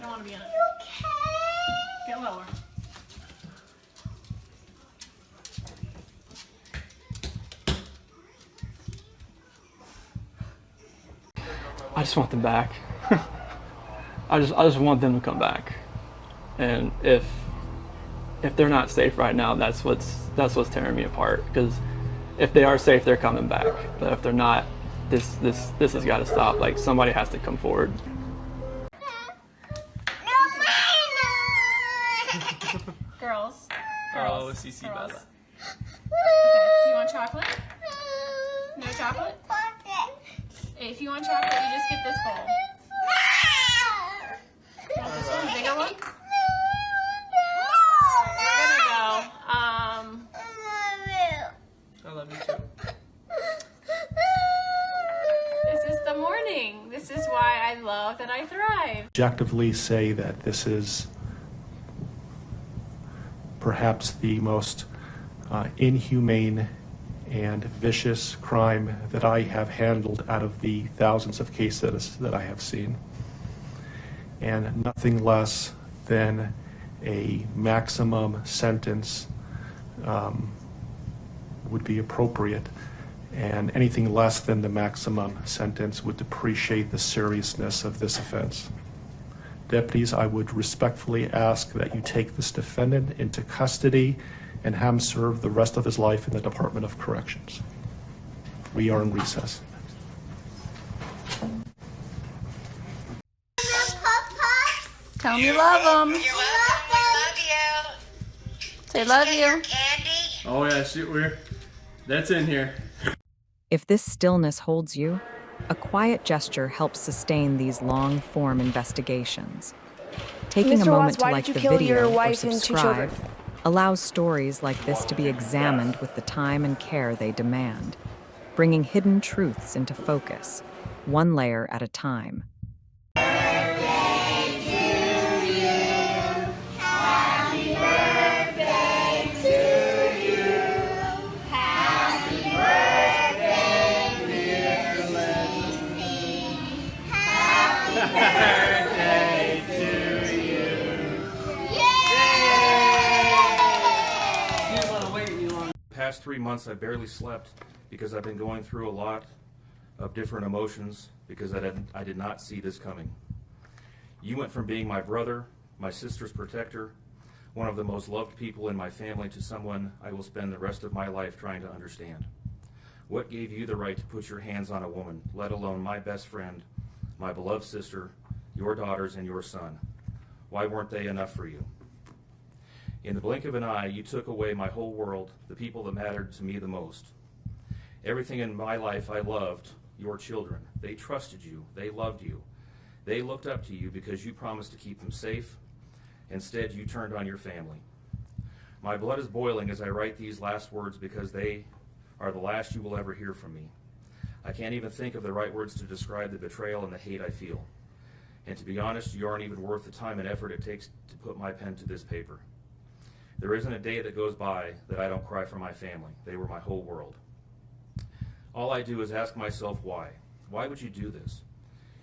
don't want to be in it. Get lower. I just want them back. I just want them to come back. And if they're not safe right now, that's what's tearing me apart. Because if they are safe, they're coming back. But if they're not, this has got to stop. Like, somebody has to come forward. Girls. Oh, CC Bella. Okay. You want chocolate? No chocolate? If you want chocolate, you just get this bowl. You want this one, bigger one? We're gonna go. I love you too. This is the morning. This is why I love and I thrive. Objectively say that this is perhaps the most inhumane and vicious crime that I have handled out of the thousands of cases that I have seen. And nothing less than a maximum sentence would be appropriate. And anything less than the maximum sentence would depreciate the seriousness of this offense. Deputies, I would respectfully ask that you take this defendant into custody and have him serve the rest of his life in the Department of Corrections. We are in recess. Tell me you love them. You're welcome. We love you. Say love Get your you. candy. Oh yeah, shoot, that's in here. If this stillness holds you, a quiet gesture helps sustain these long-form investigations. Taking a Mr. moment Watts, to why like did the you kill video your or wife and 2 subscribe children? allows stories like this to be examined with the time and care they demand, bringing hidden truths into focus, one layer at a time. Past 3 months I barely slept because I've been going through a lot of different emotions because I did not see this coming. You went from being my brother, my sister's protector, one of the most loved people in my family, to someone I will spend the rest of my life trying to understand. What gave you the right to put your hands on a woman, let alone my best friend, my beloved sister, your daughters, and your son? Why weren't they enough for you? In the blink of an eye, you took away my whole world, the people that mattered to me the most. Everything in my life I loved, your children. They trusted you. They loved you. They looked up to you because you promised to keep them safe. Instead, you turned on your family. My blood is boiling as I write these last words because they are the last you will ever hear from me. I can't even think of the right words to describe the betrayal and the hate I feel. And to be honest, you aren't even worth the time and effort it takes to put my pen to this paper. There isn't a day that goes by that I don't cry for my family. They were my whole world. All I do is ask myself why. Why would you do this?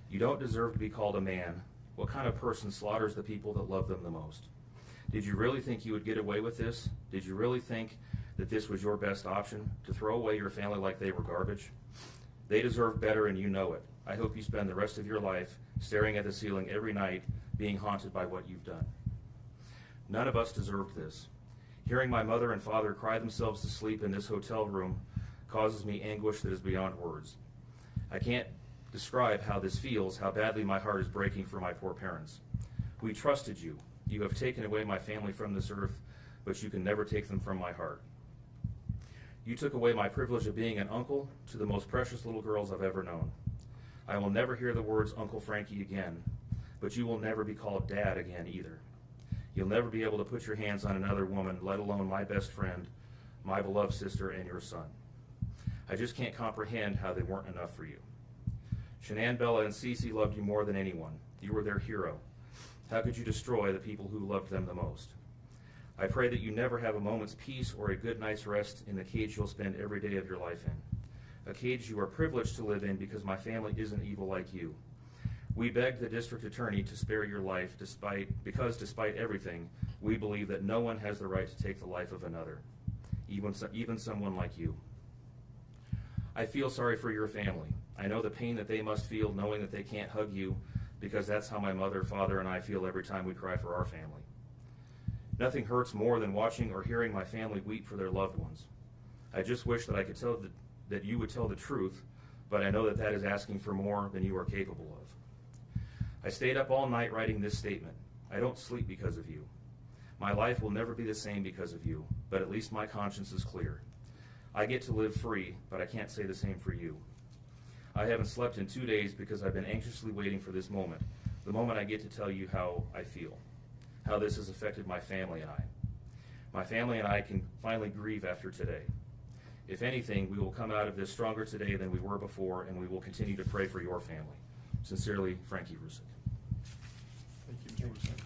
You don't deserve to be called a man. What kind of person slaughters the people that love them the most? Did you really think you would get away with this? Did you really think that this was your best option, to throw away your family like they were garbage? They deserve better and you know it. I hope you spend the rest of your life staring at the ceiling every night, being haunted by what you've done. None of us deserved this. Hearing my mother and father cry themselves to sleep in this hotel room causes me anguish that is beyond words. I can't describe how this feels, how badly my heart is breaking for my poor parents. We trusted you. You have taken away my family from this earth, but you can never take them from my heart. You took away my privilege of being an uncle to the most precious little girls I've ever known. I will never hear the words Uncle Frankie again, but you will never be called Dad again either. You'll never be able to put your hands on another woman, let alone my best friend, my beloved sister, and your son. I just can't comprehend how they weren't enough for you. Shanann, Bella, and Cece loved you more than anyone. You were their hero. How could you destroy the people who loved them the most? I pray that you never have a moment's peace or a good night's rest in the cage you'll spend every day of your life in. A cage you are privileged to live in because my family isn't evil like you. We begged the district attorney to spare your life because despite everything, we believe that no one has the right to take the life of another, even someone like you. I feel sorry for your family. I know the pain that they must feel knowing that they can't hug you, because that's how my mother, father, and I feel every time we cry for our family. Nothing hurts more than watching or hearing my family weep for their loved ones. I just wish that I could tell that you would tell the truth, but I know that that is asking for more than you are capable of. I stayed up all night writing this statement. I don't sleep because of you. My life will never be the same because of you, but at least my conscience is clear. I get to live free, but I can't say the same for you. I haven't slept in 2 days because I've been anxiously waiting for this moment, the moment I get to tell you how I feel, how this has affected my family and I. My family and I can finally grieve after today. If anything, we will come out of this stronger today than we were before, and we will continue to pray for your family. Sincerely, Frankie Rusick. Thank you, Mr. Rusick.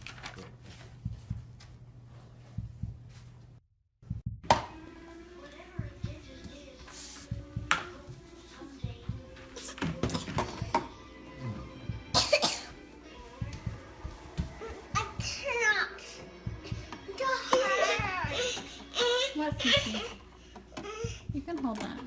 What, Kiki? You can hold that.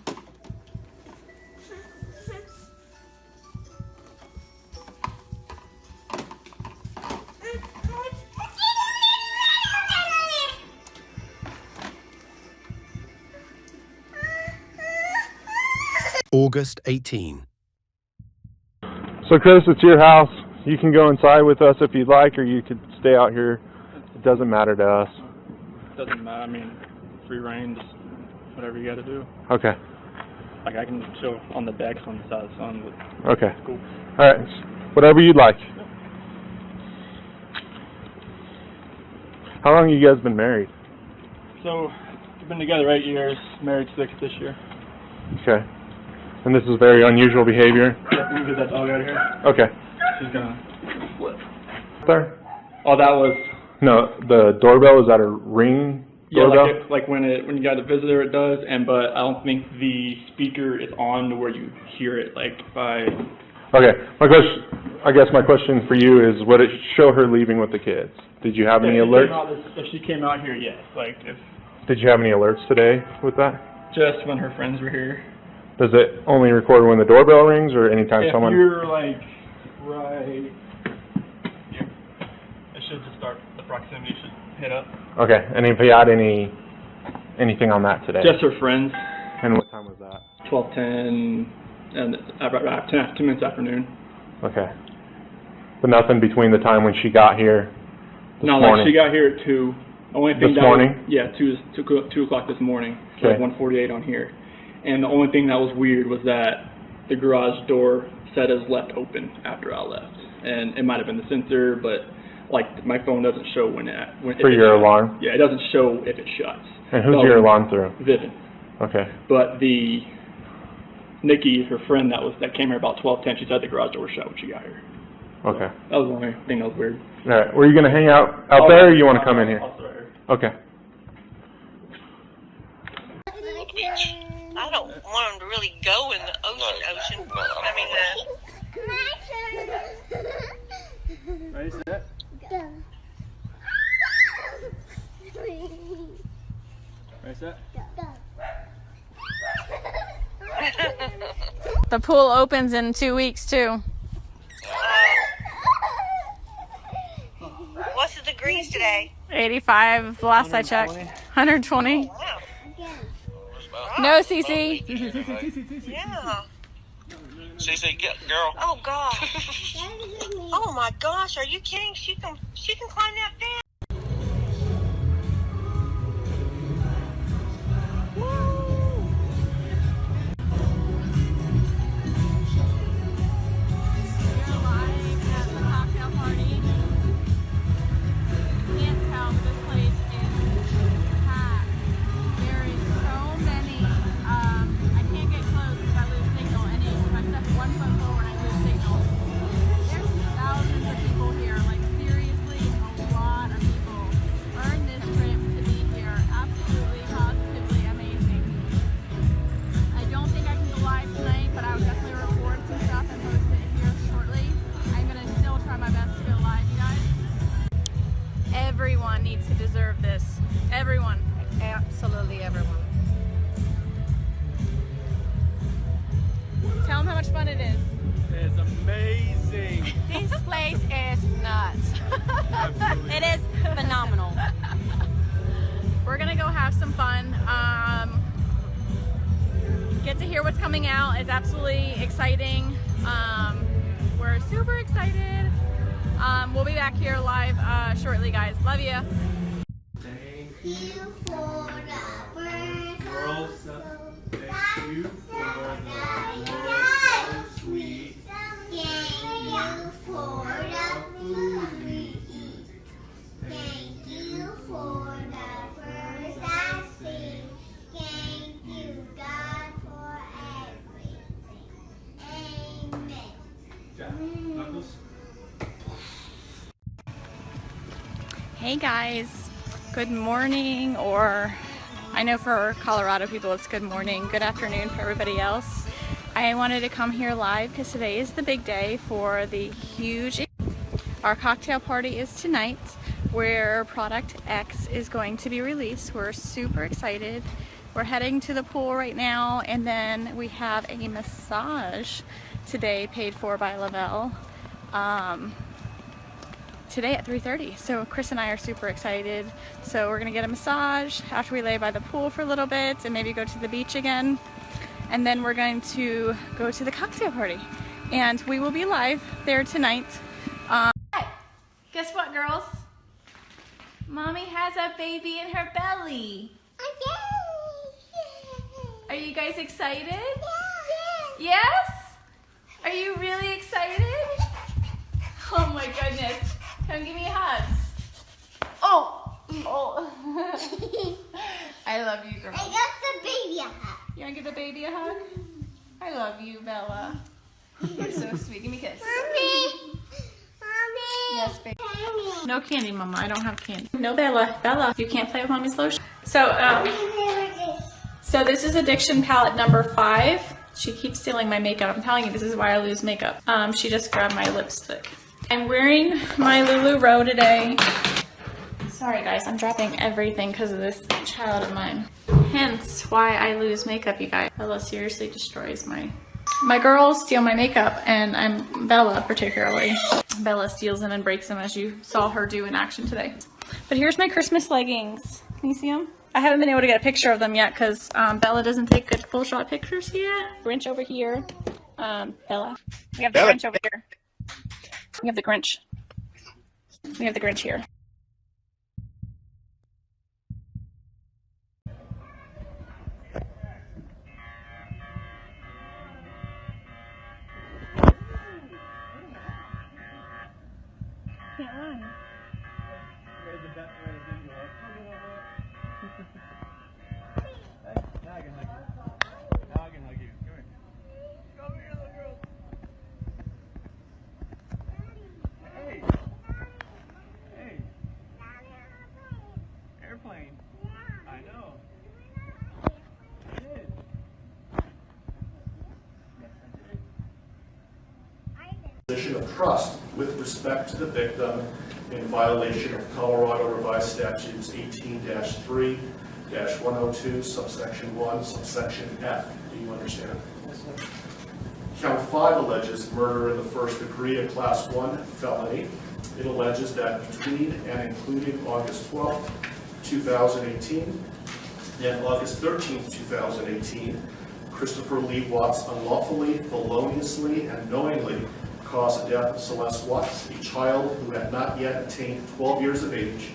August 18. So Chris, it's your house. You can go inside with us if you'd like, or you could stay out here. It doesn't matter to us. Doesn't matter. I mean, free reign, just whatever you got to do. Okay. Like I can chill on the decks on the side of the sun, but Okay. cool. All right. Whatever you'd like. How long have you guys been married? So we've been together 8 years, married 6 this year. Okay. And this is very unusual behavior? Yeah, we can get that dog out of here. Okay. She's gonna flip. There? Oh, that was No, the doorbell, is that a ring doorbell? like when you got a visitor, it does. But I don't think the speaker is on to where you hear it. Like by. Okay. I guess my question for you is, would it show her leaving with the kids? Did you have any alerts? If she came out here, yes. Like if. Did you have any alerts today with that? Just when her friends were here. Does it only record when the doorbell rings, or anytime someone? If you're like right here, it should just start. The proximity should hit up. Okay. And if you had anything on that today? Just her friends. And what time was that? 12:10 and about 10 minutes afternoon. Okay. But nothing between the time when she got here this morning? Like she got here at 2. Only thing This morning? Yeah, 2 o'clock this morning. Okay. Like 1:48 on here. And the only thing that was weird was that the garage door said is left open after I left. And it might have been the sensor, but like my phone doesn't show when For your alarm? Yeah, it doesn't show if it shuts. And who's your alarm through? Vivian. Okay. But Nikki, her friend that came here about 12:10, she said the garage door was shut when she got here. Okay. That was the only thing that was weird. All right. Were you going to hang out there, or you want to come in here? I'll sit right here. Okay. I don't want them to really go in the ocean. I mean, Ready, set? Ready, set? The pool opens in 2 weeks too. what's the degrees today? 85, the last I checked. 120. Wow. No, Cece. Yeah. CC, get girl. Oh God. Oh my gosh, are you kidding? She can climb that fence. Thousands of people here, like seriously, a lot of Everyone. Absolutely everyone. Tell them how much fun it is. It's amazing. This place is nuts. It is phenomenal. We're gonna go have some fun. Get to hear what's coming out. It's absolutely exciting. We're super excited. We'll be back here live shortly, guys. Love you. Thank you for the birds. Girls, thank you for the world so sweet. Thank you for the food we eat. Thank you for the birds that sing. Thank you, God, for everything. Amen. Knuckles? Hey guys, good morning, or I know for Colorado people it's good morning, good afternoon for everybody else. I wanted to come here live because today is the big day for the huge, our cocktail party is tonight where Product X is going to be released. We're super excited. We're heading to the pool right now, and then we have a massage today paid for by Lavelle. Today at 3:30. So Chris and I are super excited. So we're gonna get a massage after we lay by the pool for a little bit and maybe go to the beach again. And then we're going to go to the cocktail party. And we will be live there tonight. Guess what, girls? Mommy has a baby in her belly. Are you guys excited? Yes? Are you really excited? Oh my goodness. Come give me hugs. Oh! I love you, girl. I got the baby a hug. You want to give the baby a hug? I love you, Bella. You're so sweet. Give me a kiss. Mommy! Mommy! Yes, baby. No candy, Mama. I don't have candy. No, Bella. Bella, you can't play with Mommy's lotion. So this is addiction palette number 5. She keeps stealing my makeup. I'm telling you, this is why I lose makeup. She just grabbed my lipstick. I'm wearing my LuLaRoe today. Sorry guys, I'm dropping everything because of this child of mine. Hence why I lose makeup, you guys. Bella seriously destroys my girls steal my makeup, and I'm Bella particularly. Bella steals them and breaks them, as you saw her do in action today. But here's my Christmas leggings. Can you see them? I haven't been able to get a picture of them yet because Bella doesn't take good full shot pictures yet. Grinch over here. Bella. We have the Grinch over here. We have the Grinch. We have the Grinch here. Can't run. Now I can hug you. Now I can hug you. Come here. Come here, little girl. Hey. Hey. Airplane. I know. I did. Yes, I did. Position of trust with respect to the victim in violation of Colorado Revised Statutes 18-3-102, subsection 1, subsection F. Do you understand? Yes, sir. Count 5 alleges murder in the first degree, a class 1 felony. It alleges that between and including August 12th, 2018 and August 13th, 2018, Christopher Lee Watts unlawfully, feloniously, and knowingly caused the death of Celeste Watts, a child who had not yet attained 12 years of age,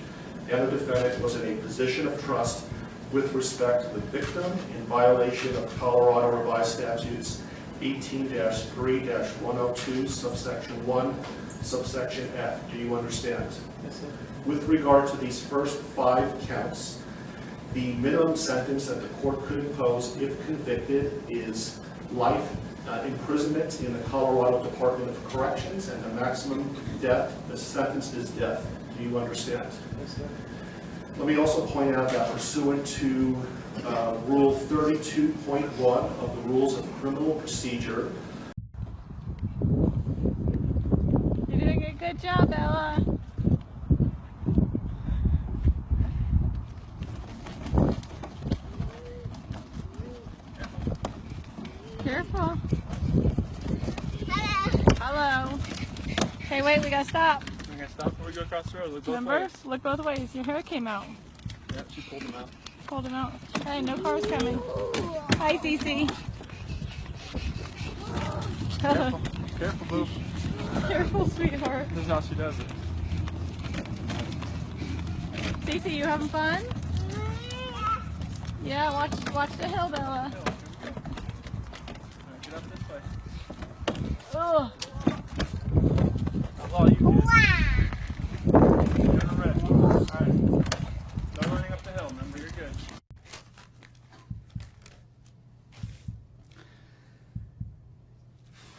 and the defendant was in a position of trust with respect to the victim in violation of Colorado Revised Statutes 18-3-102, subsection 1, subsection F. Do you understand? Yes, sir. With regard to these first 5 counts, the minimum sentence that the court could impose if convicted is life imprisonment in the Colorado Department of Corrections, and the maximum sentence is death. Do you understand? Yes, sir. Let me also point out that pursuant to Rule 32.1 of the Rules of Criminal Procedure. You're doing a good job, Bella. Careful. Hello. Hey, wait, we gotta stop. We're gonna stop before we go across the road. Look both Remember? ways. Look both ways. Your hair came out. Yep, she pulled them out. Pulled him out. Hey, no cars coming. Hi, Cece. Careful. Careful, boo. Careful, sweetheart. This is how she does it. Cece, you having fun? Yeah, watch the hill, Bella. Alright, get up this way. Ugh. That's all you do. Turn red. Alright. No running up the hill, remember, you're good.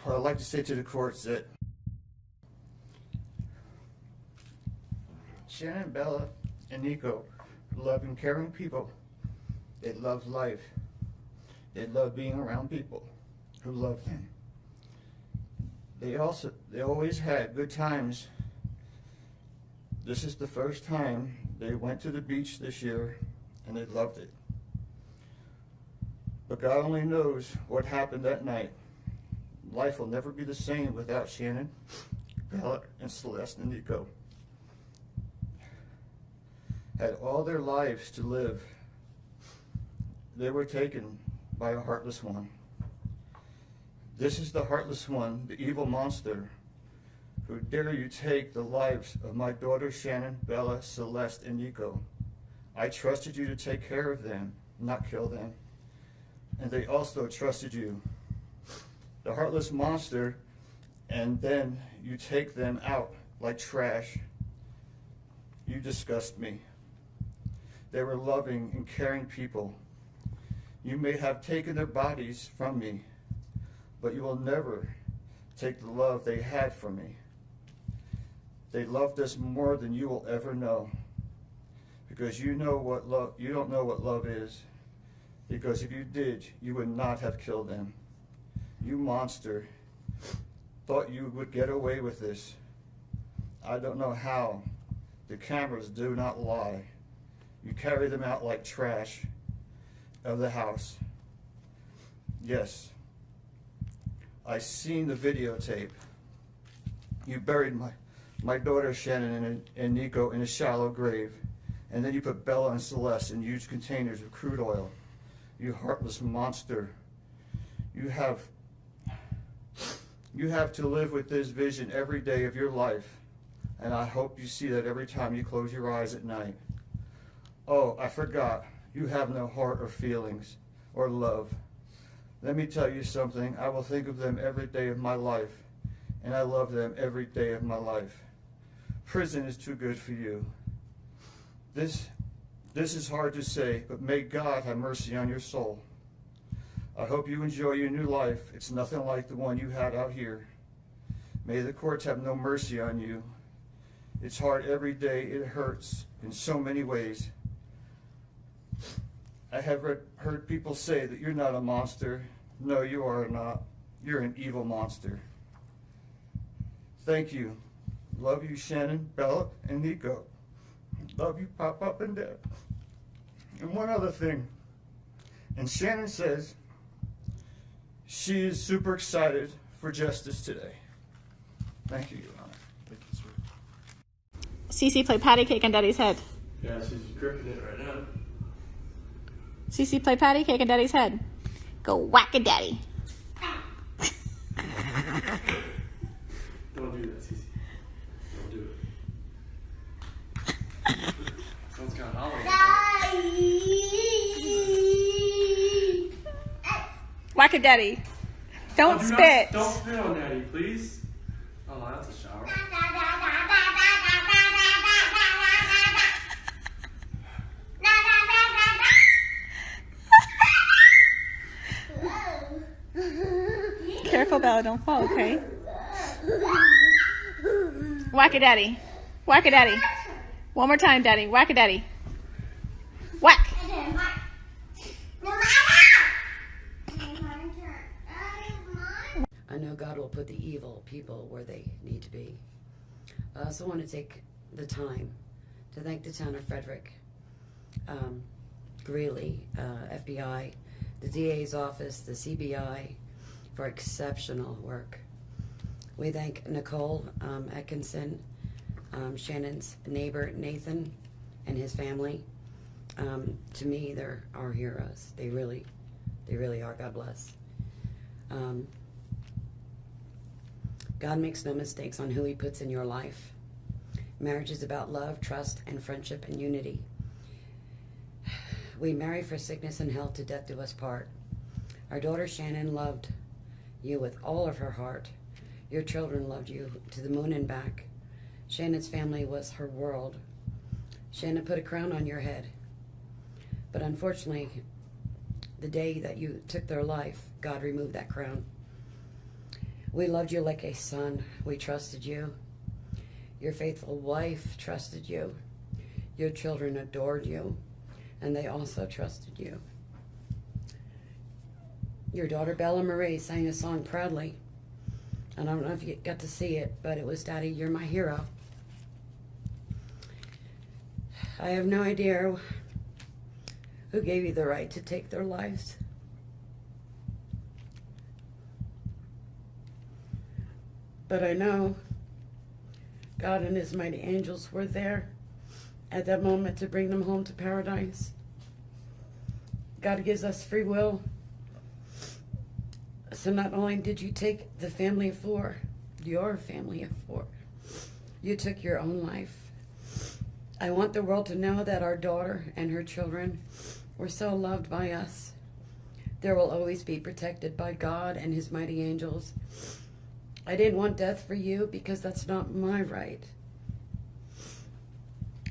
What I'd like to say to the court is that Shanann, Bella, and Nico are loving, caring people. They love life. They love being around people who love them. They always had good times. This is the first time they went to the beach this year, and they loved it. But God only knows what happened that night. Life will never be the same without Shanann, Bella, and Celeste and Nico. Had all their lives to live. They were taken by a heartless one. This is the heartless one, the evil monster, who dare you take the lives of my daughters Shanann, Bella, Celeste, and Nico. I trusted you to take care of them, not kill them. And they also trusted you. The heartless monster, and then you take them out like trash. You disgust me. They were loving and caring people. You may have taken their bodies from me, but you will never take the love they had from me. They loved us more than you will ever know, because you don't know what love is. Because if you did, you would not have killed them. You monster, thought you would get away with this. I don't know how. The cameras do not lie. You carry them out like trash of the house. Yes, I seen the videotape. You buried my daughter Shanann and Nico in a shallow grave, and then you put Bella and Celeste in huge containers of crude oil. You heartless monster. You have to live with this vision every day of your life, and I hope you see that every time you close your eyes at night. Oh, I forgot. You have no heart or feelings or love. Let me tell you something. I will think of them every day of my life, and I love them every day of my life. Prison is too good for you. This is hard to say, but may God have mercy on your soul. I hope you enjoy your new life. It's nothing like the one you had out here. May the courts have no mercy on you. It's hard every day. It hurts in so many ways. I have heard people say that you're not a monster. No, you are not. You're an evil monster. Thank you. Love you, Shanann, Bella, and Nico. Love you, Pop and Dad. And one other thing. And Shanann says she is super excited for justice today. Thank you, Your Honor. Thank you, sir. Cece, play patty cake on Daddy's head. Yeah, she's gripping it right now. Cece, play patty cake on Daddy's head. Go whack a daddy. Don't do that, Cece. Don't do it. Someone's kind of hollering. Whack a daddy. Don't spit. Don't spit on Daddy, please. Oh, that's a shower. Careful, Bella, don't fall, okay? Whack a daddy. Whack a daddy. One more time, Daddy. Whack a daddy. Whack. I know God will put the evil people where they need to be. I also want to take the time to thank the town of Frederick, Greeley, FBI, the DA's office, the CBI, for exceptional work. We thank Nicole Atkinson, Shannon's neighbor Nathan, and his family. To me, they're our heroes. They really are. God bless. God makes no mistakes on who He puts in your life. Marriage is about love, trust, and friendship and unity. We marry for sickness and health, to death do us part. Our daughter Shanann loved you with all of her heart. Your children loved you to the moon and back. Shannon's family was her world. Shanann put a crown on your head. But unfortunately, the day that you took their life, God removed that crown. We loved you like a son. We trusted you. Your faithful wife trusted you. Your children adored you, and they also trusted you. Your daughter Bella Marie sang a song proudly. And I don't know if you got to see it, but it was, Daddy, you're my hero. I have no idea who gave you the right to take their lives. But I know God and His mighty angels were there at that moment to bring them home to paradise. God gives us free will. So not only did you take the family of four, your family of four, you took your own life. I want the world to know that our daughter and her children were so loved by us. There will always be protected by God and His mighty angels. I didn't want death for you because that's not my right.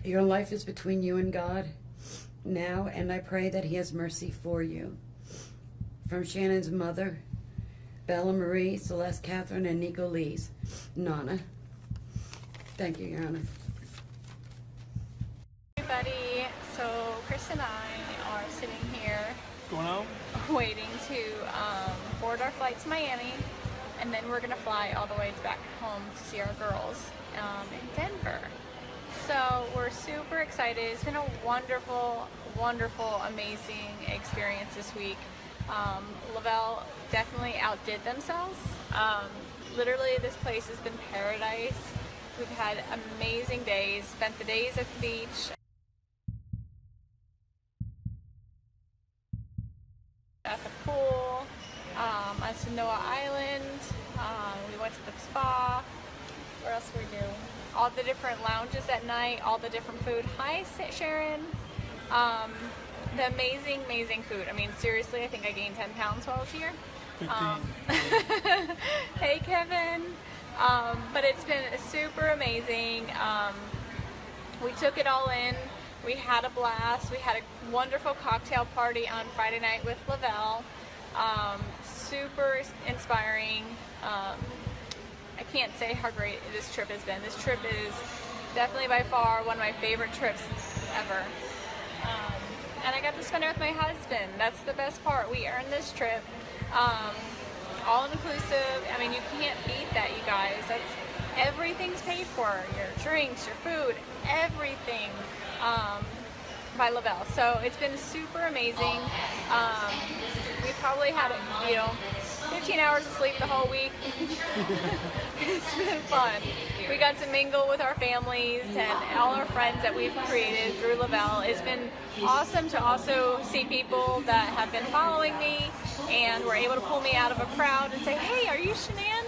Your life is between you and God now, and I pray that He has mercy for you. From Shannon's mother, Bella Marie, Celeste Catherine, and Nico Lee's Nana. Thank you, Your Honor. Everybody, so Chris and I are sitting here Going home? waiting to board our flight to Miami, and then we're gonna fly all the way back home to see our girls in Denver. So we're super excited. It's been a wonderful, wonderful, amazing experience this week. Lavelle definitely outdid themselves. Literally, this place has been paradise. We've had amazing days, spent the days at the beach, at the pool, on Sanoa Island. We went to the spa. Where else did we do? All the different lounges at night, all the different food. Hi, Sharon. The amazing, amazing food. I mean, seriously, I think I gained 10 pounds while I was here. 15. Hey, Kevin. But it's been super amazing. We took it all in. We had a blast. We had a wonderful cocktail party on Friday night with Lavelle. Super inspiring. I can't say how great this trip has been. This trip is definitely by far one of my favorite trips ever. And I got to spend it with my husband. That's the best part. We earned this trip. All inclusive. I mean, you can't beat that, you guys. Everything's paid for. Your drinks, your food, everything by Lavelle. So it's been super amazing. We probably had, 15 hours of sleep the whole week. It's been fun. We got to mingle with our families and all our friends that we've created through Lavelle. It's been awesome to also see people that have been following me and were able to pull me out of a crowd and say, hey, are you Shanann?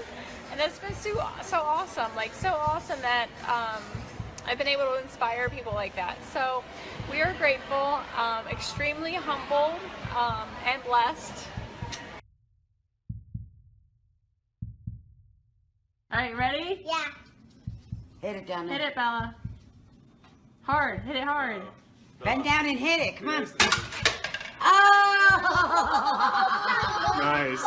And that's been so awesome, so awesome that I've been able to inspire people like that. So we are grateful, extremely humbled, and blessed. All right, ready? Yeah. Hit it down there. Hit it, Bella. Hard. Hit it hard. Bend down and hit it. Come on. Oh! Nice.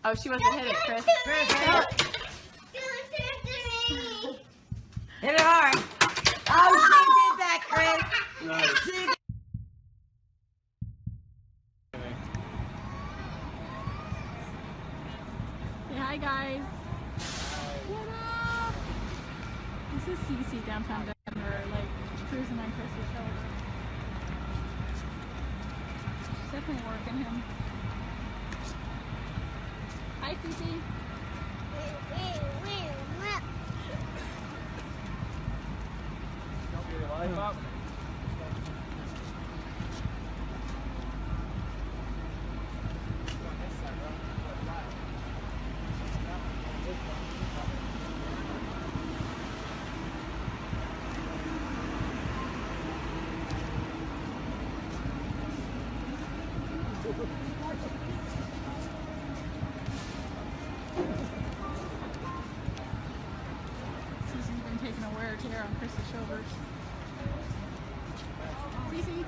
Oh, she wants to hit it, Chris. Hit it hard. Oh, she did that, Chris. Nice. Say hi, guys. What up? This is CC downtown Denver, cruising on Chris's shoulder. definitely working him. Hi, Cece. Cece's been taking a wear tear on Chris's shoulders. Cece.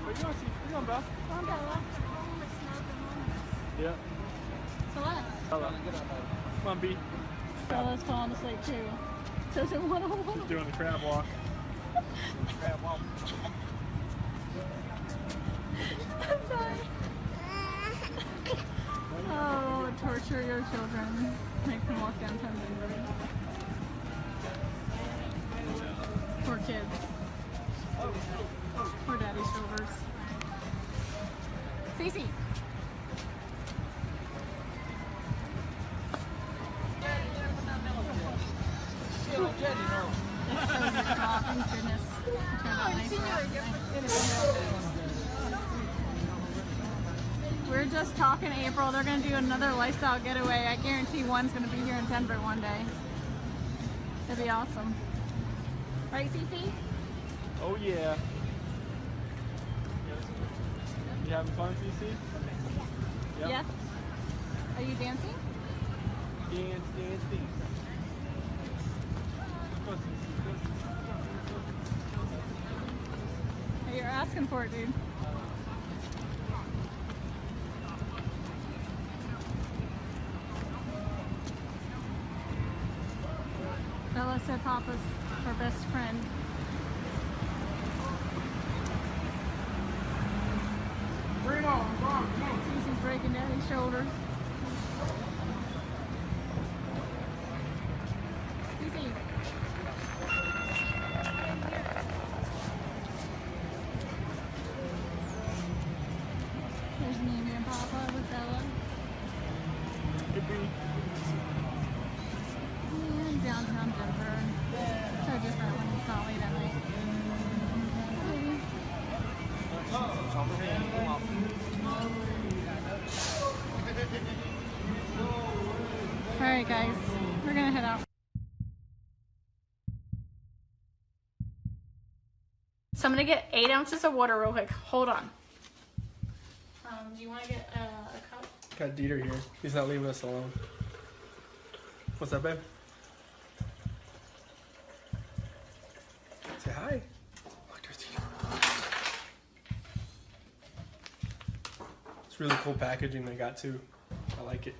Where you going, Cece? Where you going, bro? Come on, Bella. Yeah. Celeste. Bella. Come on, B. Bella's falling asleep too. Doesn't want to hold. Doing the crab walk. Crab walk. I'm sorry. Oh, torture your children. Make them walk downtown Denver. Poor kids. Poor daddy's shoulders. Cece. Oh, thank goodness. We're just talking April. They're going to do another lifestyle getaway. I guarantee one's going to be here in Denver one day. It'll be awesome. Right, Cece? Oh, yeah. You having fun, CC? Yep. Yeah. Are you dancing? Dance, dance, dance. Hey, you're asking for it, dude. Bella said Papa's her best friend. Bring on, come on. Cece's breaking daddy's shoulders. Cece. There's Mimi and Papa with Bella. And downtown Denver. So different when it's not late at night. Alright guys, we're gonna head out. So I'm gonna get 8 ounces of water real quick. Hold on. Do you want to get a cup? Got Dieter here. He's not leaving us alone. What's up, babe? Say hi. Look, there's Dieter. It's really cool packaging they got too. I like it.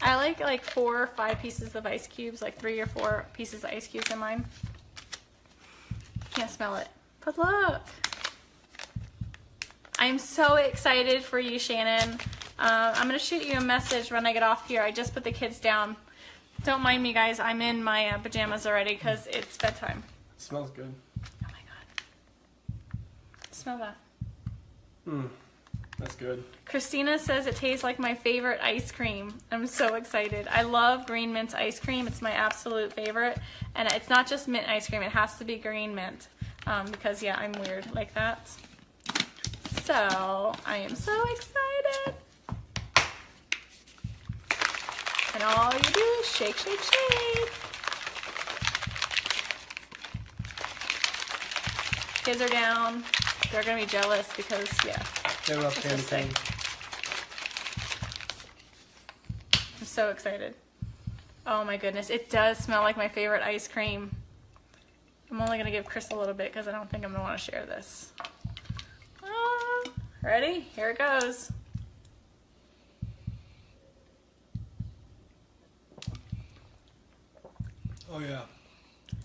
I like 4 or 5 pieces of ice cubes, like 3 or 4 pieces of ice cubes in mine. Can't smell it. But look. I'm so excited for you, Shannon. I'm going to shoot you a message when I get off here. I just put the kids down. Don't mind me, guys. I'm in my pajamas already because it's bedtime. It smells good. Oh my god. Smell that. That's good. Christina says it tastes like my favorite ice cream. I'm so excited. I love green mint ice cream. It's my absolute favorite. And it's not just mint ice cream. It has to be green mint. Because, yeah, I'm weird like that. So, I am so excited. And all you do is shake, shake, shake. Kids are down. They're going to be jealous because, yeah. They love candy cane. I'm so excited. Oh my goodness. It does smell like my favorite ice cream. I'm only going to give Chris a little bit because I don't think I'm going to want to share this. Ready? Here it goes. Oh yeah.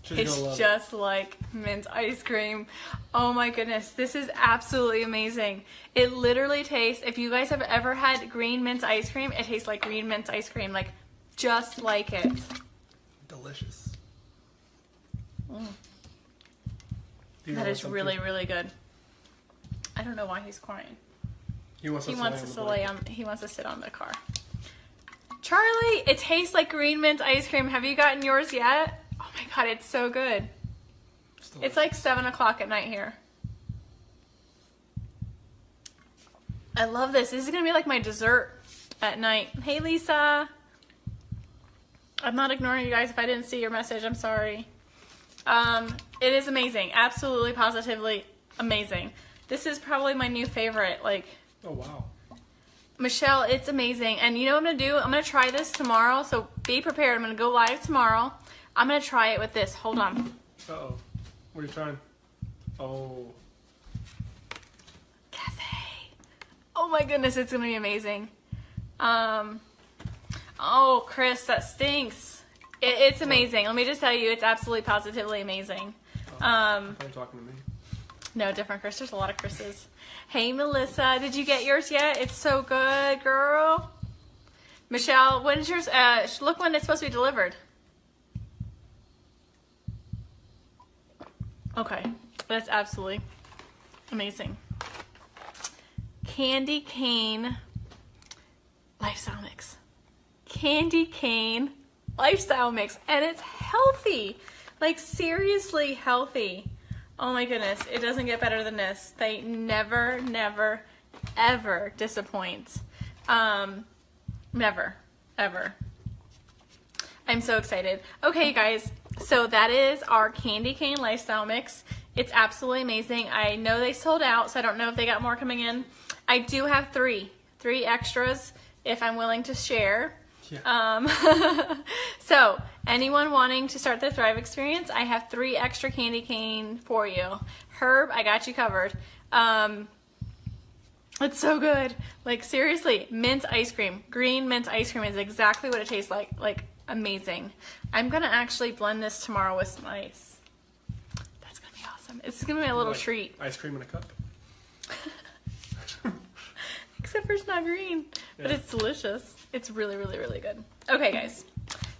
It's just like mint ice cream. Oh my goodness, this is absolutely amazing. It literally tastes, if you guys have ever had green mint ice cream, it tastes like green mint ice cream, like just like it. Delicious. That is really, really good. I don't know why he's crying. He wants He us wants to us lay to on the lay on. He wants to sit on the car. Charlie, it tastes like green mint ice cream. Have you gotten yours yet? Oh my god, it's so good. It's like 7 o'clock at night here. I love this. This is gonna be like my dessert at night. Hey Lisa. I'm not ignoring you guys. If I didn't see your message, I'm sorry. It is amazing. Absolutely, positively amazing. This is probably my new favorite. Like, Oh, wow. Michelle, it's amazing. And you know what I'm going to do? I'm going to try this tomorrow. So be prepared. I'm going to go live tomorrow. I'm going to try it with this. Hold on. Uh-oh. What are you trying? Oh. Cafe. Oh my goodness, it's going to be amazing. Oh, Chris, that stinks. It's amazing. Let me just tell you, it's absolutely positively amazing. Are you talking to me? No, different Chris. There's a lot of Chris's. Hey, Melissa, did you get yours yet? It's so good, girl. Michelle, when's yours? Look when it's supposed to be delivered. Okay, that's absolutely amazing. Candy cane lifestyle mix. Candy cane lifestyle mix, and it's healthy. Like, seriously healthy. Oh my goodness, it doesn't get better than this. They never, never, ever disappoint. Never, ever. I'm so excited. Okay, guys, so that is our candy cane lifestyle mix. It's absolutely amazing. I know they sold out, so I don't know if they got more coming in. I do have three extras if I'm willing to share. Yeah. So anyone wanting to start the Thrive experience, I have 3 extra candy cane for you. Herb, I got you covered. It's so good. Like, seriously, mint ice cream. Green mint ice cream is exactly what it tastes like. Like, amazing. I'm gonna actually blend this tomorrow with some ice. That's gonna be awesome. It's gonna be a little treat. Ice cream in a cup? Except for it's not green, but it's delicious. It's really, really, really good. Okay, guys.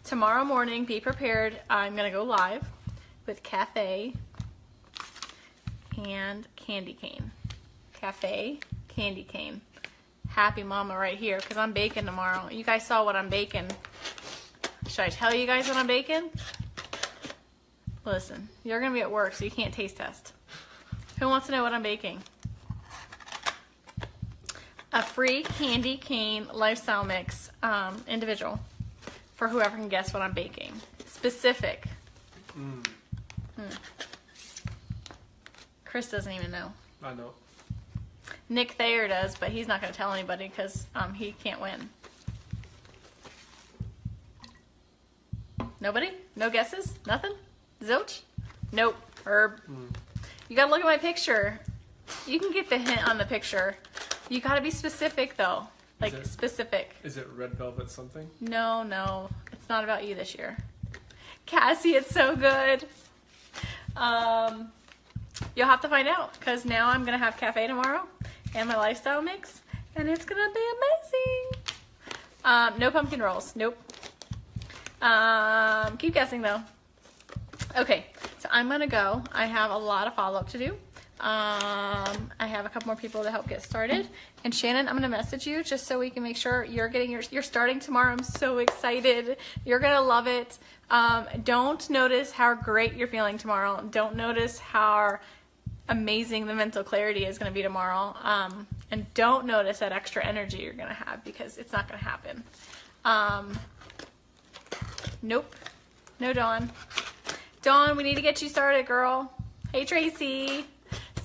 Tomorrow morning, be prepared. I'm going to go live with cafe and candy cane. Cafe, candy cane. Happy mama right here, because I'm baking tomorrow. You guys saw what I'm baking. Should I tell you guys what I'm baking? Listen, you're going to be at work, so you can't taste test. Who wants to know what I'm baking? A free candy cane lifestyle mix, individual, for whoever can guess what I'm baking. Specific. Chris doesn't even know. I know. Nick Thayer does, but he's not going to tell anybody because he can't win. Nobody? No guesses? Nothing? Zilch? Nope. Herb. You got to look at my picture. You can get the hint on the picture. You gotta be specific though. Like, specific. Is it red velvet something? No. It's not about you this year. Cassie, it's so good. You'll have to find out, because now I'm gonna have cafe tomorrow and my lifestyle mix, and it's gonna be amazing. No pumpkin rolls. Nope. Keep guessing though. Okay, so I'm gonna go. I have a lot of follow-up to do. I have a couple more people to help get started. And Shannon, I'm gonna message you just so we can make sure you're getting you're starting tomorrow. I'm so excited. You're gonna love it. Don't notice how great you're feeling tomorrow. Don't notice how amazing the mental clarity is gonna be tomorrow. And don't notice that extra energy you're gonna have, because it's not gonna happen. Nope. No, Dawn. Dawn, we need to get you started, girl. Hey, Tracy.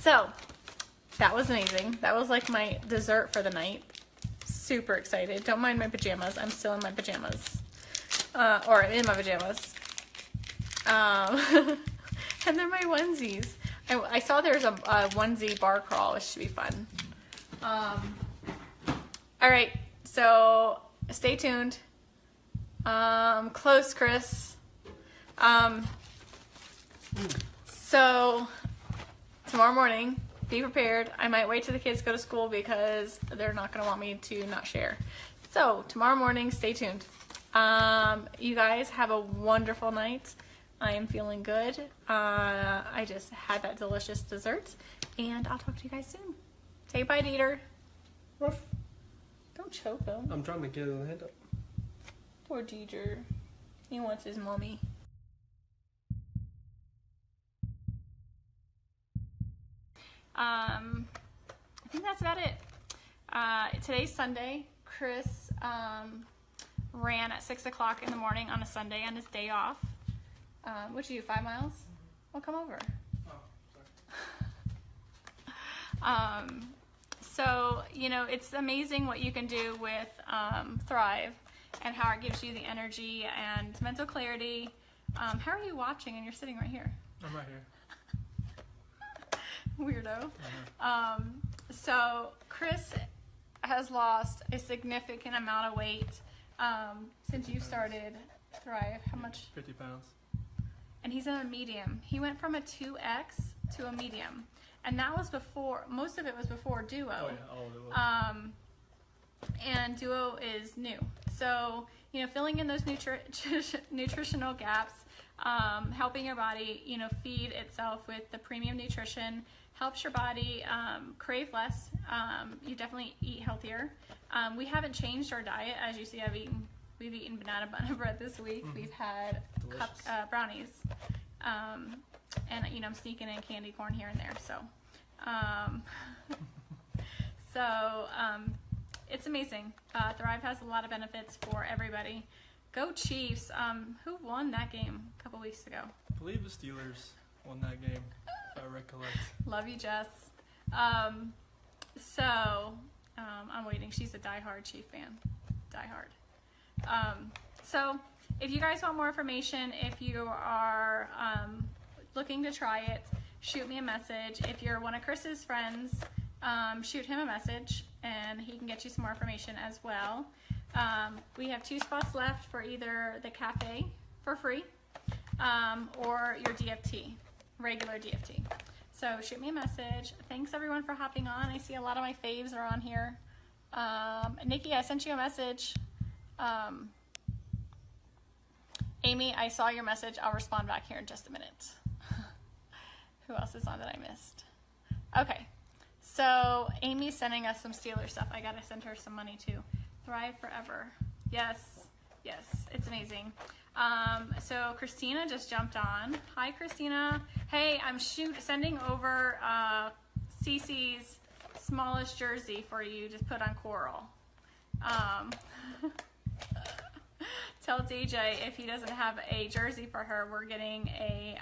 So, that was amazing. That was like my dessert for the night. Super excited. Don't mind my pajamas. I'm still in my pajamas. Or in my pajamas. And they're my onesies. I saw there's a onesie bar crawl, which should be fun. Alright, so stay tuned. Close, Chris. So, tomorrow morning, be prepared. I might wait till the kids go to school because they're not going to want me to not share. So, tomorrow morning, stay tuned. You guys have a wonderful night. I am feeling good. I just had that delicious dessert, and I'll talk to you guys soon. Say bye, Dieter. Ruff. Don't choke him. I'm trying to get his head up. Poor Ginger. He wants his mommy. I think that's about it. Today's Sunday. Chris ran at 6 o'clock in the morning on a Sunday on his day off. What'd you do, 5 miles? Well, come over. So, you know, it's amazing what you can do with Thrive and how it gives you the energy and mental clarity. How are you watching and you're sitting right here? I'm right here. Weirdo. So Chris has lost a significant amount of weight since you started Thrive. How much? 50 pounds. And he's in a medium. He went from a 2X to a medium. And that was before, most of it was before Duo. Oh yeah, all of it was. And Duo is new. So, you know, filling in those nutritional gaps, helping your body, you know, feed itself with the premium nutrition, helps your body crave less. You definitely eat healthier. We haven't changed our diet. As you see, we've eaten banana bun bread this week. We've had brownies. And, you know, I'm sneaking in candy corn here and there. So, it's amazing. Thrive has a lot of benefits for everybody. Go Chiefs. Who won that game a couple weeks ago? I believe the Steelers won that game, if I recollect. Love you, Jess. I'm waiting. She's a diehard Chief fan. Diehard. So if you guys want more information, if you are looking to try it, shoot me a message. If you're one of Chris's friends, shoot him a message and he can get you some more information as well. We have 2 spots left for either the cafe for free or your DFT, regular DFT. So shoot me a message. Thanks everyone for hopping on. I see a lot of my faves are on here. Nikki, I sent you a message. Amy, I saw your message. I'll respond back here in just a minute. Who else is on that I missed? Okay, so Amy's sending us some Steelers stuff. I gotta send her some money too. Thrive Forever. Yes, it's amazing. So Christina just jumped on. Hi, Christina. Hey, I'm sending over Cece's smallest jersey for you to put on Coral. Tell DJ if he doesn't have a jersey for her, we're getting a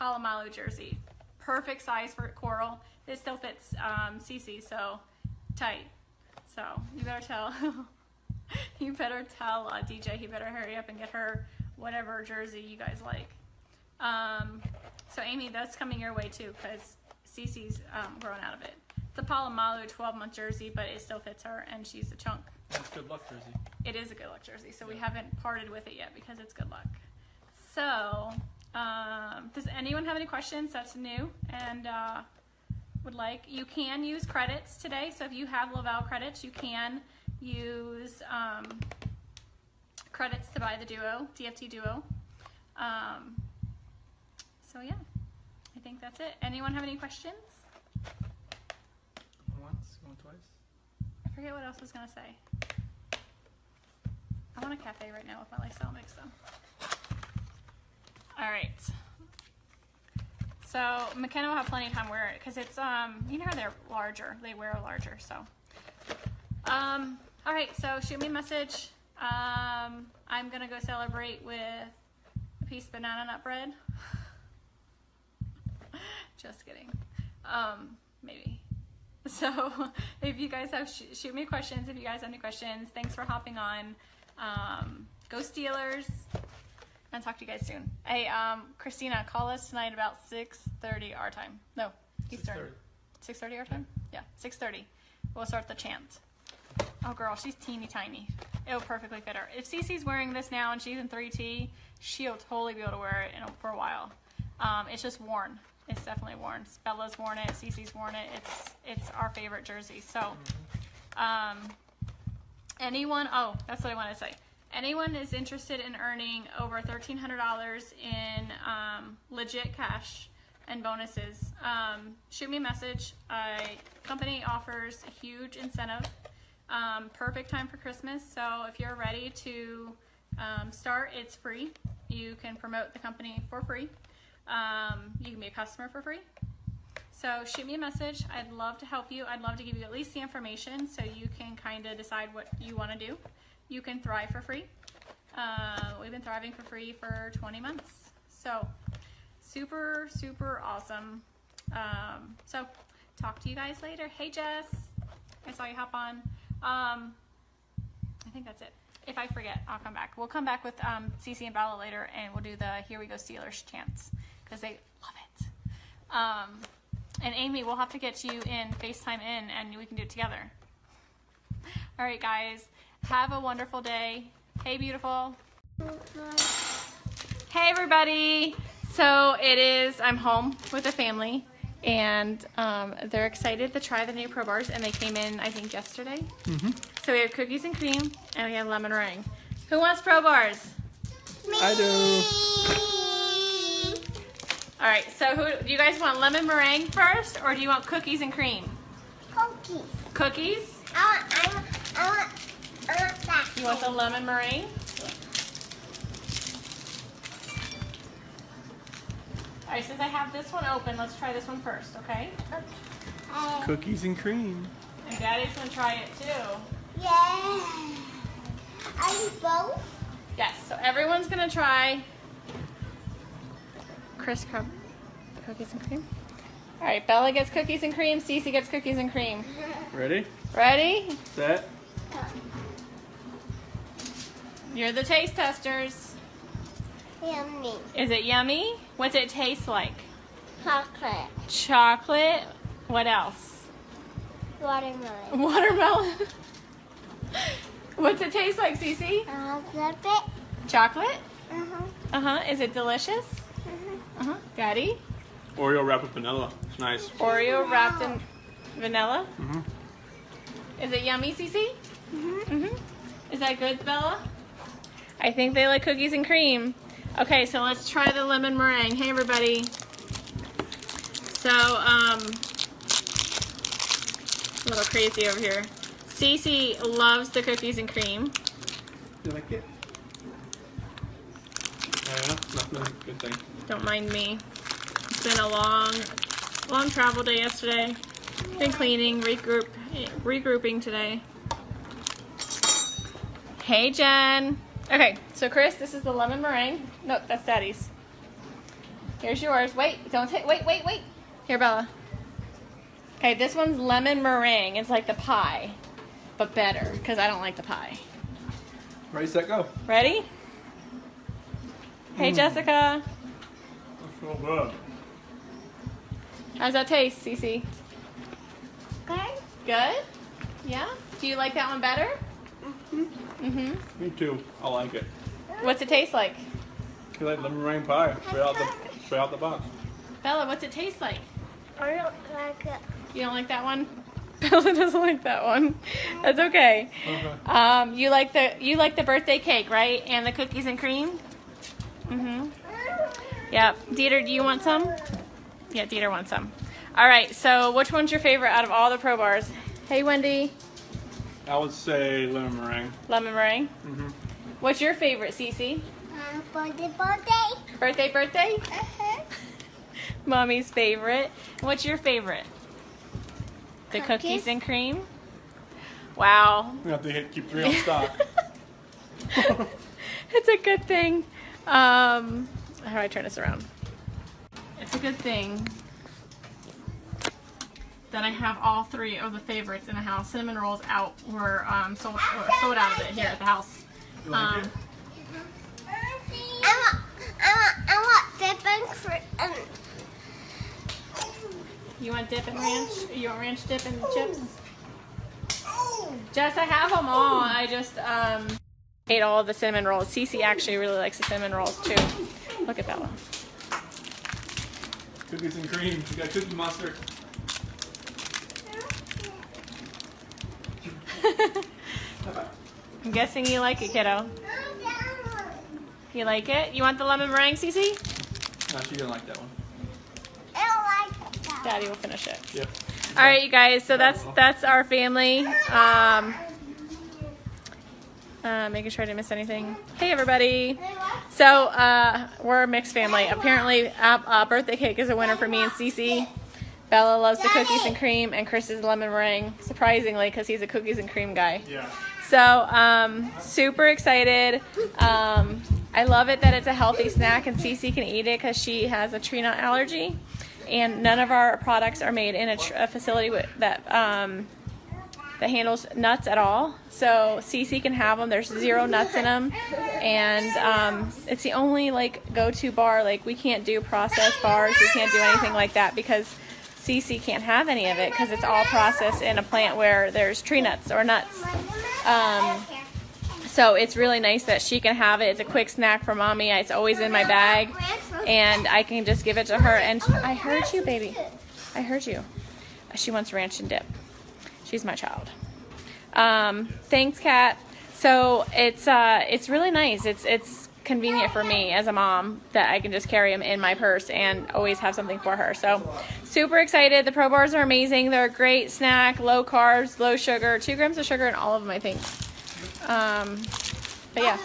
Palomalu jersey. Perfect size for Coral. It still fits Cece, so tight. So you better tell DJ he better hurry up and get her whatever jersey you guys like. So Amy, that's coming your way too because Cece's growing out of it. It's a Palomalu 12-month jersey, but it still fits her and she's a chunk. It's good luck jersey. It is a good luck jersey, so we haven't parted with it yet because it's good luck. So, does anyone have any questions that's new and would like? You can use credits today, so if you have Laval credits, you can use credits to buy the Duo, DFT Duo. So yeah, I think that's it. Anyone have any questions? Once, going twice. I forget what else I was gonna say. I want a cafe right now with my lifestyle mix though. All right. So McKenna will have plenty of time to wear it because it's you know how they're larger. They wear larger. So all right. So shoot me a message. I'm gonna go celebrate with a piece of banana nut bread. Just kidding. Maybe. So if you guys have shoot me questions. If you guys have any questions, thanks for hopping on. Go Steelers, and talk to you guys soon. Hey, Christina, call us tonight about 6:30 our time. No, Eastern. 6:30 our time? Yeah, 6:30. We'll start the chant. Oh, girl, she's teeny tiny. It'll perfectly fit her. If Cece's wearing this now and she's in 3T, she'll totally be able to wear it for a while. It's just worn. It's definitely worn. Bella's worn it. Cece's worn it. It's our favorite jersey. So, anyone? Oh, that's what I want to say. Anyone is interested in earning over $1,300 in legit cash and bonuses, shoot me a message. Company offers a huge incentive. Perfect time for Christmas. So if you're ready to start, it's free. You can promote the company for free. You can be a customer for free. So shoot me a message. I'd love to help you. I'd love to give you at least the information so you can kind of decide what you want to do. You can thrive for free. We've been thriving for free for 20 months. So super, super awesome. So talk to you guys later. Hey, Jess. I saw you hop on. I think that's it. If I forget, I'll come back. We'll come back with Cece and Bella later, and we'll do the Here We Go Steelers chants because they love it. And Amy, we'll have to get you in, FaceTime in, and we can do it together. All right, guys. Have a wonderful day. Hey, beautiful. Hey, everybody. So I'm home with the family, and they're excited to try the new Pro Bars, and they came in, I think, yesterday. So we have cookies and cream, and we have lemon meringue. Who wants Pro Bars? I do. All right, so do you guys want lemon meringue first, or do you want cookies and cream? Cookies. Cookies? I want that. You want the lemon meringue? All right, since I have this one open, let's try this one first, okay? Cookies and cream. And Daddy's gonna try it too. Yeah. Are you both? Yes, so everyone's gonna try Chris Crumb cookies and cream. All right, Bella gets cookies and cream, Cece gets cookies and cream. Ready? Ready? Set. You're the taste testers. Yummy. Is it yummy? What's it taste like? Chocolate. Chocolate. What else? Watermelon. Watermelon. What's it taste like, Cece? Chocolate. Chocolate? Uh-huh. Is it delicious? Daddy? Oreo wrapped with vanilla. It's nice. Oreo wrapped in vanilla? Is it yummy, Cece? Is that good, Bella? I think they like cookies and cream. Okay, so let's try the lemon meringue. Hey, everybody. So, a little crazy over here. Cece loves the cookies and cream. You like it? Yeah, nothing. Good thing. Don't mind me. It's been a long travel day yesterday. Been cleaning, regrouping today. Hey, Jen. Okay, so Chris, this is the lemon meringue. Nope, that's Daddy's. Here's yours. Wait, don't take. Wait. Here, Bella. Okay, this one's lemon meringue. It's like the pie, but better because I don't like the pie. Ready, set, go. Ready? Hey, Jessica. That's so good. How's that taste, Cece? Good. Good? Yeah? Do you like that one better? Me too. I like it. What's it taste like? You like lemon meringue pie? Straight out the box. Bella, what's it taste like? I don't like it. You don't like that one? Bella doesn't like that one. That's okay. Okay. You like the birthday cake, right? And the cookies and cream? Yep. Dieter, do you want some? Yeah, Dieter wants some. All right, so which one's your favorite out of all the Pro Bars? Hey, Wendy. I would say lemon meringue. Lemon meringue? What's your favorite, Cece? Birthday? Mommy's favorite. What's your favorite? The cookies and cream? Wow. We have to keep 3 on stock. It's a good thing. How do I turn this around? It's a good thing that I have all 3 of the favorites in the house. Cinnamon rolls were sold out of it here at the house. I want dip and cream. You want dip and ranch? You want ranch dip and chips? Jess, I have them all. I just ate all of the cinnamon rolls. Cece actually really likes the cinnamon rolls too. Look at Bella. Cookies and cream. You got Cookie Monster. I'm guessing you like it, kiddo. You like it? You want the lemon meringue, Cece? No, she didn't like that one. Daddy will finish it. Yep. All right, you guys. So that's our family. Making sure I didn't miss anything. Hey, everybody. So we're a mixed family. Apparently, birthday cake is a winner for me and Cece. Bella loves the cookies and cream, and Chris is lemon meringue. Surprisingly, because he's a cookies and cream guy. Yeah. So super excited. I love it that it's a healthy snack, and Cece can eat it because she has a tree nut allergy. And none of our products are made in a facility that handles nuts at all. So Cece can have them. There's 0 nuts in them, and it's the only like go-to bar. Like we can't do processed bars. We can't do anything like that because Cece can't have any of it because it's all processed in a plant where there's tree nuts or nuts. So it's really nice that she can have it. It's a quick snack for mommy. It's always in my bag, and I can just give it to her. And I heard you, baby. I heard you. She wants ranch and dip. She's my child. Thanks, Kat. So it's really nice. It's convenient for me as a mom that I can just carry them in my purse and always have something for her. So super excited. The Pro Bars are amazing. They're a great snack, low carbs, low sugar, 2 grams of sugar in all of them, I think. But yeah,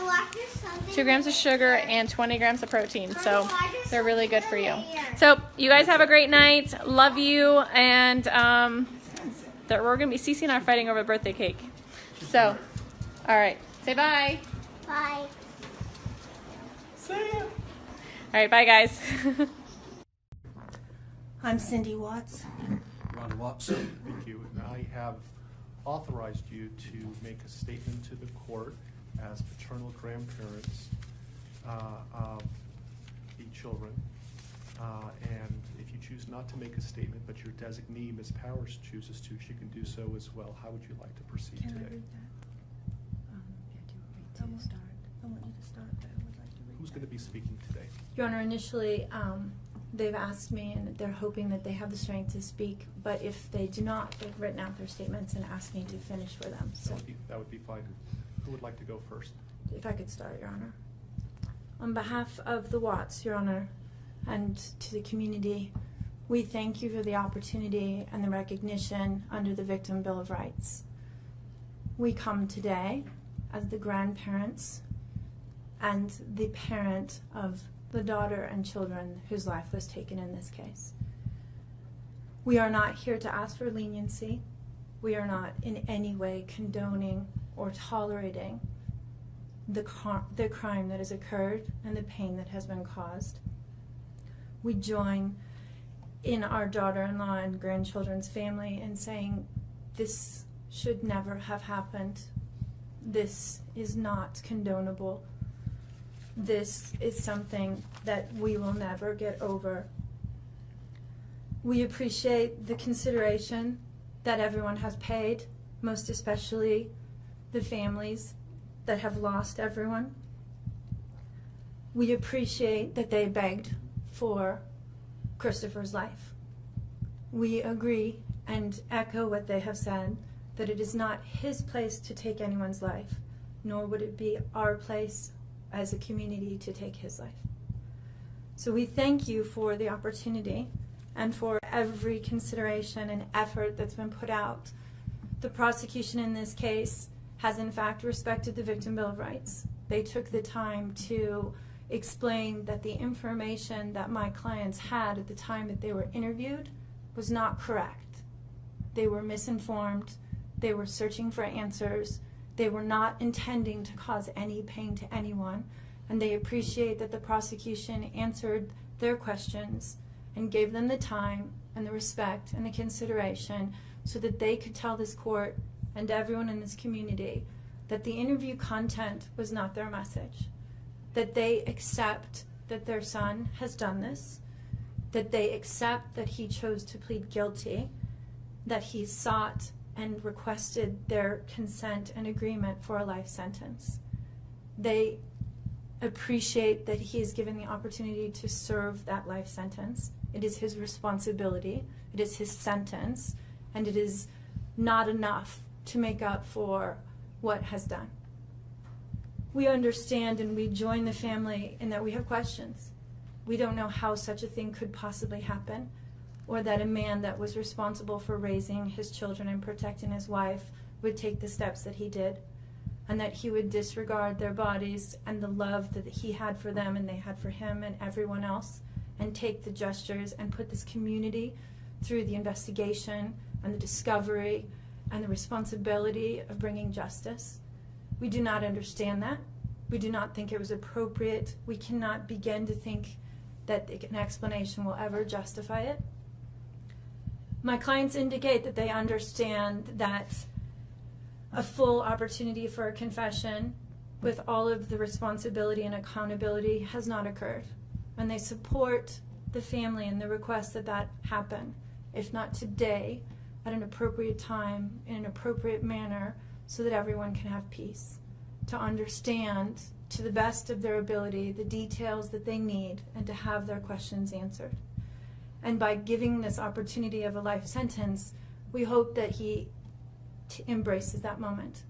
2 grams of sugar and 20 grams of protein. So they're really good for you. So you guys have a great night. Love you. And we're going to be, Cece and I are fighting over the birthday cake. So, all right. Say bye. Bye. See ya. All right. Bye, guys. I'm Cindy Watts. Ron Watson. Thank you. And I have authorized you to make a statement to the court as paternal grandparents of the children. And if you choose not to make a statement, but your designee, Ms. Powers, chooses to, she can do so as well. How would you like to proceed Can today? I read that? I want you to start, but I would like to read Who's that. going to be speaking today? Your Honor, initially, they've asked me, and they're hoping that they have the strength to speak, but if they do not, they've written out their statements and asked me to finish for them. So That would be fine. Who would like to go first? if I could start, Your Honor. On behalf of the Watts, Your Honor, and to the community, we thank you for the opportunity and the recognition under the Victim Bill of Rights. We come today as the grandparents and the parent of the daughter and children whose life was taken in this case. We are not here to ask for leniency. We are not in any way condoning or tolerating the crime that has occurred and the pain that has been caused. We join in our daughter-in-law and grandchildren's family in saying this should never have happened. This is not condonable. This is something that we will never get over. We appreciate the consideration that everyone has paid, most especially the families that have lost everyone. We appreciate that they begged for Christopher's life. We agree and echo what they have said, that it is not his place to take anyone's life, nor would it be our place as a community to take his life. So we thank you for the opportunity and for every consideration and effort that's been put out. The prosecution in this case has in fact respected the Victim Bill of Rights. They took the time to explain that the information that my clients had at the time that they were interviewed was not correct. They were misinformed. They were searching for answers. They were not intending to cause any pain to anyone, and they appreciate that the prosecution answered their questions and gave them the time and the respect and the consideration so that they could tell this court and everyone in this community that the interview content was not their message, that they accept that their son has done this, that they accept that he chose to plead guilty, that he sought and requested their consent and agreement for a life sentence. They appreciate that he is given the opportunity to serve that life sentence. It is his responsibility, it is his sentence, and it is not enough to make up for what has done. We understand and we join the family in that we have questions. We don't know how such a thing could possibly happen. or that a man that was responsible for raising his children and protecting his wife would take the steps that he did, and that he would disregard their bodies and the love that he had for them and they had for him and everyone else, and take the gestures and put this community through the investigation and the discovery and the responsibility of bringing justice. We do not understand that. We do not think it was appropriate. We cannot begin to think that an explanation will ever justify it. My clients indicate that they understand that a full opportunity for a confession with all of the responsibility and accountability has not occurred. And they support the family and the request that that happen, if not today, at an appropriate time, in an appropriate manner, so that everyone can have peace, to understand to the best of their ability the details that they need and to have their questions answered. And by giving this opportunity of a life sentence, we hope that he embraces that moment.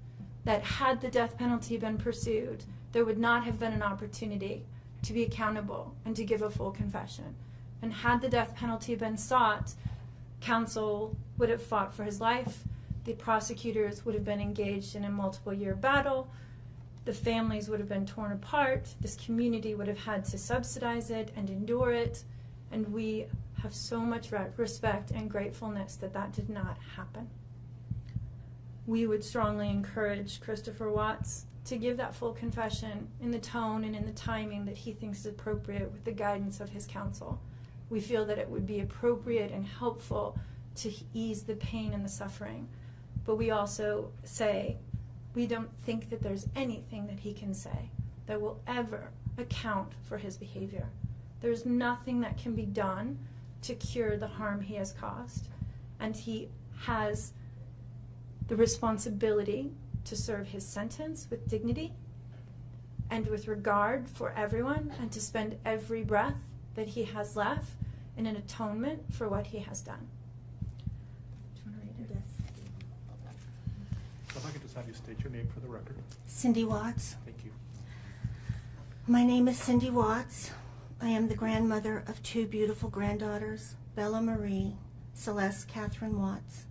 That had the death penalty been pursued, there would not have been an opportunity to be accountable and to give a full confession. And had the death penalty been sought, counsel would have fought for his life, the prosecutors would have been engaged in a multiple-year battle, the families would have been torn apart, this community would have had to subsidize it and endure it, and we have so much respect and gratefulness that that did not happen. We would strongly encourage Christopher Watts to give that full confession in the tone and in the timing that he thinks is appropriate with the guidance of his counsel. We feel that it would be appropriate and helpful to ease the pain and the suffering. But we also say we don't think that there's anything that he can say that will ever account for his behavior. There's nothing that can be done to cure the harm he has caused. And he has the responsibility to serve his sentence with dignity and with regard for everyone, and to spend every breath that he has left in an atonement for what he has done. Do you want to read it? So if I could just have you state your name for the record. Cindy Watts. Thank you. My name is Cindy Watts. I am the grandmother of two beautiful granddaughters, Bella Marie, Celeste Catherine Watts.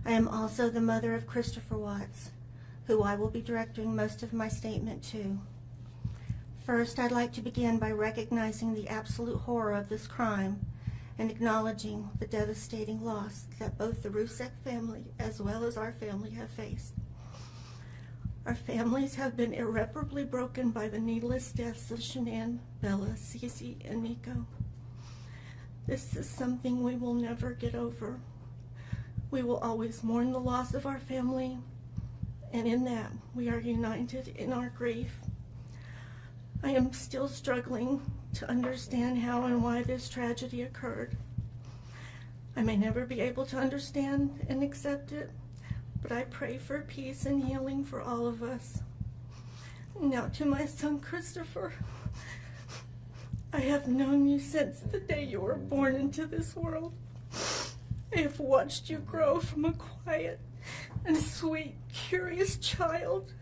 I am also the mother of Christopher Watts, who I will be directing most of my statement to. First, I'd like to begin by recognizing the absolute horror of this crime and acknowledging the devastating loss that both the Rusek family as well as our family have faced. Our families have been irreparably broken by the needless deaths of Shanann, Bella, Cece, and Nico. This is something we will never get over. We will always mourn the loss of our family, and in that we are united in our grief. I am still struggling to understand how and why this tragedy occurred. I may never be able to understand and accept it, but I pray for peace and healing for all of us. Now to my son Christopher. I have known you since the day you were born into this world. I have watched you grow from a quiet and sweet, curious child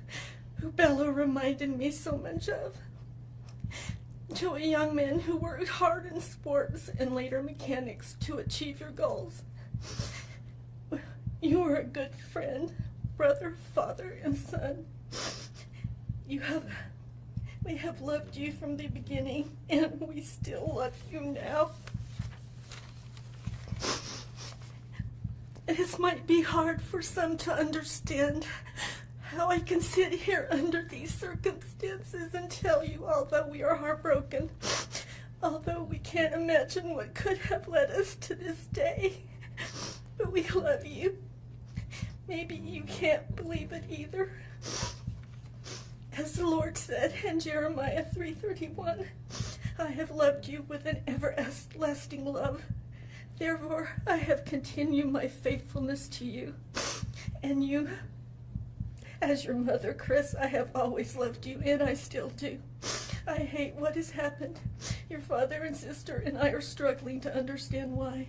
who Bella reminded me so much of, to a young man who worked hard in sports and later mechanics to achieve your goals. You are a good friend, brother, father, and son. We have loved you from the beginning, and we still love you now. This might be hard for some to understand, how I can sit here under these circumstances and tell you, although we are heartbroken, although we can't imagine what could have led us to this day, but we love you. Maybe you can't believe it either. As the Lord said in Jeremiah 3:31, I have loved you with an everlasting love. Therefore, I have continued my faithfulness to you. And you, as your mother, Chris, I have always loved you, and I still do. I hate what has happened. Your father and sister and I are struggling to understand why.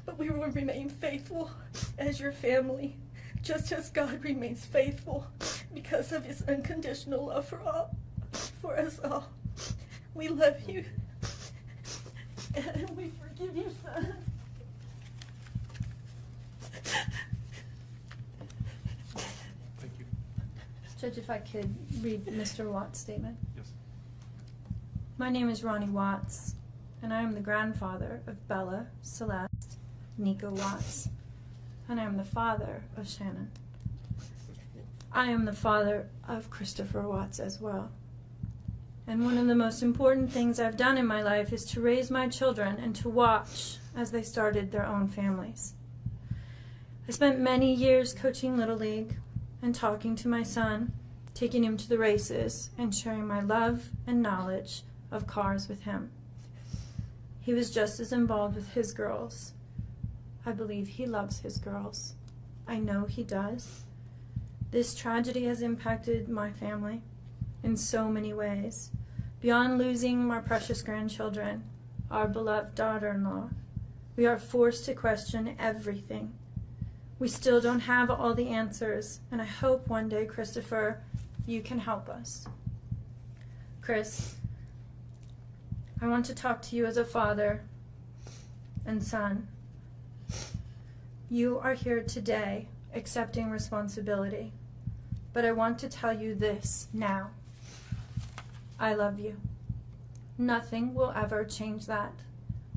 But we will remain faithful as your family, just as God remains faithful because of his unconditional love for us all. We love you. And we forgive you, son. Thank you. Judge, if I could read Mr. Watts' statement. Yes. My name is Ronnie Watts, and I am the grandfather of Bella, Celeste, Nico Watts, and I am the father of Shanann. I am the father of Christopher Watts as well. And one of the most important things I've done in my life is to raise my children and to watch as they started their own families. I spent many years coaching Little League and talking to my son, taking him to the races, and sharing my love and knowledge of cars with him. He was just as involved with his girls. I believe he loves his girls. I know he does. This tragedy has impacted my family in so many ways. Beyond losing my precious grandchildren, our beloved daughter-in-law, we are forced to question everything. We still don't have all the answers, and I hope one day, Christopher, you can help us. Chris, I want to talk to you as a father and son. You are here today accepting responsibility, but I want to tell you this now. I love you. Nothing will ever change that.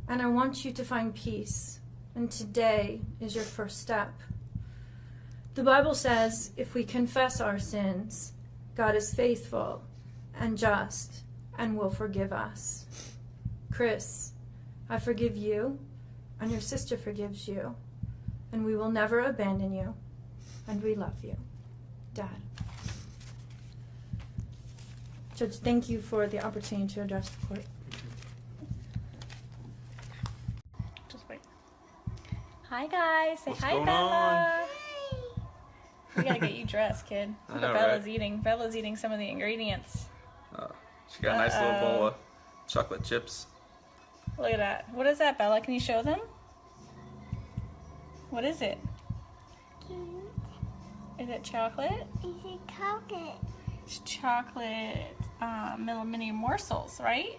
And I want you to find peace. And today is your first step. The Bible says if we confess our sins, God is faithful and just and will forgive us. Chris, I forgive you, and your sister forgives you, and we will never abandon you, and we love you. Dad. Judge, thank you for the opportunity to address the court. Just wait. Hi guys, say What's hi going Bella. We gotta get you dressed, kid. I Look know, what Bella's right? eating. Bella's eating some of the ingredients. She got a nice little bowl of chocolate chips. Look at that. What is that, Bella? Can you show them? What is it? Is it chocolate? Is it chocolate? It's chocolate mini morsels, right?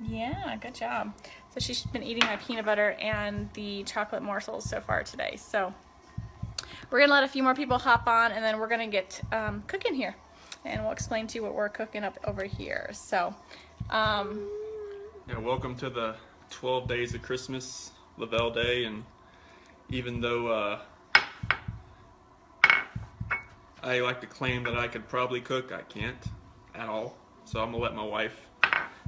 Yeah, good job. So she's been eating my peanut butter and the chocolate morsels so far today. So we're gonna let a few more people hop on, and then we're gonna get cooking here, and we'll explain to you what we're cooking up over here. So Yeah, welcome to the 12 days of Christmas, Lavelle Day, and even though I like to claim that I could probably cook, I can't at all. So I'm gonna let my wife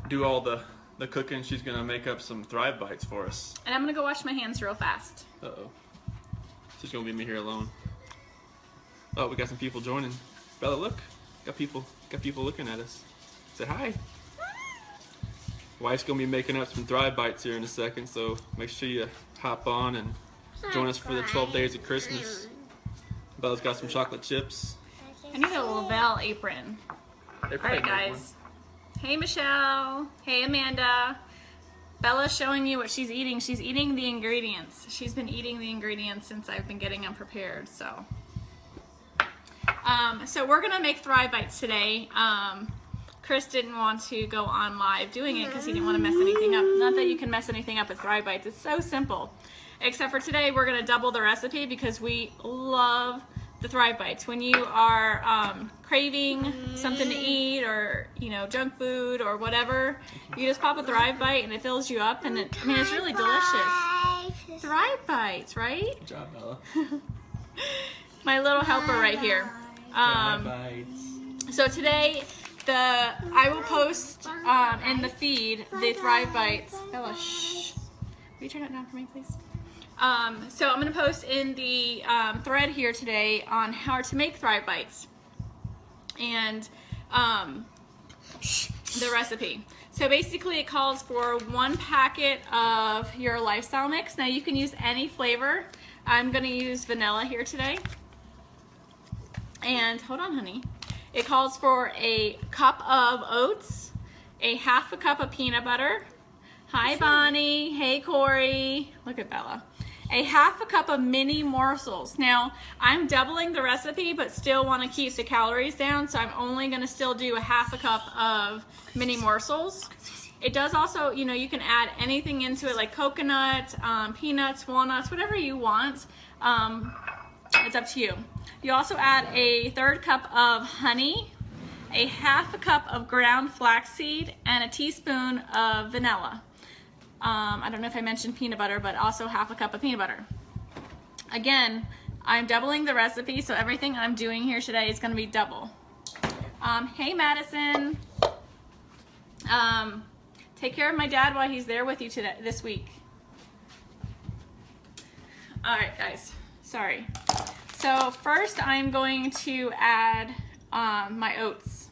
do all the cooking. She's gonna make up some Thrive Bites for us. and I'm gonna go wash my hands real fast. Uh-oh. She's gonna leave me here alone. Oh, we got some people joining. Bella, look. Got people looking at us. Say hi. Wife's gonna be making up some Thrive Bites here in a second, so make sure you hop on and join us for the 12 days of Christmas. Bella's got some chocolate chips. I need a Lavelle apron. They're All right, probably guys. Hey, Michelle. Hey, Amanda. Bella's showing you what she's eating. She's eating the ingredients. She's been eating the ingredients since I've been getting them prepared. So we're gonna make Thrive Bites today. Chris didn't want to go on live doing it because he didn't want to mess anything up. Not that you can mess anything up with Thrive Bites. It's so simple. Except for today, we're gonna double the recipe because we love the Thrive Bites. When you are craving something to eat, or junk food or whatever, you just pop a Thrive Bite and it fills you up, and it's really delicious. Thrive Bites, right? Good job, Bella. My little helper right here. So today, I will post in the feed the Thrive Bites. Bella, shh. Will you turn it down for me, please? So I'm going to post in the thread here today on how to make Thrive Bites and the recipe. So basically it calls for 1 packet of your lifestyle mix. Now you can use any flavor. I'm going to use vanilla here today. And hold on, honey. It calls for a cup of oats, a half a cup of peanut butter. Hi, Bonnie. Hey, Corey. Look at Bella. A half a cup of mini morsels. Now, I'm doubling the recipe, but still want to keep the calories down, so I'm only going to still do a half a cup of mini morsels. It does also, you know, you can add anything into it, like coconut, peanuts, walnuts, whatever you want. It's up to you. You also add a 1/3 cup of honey, a 1/2 cup of ground flaxseed, and a teaspoon of vanilla. I don't know if I mentioned peanut butter, but also 1/2 cup of peanut butter. Again, I'm doubling the recipe, so everything I'm doing here today is going to be double. Hey Madison, take care of my dad while he's there with you this week. All right, guys, sorry. So first I'm going to add my oats.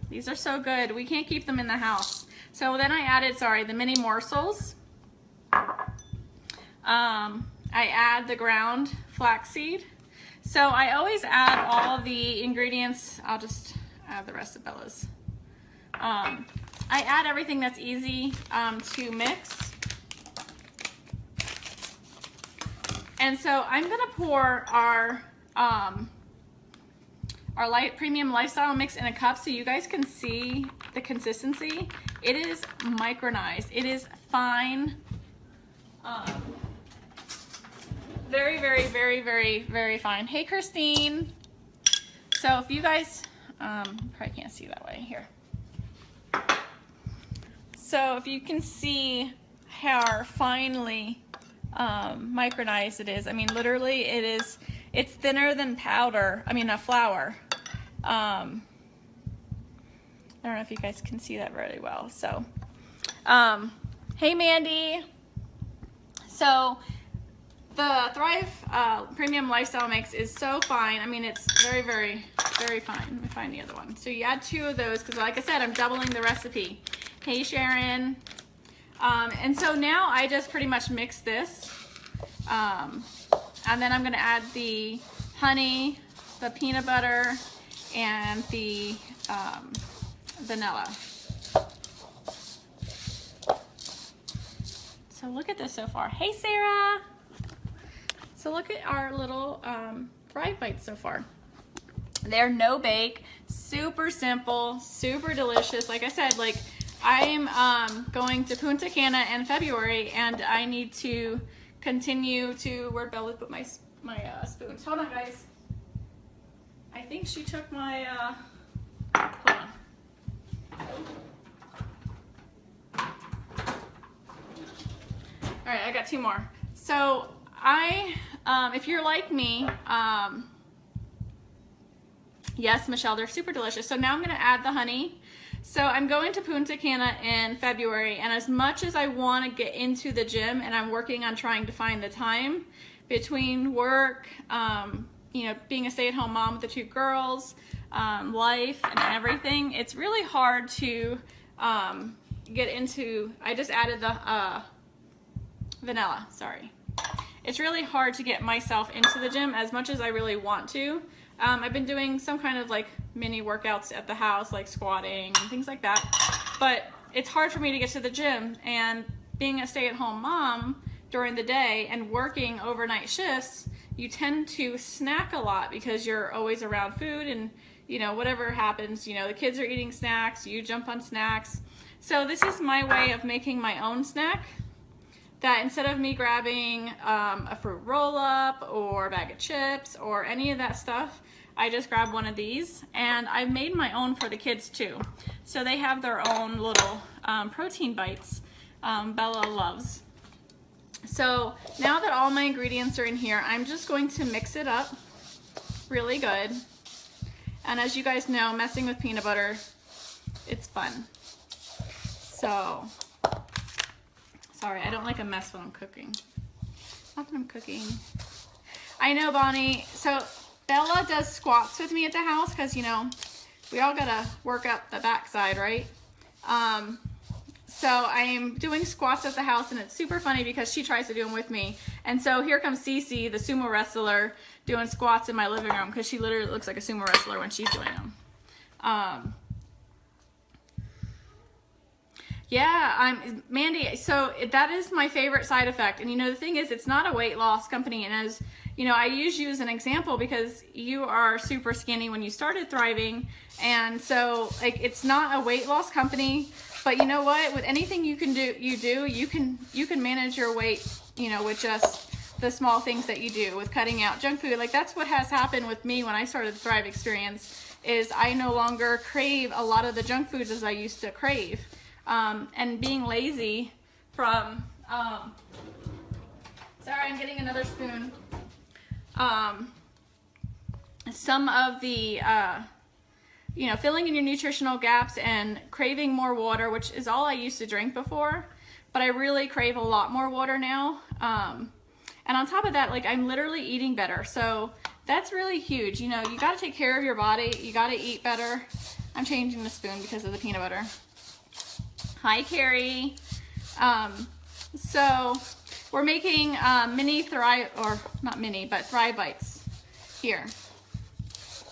These are so good. We can't keep them in the house. So then I added, the mini morsels. I add the ground flaxseed. So I always add all the ingredients. I'll just add the rest of Bella's. I add everything that's easy to mix. And so I'm gonna pour our premium lifestyle mix in a cup so you guys can see the consistency. It is micronized. It is fine. Very, very, very, very, very fine. Hey, Christine. So if you guys, probably can't see that way here. So if you can see how finely micronized it is. I mean, literally it's thinner than powder. I mean, flour. I don't know if you guys can see that very well. So, hey Mandy. So the Thrive Premium Lifestyle Mix is so fine. I mean, it's very, very, very fine. Let me find the other one. So you add 2 of those because, like I said, I'm doubling the recipe. Hey Sharon. And so now I just pretty much mix this. And then I'm gonna add the honey, the peanut butter, and the vanilla. So look at this so far. Hey Sarah! So look at our little fried bites so far. They're no bake, super simple, super delicious. Like I said, like I'm going to Punta Cana in February, and I need to continue to, where'd Bella put my spoons? Hold on, guys. I think she took my, hold on. All right, I got 2 more. So if you're like me, yes, Michelle, they're super delicious. So now I'm gonna add the honey. So I'm going to Punta Cana in February, and as much as I want to get into the gym, and I'm working on trying to find the time between work, you know, being a stay-at-home mom with the 2 girls, life and everything, it's really hard to get into. I just added the vanilla, sorry. It's really hard to get myself into the gym as much as I really want to. I've been doing some kind of like mini workouts at the house, like squatting and things like that, but it's hard for me to get to the gym. And being a stay-at-home mom during the day and working overnight shifts, you tend to snack a lot because you're always around food, and you know, whatever happens, you know, the kids are eating snacks, you jump on snacks. So this is my way of making my own snack, that instead of me grabbing a fruit roll-up or a bag of chips or any of that stuff, I just grab one of these, and I've made my own for the kids too. So they have their own little protein bites Bella loves. So now that all my ingredients are in here, I'm just going to mix it up really good. And as you guys know, messing with peanut butter, it's fun. So, sorry, I don't like a mess when I'm cooking. Not that I'm cooking. I know, Bonnie. So Bella does squats with me at the house because, you know, we all gotta work up the backside, right? So I am doing squats at the house, and it's super funny because she tries to do them with me. And so here comes Cece, the sumo wrestler, doing squats in my living room because she literally looks like a sumo wrestler when she's doing them. Yeah, Mandy, so that is my favorite side effect. And you know, the thing is, it's not a weight loss company, and as you know, I use you as an example because you are super skinny when you started Thriving. And so like, it's not a weight loss company, but you know what, with anything you can do, you can manage your weight, you know, with just the small things that you do with cutting out junk food. Like that's what has happened with me when I started the Thrive experience, is I no longer crave a lot of the junk foods as I used to crave. And being lazy from, sorry, I'm getting another spoon. Some of the, you know, filling in your nutritional gaps and craving more water, which is all I used to drink before, but I really crave a lot more water now. And on top of that, like I'm literally eating better. So that's really huge. You know, you got to take care of your body. You got to eat better. I'm changing the spoon because of the peanut butter. Hi, Carrie. So we're making mini Thrive, or not mini, but Thrive Bites here.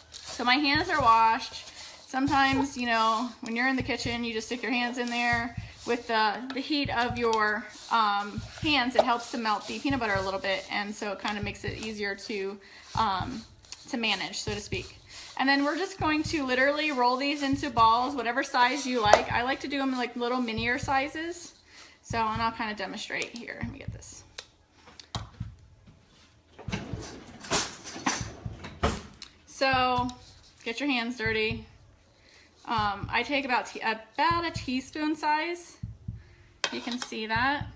So my hands are washed. Sometimes, you know, when you're in the kitchen, you just stick your hands in there. With the heat of your hands, it helps to melt the peanut butter a little bit, and so it kind of makes it easier to manage, so to speak. And then we're just going to literally roll these into balls, whatever size you like. I like to do them in like little minier sizes. So, and I'll kind of demonstrate here. Let me get this. So, get your hands dirty. I take about a teaspoon size. You can see that.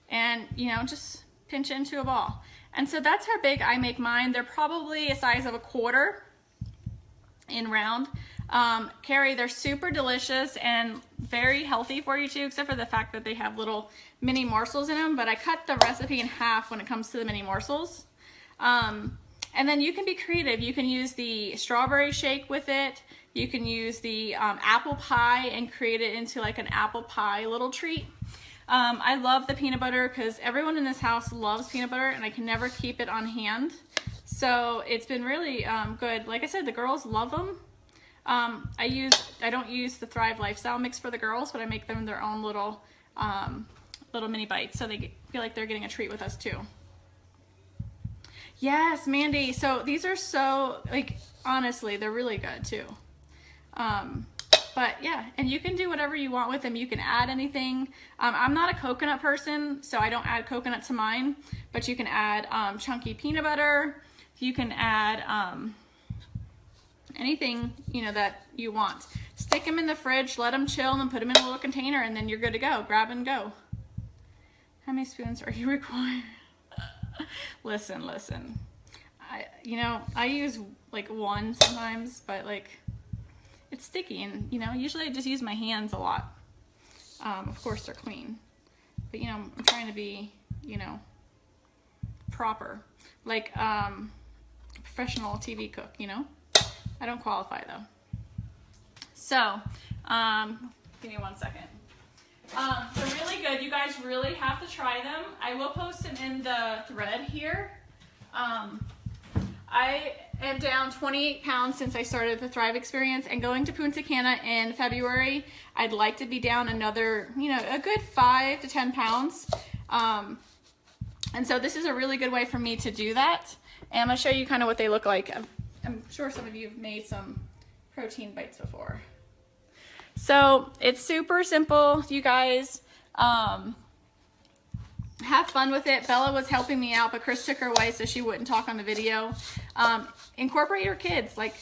And, you know, just pinch it into a ball. And so that's how big I make mine. They're probably a size of a quarter in round. Carrie, they're super delicious and very healthy for you too, except for the fact that they have little mini morsels in them, but I cut the recipe in half when it comes to the mini morsels. And then you can be creative. You can use the strawberry shake with it. You can use the apple pie and create it into like an apple pie little treat. I love the peanut butter because everyone in this house loves peanut butter and I can never keep it on hand. So it's been really good. Like I said, the girls love them. I don't use the Thrive Lifestyle mix for the girls, but I make them their own little mini bites so they feel like they're getting a treat with us too. Yes, Mandy. So these are so, like, honestly, they're really good too. But yeah, and you can do whatever you want with them. You can add anything. I'm not a coconut person, so I don't add coconut to mine, but you can add chunky peanut butter. You can add anything, you know, that you want. Stick them in the fridge, let them chill, and then put them in a little container, and then you're good to go. Grab and go. How many spoons are you required? Listen. I use like one sometimes, but like it's sticky, and you know, usually I just use my hands a lot. Of course they're clean, but you know, I'm trying to be, you know, proper, like professional TV cook, you know. I don't qualify though. So, give me 1 second. They're really good. You guys really have to try them. I will post them in the thread here. I am down 28 pounds since I started the Thrive experience, and going to Punta Cana in February, I'd like to be down another, you know, a good 5 to 10 pounds. And so this is a really good way for me to do that. And I'm gonna show you kind of what they look like. I'm sure some of you have made some protein bites before. So it's super simple, you guys. Have fun with it. Bella was helping me out, but Chris took her away so she wouldn't talk on the video. Incorporate your kids, like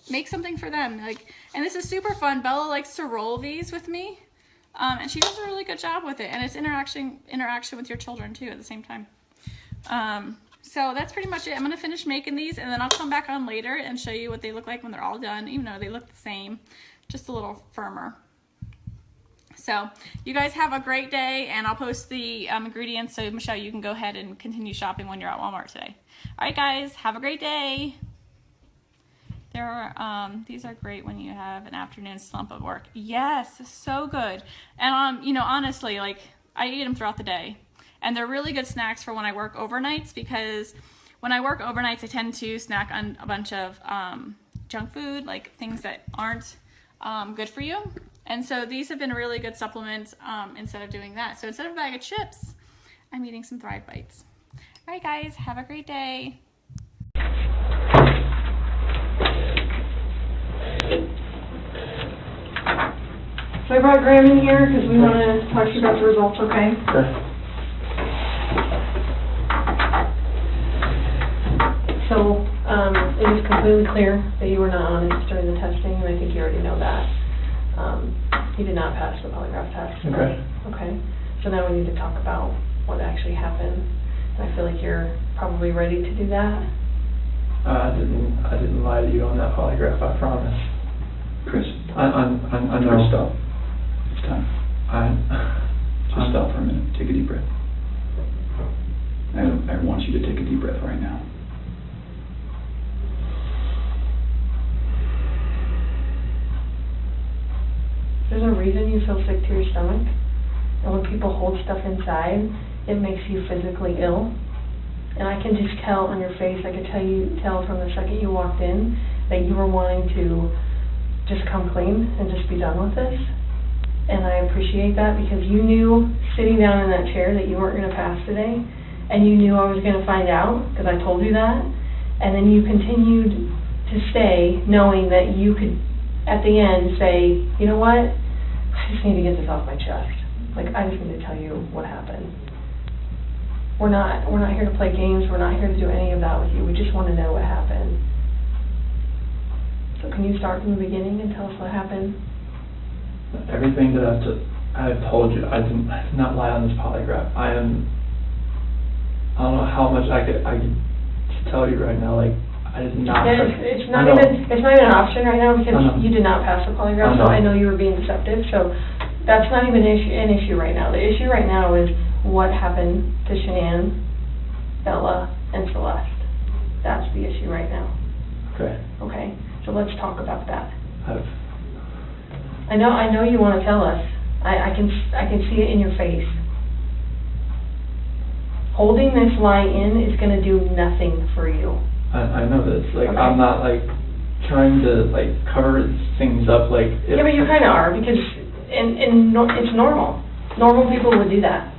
make something for them. Like, and this is super fun. Bella likes to roll these with me, and she does a really good job with it. And it's interaction with your children too at the same time. So that's pretty much it. I'm gonna finish making these, and then I'll come back on later and show you what they look like when they're all done, even though they look the same, just a little firmer. So you guys have a great day, and I'll post the ingredients so Michelle, you can go ahead and continue shopping when you're at Walmart today. All right, guys, have a great day. There are these are great when you have an afternoon slump of work. Yes, so good. And you know, honestly, like I eat them throughout the day, and they're really good snacks for when I work overnights, because when I work overnights, I tend to snack on a bunch of junk food, like things that aren't good for you. And so these have been a really good supplement instead of doing that. So instead of a bag of chips, I'm eating some Thrive Bites. All right, guys, have a great day. I brought Graham in here because we want to talk to you about the results, okay? Sure. So, it is completely clear that you were not honest during the testing, and I think you already know that. You did not pass the polygraph test. Okay. Okay. So now we need to talk about what actually happened. And I feel like you're probably ready to do that. I didn't lie to you on that polygraph, I promise. Chris, I know. Chris, stop. It's time. Just I'm- stop for a minute. Take a deep breath. I want you to take a deep breath right now. There's a reason you feel sick to your stomach. And when people hold stuff inside, it makes you physically ill. And I can just tell on your face, I could tell from the second you walked in that you were wanting to just come clean and just be done with this. And I appreciate that because you knew sitting down in that chair that you weren't going to pass today. And you knew I was going to find out because I told you that. And then you continued to stay knowing that you could, at the end, say, you know what, I just need to get this off my chest. Like, I just need to tell you what happened. We're not here to play games. We're not here to do any of that with you. We just want to know what happened. So can you start from the beginning and tell us what happened? Everything that I've told you, I did not lie on this polygraph. I don't know how much I could tell you right now. Like, I did not. Yeah, it's not even an option right now because you did not pass the polygraph. So I know you were being deceptive. So that's not even an issue right now. The issue right now is what happened to Shanann, Bella, and Celeste. That's the issue right now. Okay. Okay. So let's talk about that. I've I know you want to tell us. I can see it in your face. Holding this lie in is going to do nothing for you. I know this. Like, Okay. I'm not like trying to like cover things up. Like, Yeah, but you kind of are because it's normal. Normal people would do that.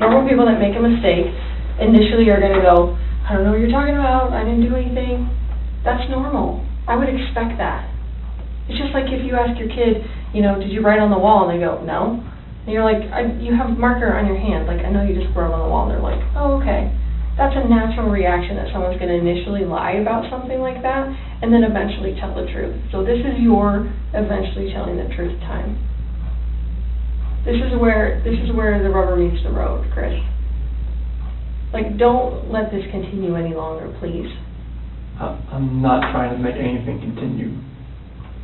Normal people that make a mistake initially are going to go, I don't know what you're talking about. I didn't do anything. That's normal. I would expect that. It's just like if you ask your kid, you know, did you write on the wall? And they go, no. And you're like, you have a marker on your hand. Like, I know you just wrote on the wall. And they're like, oh, okay. That's a natural reaction that someone's going to initially lie about something like that and then eventually tell the truth. So this is your eventually telling the truth time. This is where the rubber meets the road, Chris. Like, don't let this continue any longer, please. I'm not trying to make anything continue.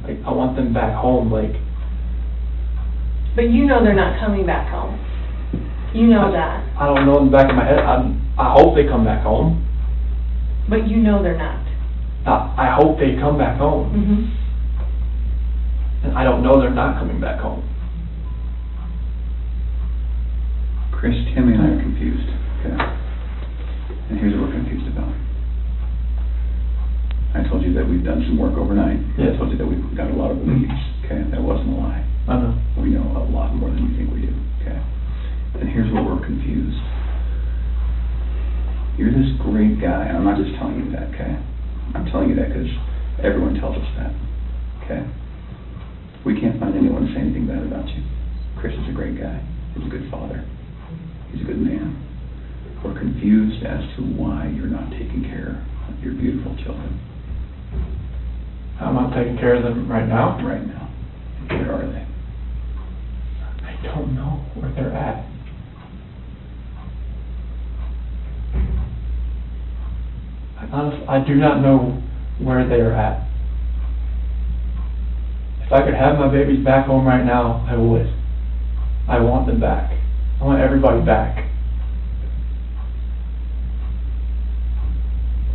Like, I want them back home. Like, but you know they're not coming back home. You know that. I don't know in the back of my head. I hope they come back home. But you know they're not. I hope they come back home. Mm-hmm. And I don't know they're not coming back home. Chris, Tammy and I are confused, okay? And here's what we're confused about. I told you that we've done some work overnight. Yeah. I told you that we've got a lot of leads, okay? That wasn't a lie. I know. We know a lot more than you think we do, okay? And here's where we're confused. You're this great guy, and I'm not just telling you that, okay? I'm telling you that because everyone tells us that, okay? We can't find anyone to say anything bad about you. Chris is a great guy. He's a good father. He's a good man. We're confused as to why you're not taking care of your beautiful children. I'm not taking care of them right now. Right now. Where are they? I don't know where they're at. Honestly, I do not know where they are at. If I could have my babies back home right now, I would. I want them back. I want everybody back.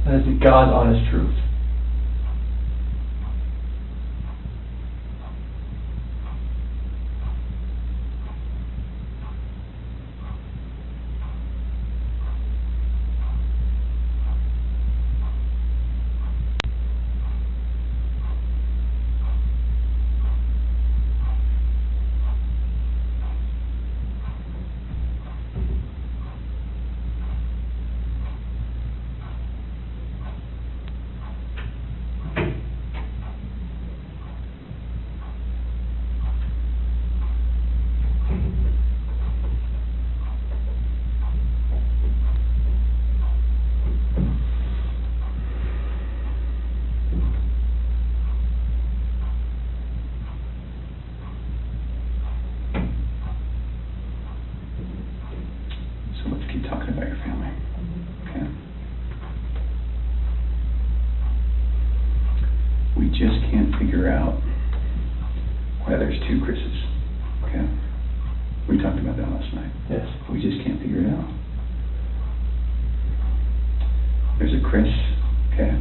That is the God's honest truth. why there's two Chris's, okay? We talked about that last night. Yes. We just can't figure it out. There's a Chris, okay?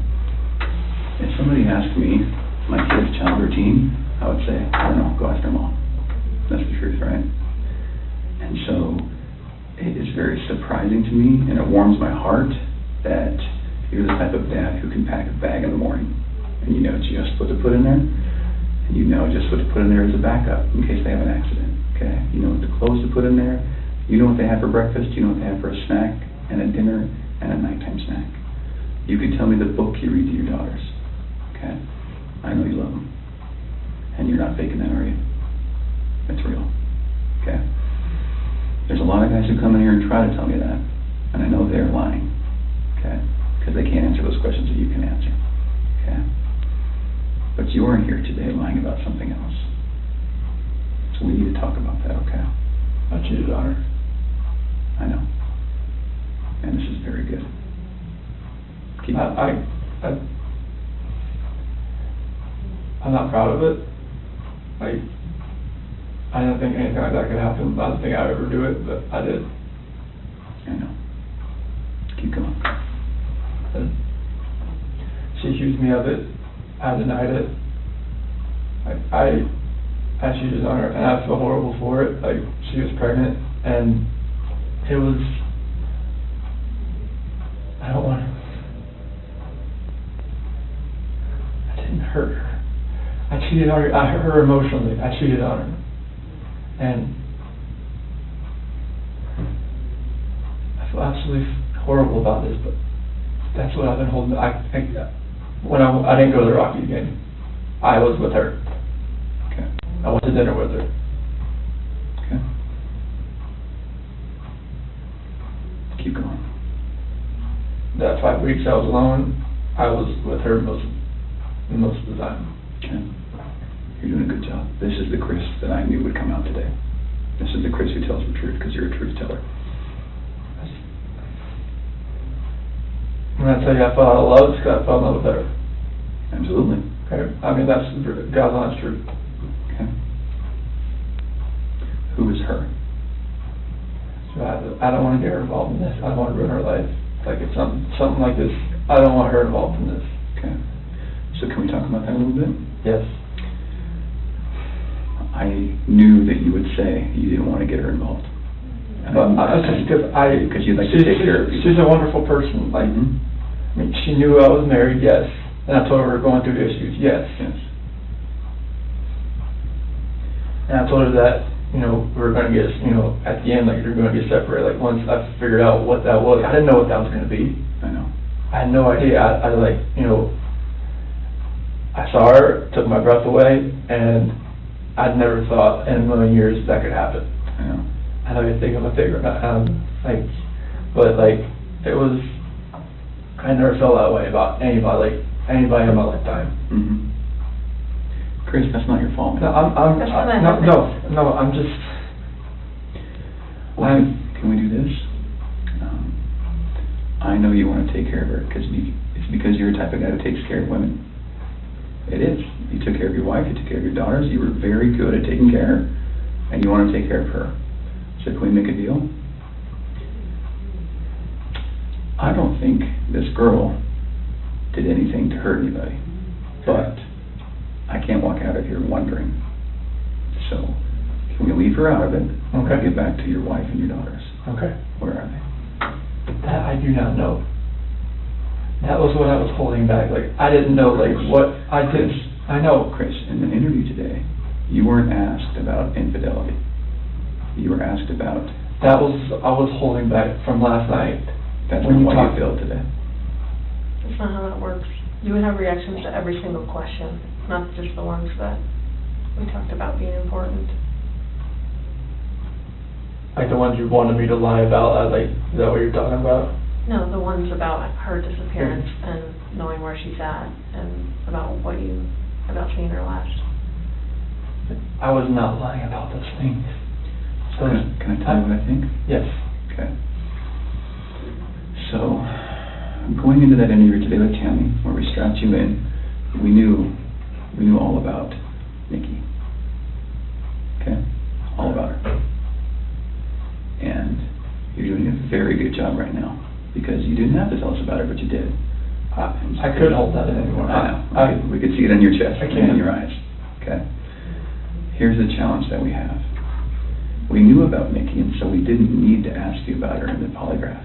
If somebody asked me my kid's child routine, I would say, I don't know, go after mom. That's the truth, right? And so it is very surprising to me, and it warms my heart that you're the type of dad who can pack a bag in the morning, and you know just what to put in there, and you know just what to put in there as a backup in case they have an accident, okay? You know what the clothes to put in there, you know what they have for breakfast, you know what they have for a snack, and a dinner, and a nighttime snack. You could tell me the book you read to your daughters, okay? I know you love them, and you're not faking that, are you? It's real, okay? There's a lot of guys who come in here and try to tell me that, and I know they're lying, okay? Because they can't answer those questions that you can answer, okay? But you are here today lying about something else. So we need to talk about that, okay? I cheated on her. I know. And this is very good. Keep I'm not proud of it. Like, I didn't think anything like that could happen. I didn't think I would ever do it, but I did. I know. Keep going. And she accused me of it. I denied it. I cheated on her, and I feel horrible for it. Like, she was pregnant, and it was, I don't want to, I didn't hurt her. I cheated on her. I hurt her emotionally. I cheated on her. And I feel absolutely horrible about this, but that's what I've been holding. When I didn't go to the Rockies game, I was with her. Okay. I went to dinner with her. Okay. Keep going. That 5 weeks I was alone, I was with her most of the time. Okay. You're doing a good job. This is the Chris that I knew would come out today. This is the Chris who tells the truth because you're a truth teller. When I tell you I fell out of love, it's because I fell in love with her. Absolutely. Okay. I mean, that's God's honest truth. Okay. Who is her? So I don't want to get her involved in this. I don't want to ruin her life. Like, if something like this, I don't want her involved in this. Okay. So can we talk about that a little bit? Yes. I knew that you would say you didn't want to get her involved. But because you'd like to take care of people. She's a wonderful person. Like, I mean, she knew I was married, yes. And I told her we were going through issues, yes. Yes. And I told her that, we were going to get, at the end, like, we were going to get separated. Like, once I figured out what that was, I didn't know what that was going to be. I know. I had no idea. I saw her, took my breath away, and I'd never thought in a million years that could happen. I know. I know you think I'm a figure, but it was, I never felt that way about anybody in my lifetime. Mm-hmm. Chris, that's not your fault. No, I'm just. Well, can we do this? I know you want to take care of her because it's because you're the type of guy who takes care of women. It is. You took care of your wife, you took care of your daughters, you were very good at taking care, and you want to take care of her. So can we make a deal? I don't think this girl did anything to hurt anybody, but I can't walk out of here wondering. So can we leave her out of it? Okay. Get back to your wife and your daughters. Okay. Where are they? That I do not know. That was what I was holding back. Like, I didn't know, what I did. I know. Chris, in the interview today, you weren't asked about infidelity. You were asked about... I was holding back from last night. That's when what you feel today. That's not how that works. You would have reactions to every single question, not just the ones that we talked about being important. Like the ones you wanted me to lie about, is that what you're talking about? No, the ones about her disappearance and knowing where she's at, and about seeing her last. I was not lying about those things. So can I tell you what I think? Yes. Okay. So, going into that interview today with Tammy, where we strapped you in, we knew all about Nikki. very good job right now, because you didn't have to tell us about it, but you did. I couldn't hold that in anymore. I know. We could see it in your chest I and can't. in your eyes. Okay. Here's the challenge that we have. We knew about Nikki, and so we didn't need to ask you about her in the polygraph.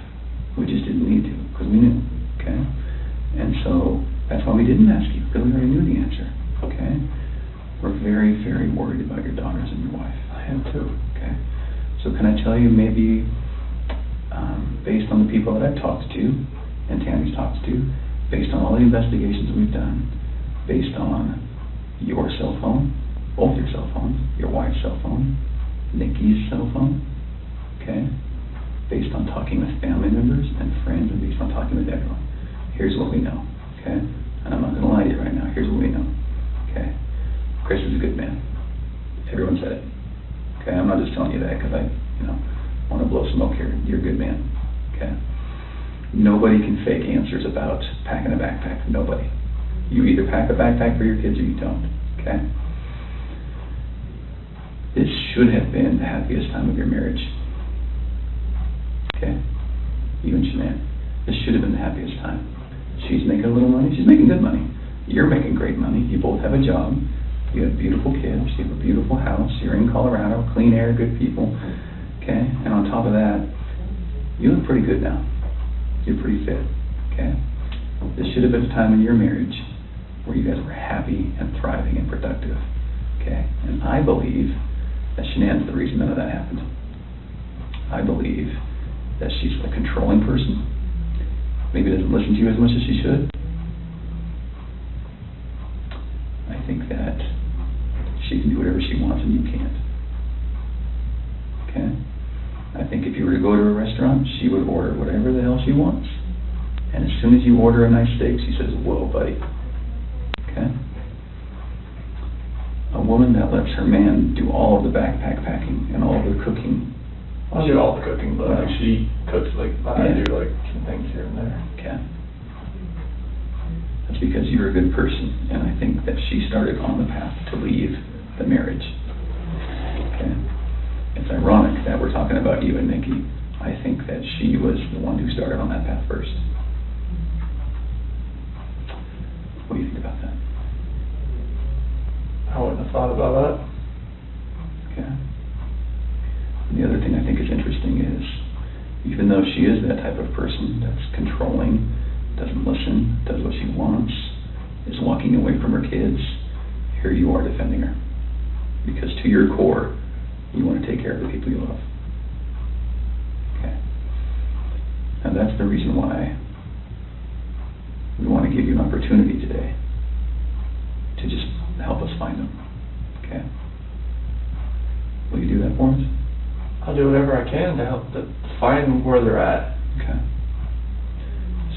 We just didn't need to, because we knew. Okay. And so that's why we didn't ask you, because we already knew the answer. Okay. We're very, very worried about your daughters and your wife. I am too. Okay. So can I tell you, maybe based on the people that I've talked to, and Tammy's talked to, based on all the investigations we've done, based on your cell phone, both your cell phones, your wife's cell phone, Nikki's cell phone, okay, based on talking with family members and friends, and based on talking with everyone, here's what we know, okay? And I'm not going to lie to you right now. Here's what we know, okay? Chris is a good man. Everyone said it, okay? I'm not just telling you that because I, want to blow smoke here. You're a good man, okay? Nobody can fake answers about packing a backpack. Nobody. You either pack a backpack for your kids or you don't, okay? This should have been the happiest time of your marriage, okay? You and Shanann. This should have been the happiest time. She's making a little money. She's making good money. You're making great money. You both have a job. You have beautiful kids. You have a beautiful house. You're in Colorado. Clean air, good people, okay? And on top of that, you look pretty good now. You're pretty fit, okay? This should have been a time in your marriage where you guys were happy and thriving and productive, okay? And I believe that Shanann's the reason none of that happened. I believe that she's a controlling person. Maybe doesn't listen to you as much as she should. I think that she can do whatever she wants and you can't, okay? I think if you were to go to a restaurant, she would order whatever the hell she wants. And as soon as you order a nice steak, she says, whoa, buddy. Okay? A woman that lets her man do all of the backpack packing and all of the cooking. I'll do all the cooking, but she cooks I do some things here and there. Okay. That's because you're a good person, and I think that she started on the path to leave the marriage. Okay? It's ironic that we're talking about you and Nikki. I think that she was the one who started on that path first. What do you think about that? I wouldn't have thought about that. Okay. And the other thing I think is interesting is, even though she is that type of person that's controlling, doesn't listen, does what she wants, is walking away from her kids, here you are defending her. Because to your core, you want to take care of the people you love. Okay. And that's the reason why we want to give you an opportunity today to just help us find them. Okay. Will you do that for us? I'll do whatever I can to help to find where they're at. Okay.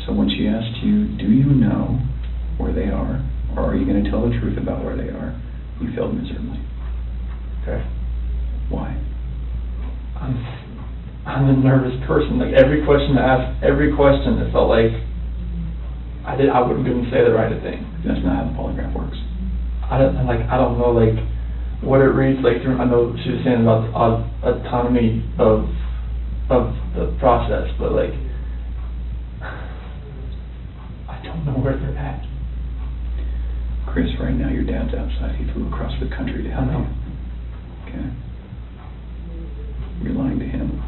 So when she asked you, do you know where they are, or are you going to tell the truth about where they are, you failed miserably. Okay. Why? I'm a nervous person. Like every question I asked, every question, it felt like I wouldn't say the right thing. That's not how the polygraph works. I don't know what it reads like. I know she was saying about the autonomy of the process, but I don't know where they're at. Chris, right now your dad's outside. He flew across the country to help you. Okay. You're lying to him.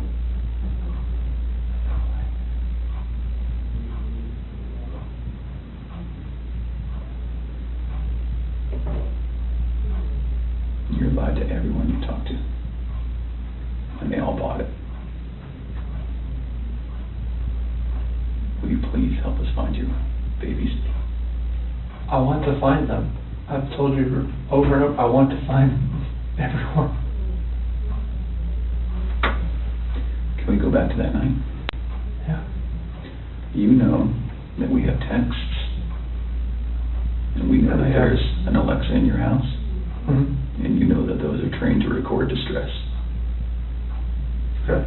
You're lied to everyone you talk to. And they all bought it. Will you please help us find your babies? I want to find them. I've told you over and over, I want to find everyone. Can we go back to that night? Yeah. You know that we have texts, and we know that there's an Alexa in your house, and you know that those are trained to record distress. Okay.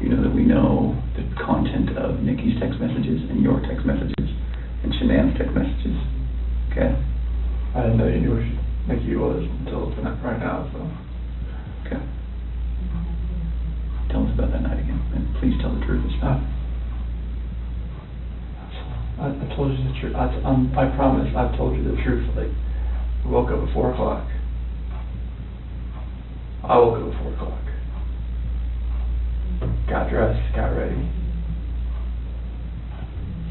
You know that we know the content of Nikki's text messages and your text messages and Shanann's text messages. Okay? I didn't know you knew where Nikki was until right now, so. Okay. Tell us about that night again, and please tell the truth this time. I told you the truth. I promise I've told you the truth. Like, we woke up at 4 o'clock. I woke up at 4 o'clock. Got dressed, got ready.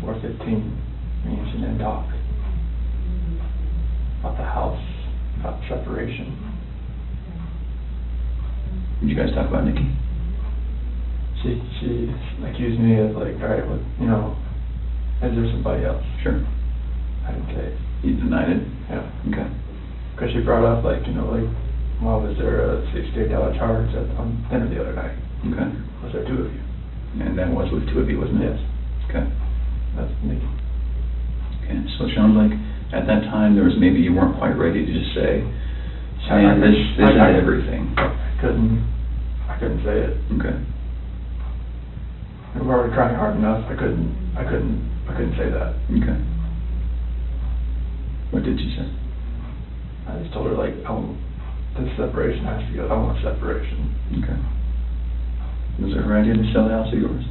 4:15, me and Shanann talk about the house, about separation. Did you guys talk about Nikki? She accused me of like, all right, well, you know, is there somebody else? Sure. I didn't say it. You denied it? Yeah. Okay. Because she brought up like, you know, like, well, was there a $68 charge on dinner the other night? Okay. Was there 2 of you? And that was with 2 of you, wasn't it? Yes. Okay. That's Nikki. Okay, so it sounds like at that time there was maybe you weren't quite ready to just say, man, this is everything. I couldn't say it. Okay. We were already trying hard enough. I couldn't say that. Okay. What did you say? I just told her like, this separation has to go. I want separation. Okay. Was it her idea to sell the house or yours?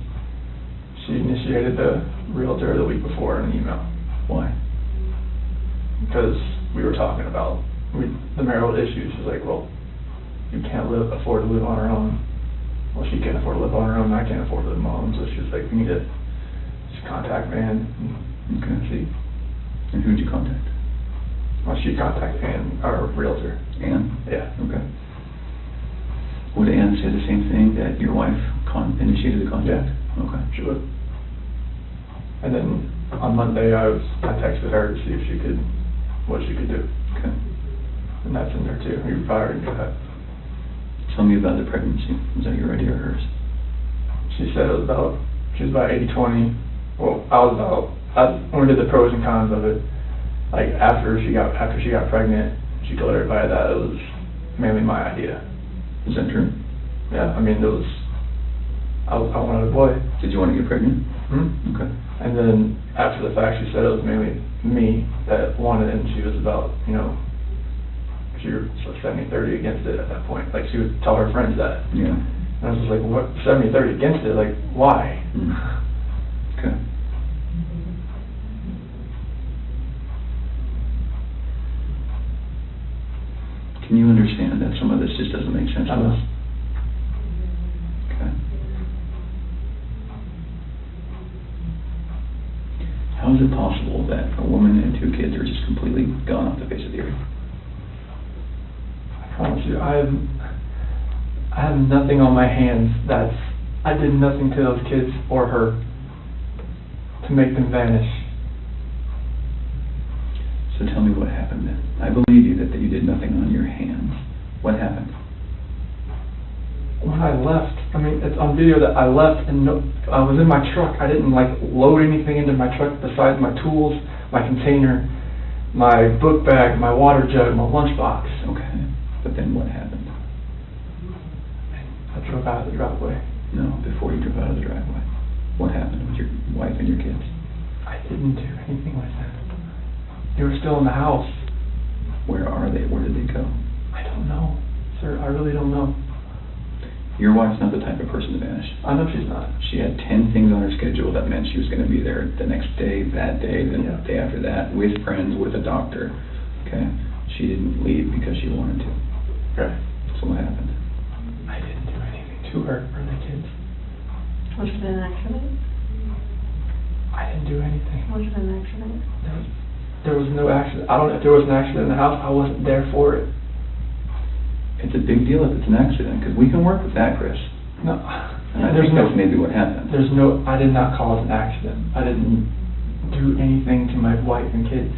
She initiated the realtor the week before in an email. Why? Because we were talking about the marital issues. She's like, well, you can't afford to live on her own. Well, she can't afford to live on her own, and I can't afford to live on my own. So she was like, we need to just contact Van and see. And who'd you contact? Well, she contacted Ann, our realtor. Ann? Yeah. Okay. Would Ann say the same thing, that your wife initiated the contact? Yeah. Okay. She would. And then on Monday, I texted her to see if what she could do. Okay. And that's in there too. You probably already knew that. Tell me about the pregnancy. Was that your idea or hers? She said she was about 80-20. Well, when we did the pros and cons of it, like after she got pregnant, she told everybody that it was mainly my idea. Is that true? Yeah, I mean, I wanted a boy. Did you want to get pregnant? Hmm? Okay. And then after the fact, she said it was mainly me that wanted it, and she was about, you know, she was 70-30 against it at that point. Like, she would tell her friends that. Yeah. And I was just like, what, 70-30 against it? Like, why? Okay. Can you understand that some of this just doesn't make sense to us? Okay. How is it possible that a woman and 2 kids are just completely gone off the face of the earth? I promise you, I have nothing on my hands I did nothing to those kids or her to make them vanish. So tell me what happened then. I believe you that you did nothing on your hands. What happened? When I left, I mean, it's on video that I left and I was in my truck. I didn't like load anything into my truck besides my tools, my container, my book bag, my water jug, my lunchbox. Okay. But then what happened? I drove out of the driveway. No, before you drove out of the driveway. What happened with your wife and your kids? I didn't do anything like that. They were still in the house. Where are they? Where did they go? I don't know, sir. I really don't know. Your wife's not the type of person to vanish. I know she's not. She had 10 things on her schedule that meant she was going to be there the next day, that day, the day after that, with friends, with a doctor. Okay? She didn't leave because she wanted to. Okay. So what happened? I didn't do anything to her or the kids. Was it an accident? I didn't do anything. Was it an accident? There was no accident. I don't know if there was an accident in the house. I wasn't there for it. It's a big deal if it's an accident, because we can work with that, Chris. No. And I think that's maybe what happened. I did not cause an accident. I didn't do anything to my wife and kids.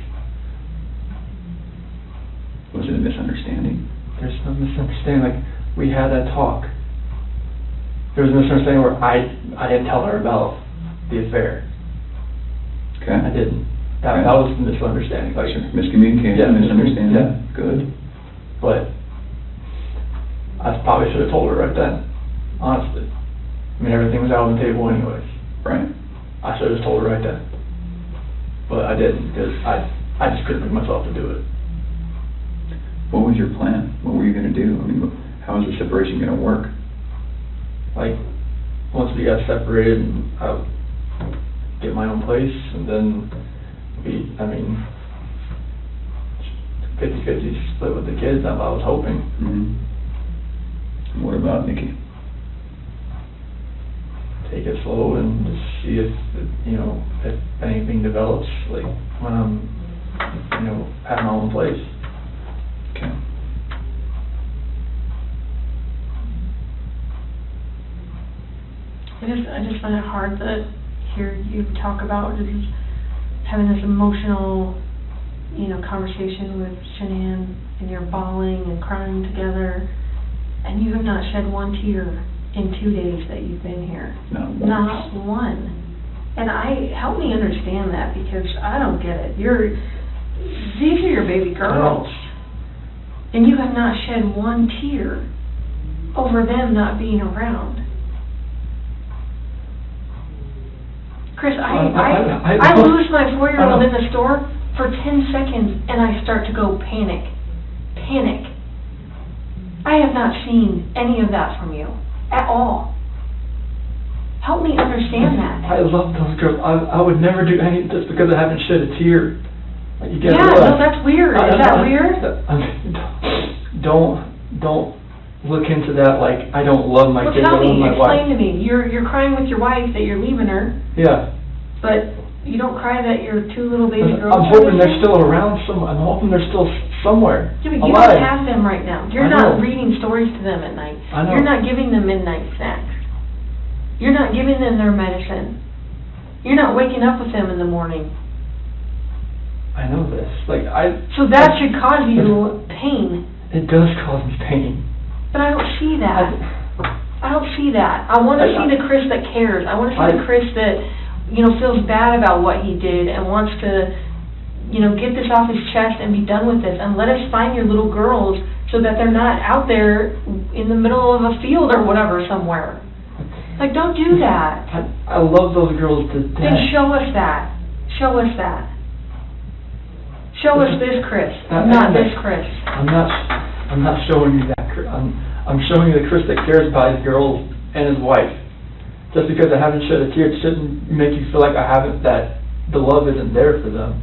Was it a misunderstanding? There's no misunderstanding. Like, we had that talk. There was a misunderstanding where I didn't tell her about the affair. Okay. I didn't. That was the misunderstanding. Like, miscommunication, misunderstanding. Yeah. Good. But I probably should have told her right then, honestly. I mean, everything was out on the table anyways. Right. I should have just told her right then. But I didn't, because I just couldn't bring myself to do it. What was your plan? What were you going to do? I mean, how is the separation going to work? Like, once we got separated, and I would get my own place, and then 50-50 split with the kids. That's what I was hoping. Mm-hmm. What about Nikki? Take it slow and just see if anything develops, like when I'm at my own place. Okay. I just find it hard to hear you talk about just having this emotional, conversation with Shanann, and you're bawling and crying together, and you have not shed one tear in 2 days that you've been here. Not one. And help me understand that, because I don't get it. These are your baby girls, and you have not shed one tear over them not being around. Chris, I lose my 4-year-old in the store for 10 seconds, and I start to go panic. I have not seen any of that from you at all. Help me understand that. I love those girls. I would never do anything just because I haven't shed a tear. Like, you no, that's weird. Is that weird? Don't look into that like I don't love my kids. Tell me, explain to me. You're crying with your wife that you're leaving her. Yeah. But you don't cry that your 2 little baby girls. I'm hoping they're still around somewhere. I'm hoping they're still somewhere. Yeah, but you don't have them right now. You're not reading stories to them at night. I know. You're not giving them midnight snacks. You're not giving them their medicine. You're not waking up with them in the morning. I know this. So that should cause you pain. It does cause me pain. But I don't see that. I don't see that. I want to see the Chris that cares. I want to see the Chris that, feels bad about what he did and wants to, get this off his chest and be done with this. And let us find your little girls so that they're not out there in the middle of a field or whatever somewhere. Don't do that. I love those girls to death. Then show us that. Show us that. Show us this Chris, not this Chris. I'm not showing you that Chris. I'm showing you the Chris that cares about his girls and his wife. Just because I haven't shed a tear, it shouldn't make you feel like that the love isn't there for them.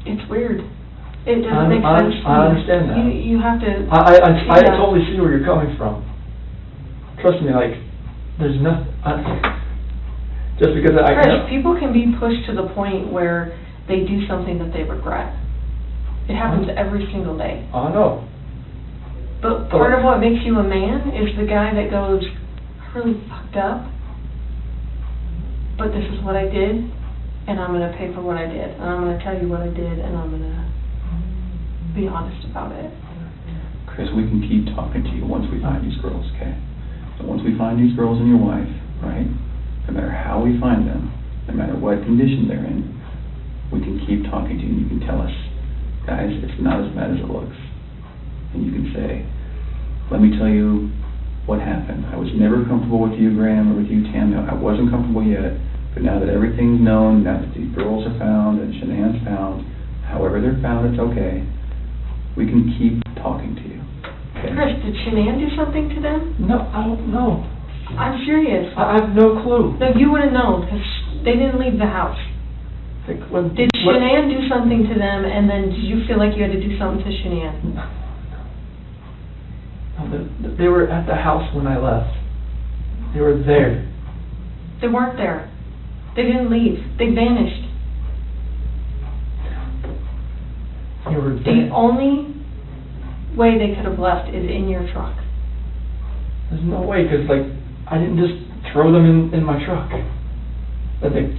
It's weird. It doesn't make sense to me. I understand that. You have to. I totally see where you're coming from. Trust me, there's nothing. Just because Chris, people can be pushed to the point where they do something that they regret. It happens every single day. I know. But part of what makes you a man is the guy that goes, I really fucked up, but this is what I did, and I'm going to pay for what I did, and I'm going to tell you what I did, and I'm going to be honest about it. Chris, we can keep talking to you once we find these girls, okay? So once we find these girls and your wife, right, no matter how we find them, no matter what condition they're in, we can keep talking to you, and you can tell us, guys, it's not as bad as it looks. And you can say, let me tell you what happened. I was never comfortable with you, Graham, or with you, Tam. No, I wasn't comfortable yet, but now that everything's known, now that these girls are found and Shanann's found, however they're found, it's okay. We can keep talking to you. Okay? Chris, did Shanann do something to them? No, I don't know. I'm serious. I have no clue. No, you would have known, because they didn't leave the house. Did Shanann do something to them, and then did you feel like you had to do something to Shanann? No, they were at the house when I left. They were there. They weren't there. They didn't leave. They vanished. They were there. The only way they could have left is in your truck. There's no way, because I didn't just throw them in my truck.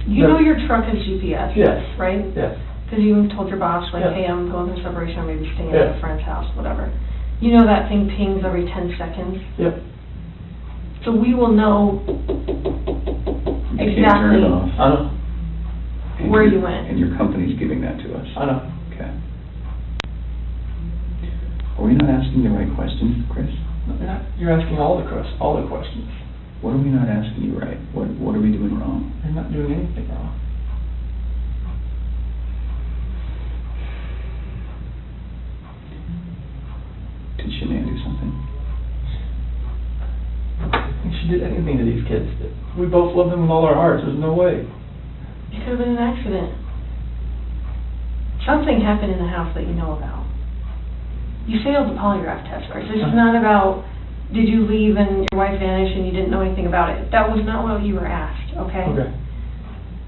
You know your truck has GPS, yes, right? Yes. Because you told your boss, yes. Hey, I'm going through separation, I'm maybe staying yes. at a friend's house, whatever. You know that thing pings every 10 seconds? Yep. So we will know exactly where you went. And your company's giving that to us. I know. Okay. Are we not asking the right questions, Chris? No, you're asking all the questions. What are we not asking you right? What are we doing wrong? You're not doing anything wrong. Did Shanann do something? think she did anything to these kids. We both love them with all our hearts. There's no way. It could have been an accident. Something happened in the house that you know about. You failed the polygraph test, Chris. This is not about, did you leave and your wife vanished and you didn't know anything about it. That was not what you were asked, okay? Okay.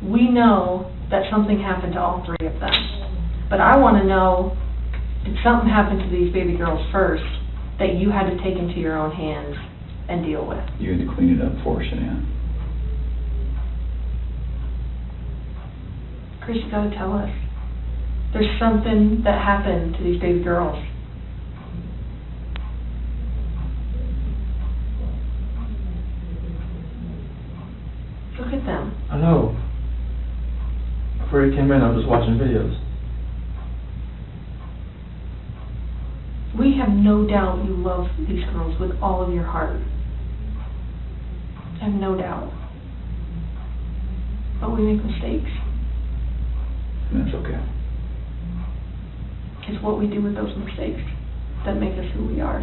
We know that something happened to all three of them. But I want to know, did something happen to these baby girls first that you had to take into your own hands and deal with? You had to clean it up for her, Shanann. Chris, you gotta tell us. There's something that happened to these baby girls. Look at them. I know. Before you came in, I was just watching videos. We have no doubt you love these girls with all of your heart. I have no doubt. But we make mistakes. And that's okay. It's what we do with those mistakes that make us who we are.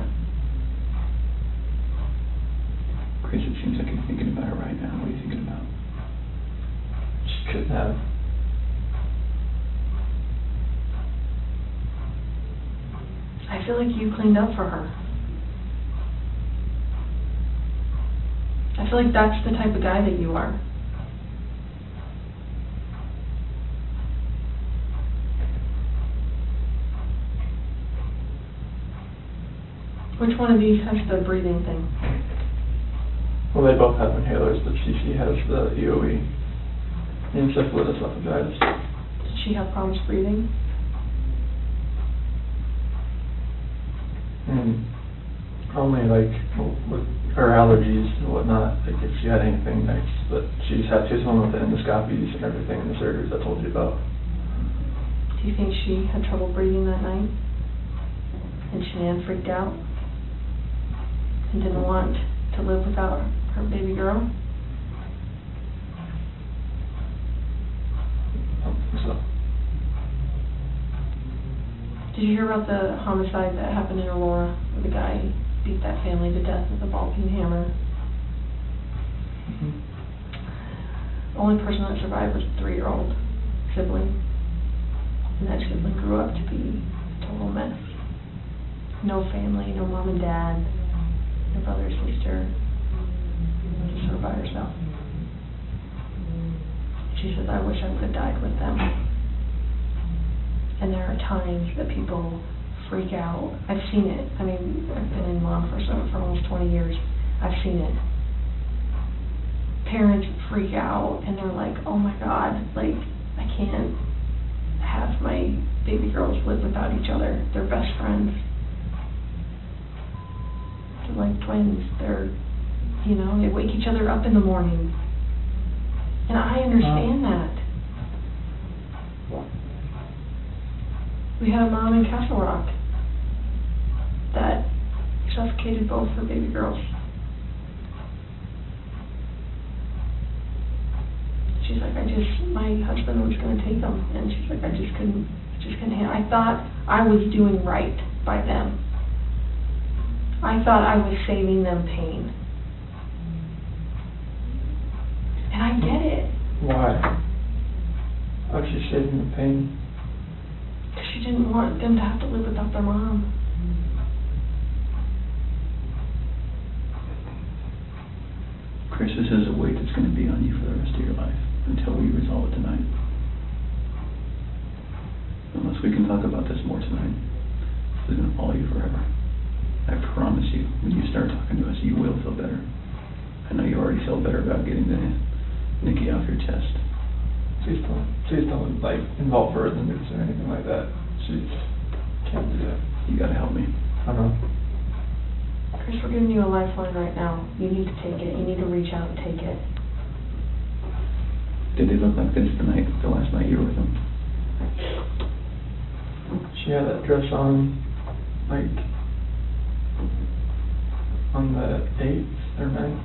Chris, it seems like you're thinking about it right now. What are you thinking about? She couldn't have. I feel like you cleaned up for her. I feel like that's the type of guy that you are. Which one of these has the breathing thing? Well, they both have inhalers, but she has the EOE, encephalitis esophagitis. Did she have problems breathing? Only like with her allergies and whatnot, like if she had anything next, but she's one with the endoscopies and everything and the surgeries I told you about. Do you think she had trouble breathing that night? And Shanann freaked out? And didn't want to live without her baby girl? I don't think so. Did you hear about the homicide that happened in Aurora, where the guy beat that family to death with a ball-peen hammer? The only person that survived was a 3-year-old sibling. And that sibling grew up to be a total mess. No family, no mom and dad, no brother or sister, just sort of by herself. She says, I wish I would have died with them. And there are times that people freak out. I've seen it. I mean, I've been in law enforcement for almost 20 years. I've seen it. Parents freak out and they're like, oh my God, like, I can't have my baby girls live without each other. They're best friends. They're like twins. They're, you know, they wake each other up in the morning. And I understand that. We had a mom in Castle Rock that suffocated both her baby girls. She's like, my husband was going to take them, and she's like, I just couldn't handle. I thought I was doing right by them. I thought I was saving them pain. And I get it. Why? How's she saving them pain? Because she didn't want them to have to live without their mom. Chris, this is a weight that's going to be on you for the rest of your life until we resolve it tonight. Unless we can talk about this more tonight, this is going to follow you forever. I promise you, when you start talking to us, you will feel better. I know you already feel better about getting the Nikki off your chest. Please don't like involve her in the news or anything like that. She can't do that. You gotta help me. I know. Chris, we're giving you a lifeline right now. You need to take it. You need to reach out and take it. Did they look like this the last night you were with them? She had that dress on, like, on the 8th or 9th.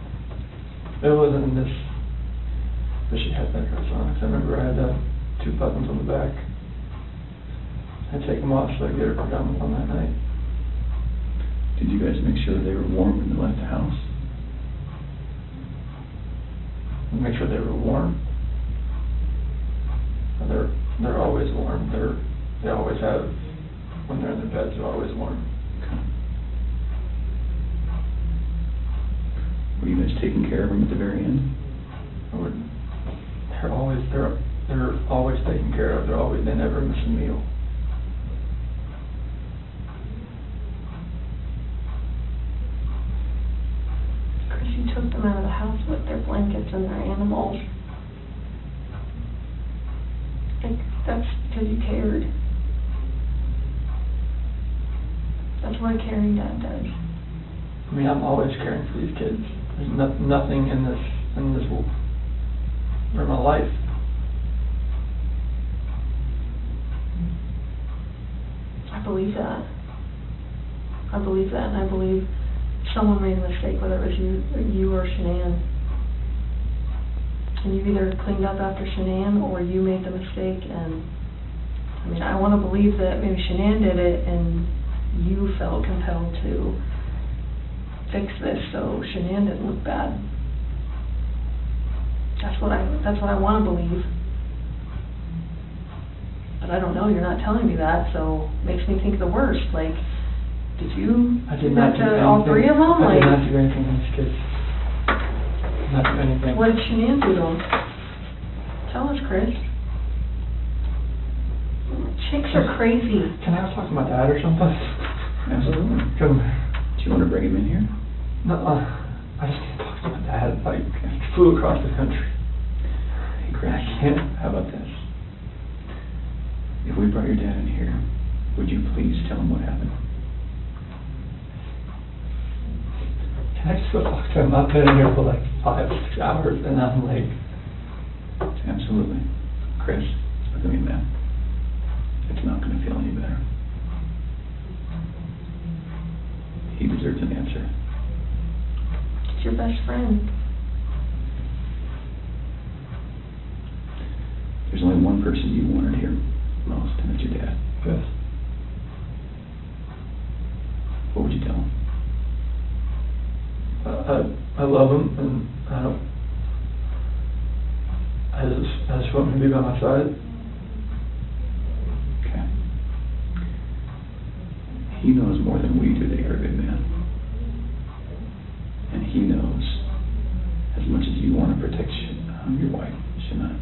It wasn't in this, but she had that dress on. I remember I had 2 buttons on the back. I'd take them off so I could get her pajamas on that night. Did you guys make sure they were warm when they left the house? make sure they were warm. They're always warm. They always have, when they're in their beds, they're always warm. Were you guys taking care of them at the very end? They're always taken care of. They never miss a meal. Chris, you took them out of the house with their blankets and their animals. Like, that's because you cared. That's what a caring dad does. I mean, I'm always caring for these kids. There's nothing in this for my life. I believe that. I believe that, and I believe someone made a mistake, whether it was you or Shanann. And you either cleaned up after Shanann or you made the mistake. And I mean, I want to believe that maybe Shanann did it and you felt compelled to fix this so Shanann didn't look bad. That's what I want to believe. But I don't know, you're not telling me that, so it makes me think the worst. Like, did you do that to all three of them? I did not do anything to these kids. Not do anything. What did Shanann do to them? Tell us, Chris. Chicks are crazy. Can I talk to my dad or something? Absolutely. Do you want to bring him in here? No, I just can't talk to my dad. Like, I flew across the country. Hey, Chris, I can't. How about this? If we brought your dad in here, would you please tell him what happened? Can I just go talk to him? I've been in here for like 5-6 hours and I'm like... Absolutely. Chris, look at me, man. It's not going to feel any better. He deserves an answer. It's your best friend. There's only one person you wanted here most, and it's your dad. Yes. What would you tell him? I love him, and I just want him to be by my side. Okay. He knows more than we do that you're a good man. And he knows as much as you want to protect your wife, Shanann.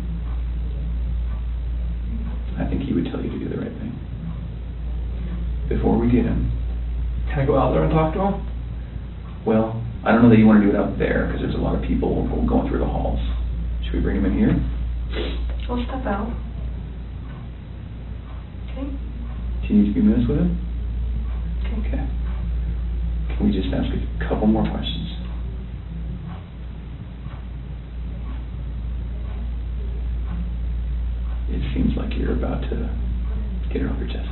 I think he would tell you to do the right thing. Before we get him... Can I go out there and talk to him? Well, I don't know that you want to do it out there, because there's a lot of people going through the halls. Should we bring him in here? We'll step out. Okay? Can you 2 minutes with him? Okay. Can we just ask a couple more questions? It seems like you're about to get it off your chest.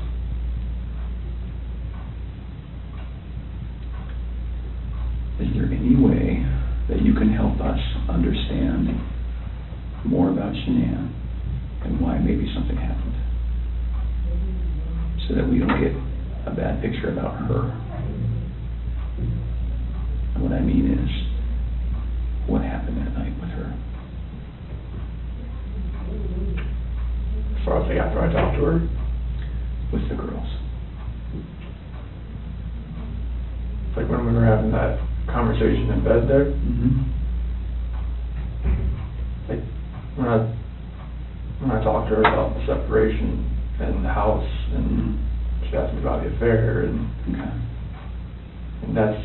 Is there any way that you can help us understand more about Shanann and why maybe something happened, so that we don't get a bad picture about her? And what I mean is, what happened that night with her? As far as like after I talked to her? With the girls. It's like when we were having that conversation in bed there. Mm-hmm. Like when I talked to her about the separation and the house, and she asked me about the affair, and that's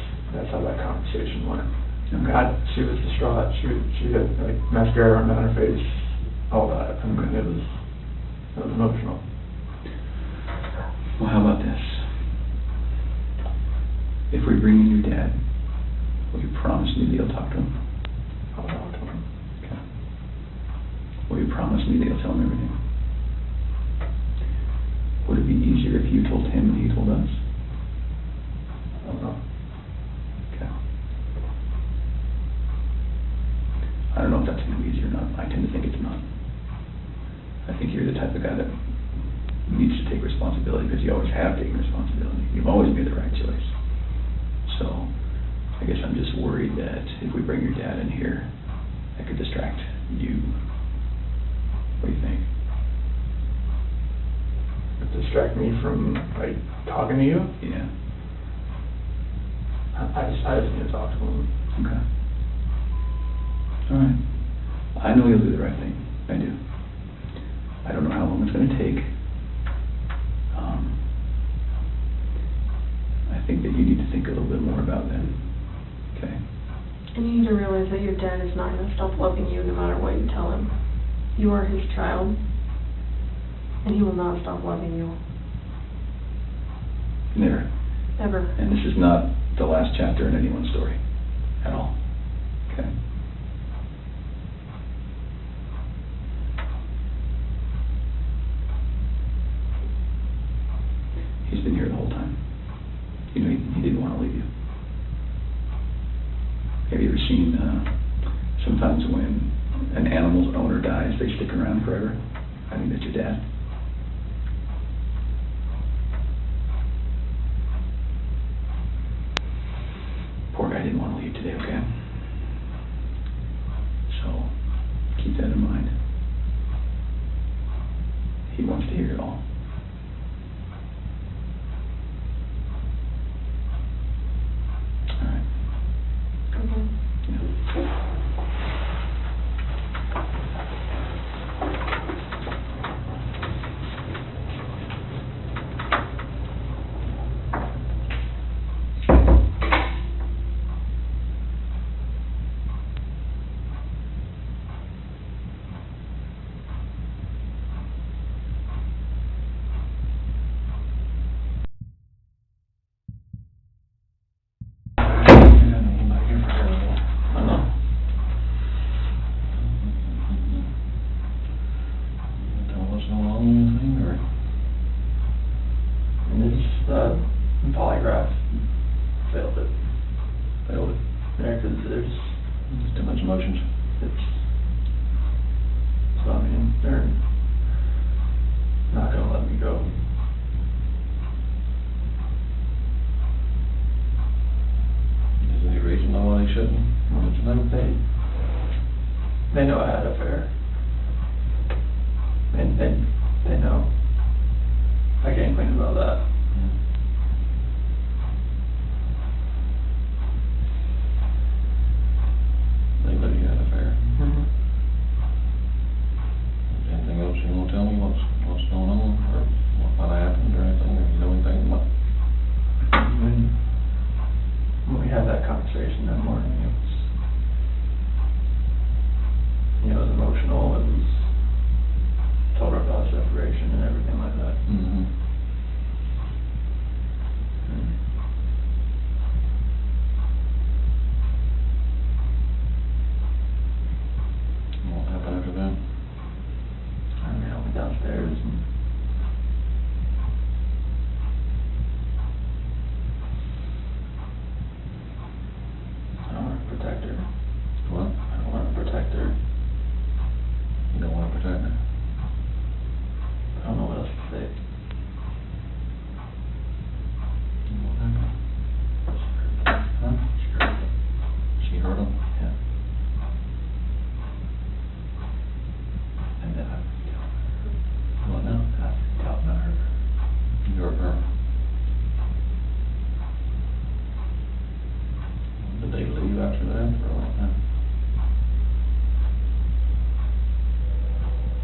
how that conversation went. Okay. She was distraught. She had like mascara on her face, all that. I mean, it was emotional. Well, how about this? If we bring in your dad, will you promise me that you'll talk to him? I'll talk to him. Okay. Will you promise me that you'll tell him everything? Would it be easier if you told him and he told us? I don't know. Okay. I don't know if that's going to be easier or not. I tend to think it's not. I think you're the type of guy that needs to take responsibility, because you always have taken responsibility. You've always made the right choice. So I guess I'm just worried that if we bring your dad in here, that could distract you. What do you think? Distract me from like talking to you? Yeah. I just need to talk to him. Okay. All right. I know you'll do the right thing. I do. I don't know how long it's going to take. I think that you need to think a little bit more about that. Okay? And you need to realize that your dad is not going to stop loving you no matter what you tell him. You are his child, and he will not stop loving you. Never. Ever. And this is not the last chapter in anyone's story. At all. Okay? He's been here the whole time. You know, he didn't want to leave you. Have you ever seen, sometimes when an animal's owner dies, they stick around forever? I think that's your dad. Poor guy didn't want to leave today, okay? So, keep that in mind. He wants to hear it all. Polygraph failed it. Yeah, because there's too much emotions. So I mean, they're not gonna let me go. Is there any reason why they shouldn't? They know I had an affair. And they know. I can't complain about that. They know you had an affair. Anything else you want to tell me? What's going on, or what happened, or anything? Or you know anything about? When we had that conversation that morning, it was emotional. It was told her about separation and everything like that. What happened after that? I mean, I went downstairs and I don't want to protect her. What? I don't want to protect her. You don't want to protect her? I don't know what else to say. What happened? Huh? She hurt him? Yeah. And then I What now? doubt not her. You hurt her? Did they leave after that, or what?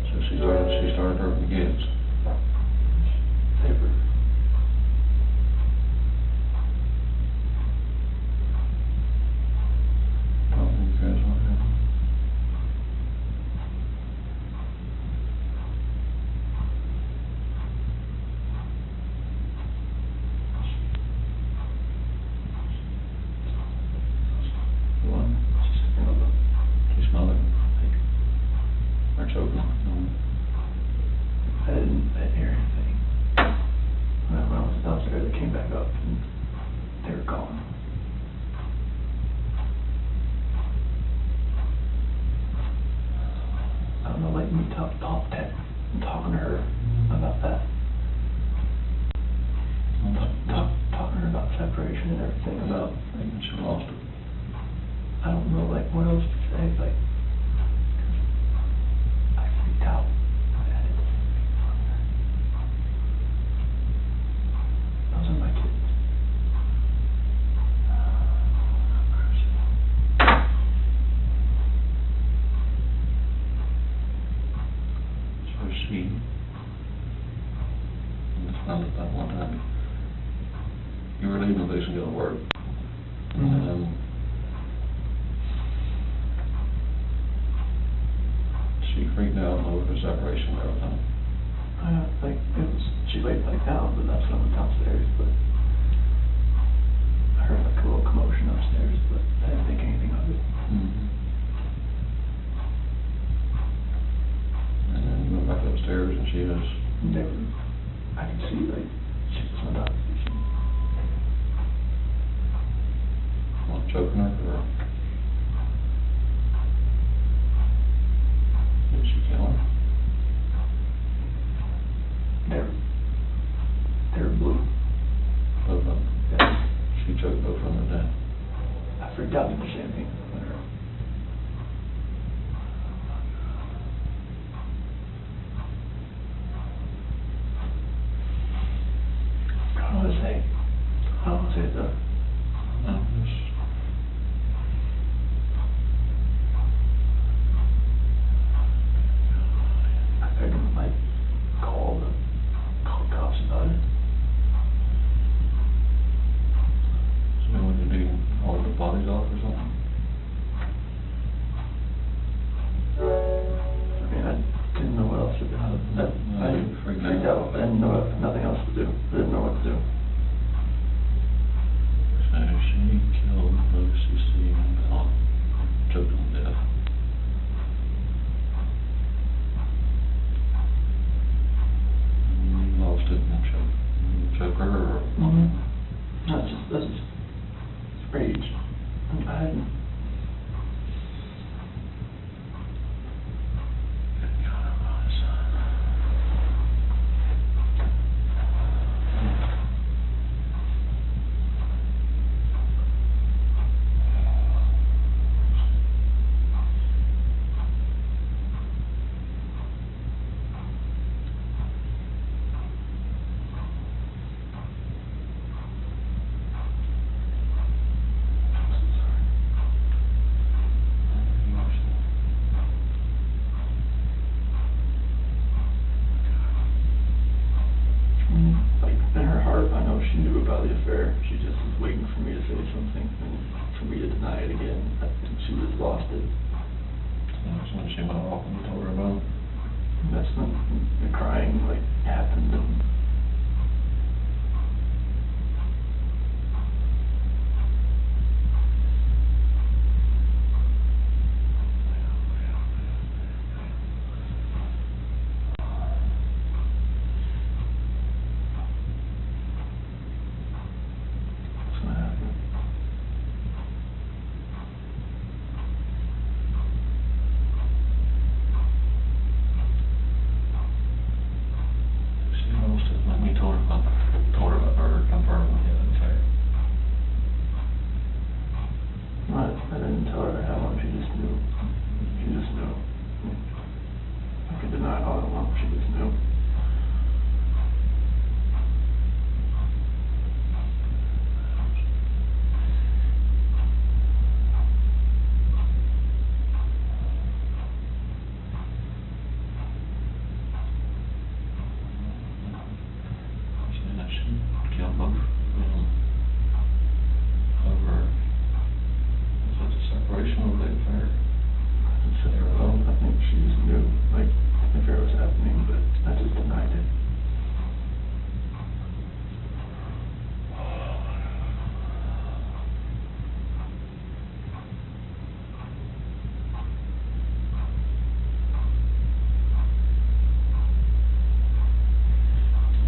So she started hurting the kids. Paper. Oh, you guys what happened? What? She smelled it. Or choking. I didn't hear anything. When I was downstairs, I came back up and they were gone. I don't know, like me talking to her about that. Talking to her about separation and everything, about She lost it. I don't know, like what else to say, like legalization gonna work. And she freaked out over the separation and everything. I think she laid back down, but that's when I went downstairs, but I heard like a little commotion upstairs, but I didn't think anything of it. And then we went back upstairs and she was Never, I could see like, she just went up. choking her, or did she kill her? They're blue. Both of them? Yeah. She choked both of them to death. I forgot to say anything. I don't want to say it though. No, I couldn't like call the cops about it. So then would you do all the bodies off or something? I mean, I didn't know what else to do. I freaked out. I didn't know nothing else to do. I didn't know what to do. So she killed Lucy C. and choked her to death. You lost it and choke her or? That's just rage. I hadn't. She knew about the affair. She just was waiting for me to say something and for me to deny it again. I think she just lost it. So when she went off and you told her about it? That's when the crying like happened and I didn't tell her how long, she just knew. She just knew. I could deny it all I want, she just knew. She killed both over separation of the affair. I think she just knew, like, the affair was happening, but I just denied it.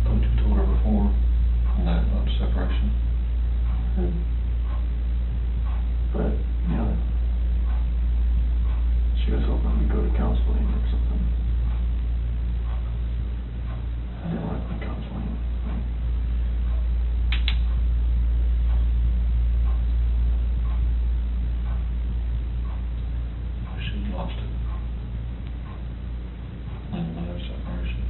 But you told her before on that about separation. But, you know, she was hoping we go to counseling or something. I didn't want the counseling. She lost it. And another separation.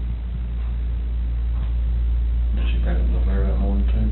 Did she break up the affair that morning too?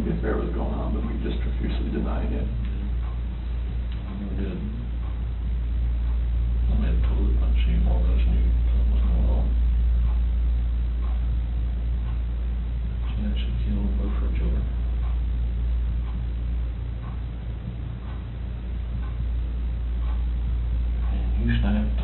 the affair was going on, but we just profusely denied it. I never did. I made a totally punchy and all this, and you told what's going on. She actually killed both her children. And you snapped.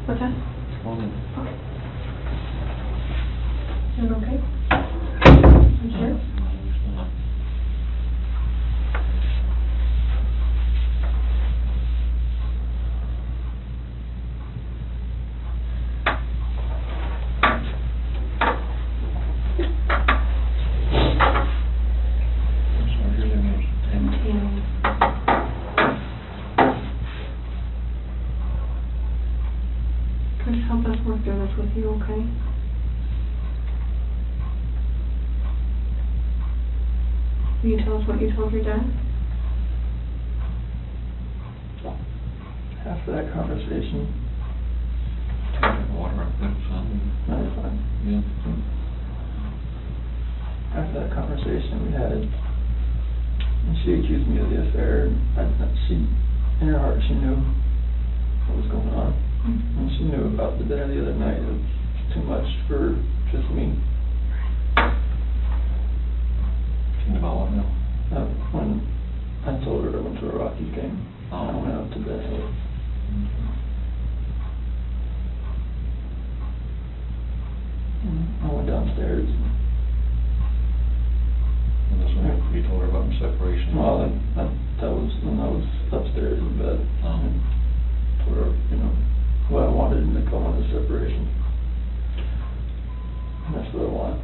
What's that? Doing okay? You sure? Just help us work through this with you, okay? Will you tell us what you told your dad? After that conversation, Take water up there, son. no, it's fine. Yeah. After that conversation we had, and she accused me of the affair, and she, in her heart, she knew what was going on. And she knew about the dinner the other night. It was too much for just me. Think about what now? When I told her I went to a Rockies game, I went out to bed. I went downstairs. And that's when you told her about the separation? Well, that was when I was upstairs in bed. I told her, you know, what I wanted and I wanted a separation. And that's what I want.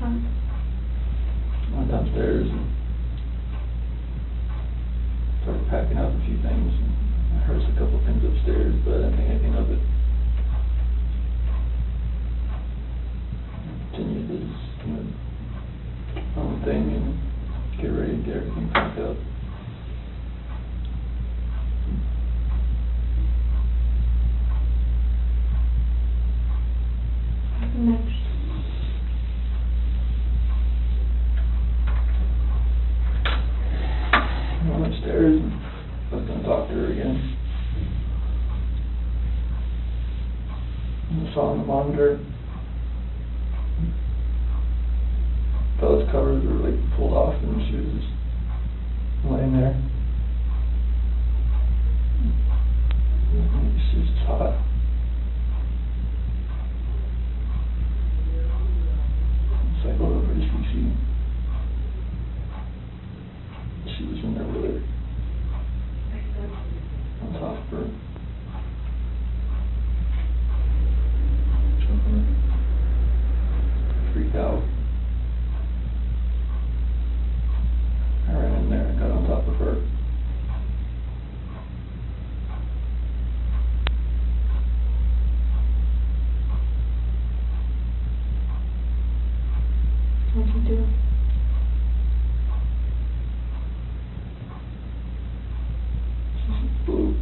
I went downstairs and started packing up a few things. I heard a couple things upstairs, but I didn't think anything of it. I continued to just, you know, own thing and get ready to get everything packed up. Next. I went upstairs and I was going to talk to her again. And I saw on the monitor, Bella's covers were like pulled off and she was just laying there. She was just hot. So I go over to Cece. She was in there with her. On top of her. Freaked out. I ran in there and got on top of her. What'd you do? She's blue.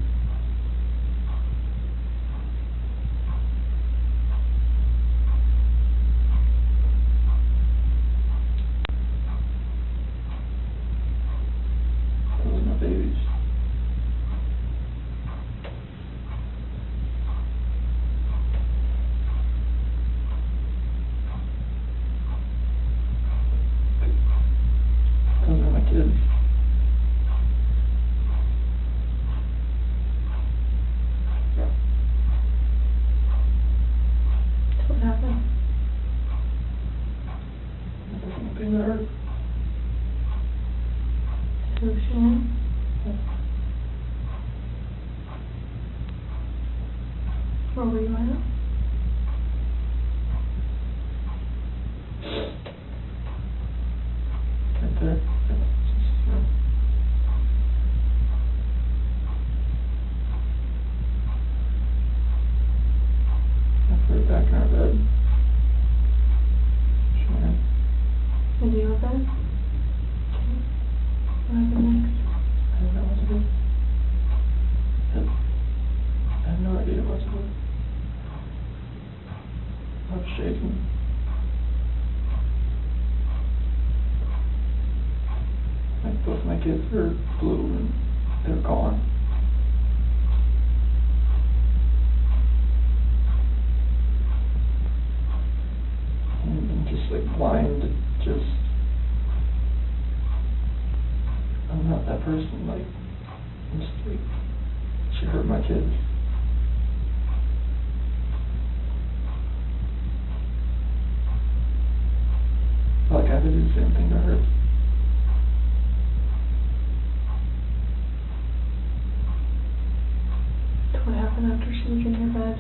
Those are my babies. Those are my kids. What happened? Something that hurt. Who, Shanann? Where were you at? there. I put it back in our bed. Shanann. And you have that? Okay. What happened next? I don't know what to do. I have no idea what to do. I'm shaking. Like both my kids are blue and they're gone. And I'm just like blind, just, I'm not that person, like, I'm just like, she hurt my kids. Like I had to do the same thing to her. What happened after she was in your bed?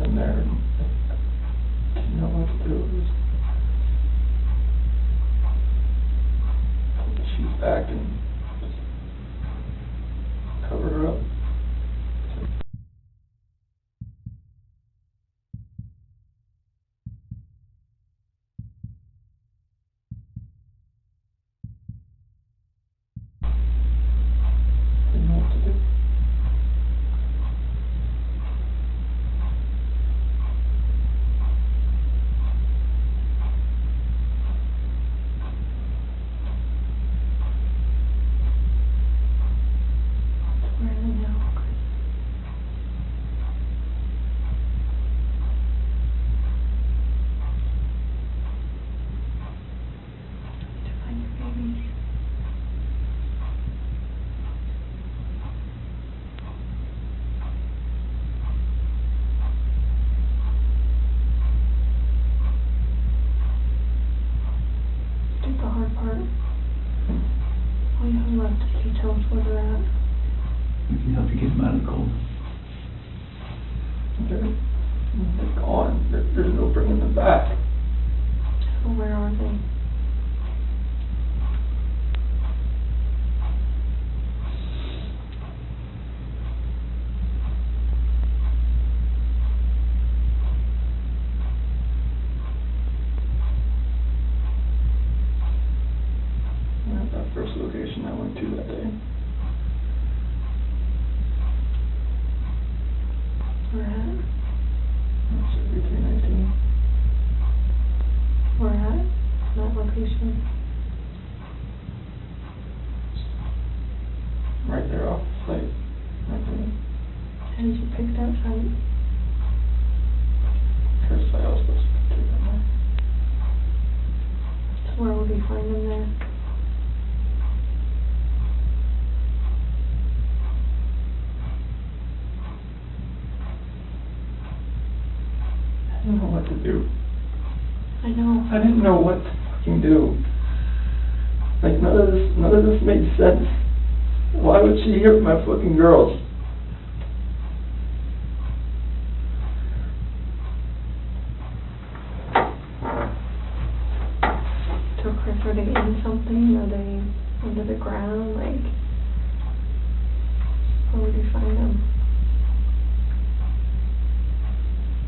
And there, I didn't know what to do. It was, she's back and just cover her up. Didn't know what to do. Where are they now? To find your babies. Did the hard part. All you have left is to tell us where they're at. We can help you get them out of the cold. They're gone. There's no bringing them back. Well, where are they? At that first location I went to that day. Where at? That's 3319. Where at? That location. Right there off the site. Right there. How did you pick that site? First site I was supposed to take them there. So where would we find them there? I didn't know what to do. I know. I didn't know what to fucking do. Like none of this made sense. Why would she hurt my fucking girls? So Chris, are they in something? Are they under the ground? Like, where would you find them?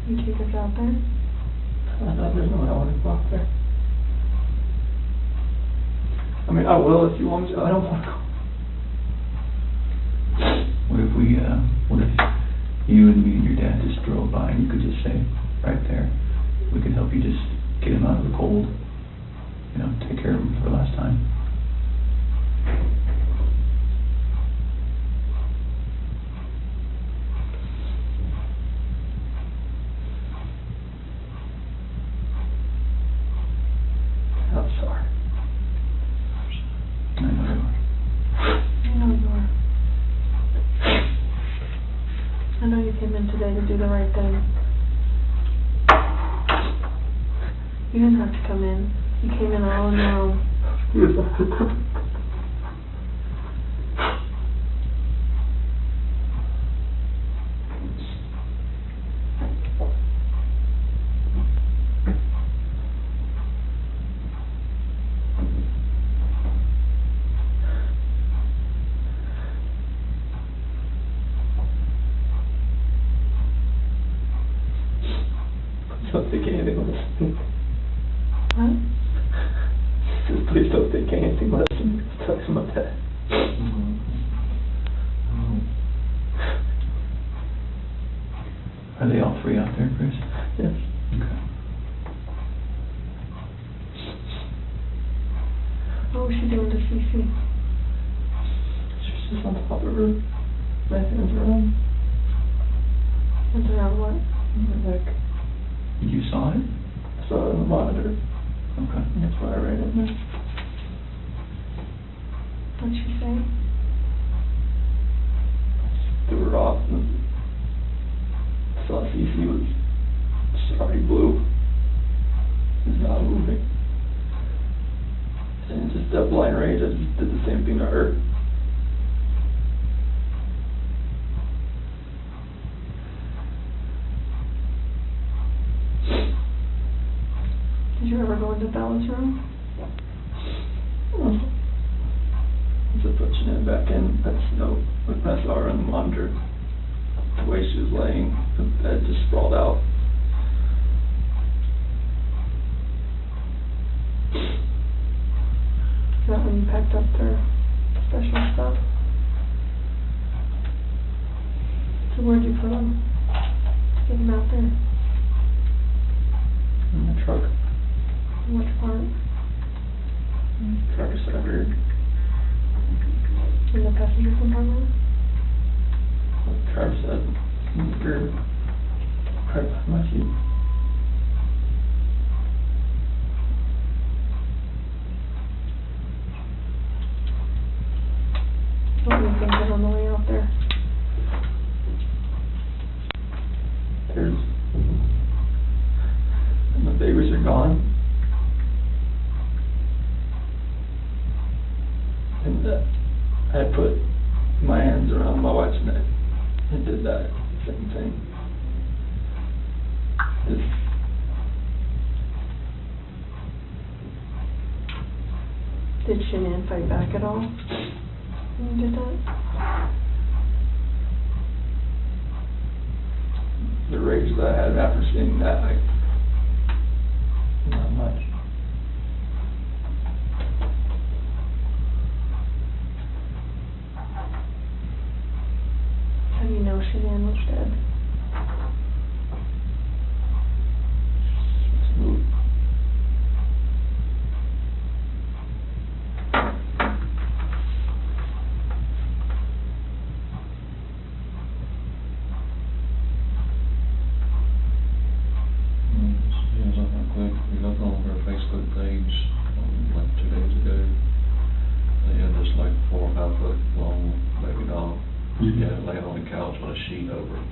You take us out there? There's no way I want to go out there. I mean, I will if you want me to. I don't want to go. What if you and me and your dad just drove by and you could just say, right there, we could help you just get him out of the cold, you know, take care of him for the last time. I'm sorry. I know you are. I know you are. I know you came in today to do the right thing. You didn't have to come in. You came in all on your own. don't think anything less than me. What? Just please don't think anything less than me. Tell him about that. Are they all three out there, Chris? Yes. Okay. What was she doing to Cece? She's just on top of her. My hands around. Hands around what? My neck. You saw it? I saw it on the monitor. Okay. And that's why I ran in there. What'd she say? Threw her off and saw Cece was already blue. It's not moving. And just that blind rage, I just did the same thing to her. Did you ever go into Bella's room? Just put Shanann back in. When I saw her on the monitor, the way she was laying, the bed just sprawled out. Is that when you packed up their special stuff? So where'd you put them? Get them out there. In the truck. Which part? Driver's side rear. In the passenger compartment? Driver's side in the rear. Right behind my seat. What do you think is on the way out there? And the babies are gone. And I put my hands around my wife's neck and did that same thing. Did Shanann fight back at all when you did that? The rage that I had after seeing that, not much. How do you know Shanann was dead? Smooth. We looked on her Facebook page like 2 days ago. They had this like 4 or 5 foot long baby doll. She had it laying on the couch with a sheet over it.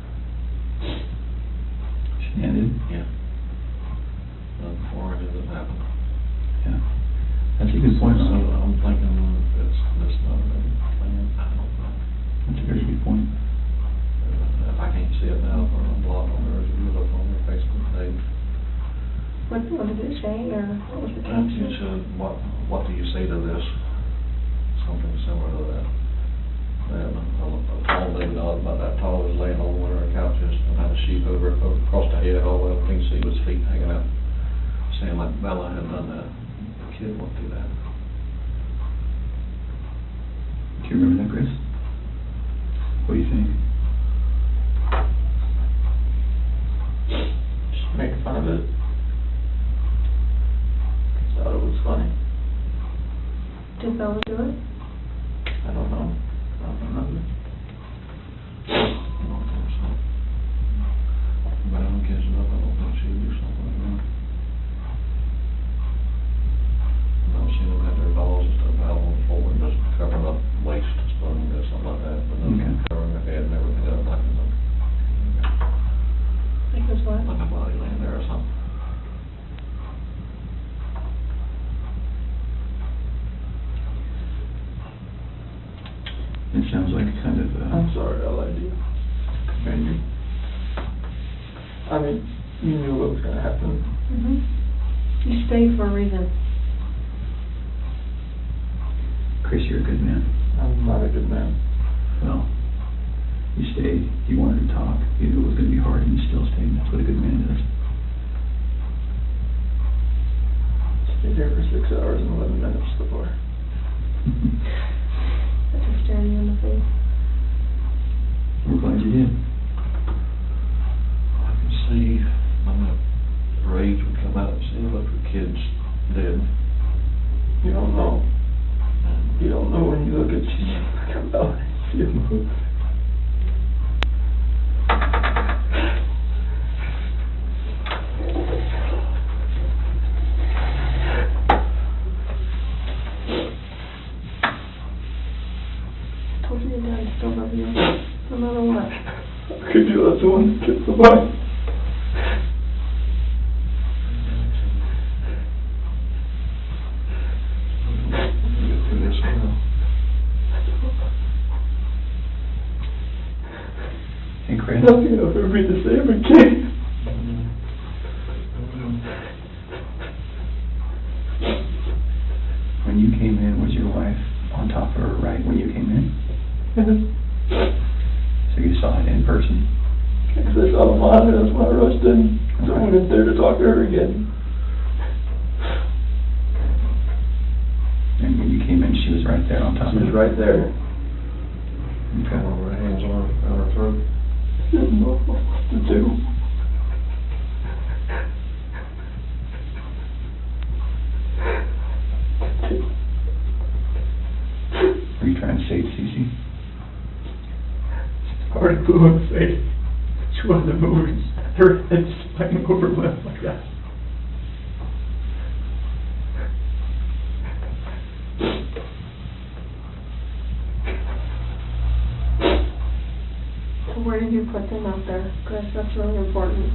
Shanann did? Yeah. Before it ended up happening. Yeah. That's a good point. So I'm thinking it's not a plan. I don't know. That's a very good point. If I can't see it now, I'm blocked on hers. If you look on their Facebook page. What did it say, or what was the It caption? said, what do you say to this? Something similar to that. And a tall baby doll about that tall was laying on one of her couches and had a sheet over across the head all the way up. You can see his feet hanging out. Saying like Bella had done that. The kid went through that. Do you remember that, Chris? What do you think? Just make fun of it. Thought it was funny. Did Bella do it? I don't know. I don't remember. I don't think so. But I don't catch it up. I don't think she would do something like that. I've seen them have their dolls and stuff out on the floor and just covering up waist and stuff and something like that. But then covering their head and everything else like that. Like this what? Like a body laying there or something. It sounds like kind of. I'm sorry, I lied to you. Commend you. I mean, you knew what was going to happen. You stayed for a reason. Chris, you're a good man. I'm not a good man. Well, you stayed. You wanted to talk. You knew it was going to be hard, and you still stayed. That's what a good man does. I just stared you in the face. We're glad you did. I can see when the rage would come out and see a bunch of kids dead. You don't know. You don't know when you look at you come out and see a move. I told you your dad still love you, no matter what. How could you let someone kill somebody? Get through this now. Hey, Chris. Nothing will ever be the same again. When you came in, was your wife on top of her right when you came in? So you saw it in person? Because I saw the monitor, that's why I rushed in. So I went in there to talk to her again. And when you came in, she was right there on top of She was you? right there. Okay. Her hands on her throat. I didn't know what to do. Were you trying to save Cece? Already blew in the face. She wasn't moving. Her head just banging over left like that. So where did you put them out there, Chris? That's really important.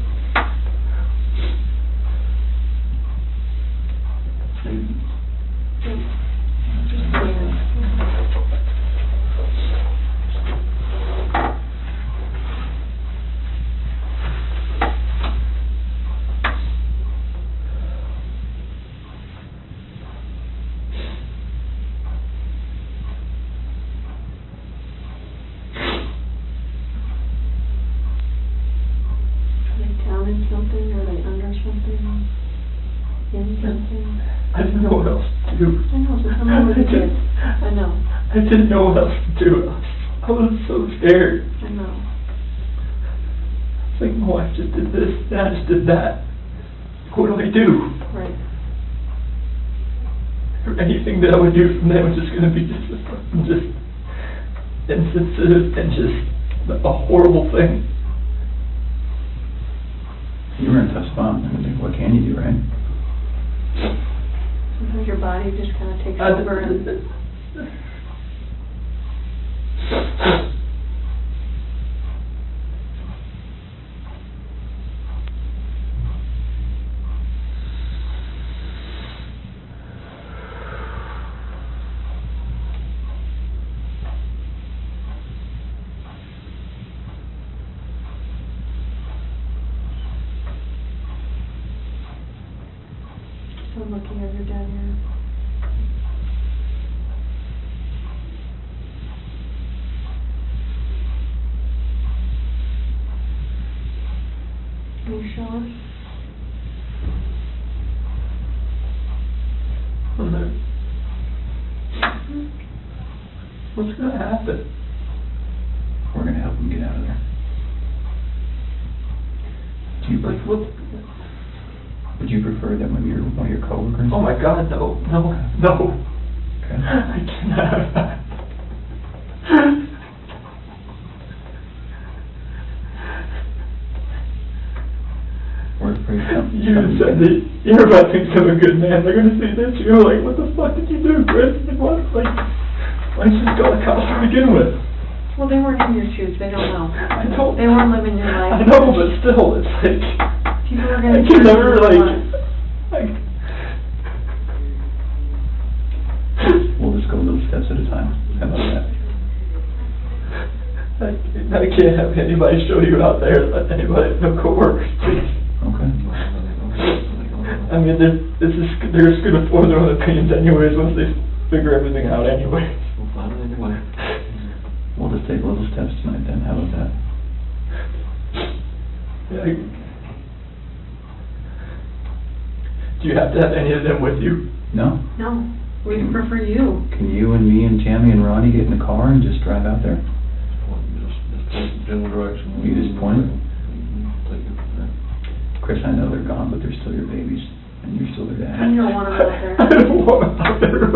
Just down in something, or they under something, in something. I didn't know what else to do. I know, so tell me what you did. I know. I didn't know what else to do. I was so scared. I know. It's like my wife just did this, and I just did that. What do I do? Right. Anything that I would do from them was just going to be just insensitive and just a horrible thing. You were in a tough spot. I mean, what can you do, right? Sometimes your body just kind of takes over and... I'm looking at your dad here. Can you show us? I'm there. What's going to happen? We're going to help him get out of there. Do you Like, what? Would you prefer that one of your coworkers? Oh my God, no. Okay. I cannot have that. We're afraid something. You said that you're about to become a good man. They're going to see this. You're like, what the fuck did you do, Chris? Like, what? Like, why didn't you just go to cops to begin with? Well, they weren't in your shoes. They don't know. I know. They weren't living your life. I know, but still, it's like... People are I going to can never, like... We'll just go little steps at a time. How about that? I can't have anybody show you out there, let anybody, no coworkers, please. Okay. I mean, they're just going to form their own opinions anyways once they figure everything out anyway. We'll find it anyway. We'll just take little steps tonight then. How about that? Yeah, do you have to have any of them with you? No. No. We prefer you. Can you and me and Tammy and Ronnie get in the car and just drive out there? Just point general direction. You just point? Take it from there. Chris, I know they're gone, but they're still your babies, and you're still their dad. You don't want them out there. I don't want them out there.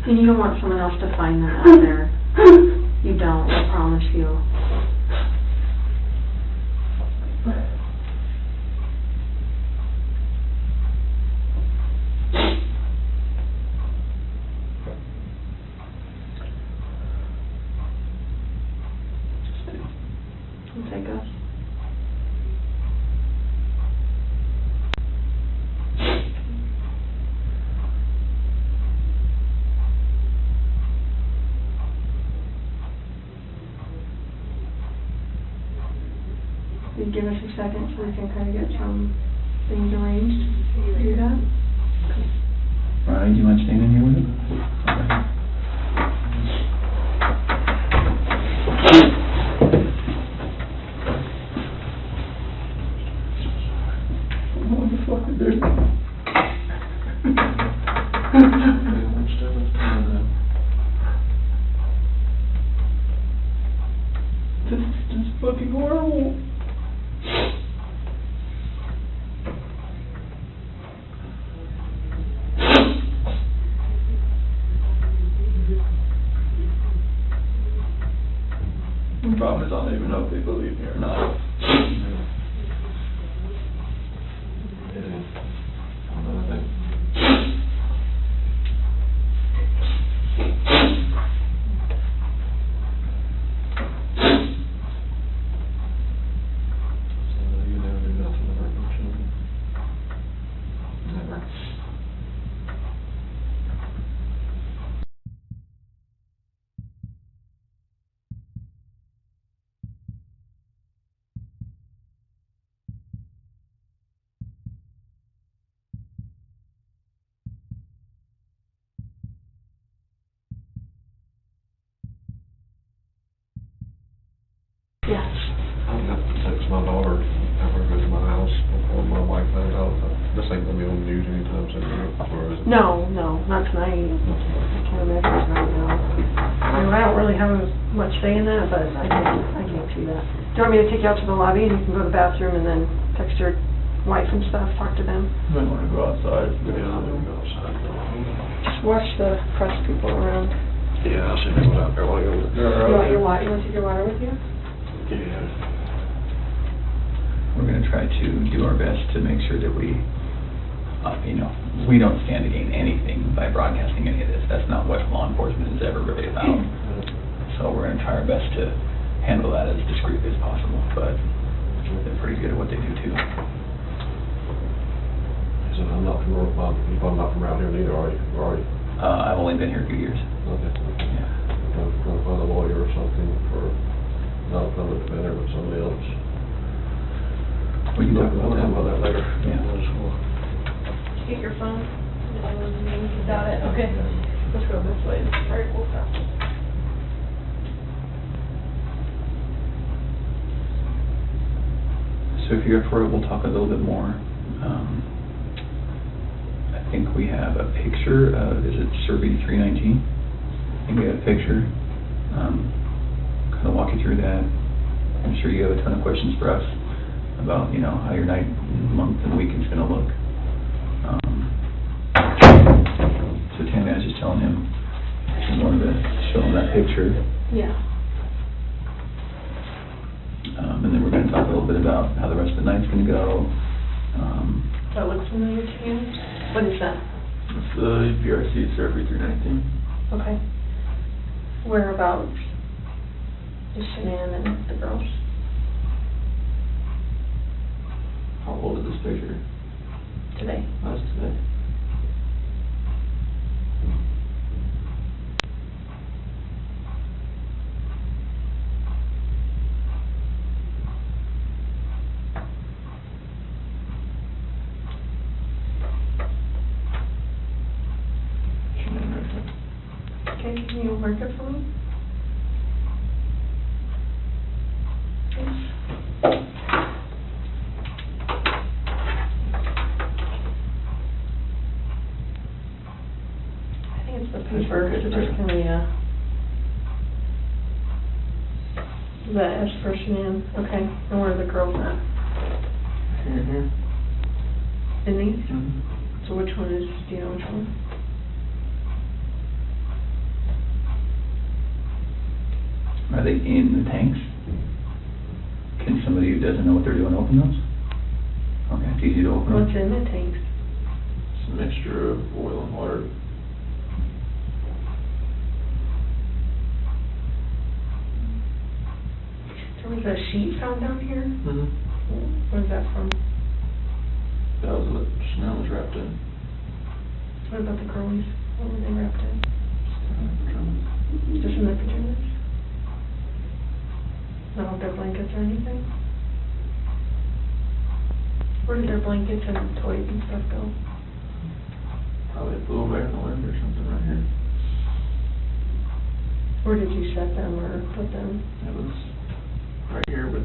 And you don't want someone else to find them out there. You don't, I promise you. You take us. You give us a second so we can kind of get some things arranged. You do that? Ronnie, do you mind staying in here with him? What the fuck is this? This is fucking horrible. The problem is I don't even know if they believe me or not. Yes. I'm gonna have to text my daughter after I go to my house before my wife finds out that this ain't gonna be on the news anytime soon, or is it? No, not tonight. I can't imagine tonight, no. I mean, I don't really have much say in that, but I can't see that. Do you want me to take you out to the lobby and you can go to the bathroom and then text your wife and stuff, talk to them? You might want to go outside. Yeah, I'm gonna go outside. Just watch the press people around. Yeah, I'll see if out there while you're over there. You want your water? You want to take your water with you? Yeah. We're going to try to do our best to make sure that we, we don't stand to gain anything by broadcasting any of this. That's not what law enforcement is ever really about. So we're going to try our best to handle that as discreetly as possible, but they're pretty good at what they do too. So I'm not from around here neither, are you? I've only been here a few years. Okay. Yeah. I'm trying to find a lawyer or something for, not a public defender, but somebody else. We can talk about that later. Yeah. Get your phone. You got it? Okay. Let's go this way. All right, we'll stop. So if you're up for it, we'll talk a little bit more. I think we have a picture of, is it Survey 319? I think we have a picture. Kind of walk you through that. I'm sure you have a ton of questions for us about, how your night, month, and week is going to look. So Tammy, I was just telling him, I wanted to show him that picture. Yeah. And then we're going to talk a little bit about how the rest of the night's going to go. That looks familiar to you? What is that? It's the PRC Survey 319. Okay. Whereabouts is Shanann and the girls? How old is this picture? Today. That's today. Okay, can you mark it for me? S for Shanann. Okay. And where are the girls at? Mm-hmm. In these? Mm-hmm. So which one is, do you know which one? Are they in the tanks? Can somebody who doesn't know what they're doing open those? Okay, it's easy to open What's them. in the tanks? It's a mixture of oil and water. There was a sheet found down here? Mm-hmm. Where's that from? That was what Shanann was wrapped in. What about the girlies? What were they wrapped in? Just in their pajamas? Not their blankets or anything? Where did their blankets and toys and stuff go? Probably flew away in the wind or something right here. Where did you set them or put them? It was right here, but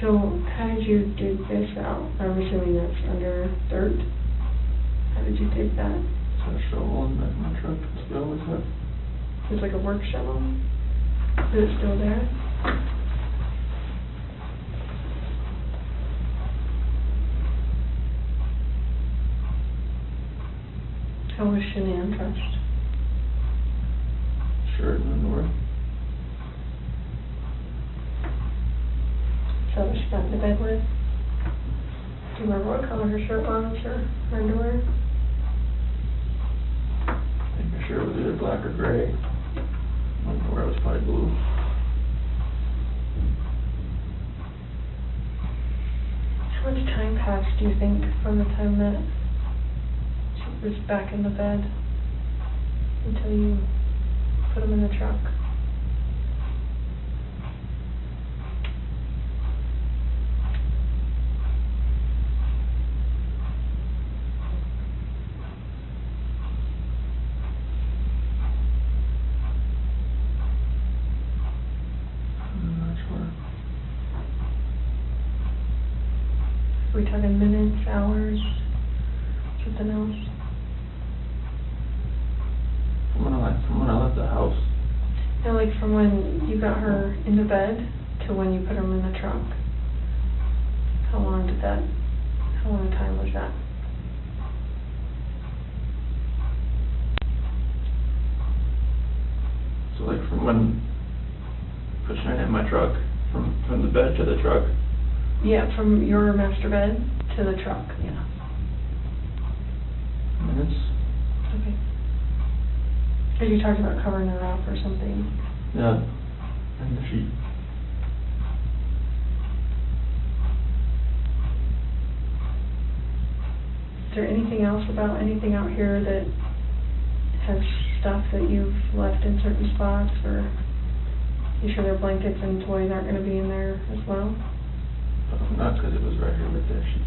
So how did you dig this out? I'm assuming that's under dirt. How did you dig that? it's a shovel in the back of my truck. That's what I always have. It's like a work shovel? Is it still there? How was Shanann touched? Shirt and underwear. So was she got into bed with? Do you remember what color her shirt was or her underwear? I think her shirt was either black or gray. Underwear was probably blue. How much time passed, do you think, from the time that she was back in the bed until you put them in the truck? I'm not sure. Are we talking minutes, hours, something else? From when I left the house. No, like from when you got her into bed to when you put them in the trunk. How long a time was that? So like from when pushing it in my truck, from the bed to the truck. Yeah, from your master bed to the truck, yeah. Minutes. Okay. Because you talked about covering her up or something. Yeah. And the sheet. Is there anything else about anything out here that has stuff that you've left in certain spots, or you sure their blankets and toys aren't going to be in there as well? Not because it was right here with that sheet.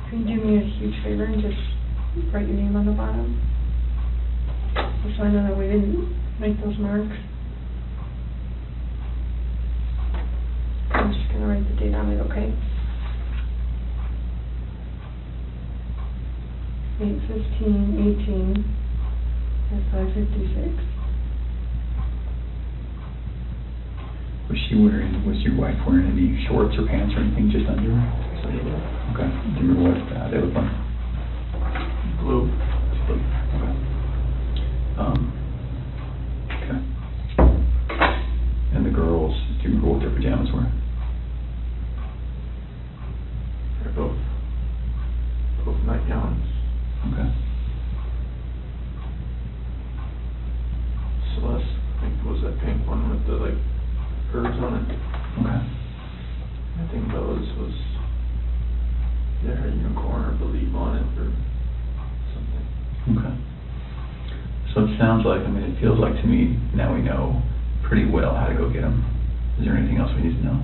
Can you do me a huge favor and just write your name on the bottom? Just so I know that we didn't make those marks. I'm just going to write the date on it, okay? 8/15/18 at 5:56. Was your wife wearing any shorts or pants or anything just under? Okay. Do you remember what they look like? Blue. Okay. Okay. And the girls, do you remember what their pajamas were? They're both nightgowns. Okay. Celeste, I think was that pink one with the like curves on it. Okay. I think Bella's was there, unicorn or believe on it or something. Okay. So it sounds like, it feels like to me, now we know pretty well how to go get them. Is there anything else we need to know?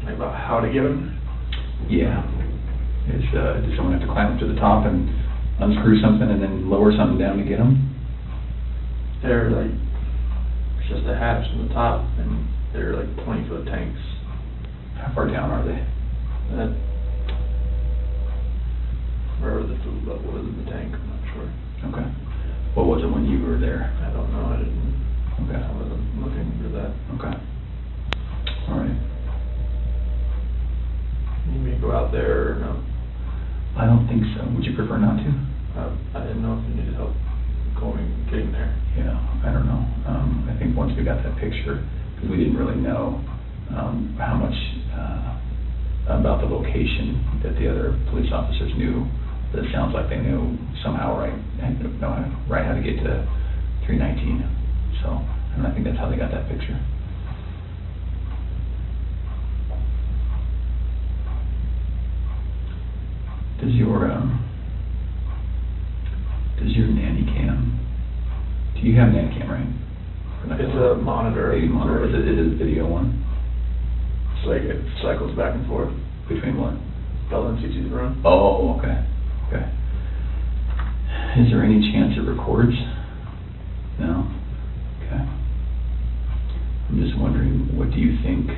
About how to get them? Yeah. Does someone have to climb up to the top and unscrew something and then lower something down to get them? They're like, it's just a hatch on the top, and they're like 20-foot tanks. How far down are they? Wherever the food level is in the tank, I'm not sure. Okay. What was it when you were there? I don't know, Okay. I wasn't looking for that. Okay. All right. You need me to go out there or no? I don't think so. Would you prefer not to? I didn't know if you needed help getting there. Yeah, I don't know. I think once we got that picture, because we didn't really know how much about the location that the other police officers knew, but it sounds like they knew somehow right how to get to 319. So, and I think that's how they got that picture. Does your nanny cam? Do you have a nanny cam, right? It's a monitor. Baby monitor. Is it a video one? It's like it cycles back and forth. Between what? Bella and Cece's room. Oh, okay. Okay. Is there any chance it records? No? Okay. I'm just wondering, what do you think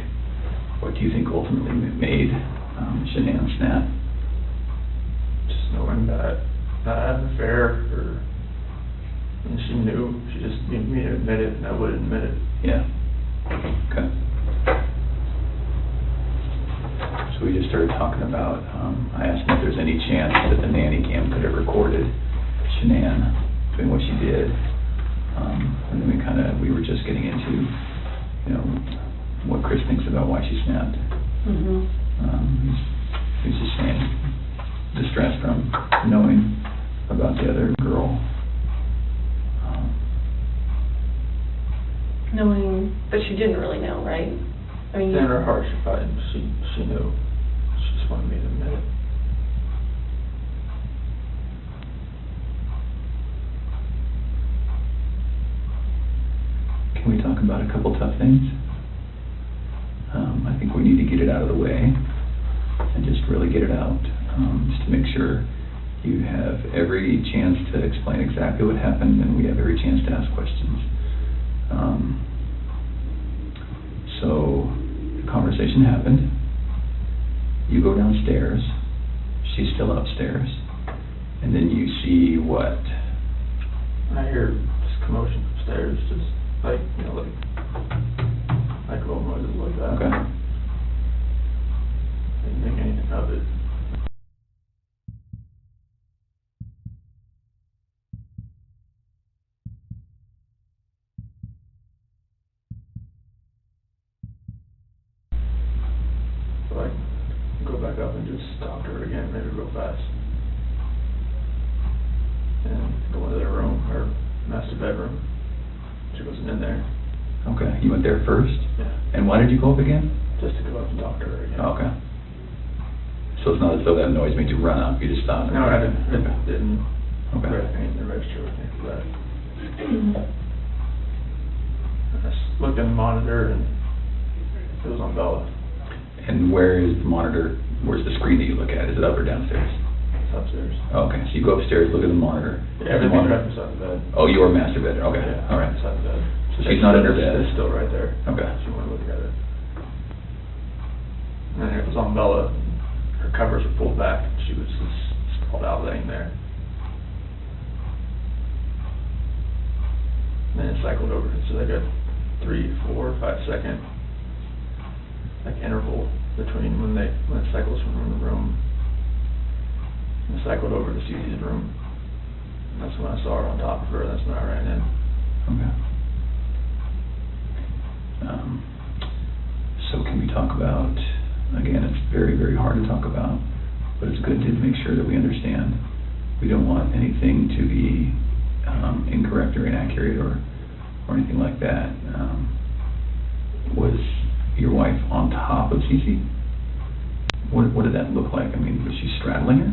ultimately made Shanann snap? Just knowing that I had an affair, and she knew. She just needed me to admit it, and I would admit it. Yeah. Okay. So we just started talking about, I asked him if there's any chance that the nanny cam could have recorded Shanann doing what she did. And then we were just getting into, what Chris thinks about why she snapped. He's just saying, distressed from knowing about the other girl. Knowing that she didn't really know, right? I mean, In her heart, she knew. She just wanted me to admit it. Can we talk about a couple tough things? I think we need to get it out of the way and just really get it out, just to make sure you have every chance to explain exactly what happened and we have every chance to ask questions. So the conversation happened. You go downstairs. She's still upstairs. And then you see what? I hear this commotion upstairs, just like little noises like that. Okay. Didn't think anything of it. So I go back up and just talk to her again, maybe real fast. And go into their room, her master bedroom. She wasn't in there. Okay, you went there first? Yeah. And why did you go up again? Just to go up and talk to her again. Oh, okay. So it's not as though that noise made you run up, you just stopped? No, I didn't. It didn't. Okay. Anything register with me for that. I just looked in the monitor and it was on Bella. And where is the monitor? Where's the screen that you look at? Is it up or downstairs? It's upstairs. Oh, okay, so you go upstairs, look at the monitor. Yeah, everything's right beside the bed. Oh, you are master bed. Okay, Yeah, all right. beside the bed. So she's not in her bed. It's still right there. Okay. She wanted to look at it. And it was on Bella. Her covers were pulled back. She was just sprawled out laying there. And then it cycled over. So they got 3, 4, 5 second interval between when it cycles from room to room. And it cycled over to Cece's room. And that's when I saw her on top of her. That's when I ran in. Okay. So can we talk about, again, it's very, very hard to talk about, but it's good to make sure that we understand. We don't want anything to be incorrect or inaccurate or anything like that. Was your wife on top of Cece? What did that look like? I mean, was she straddling her?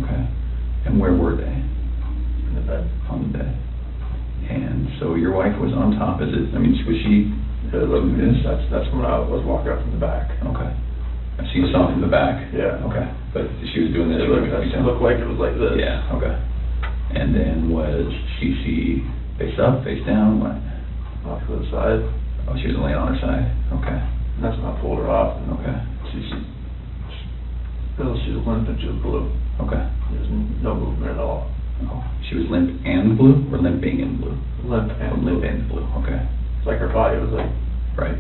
Okay. And where were they? In the bed. On the bed. And so your wife was on top. Was she? That's when I was walking up from the back. Okay. So you saw it from the back? Yeah. Okay. But she was doing this? It looked like it was like this. Yeah, okay. And then was she face up, face down, what? Off to the side. Oh, she was laying on her side, okay. And that's when I pulled her off. And okay. She was limp and she was blue. Okay. There was no movement at all. Oh, she was limp and blue, or limping and blue? Limp and limp and blue, okay. It's like her body was like, right.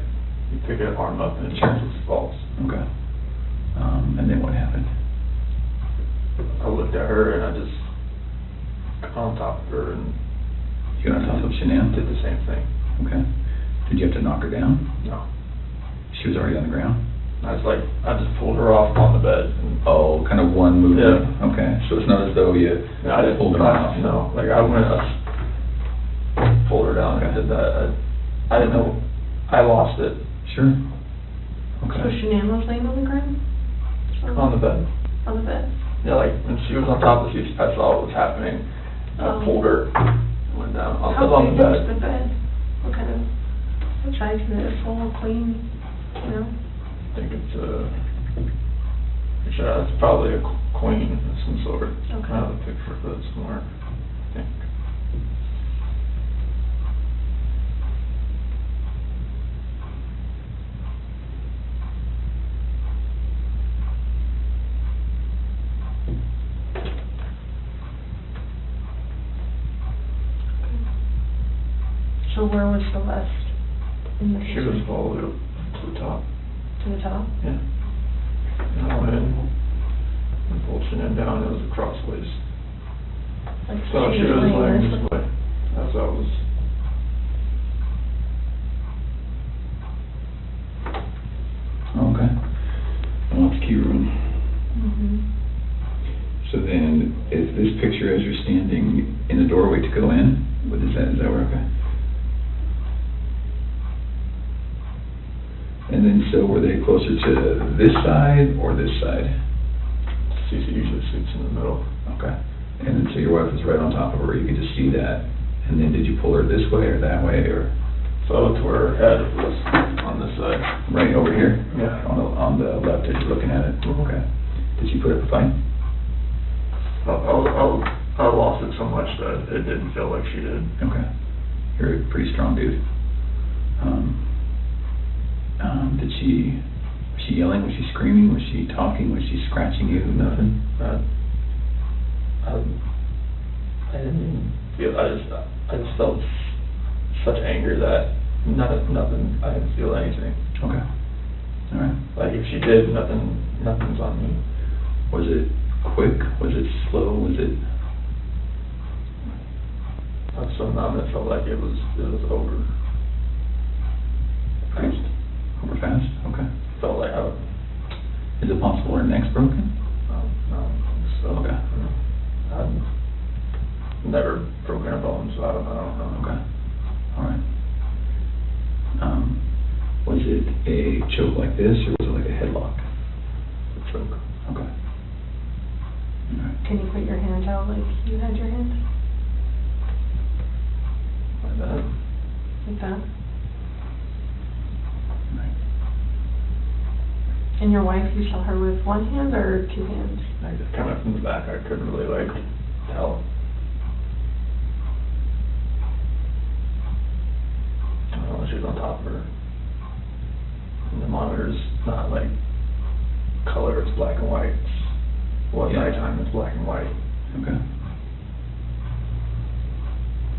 You pick her arm up and sure. it just falls. Okay. And then what happened? I looked at her and I just got on top of her and you got on top of Shanann? Did the same thing. Okay. Did you have to knock her down? No. She was already on the ground? I just pulled her off on the bed. And oh, kind of one movement? Yeah. Okay. So it's not as though you I didn't pulled her off? No. Like I pulled her down and did that. I didn't know. I lost it. Sure. Okay. So Shanann was laying on the ground? On the bed. On the bed? Yeah, like when she was on top of the seat, I saw what was happening. I pulled her, went down on the bed. How big was the bed? What kind of size is it? Full, clean, you know? I think it's probably a queen of some sort. Okay. I have a picture of it somewhere, I think. So where was Celeste in the She was all the way up to the top. To the top? Yeah. And I went in and pulled Shanann down. It was crossways. Like So she was laying this way. As I was. Okay. Well, it's key room. Mm-hmm. So then, is this picture as you're standing in the doorway to go in? What is that? Is that where? Okay. And then, so were they closer to this side or this side? She usually sits in the middle. Okay. And then, so your wife was right on top of her. You could just see that. And then, did you pull her this way or that way, or? So to her head was on this side. Right over here. Yeah. On the left as you're looking at it. Okay. Did she put up a fight? I lost it so much that it didn't feel like she did. Okay. You're a pretty strong dude. Was she yelling? Was she screaming? Was she talking? Was she scratching you? Nothing? I didn't feel, I just felt such anger that nothing, I didn't feel anything. Okay. All right. Like if she did, nothing's on me. Was it quick? Was it slow? Was it? I was so numb, it felt like it was over. Fast? Over fast? Okay. Felt like I would. Is it possible her neck's broken? No. So, okay. I've never broken a bone, so I don't know. Okay. All right. Was it a choke like this, or was it like a headlock? A choke. Okay. All right. Can you put your hands out like you had your hands? Like that. Like that? Right. And your wife, you saw her with one hand or two hands? I just coming from the back, I couldn't really tell. I don't know, she was on top of her. And the monitor's not like color, it's black and white. Nighttime, it's black and white. Okay.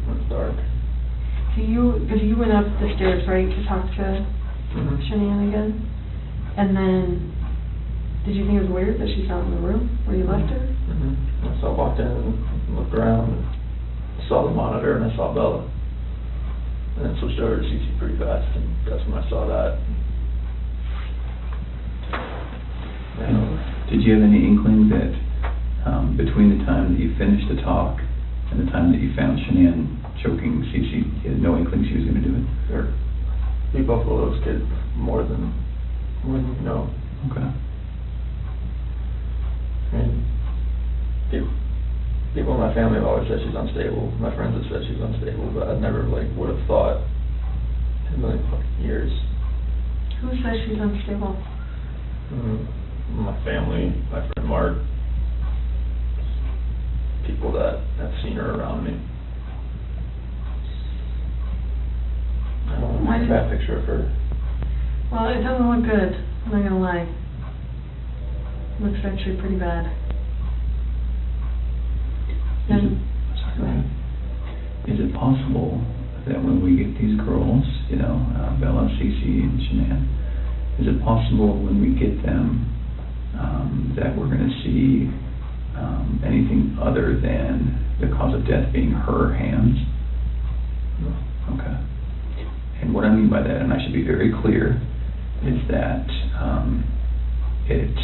When it's dark. Because you went up the stairs, right, to talk to Shanann again? And then, did you think it was weird that she's not in the room where you left her? So I walked in and looked around and saw the monitor and I saw Bella. And then switched over to CC pretty fast and that's when I saw that. Did you have any inkling that between the time that you finished the talk and the time that you found Shanann choking CC, you had no inkling she was going to do it? Sure. We both love those kids more than you know. Okay. I mean, people in my family have always said she's unstable. My friends have said she's unstable, but I never would have thought in a million fucking years. Who says she's unstable? My family, my friend Mark, people that have seen her around me. I don't want a bad picture of her. Well, it doesn't look good, I'm not gonna lie. It looks actually pretty bad. Is it possible that when we get these girls, Bella, Cece, and Shanann, is it possible when we get them that we're going to see anything other than the cause of death being her hands? No. Okay. And what I mean by that, and I should be very clear, is that it's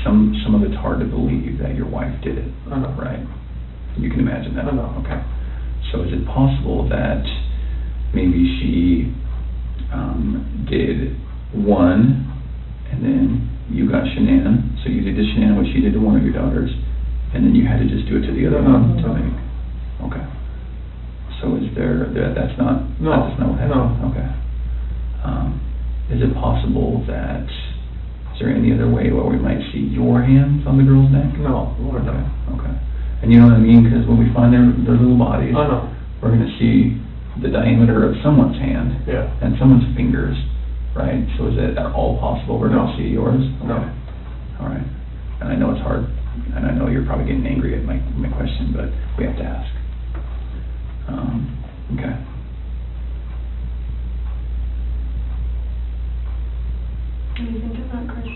some of it's hard to believe that your wife did it. I know. Right? You can imagine that. I know. Okay. So is it possible that maybe she did one, and then you got Shanann, so you did to Shanann what she did to one of your daughters, and then you had to just do it to the other one? Okay. So is that's not what happened? No. Okay. Is it possible that, is there any other way where we might see your hands on the girl's neck? No. Okay. And you know what I mean? Because when we find their little bodies, I know. we're going to see the diameter of someone's hand and someone's fingers, right? So is it at all possible we're going to see yours? Okay. No. All right. And I know it's hard, and I know you're probably getting angry at my question, but we have to ask. Okay. What do you think of that, Chris?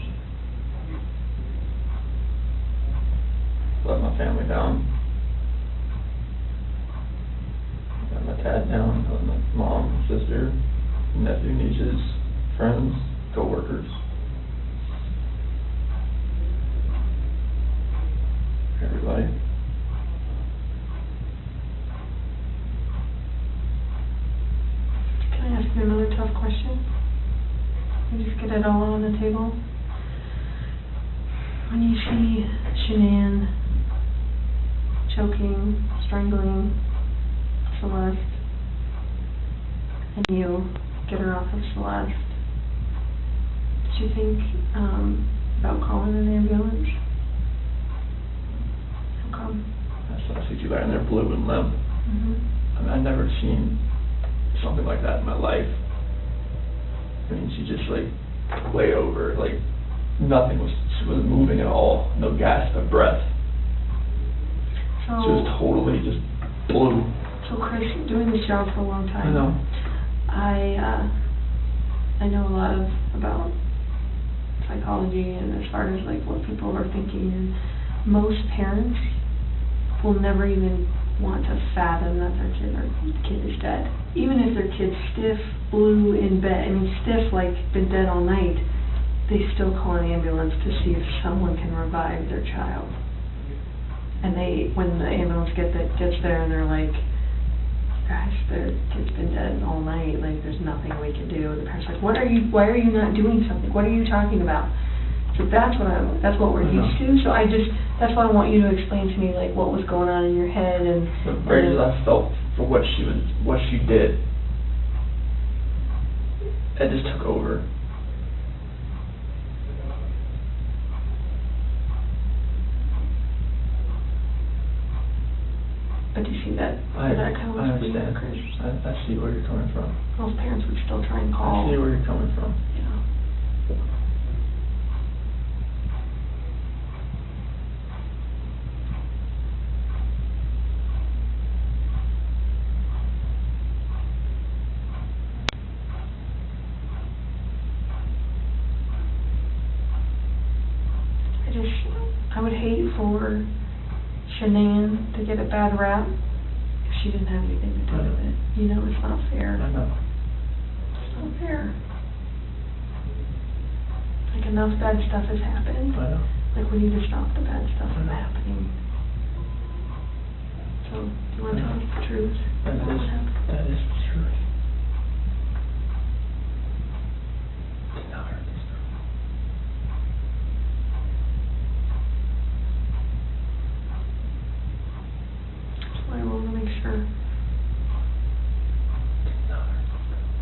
Let my family down. Let my dad down, let my mom, sister, nephew, nieces, friends, co-workers. Everybody. Can I ask you another tough question? And just get it all on the table. When you see Shanann choking, strangling Celeste, and you get her off of Celeste, did you think about calling an ambulance? How come? I see you laying there blue and limp. I mean, I've never seen something like that in my life. I mean, she just way over, nothing was moving at all, no gasp of breath. So, she was totally just blue. So Chris, doing this job for a long time, I know. I know a lot about psychology and as far as what people are thinking, and most parents will never even want to fathom that their kid is dead. Even if their kid's stiff, blue in bed, stiff, been dead all night, they still call an ambulance to see if someone can revive their child. And when the ambulance gets there and they're like, gosh, their kid's been dead all night, there's nothing we can do. The parents are like, why are you not doing something? What are you talking about? So that's what we're used to. So that's why I want you to explain to me what was going on in your head and the rage I felt for what she did. It just took over. But do you see that? I understand. I see where you're coming from. Most parents would still try and call. I see where you're coming from. Yeah. I would hate for Shanann to get a bad rap if she didn't have anything to do with it. It's not fair. I know. It's not fair. Enough bad stuff has happened. I know. We need to stop the bad stuff from happening. So, do you want to tell us the truth? That is the truth. I want to make sure.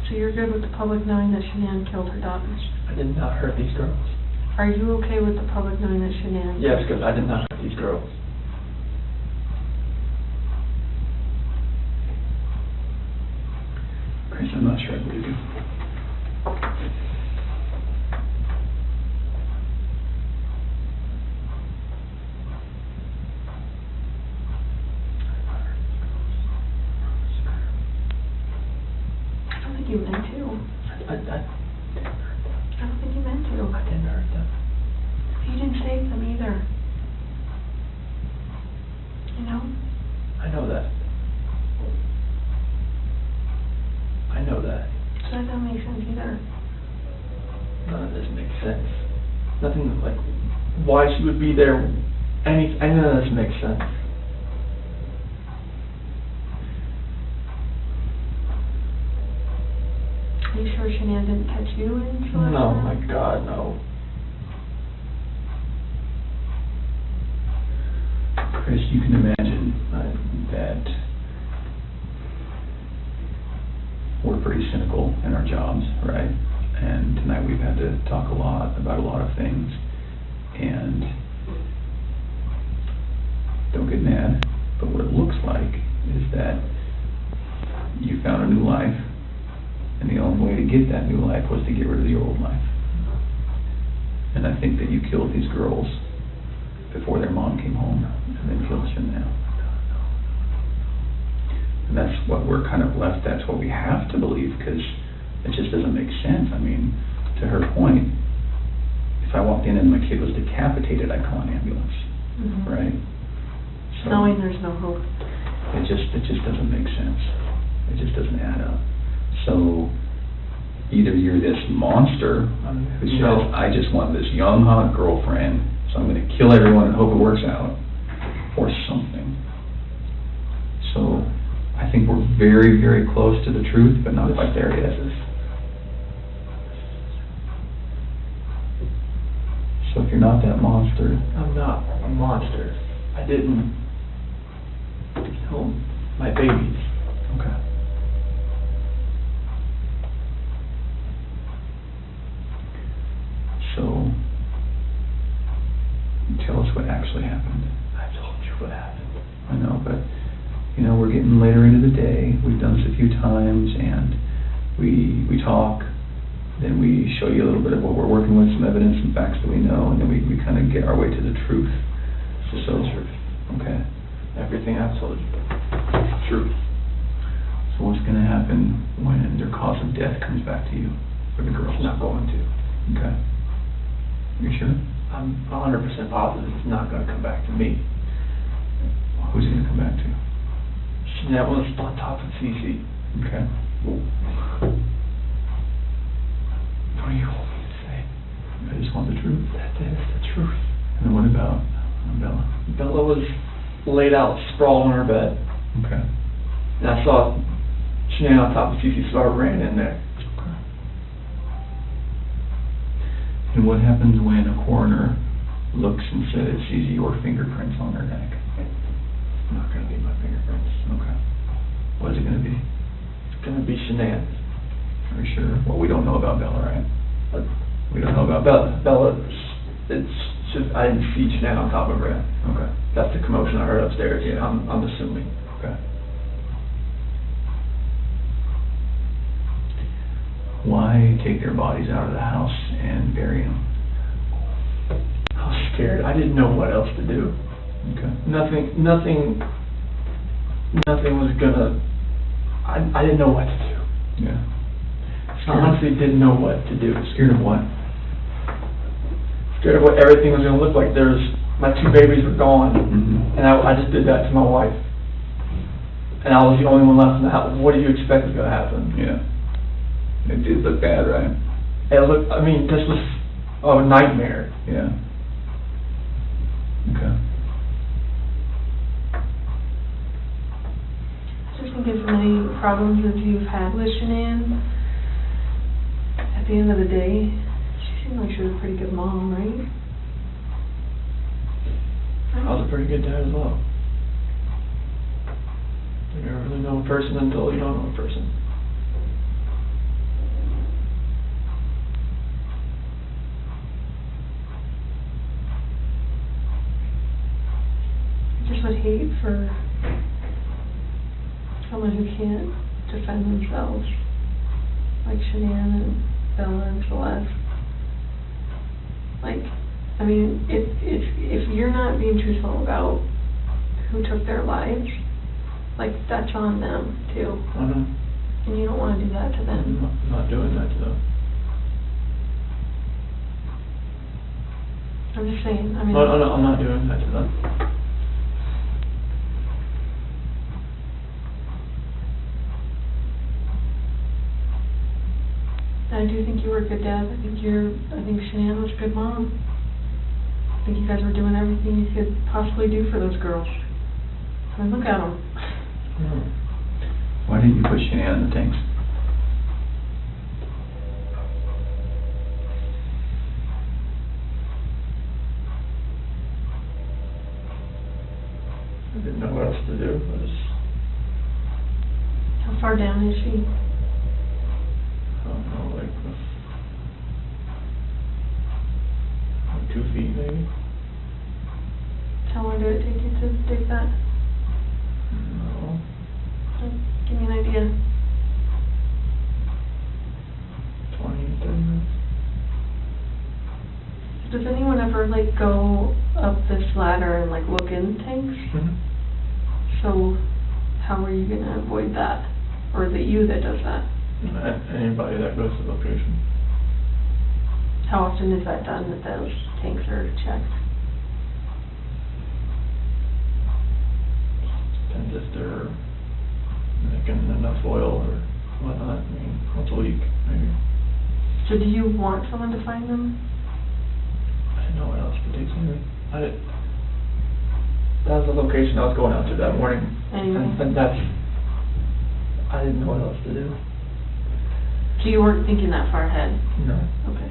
So you're good with the public knowing that Shanann killed her daughters? I did not hurt these girls. Are you okay with the public knowing that Shanann? Yeah, because I did not hurt these girls. Chris, I'm not sure I believe you. I don't think you meant to. I don't think you meant to. I didn't hurt them. You didn't save them either. You know? I know that. I know that. So that doesn't make sense either. None of this makes sense. Nothing like why she would be there. None of this makes sense. Are you sure Shanann didn't catch you in Celeste? No, my God, no. Chris, you can imagine that we're pretty cynical in our jobs, right? And tonight we've had to talk a lot about a lot of things. And don't get mad, but what it looks like is that you found a new life, and the only way to get that new life was to get rid of the old life. And I think that you killed these girls before their mom came home, and then killed Shanann. And that's what we're kind of left, that's what we have to believe, because it just doesn't make sense. I mean, to her point, if I walked in and my kid was decapitated, I'd call an ambulance, right? So knowing there's no hope. It just doesn't make sense. It just doesn't add up. So either you're this monster who says, I just want this young, hot girlfriend, so I'm going to kill everyone and hope it works out, or something. So I think we're very, very close to the truth, but not quite there yet. So if you're not that monster... I'm not a monster. I didn't kill my babies. Okay. So, tell us what actually happened. I told you what happened. I know, but, you know, we're getting later into the day. We've done this a few times, and we talk, then we show you a little bit of what we're working with, some evidence, some facts that we know, and then we kind of get our way to the truth. So the truth. Okay. Everything I've told you. Truth. So what's going to happen when their cause of death comes back to you, for the girls? It's not going to. Okay. You sure? I'm 100% positive it's not going to come back to me. Who's it going to come back to? Shanann was on top of Cece. Okay. What do you want me to say? I just want the truth. That is the truth. And then what about Bella? Bella was laid out, sprawled on her bed. Okay. And I saw Shanann on top of Cece, so I ran in there. Okay. And what happens when a coroner looks and says, sees your fingerprints on her neck? It's not going to be my fingerprints. Okay. What is it going to be? It's going to be Shanann's. Are you sure? Well, we don't know about Bella, right? We don't know about Bella. It's just, I didn't see Shanann on top of her. Okay. That's the commotion I heard upstairs. Yeah, I'm assuming. Okay. Why take their bodies out of the house and bury them? I was scared. I didn't know what else to do. Okay. Nothing was gonna. I didn't know what to do. Yeah. I honestly didn't know what to do. Scared of what? Scared of what everything was gonna look like. My two babies were gone, and I just did that to my wife. And I was the only one left in the house. What do you expect was gonna happen? Yeah. It did look bad, right? It looked. I mean, this was a nightmare. Yeah. Okay. Just think as many problems as you've had with Shanann, at the end of the day, she seemed like she was a pretty good mom, right? I was a pretty good dad as well. You never really know a person until you don't know a person. for someone who can't defend themselves, like Shanann and Bella and Celeste. Like, I mean, if you're not being truthful about who took their lives, like, that's on them too. And you don't want to do that to them. I'm not doing that to them. I'm just saying, I mean... No, I'm not doing that to them. I do think you were a good dad. I think Shanann was a good mom. I think you guys were doing everything you could possibly do for those girls. I mean, look at them. Why didn't you put Shanann in the tanks? I didn't know what else to do. How far down is she? I don't know, like 2 feet maybe. How long did it take you to dig that? No. Give me an idea. 20, 30 minutes. Does anyone ever, like, go up this ladder and, like, look in tanks? So, how are you going to avoid that? Or is it you that does that? Anybody that goes to the location. How often is that done, that those tanks are checked? Depends if they're making enough oil or whatnot. I mean, once a week, maybe. So do you want someone to find them? I didn't know what else to do. That was the location I was going out to that morning. Anyway. And I didn't know what else to do. So you weren't thinking that far ahead? No. Okay.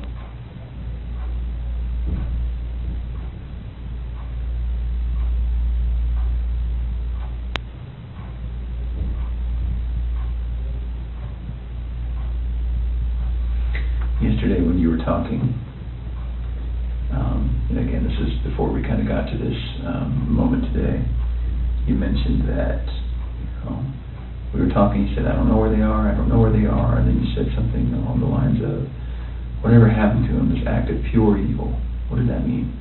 Yesterday when you were talking, and again, this is before we kind of got to this moment today, you mentioned that we were talking, you said, I don't know where they are, and then you said something along the lines of, whatever happened to them, this act of pure evil. What did that mean?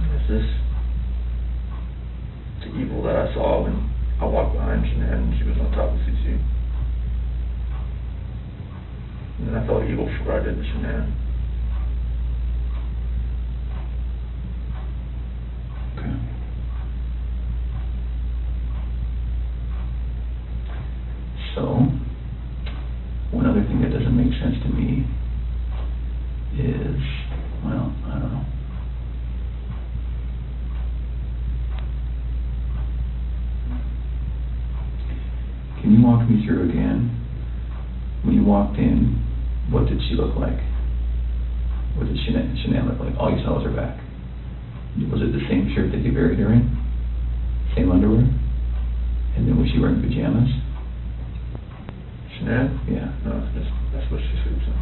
This is the evil that I saw when I walked behind Shanann and she was on top of CC. And then I felt evil for what I did to Shanann. Okay. So, one other thing that doesn't make sense to me is, well, I don't know. Can you walk me through again, when you walked in, what did she look like? What did Shanann look like? All you saw was her back. Was it the same shirt that you buried her in? Same underwear? And then was she wearing pajamas? Shanann? Yeah. No, that's what she sleeps in.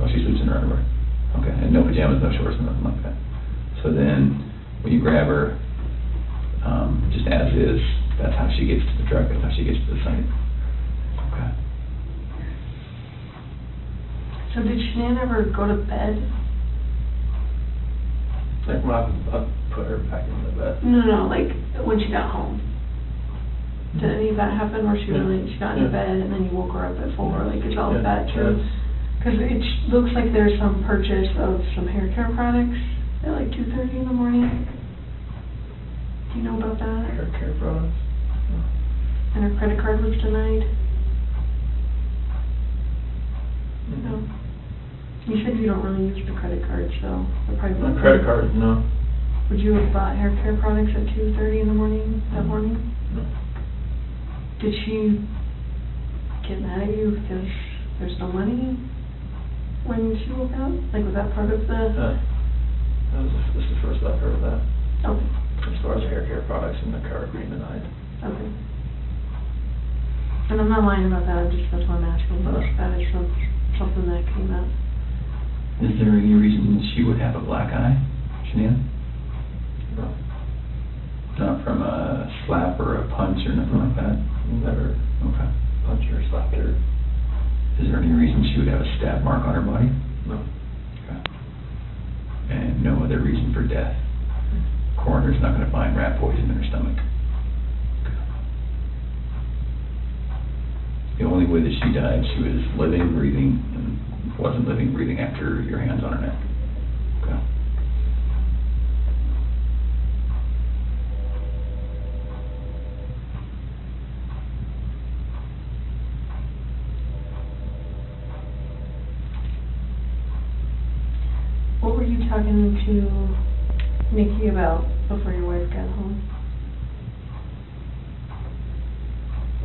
Oh, she sleeps in her underwear. Okay, and no pajamas, no shorts, nothing like that. So then, when you grab her, just as is, that's how she gets to the truck, that's how she gets to the site. Okay. So did Shanann ever go to bed? Like when I put her back in the bed. No, like when she got home. Did any of that happen where she got into bed and then you woke her up at 4? Like, is all of that true? Because it looks like there's some purchase of some hair care products at like 2:30 in the morning. Do you know about that? Hair care products? And her credit card was denied? No. You said you don't really use the credit card, so they're probably My credit card, no. Would you have bought hair care products at 2:30 in the morning that morning? No. Did she get mad at you because there's no money when she woke up? Like, was that part of the... This is the first I've heard of that. Okay. As far as hair care products and the card being denied. Okay. And I'm not lying about that, that's why I'm asking. That is something that came up. Is there any reason she would have a black eye, Shanann? No. Not from a slap or a punch or nothing like that? Never Okay. punched her or slapped her. Is there any reason she would have a stab mark on her body? No. Okay. And no other reason for death? Coroner's not going to find rat poison in her stomach? The only way that she died, she was living, breathing, and wasn't living, breathing after your hands on her neck. Okay. What were you talking to Nikki about before your wife got home?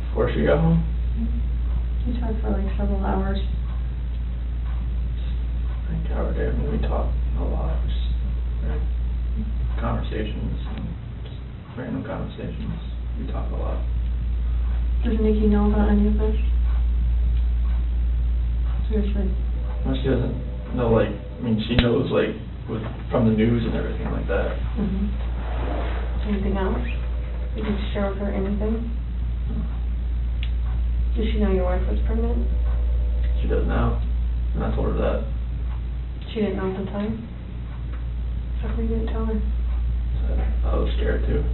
Before she got home, You talked for like several hours. I think our day, I mean, we talked a lot, just right, conversations, and just random conversations. We talk a lot. Does Nikki know about any of this? Seriously. Well, she doesn't know, like, I mean, she knows, like, from the news and everything like that. Anything else? Did you share with her anything? Does she know your wife was pregnant? She does now, and I told her that. She didn't know at the time? So you didn't tell her? So I was scared too.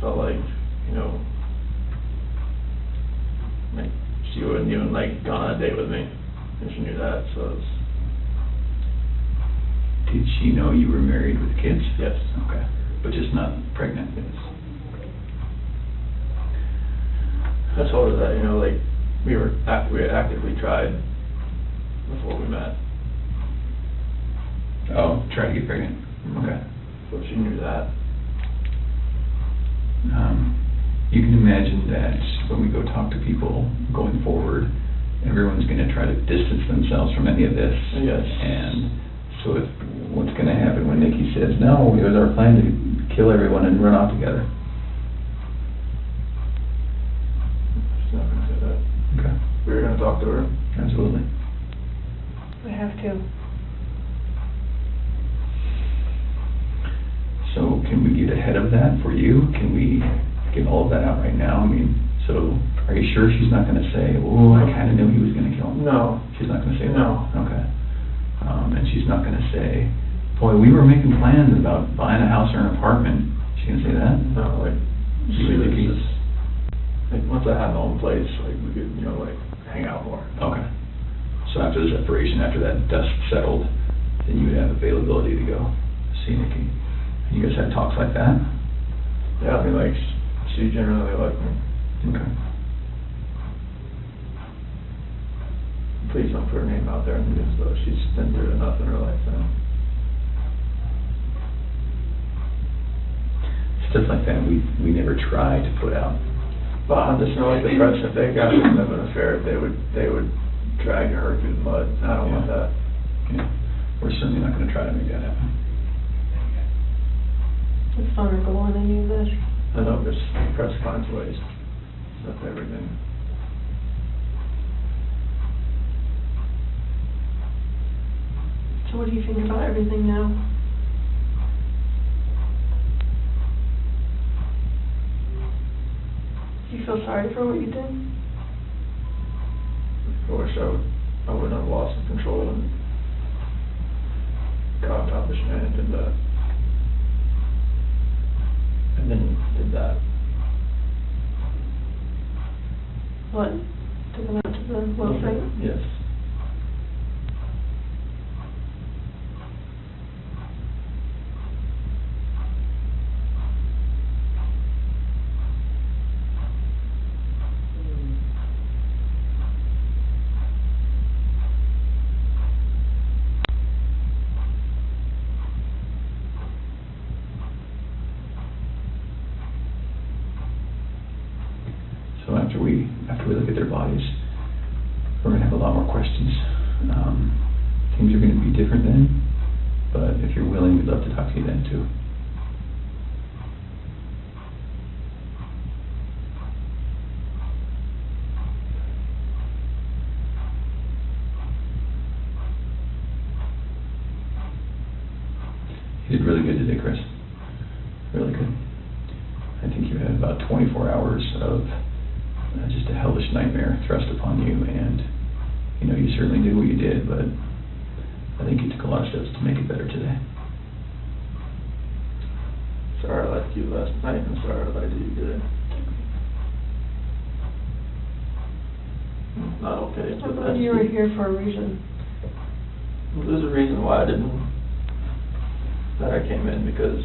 Felt like, you know, like she wouldn't even like gone on a date with me, and she knew that, so it was... Did she know you were married with kids? Yes. Okay. But just not pregnant? Yes. I told her that, you know, like, we had actively tried before we met. Oh, try to get pregnant. Okay. So she knew that. You can imagine that when we go talk to people going forward, everyone's going to try to distance themselves from any of this. Yes. And so if, what's going to happen when Nikki says, no, it was our plan to kill everyone and run off together? She's not going to say that. Okay. We were going to talk to her. Absolutely. We have to. So can we get ahead of that for you? Can we get all of that out right now? I mean, so are you sure she's not going to say, oh, I kind of knew he was going to kill him? No. She's not going to say that? No. Okay. And she's not going to say, boy, we were making plans about buying a house or an apartment. She going to say that? No, like, She she would was be- just, like, once I had my own place, like, we could, you know, like, hang out more. Okay. So after the separation, after that dust settled, then you would have availability to go see Nikki. You guys had talks like that? Yeah, I mean, like, she generally liked me. Okay. Please don't put her name out there, because though she's been through enough in her life now. Stuff like that we never try to put out. But I just know, like, the press, if they got wind of an affair, they would drag her through the mud. I don't want that. Yeah. We're certainly not going to try to make that happen. It's vulnerable in any of this. I know, just press finds ways. That's everything. So what do you think about everything now? Do you feel sorry for what you did? I wish I wouldn't have lost control and got on top of Shanann and did that. And then did that. What? Took him out to the well site? Yes. So after we look at their bodies, we're going to have a lot more questions. Things are going to be different then, but if you're willing, we'd love to talk to you then too. You did really good today, Chris. Really good. I think you had about 24 hours of just a hellish nightmare thrust upon you, and you certainly did what you did, but I think you took a lot of steps to make it better today. Sorry I left you last night, and sorry I lied to you today. Not okay. I thought you were here for a reason. There's a reason why I came in, because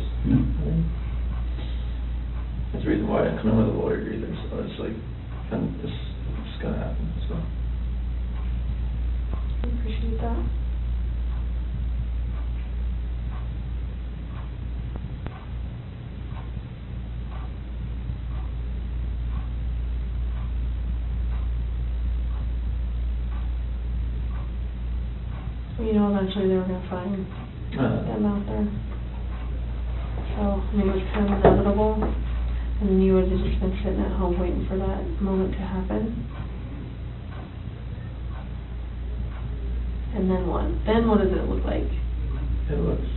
there's a reason why I didn't come in with a lawyer either, so it's like, it's gonna happen, so. I appreciate that. Eventually they were going to find them out there. So, I mean, it was kind of inevitable, and then you would have just been sitting at home waiting for that moment to happen. And then what? Then what does it look like? It looks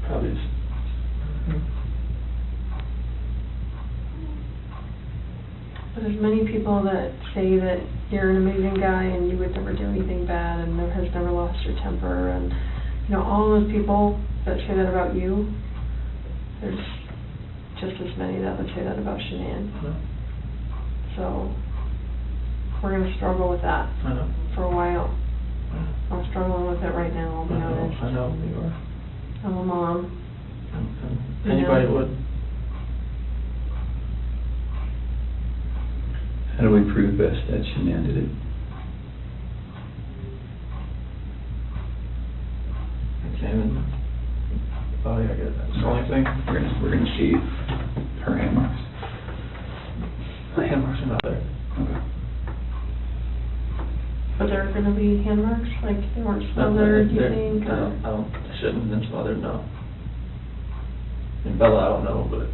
probably just But there's many people that say that you're an amazing guy and you would never do anything bad and has never lost your temper, and all those people that say that about you, there's just as many that would say that about Shanann. So we're going to struggle with that for a while. I'm struggling with it right now, I'll be honest. I know you are. I'm a mom. Anybody would. How do we prove best that Shanann did it? Examine. Oh yeah, I get that. That's the only thing. We're gonna see her hand marks. The hand marks are not there. Okay. But there are going to be hand marks? Like they weren't smothered, you think? I shouldn't have been smothered, no. And Bella, I don't know, but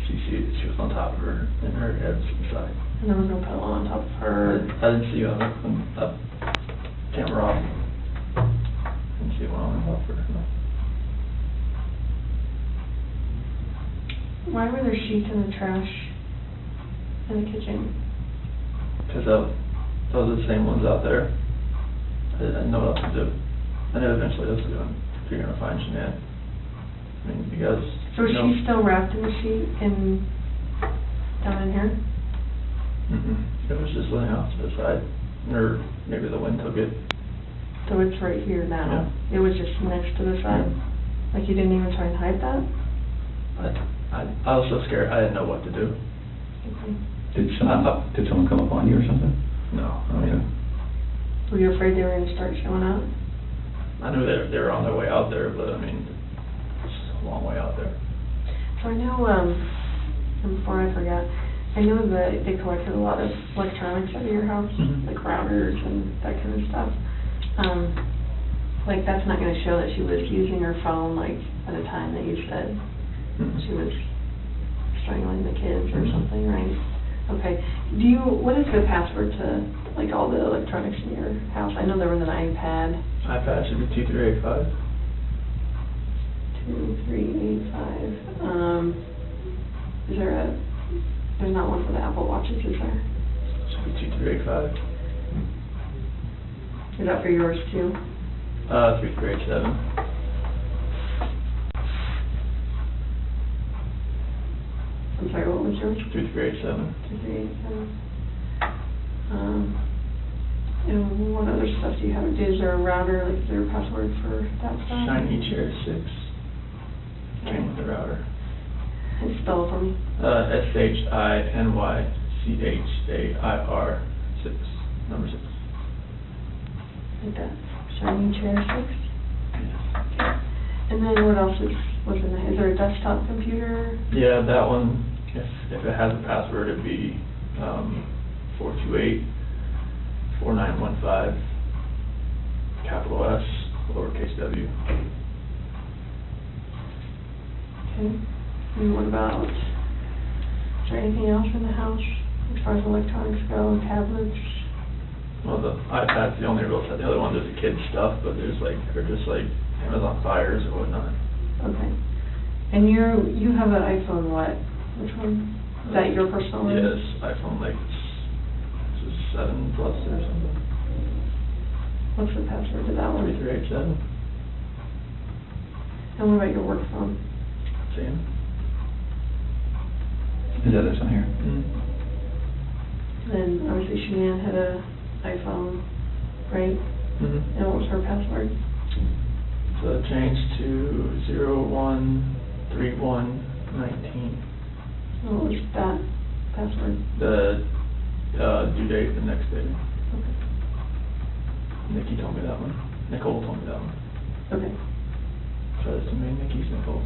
she was on top of her, and her head was to the side. And there was no pillow on top of her. I didn't see you on the camera off. Didn't see one on top of her, no. Why were there sheets in the trash in the kitchen? Because those are the same ones out there. I didn't know what else to do. I knew eventually this was going to figure out find Shanann. I mean, you guys. So is she still wrapped in the sheet down in here? It was just laying off to the side, or maybe the wind took it. So it's right here now? Yeah. It was just next to the side? Like you didn't even try and hide that? I was so scared, I didn't know what to do. Okay. Did someone come up on you or something? No, I mean. Were you afraid they were going to start showing up? I knew they were on their way out there, but I mean, it's a long way out there. So I know, and before I forget, I know that they collected a lot of electronics out of your house, like routers and that kind of stuff. Like that's not going to show that she was using her phone like at a time that you said she was strangling the kids or something, right? Okay. What is the password to like all the electronics in your house? I know there was an iPad. iPad should be 2385. 2385. There's not one for the Apple Watches, is there? Should be 2385. Is that for yours too? 3387. I'm sorry, what was yours? 3387. 2387. And what other stuff do you have? Is there a router? Like, is there a password for that stuff? Shiny Chair 6. Came with the router. And spell it for me. SHINYCHAIR 6. Number 6. Like that. Shiny Chair 6? Yes. Okay. And then what else was in there? Is there a desktop computer? Yeah, that one, if it has a password, it'd be 428-4915, capital S, lowercase w. Okay. And what about, is there anything else in the house as far as electronics go, tablets? Well, the iPad's the only real set. The other ones are the kids' stuff, but there's like, they're just like Amazon Fires or whatnot. Okay. And you have an iPhone what? Which one? Is that your personal one? Yes, iPhone like this is 7 Plus or something. What's the password to that one? 3387. And what about your work phone? Same. Is that this one here? Then obviously Shanann had a iPhone, right? And what was her password? So it changed to 013119. What was that password? The due date the next day. Okay. Nikki told me that one. Nicole told me that one. Okay. So there's too many Nickies, Nicole's.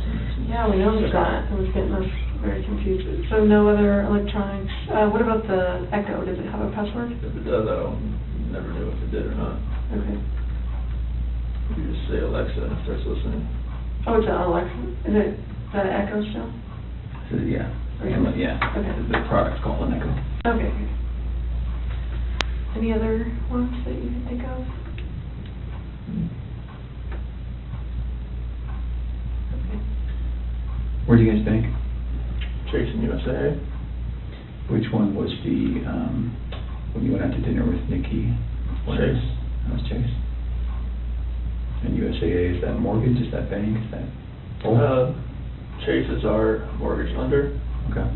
Yeah, we noticed that. It was getting us very confused. So no other electronics. What about the Echo? Does it have a password? If it does, I don't never knew if it did or not. Okay. You just say Alexa and it starts listening. Oh, it's an Alexa. Is that an Echo still? So, yeah. Okay. Yeah. Okay. The product's called an Echo. Okay. Any other ones that you can think of? Where do you guys bank? Chase and USA. Which one was the, when you went out to dinner with Nikki? Chase. That was Chase. And USAA, is that mortgage? Is that bank? Is that both? Chase is our mortgage lender. Okay.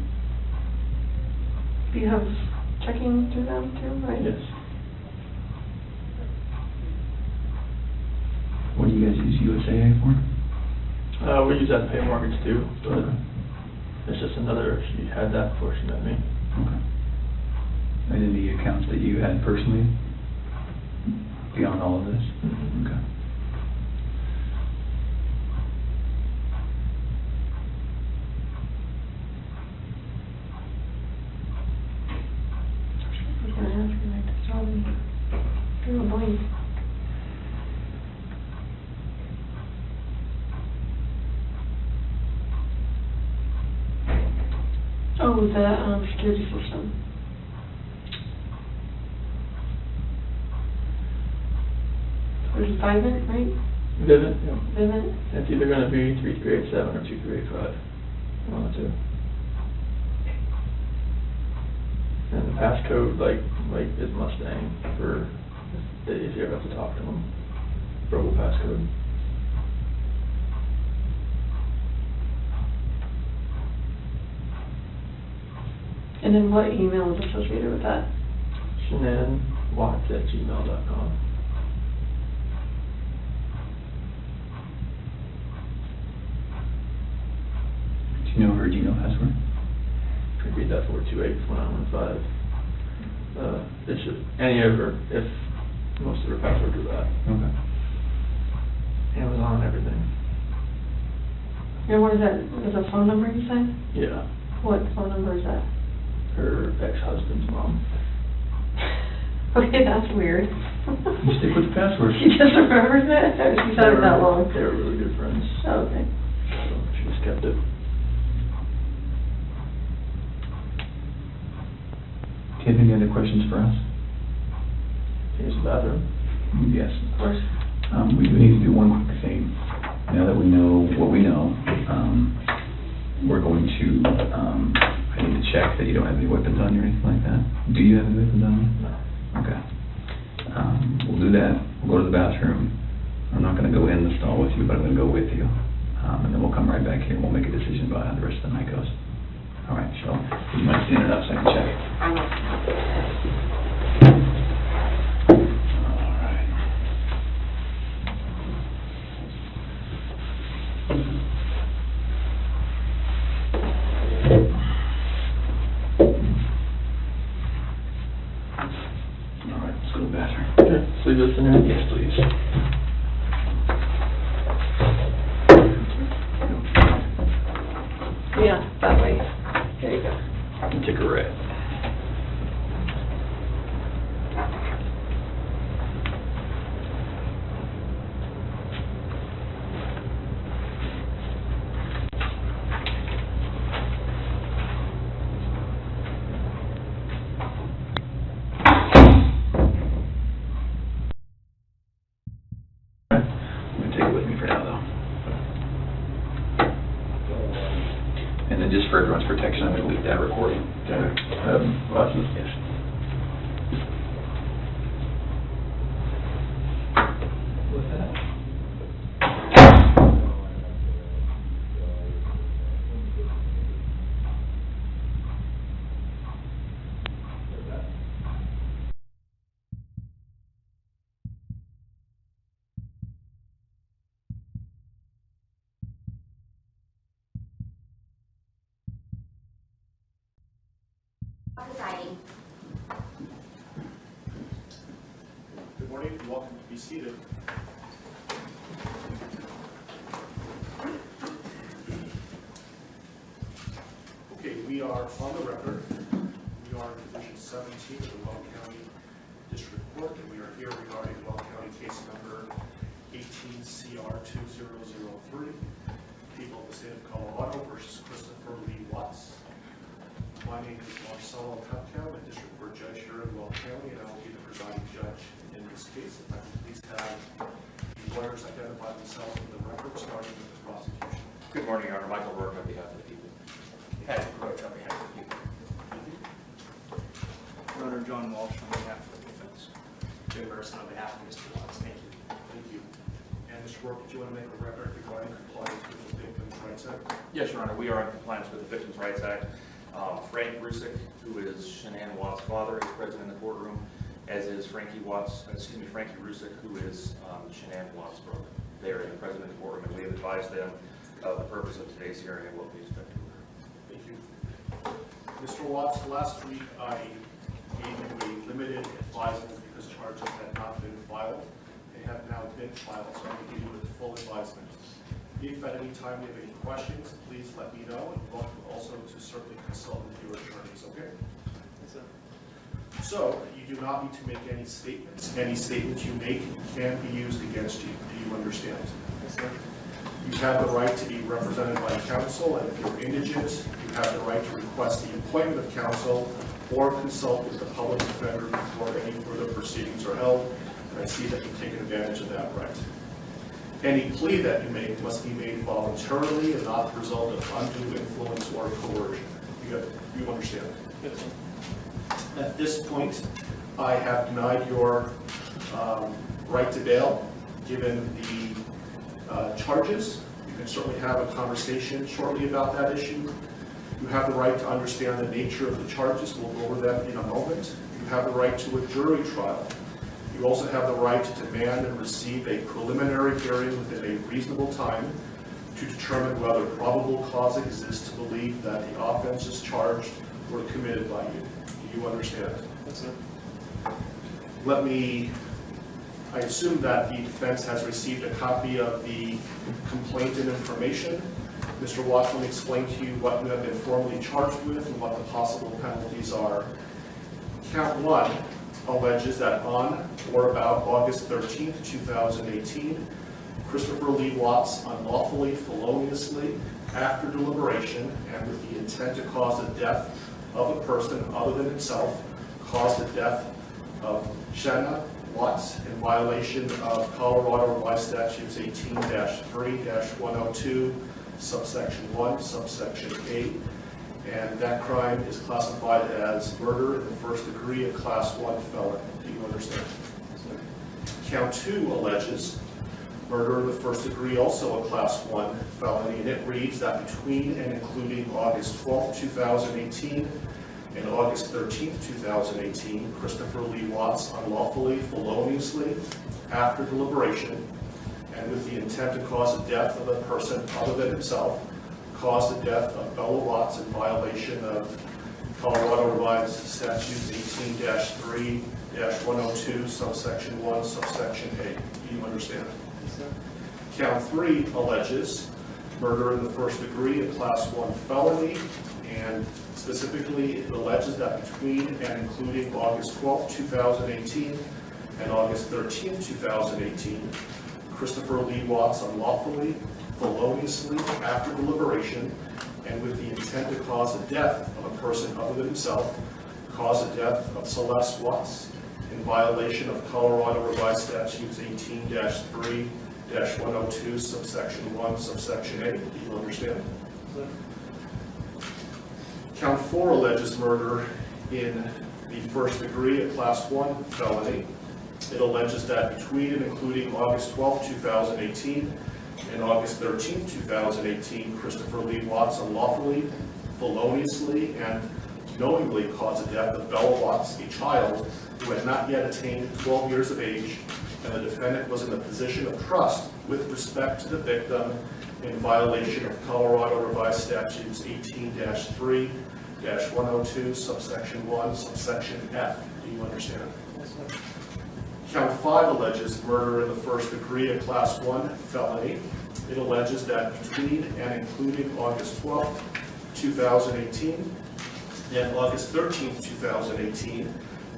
Do you have checking through them too, right? Yes. What do you guys use USAA for? We use that to pay mortgage too, but it's just another, she had that before she met me. Okay. And any accounts that you had personally beyond all of this? Okay. I was going to ask you, I just saw them. Drew a blank. Oh, the security system. There's Vivint, right? Vivint, yeah. Vivint? It's either going to be 3387 or 2385. One of the two. And the passcode, like is Mustang for if you ever have to talk to them. Verbal passcode. And then what email is associated with that? ShanannWatts@gmail.com. Do you know her Gmail password? Repeat that 428-1915. It's just any of her, if most of her passwords are that. Okay. Amazon, everything. And what is that? Is a phone number you said? Yeah. What phone number is that? Her ex-husband's mom. Okay, that's weird. You stick with the password. She just remembers it? Or she's had it that long? They were really good friends. Oh, okay. So she just kept it. Do you have any other questions for us? Can you use the bathroom? Yes. Of course. We do need to do one quick thing. Now that we know what we know, we're going to, I need to check that you don't have any weapons on you or anything like that. Do you have any weapons on you? No. Okay. We'll do that. We'll go to the bathroom. I'm not going to go in the stall with you, but I'm going to go with you. And then we'll come right back here and we'll make a decision about how the rest of the night goes. All right, Cheryl. You might stand it up so I can check it. I know. All right. All right, let's go to the bathroom. Okay, so leave this in there? Yes, please. Yeah, that way. There you go. Take a red. for everyone's protection, I'm going to leave that recording. Watson? Yes. With that. Presiding. Good morning and welcome to be seated. Okay, we are on the record. We are in Division 17 of the Weld County District Court, and we are here regarding Weld County case number 18CR2003, people of the state of Colorado versus Christopher Lee Watts. My name is Marcelo Cuptown, a district court judge here in Weld County, and I will be the presiding judge in this case. If I could please have the lawyers identify themselves for the record, starting with the prosecution. Good morning, Your Honor. Michael Rourke on behalf of the people. Patrick Roach on behalf of the people. Your Honor, John Walsh on behalf of the defense. Joe Burson on behalf of Mr. Watts. Thank you. Thank you. And Mr. Rourke, do you want to make a record regarding compliance with the Victims' Rights Act? Yes, Your Honor. We are in compliance with the Victims' Rights Act. Frank Rusick, who is Shanann Watts' father, is present in the courtroom, as is Frankie Rusick, who is Shanann Watts' brother. They are present in the courtroom, and we have advised them of the purpose of today's hearing and what we expect to occur. Thank you. Mr. Watts, last week I gave you a limited advisement because charges had not been filed. They have now been filed, so I'm going to give you a full advisement. If at any time you have any questions, please let me know, and welcome also to certainly consult with your attorneys, okay? Yes, sir. So, you do not need to make any statements. Any statements you make can be used against you. Do you understand? Yes, sir. You have the right to be represented by counsel, and if you're indigent, you have the right to request the appointment of counsel or consult with the public defender before any further proceedings are held. And I see that you've taken advantage of that right. Any plea that you make must be made voluntarily and not the result of undue influence or coercion. You understand? Yes, sir. At this point, I have denied your right to bail, given the charges. You can certainly have a conversation shortly about that issue. You have the right to understand the nature of the charges. We'll go over that in a moment. You have the right to a jury trial. You also have the right to demand and receive a preliminary hearing within a reasonable time to determine whether probable cause exists to believe that the offenses charged were committed by you. Do you understand? Yes, sir. I assume that the defense has received a copy of the complaint and information. Mr. Watts will explain to you what you have been formally charged with and what the possible penalties are. Count 1 alleges that on or about August 13th, 2018, Christopher Lee Watts unlawfully, feloniously, after deliberation, and with the intent to cause the death of a person other than himself, caused the death of Shanann Watts in violation of Colorado Revised Statutes 18-3-102, subsection 1, subsection 8. And that crime is classified as murder in the first degree of class 1 felony. Do you understand? Count 2 alleges murder in the first degree, also a class 1 felony, and it reads that between and including August 12th, 2018 and August 13th, 2018, Christopher Lee Watts unlawfully, feloniously, after deliberation, and with the intent to cause the death of a person other than himself, caused the death of Bella Watts in violation of Colorado Revised Statutes 18-3-102, subsection 1, subsection 8. Do you understand? Yes, sir. Count 3 alleges murder in the first degree, a class 1 felony, and specifically it alleges that between and including August 12, 2018 and August 13, 2018, Christopher Lee Watts unlawfully, feloniously, after deliberation, and with the intent to cause the death of a person other than himself, caused the death of Celeste Watts in violation of Colorado Revised Statutes 18-3-102, subsection 1, subsection 8. Do you understand? Count 4 alleges murder in the first degree, a Class 1 felony. It alleges that between and including August 12, 2018 and August 13, 2018, Christopher Lee Watts unlawfully, feloniously, and knowingly caused the death of Bella Watts, a child who had not yet attained 12 years of age, and the defendant was in a position of trust with respect to the victim in violation of Colorado Revised Statutes 18-3-102, subsection 1, subsection F. Do you understand? Yes, sir. Count 5 alleges murder in the first degree, a Class 1 felony. It alleges that between and including August 12, 2018 and August 13, 2018,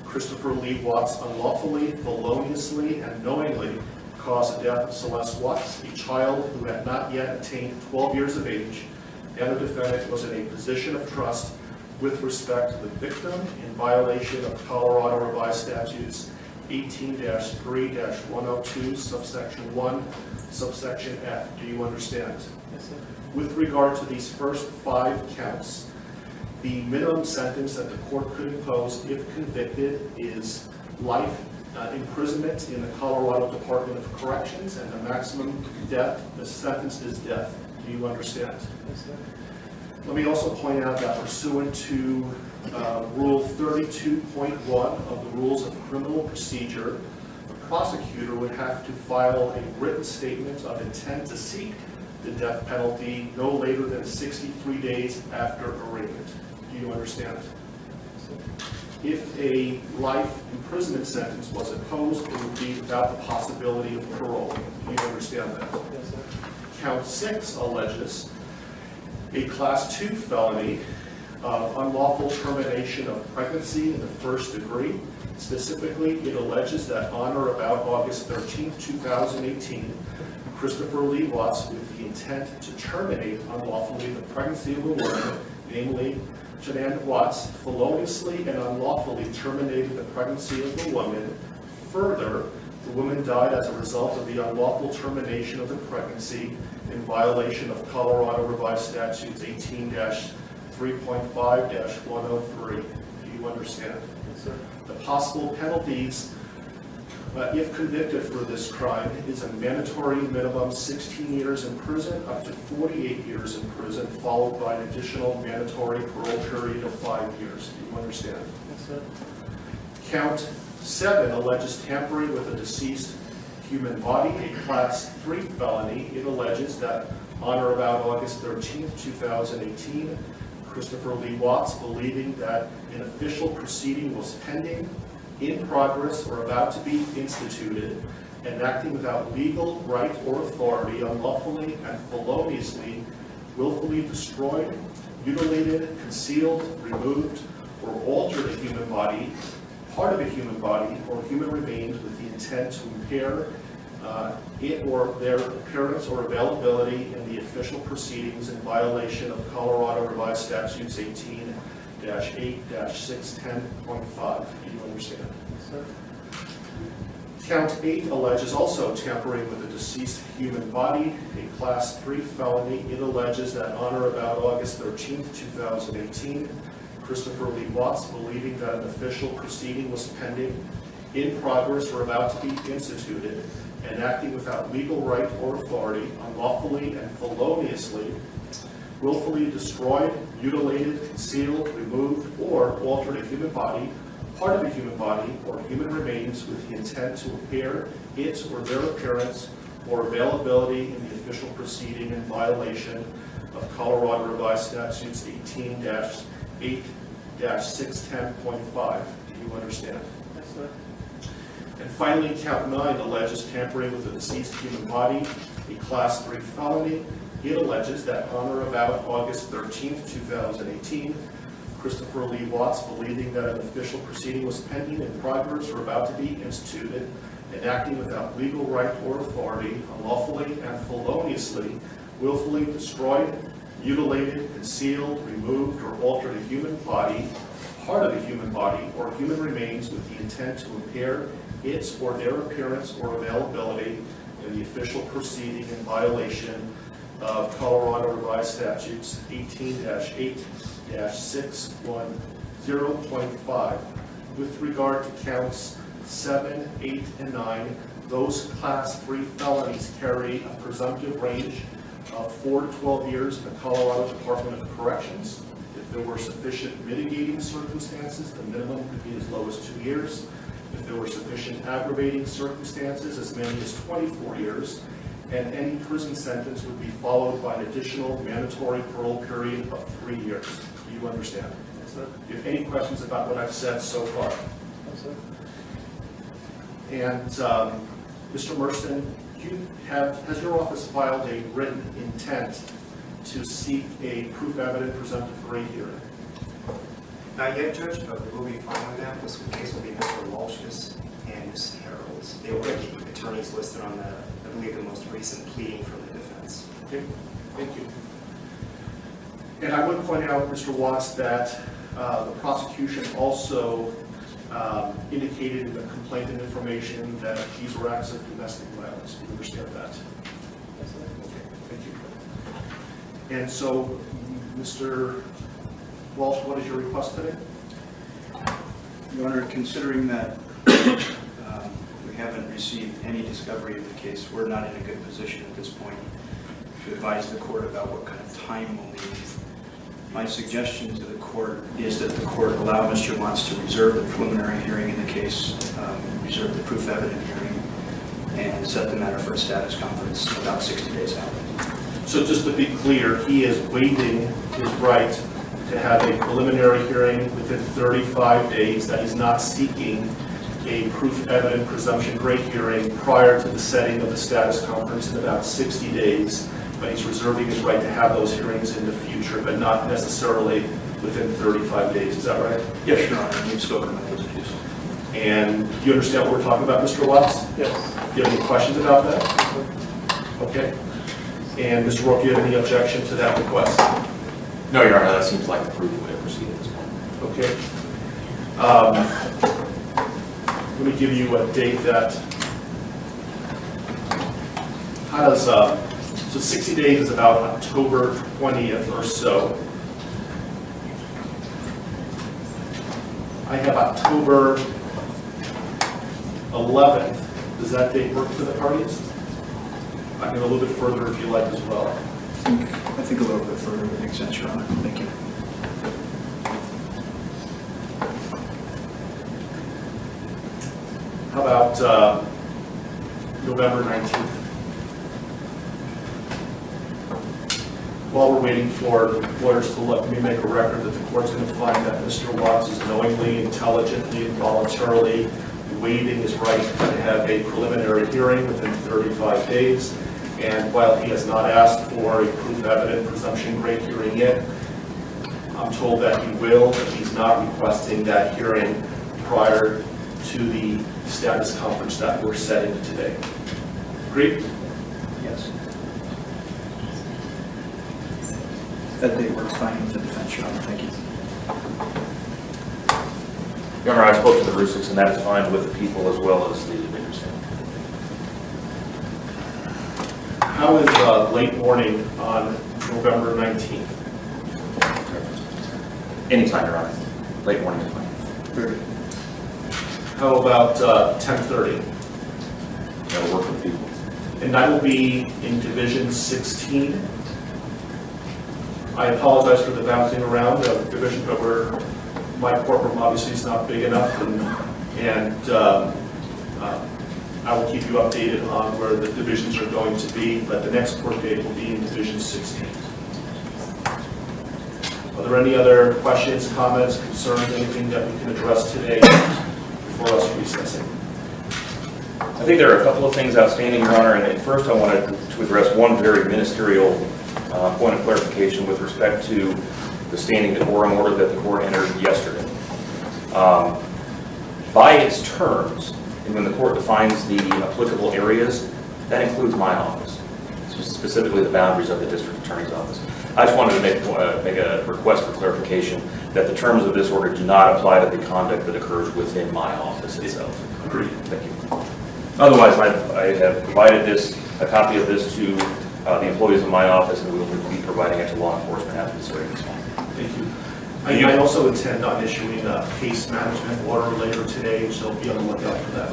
Christopher Lee Watts unlawfully, feloniously, and knowingly caused the death of Celeste Watts, a child who had not yet attained 12 years of age, and the defendant was in a position of trust with respect to the victim in violation of Colorado Revised Statutes 18-3-102, subsection 1, subsection F. Do you understand? Yes, sir. With regard to these first 5 counts, the minimum sentence that the court could impose if convicted is life imprisonment in the Colorado Department of Corrections, and the maximum death, the sentence is death. Do you understand? Yes, sir. Let me also point out that pursuant to Rule 32.1 of the Rules of Criminal Procedure, the prosecutor would have to file a written statement of intent to seek the death penalty no later than 63 days after arraignment. Do you understand? If a life imprisonment sentence was imposed, it would be without the possibility of parole. Do you understand that? Yes, sir. Count 6 alleges a Class 2 felony of unlawful termination of pregnancy in the first degree. Specifically, it alleges that on or about August 13, 2018, Christopher Lee Watts, with the intent to terminate unlawfully the pregnancy of a woman, namely Shanann Watts, feloniously and unlawfully terminated the pregnancy of the woman. Further, the woman died as a result of the unlawful termination of the pregnancy in violation of Colorado Revised Statutes 18-3.5-103. Do you understand? Yes, sir. The possible penalties, if convicted for this crime, is a mandatory minimum 16 years in prison up to 48 years in prison, followed by an additional mandatory parole period of 5 years. Do you understand? Yes, sir. Count 7 alleges tampering with a deceased human body, a Class 3 felony. It alleges that on or about August 13, 2018, Christopher Lee Watts, believing that an official proceeding was pending, in progress, or about to be instituted, and acting without legal right or authority, unlawfully and feloniously, willfully destroyed, mutilated, concealed, removed, or altered a human body, part of a human body, or human remains with the intent to impair it or their appearance or availability in the official proceedings in violation of Colorado Revised Statutes 18-8-610.5. Do you understand? Yes, sir. Count 8 alleges also tampering with a deceased human body, a Class 3 felony. It alleges that on or about August 13, 2018, Christopher Lee Watts, believing that an official proceeding was pending, in progress, or about to be instituted, and acting without legal right or authority, unlawfully and feloniously, willfully destroyed, mutilated, concealed, removed, or altered a human body, part of a human body, or human remains with the intent to impair its or their appearance or availability in the official proceeding in violation of Colorado Revised Statutes 18-8-610.5. Do you understand? Yes, sir. And finally, count 9 alleges tampering with a deceased human body, a Class 3 felony. It alleges that on or about August 13, 2018, Christopher Lee Watts, believing that an official proceeding was pending, in progress, or about to be instituted, and acting without legal right or authority, unlawfully and feloniously, willfully destroyed, mutilated, concealed, removed, or altered a human body, part of a human body, or human remains with the intent to impair its or their appearance or availability in the official proceeding in violation of Colorado Revised Statutes 18-8-610.5. 5-610.5. With regard to counts 7, 8, and 9, those Class 3 felonies carry a presumptive range of 4 to 12 years in the Colorado Department of Corrections. If there were sufficient mitigating circumstances, the minimum could be as low as 2 years. If there were sufficient aggravating circumstances, as many as 24 years. And any prison sentence would be followed by an additional mandatory parole period of 3 years. Do you understand? Yes, sir. Do you have any questions about what I've said so far? Yes, sir. And Mr. Merston, has your office filed a written intent to seek a proof evident presumptive rate hearing? Not yet, Judge, but we will be following that. This case will be Mr. Walsh's and Ms. Harold's. They will be attorneys listed on the, I believe, the most recent pleading from the defense. Okay, thank you. And I would point out, Mr. Watts, that the prosecution also indicated in the complaint and information that these were acts of domestic violence. Do you understand that? Yes, sir. Okay, thank you. And so, Mr. Walsh, what is your request today? Your Honor, considering that we haven't received any discovery of the case, we're not in a good position at this point to advise the court about what kind of time we'll need. My suggestion to the court is that the court allow Mr. Watts to reserve the preliminary hearing in the case, reserve the proof evident hearing, and set the matter for a status conference about 60 days out. So just to be clear, he is waiving his right to have a preliminary hearing within 35 days, that he's not seeking a proof evident presumption rate hearing prior to the setting of the status conference in about 60 days, but he's reserving his right to have those hearings in the future, but not necessarily within 35 days. Is that right? Yes, Your Honor. We've spoken about those issues. And do you understand what we're talking about, Mr. Watts? Yes. Do you have any questions about that? Okay. And Mr. Rourke, do you have any objection to that request? No, Your Honor, that seems like the proof way to proceed at this point. Okay. Let me give you a date that, how does, so 60 days is about October 20th or so. I have October 11th. Does that date work for the parties? I can go a little bit further if you like as well. I think a little bit further would make sense, Your Honor. Thank you. How about November 19th? While we're waiting for lawyers to look, let me make a record that the court's going to find that Mr. Watts is knowingly, intelligently, and voluntarily waiving his right to have a preliminary hearing within 35 days. And while he has not asked for a proof evident presumption rate hearing yet, I'm told that he will, but he's not requesting that hearing prior to the status conference that we're setting today. Agreed? Yes. That date works fine with the defense, Your Honor. Thank you. Your Honor, I spoke to the Rusiks, and that is fine with the people as well as the Vickers family. How is late morning on November 19th? Anytime, Your Honor. Late morning is fine. Very good. How about 10:30? That'll work for the people. And that will be in Division 16. I apologize for the bouncing around of division, but my courtroom obviously is not big enough, and I will keep you updated on where the divisions are going to be, but the next court date will be in Division 16. Are there any other questions, comments, concerns, anything that we can address today before us recessing? I think there are a couple of things outstanding, Your Honor, and first I wanted to address one very ministerial point of clarification with respect to the standing decorum order that the court entered yesterday. By its terms, and when the court defines the applicable areas, that includes my office, specifically the boundaries of the district attorney's office. I just wanted to make a request for clarification that the terms of this order do not apply to the conduct that occurs within my office itself. Agreed. Thank you. Otherwise, I have provided a copy of this to the employees of my office, and we will be providing it to law enforcement after this hearing is on. Thank you. I also intend on issuing a case management order later today, so be on the lookout for that.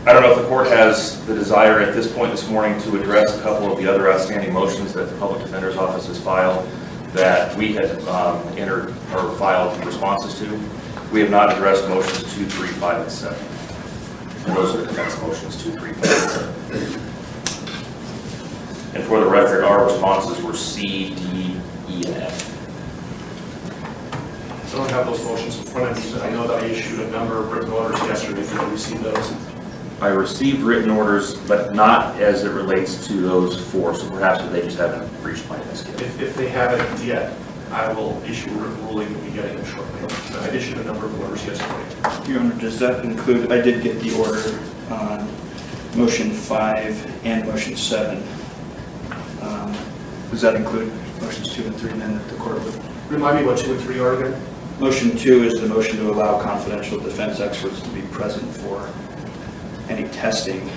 I don't know if the court has the desire at this point this morning to address a couple of the other outstanding motions that the Public Defender's Office has filed that we had entered or filed responses to. We have not addressed motions 2, 3, 5, and 7. And those are the defense motions 2, 3, 5, and 7. And for the record, our responses were C, D, E, and F. I don't have those motions in front of me, but I know that I issued a number of written orders yesterday. Did you receive those? I received written orders, but not as it relates to those 4, so perhaps they just haven't reached my desk yet. If they haven't yet, I will issue a written ruling and be getting it shortly. I issued a number of orders yesterday. Your Honor, does that include, I did get the order on motion 5 and motion 7. Does that include motions 2 and 3 then that the court would? Remind me what 2 and 3 are again? Motion 2 is the motion to allow confidential defense experts to be present for any testing.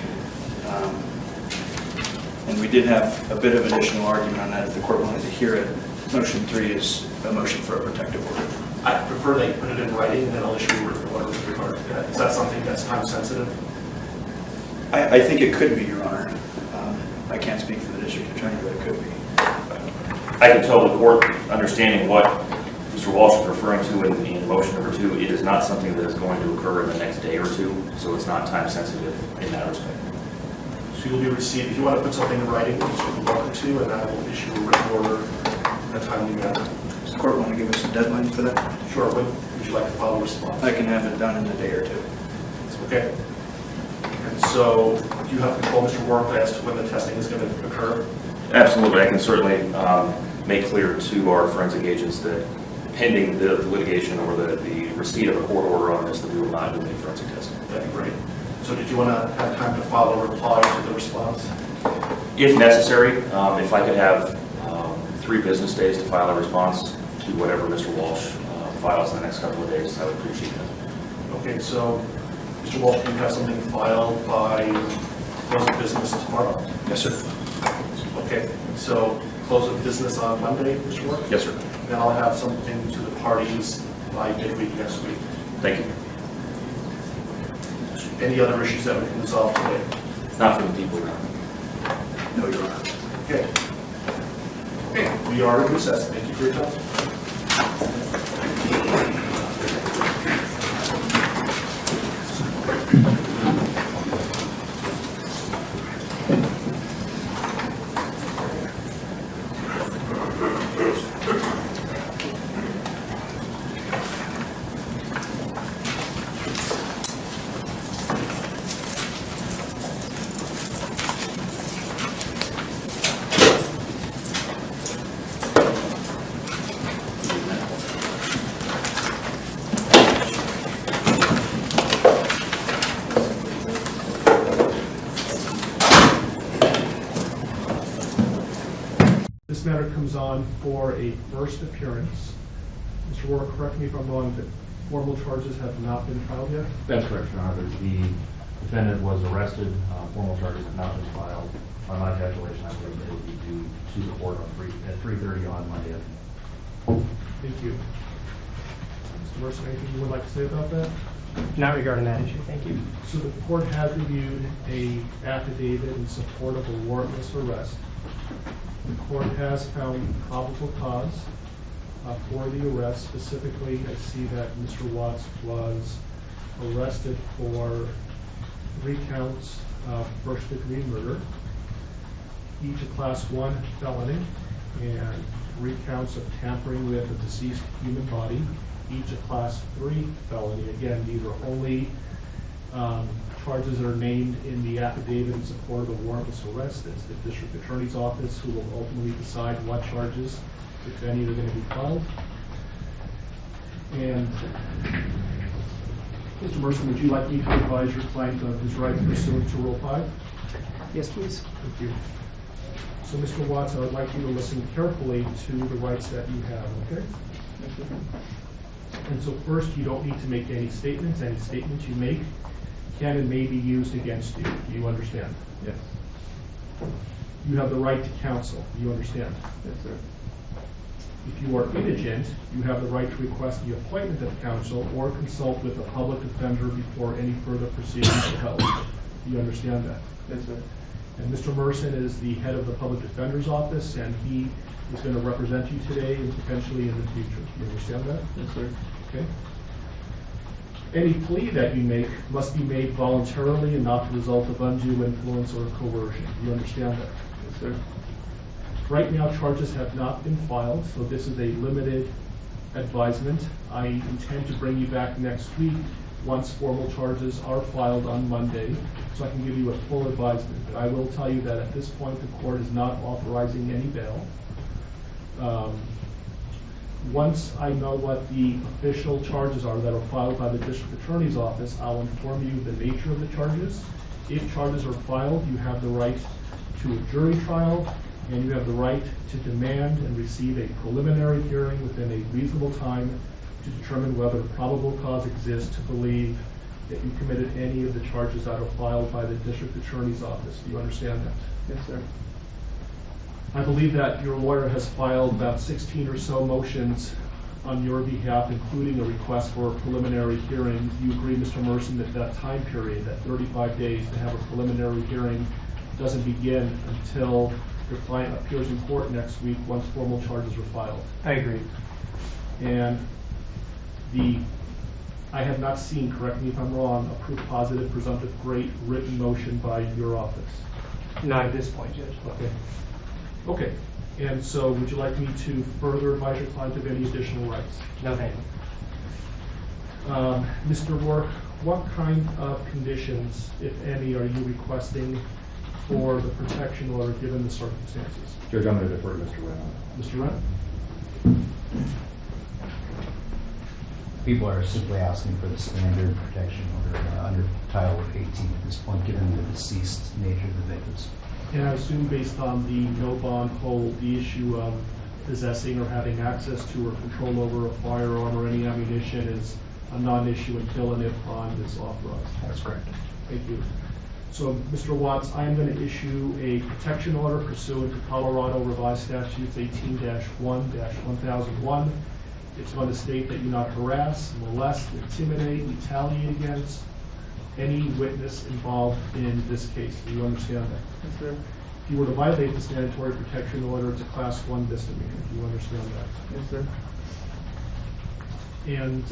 And we did have a bit of additional argument on that if the court wanted to hear it. Motion 3 is a motion for a protective order. I prefer they put it in writing and then I'll issue a written order with regard to that. Is that something that's time sensitive? I think it could be, Your Honor. I can't speak for the district attorney, but it could be. I can tell the court, understanding what Mr. Walsh is referring to in motion number 2, it is not something that is going to occur in the next day or 2, so it's not time sensitive in that respect. So you'll be received, if you want to put something in writing, you're welcome to, and I will issue a written order in a timely manner. Does the court want to give us a deadline for that? Sure. When would you like to file a response? I can have it done in a day or 2. Okay. And so do you have control, Mr. Warren, as to when the testing is going to occur? Absolutely. I can certainly make clear to our forensic agents that pending the litigation or the receipt of a court order on this, that we will not do any forensic testing. That'd be great. So did you want to have time to file a reply to the response? If necessary, if I could have 3 business days to file a response to whatever Mr. Walsh files in the next couple of days, I would appreciate that. Okay, so Mr. Walsh, can you have something filed by close of business tomorrow? Yes, sir. Okay, so close of business on Monday, Mr. Warren? Yes, sir. Then I'll have something to the parties by midweek next week. Thank you. Any other issues that we can resolve today? Not for the people now. No, Your Honor. Okay. Okay, we are in recess. Thank you for your time. This matter comes on for a first appearance. Mr. Warren, correct me if I'm wrong, but formal charges have not been filed yet? That's correct, Your Honor. The defendant was arrested. Formal charges have not been filed. By my calculation, I believe they will be due to the court at 3:30 on Monday. Thank you. Mr. Mercer, anything you would like to say about that? Not regarding that issue, thank you. So the court has reviewed a affidavit in support of a warrantless arrest. The court has found probable cause for the arrest. Specifically, I see that Mr. Watts was arrested for 3 counts of first-degree murder, each a Class 1 felony, and 3 counts of tampering with a deceased human body, each a Class 3 felony. Again, these are only charges that are named in the affidavit in support of a warrantless arrest. It's the district attorney's office who will ultimately decide what charges, if any, are going to be filed. And Mr. Mercer, would you like me to advise your client of his rights pursuant to Rule 5? Yes, please. Thank you. So, Mr. Watts, I would like you to listen carefully to the rights that you have, okay? Thank you. And so first, you don't need to make any statements. Any statements you make can and may be used against you. Do you understand? Yes. You have the right to counsel. Do you understand? Yes, sir. If you are indigent, you have the right to request the appointment of counsel or consult with a public defender before any further proceedings are held. Do you understand that? Yes, sir. And Mr. Merson is the head of the public defender's office, and he is going to represent you today and potentially in the future. Do you understand that? Yes, sir. Okay. Any plea that you make must be made voluntarily and not the result of undue influence or coercion. Do you understand that? Yes, sir. Right now, charges have not been filed, so this is a limited advisement. I intend to bring you back next week once formal charges are filed on Monday, so I can give you a full advisement. But I will tell you that at this point, the court is not authorizing any bail. Once I know what the official charges are that are filed by the district attorney's office, I'll inform you the nature of the charges. If charges are filed, you have the right to a jury trial, and you have the right to demand and receive a preliminary hearing within a reasonable time to determine whether probable cause exists to believe that you committed any of the charges that are filed by the district attorney's office. Do you understand that? Yes, sir. I believe that your lawyer has filed about 16 or so motions on your behalf, including a request for a preliminary hearing. Do you agree, Mr. Merson, that that time period, that 35 days to have a preliminary hearing, doesn't begin until your client appears in court next week once formal charges are filed? I agree. And I have not seen, correct me if I'm wrong, a proof positive, presumptive great written motion by your office. Not at this point, Judge. Okay. Okay. And so would you like me to further advise your client of any additional rights? No, thank you. Mr. Rourke, what kind of conditions, if any, are you requesting for the protection order given the circumstances? Judge, I'm going to defer to Mr. Wren. Mr. Wren? People are simply asking for the standard protection order under Title 18 at this point, given the deceased nature of the victims. And I assume based on the no bond hold, the issue of possessing or having access to or control over a firearm or any ammunition is a non-issue until and if bond is authorized. That's correct. Thank you. So, Mr. Watts, I am going to issue a protection order pursuant to Colorado Revised Statutes 18-1-1001. It's going to state that you not harass, molest, intimidate, retaliate against any witness involved in this case. Do you understand that? Yes, sir. If you were to violate this mandatory protection order, it's a Class 1 misdemeanor. Do you understand that? Yes, sir. And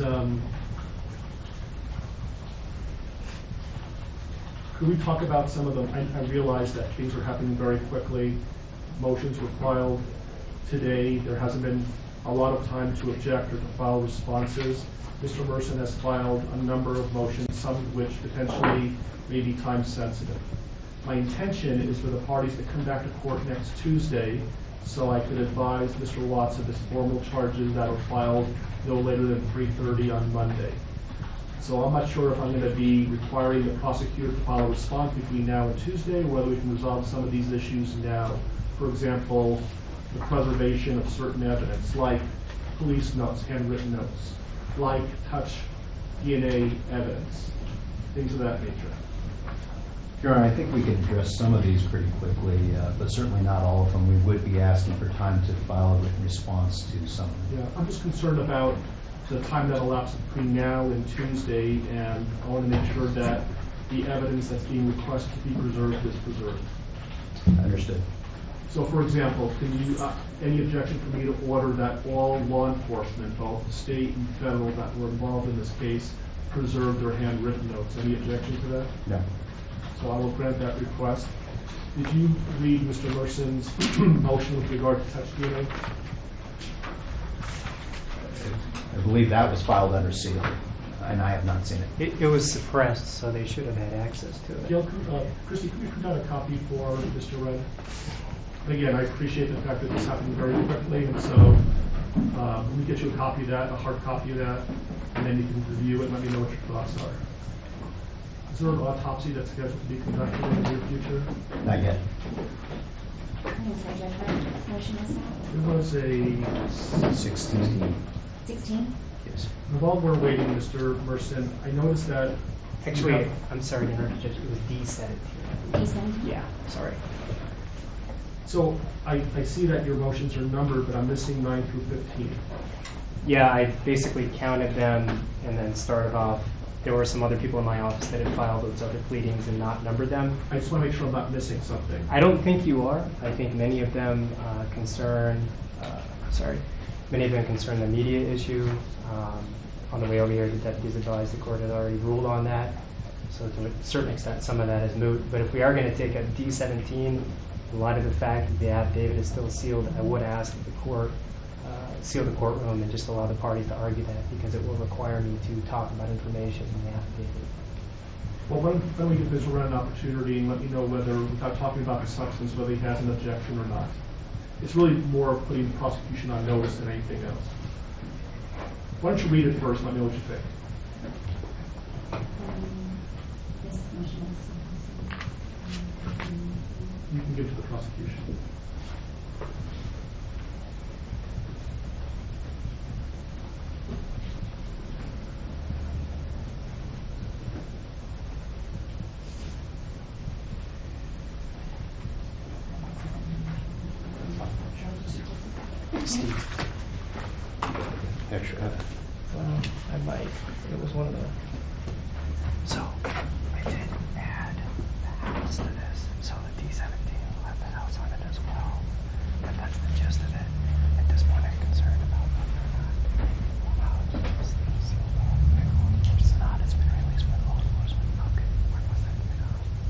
could we talk about some of them? I realize that things are happening very quickly. Motions were filed today. There hasn't been a lot of time to object or to file responses. Mr. Merson has filed a number of motions, some of which potentially may be time sensitive. My intention is for the parties to come back to court next Tuesday so I could advise Mr. Watts of his formal charges that are filed no later than 3:30 on Monday. So I'm not sure if I'm going to be requiring the prosecutor to file a response between now and Tuesday, or whether we can resolve some of these issues now. For example, the preservation of certain evidence, like police notes, handwritten notes, like touch DNA evidence, things of that nature. Your Honor, I think we can address some of these pretty quickly, but certainly not all of them. We would be asking for time to file a written response to some of them. Yeah, I'm just concerned about the time that elapses between now and Tuesday, and I want to make sure that the evidence that's being requested to be preserved is preserved. Understood. So, for example, can you, any objection for me to order that all law enforcement, both state and federal, that were involved in this case, preserve their handwritten notes? Any objection to that? No. So I will grant that request. Did you read Mr. Merson's motion with regard to touch DNA? I believe that was filed under seal, and I have not seen it. It was suppressed, so they should have had access to it. Gail, Christy, could you print out a copy for Mr. Red? Again, I appreciate the fact that this happened very quickly, and so let me get you a copy of that, a hard copy of that, and then you can review it and let me know what your thoughts are. Is there an autopsy that's scheduled to be conducted in the near future? Not yet. It was a 16. 16? Yes. While we're waiting, Mr. Merson, I noticed that... Actually, I'm sorry to interrupt, Judge. It was D17. D17? Yeah, sorry. So I see that your motions are numbered, but I'm missing 9 through 15. Yeah, I basically counted them and then started off. There were some other people in my office that had filed those other pleadings and not numbered them. I just want to make sure I'm not missing something. I don't think you are. I think many of them concern the media issue. On the way over here, the deputies advised the court had already ruled on that. So to a certain extent, some of that is moot. But if we are going to take a D-17, in light of the fact that the affidavit is still sealed, I would ask that the court seal the courtroom and just allow the parties to argue that, because it will require me to talk about information in the affidavit. Well, why don't we give Mr. Wren an opportunity and let me know whether, without talking about the substance, whether he has an objection or not. It's really more of putting the prosecution on notice than anything else. Why don't you read it first and let me know what you think. You can give to the prosecution. Steve. Extra. Well, I might. It was one of the. So, I did add the house to this, so the D-17 will have the house on it as well. But that's the gist of it. At this point, I'm concerned about whether or not it's sealed off. Shanann has been released by law enforcement. Okay, when was that?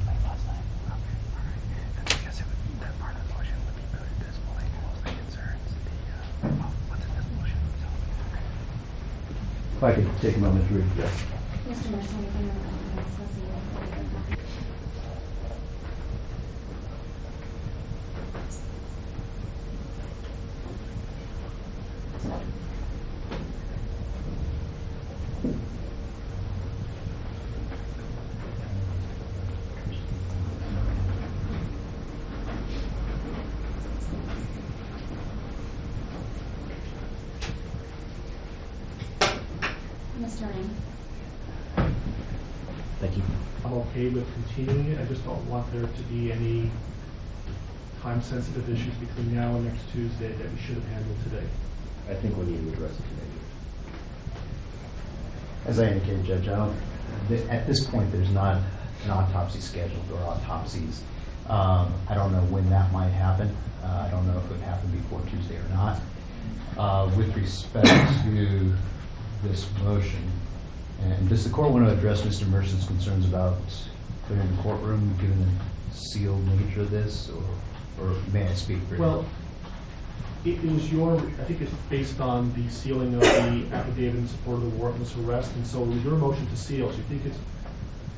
Late last night? Okay, alright. And I guess that part of the motion would be moot at this point. Mostly concerns what's in this motion. So, okay. If I could take a moment to read this. Mr. Mercer, anything on Mr. Wren? Thank you. I'm okay with continuing it. I just don't want there to be any time-sensitive issues between now and next Tuesday that we should have handled today. I think we need to address it today. As I indicated, Judge, at this point, there's not an autopsy scheduled or autopsies. I don't know when that might happen. I don't know if it would happen before Tuesday or not. With respect to this motion, and does the court want to address Mr. Mercer's concerns about clearing the courtroom, given the sealed nature of this, or may I speak for you? Well, it was I think it's based on the sealing of the affidavit in support of the warrantless arrest, and so it was your motion to seal. So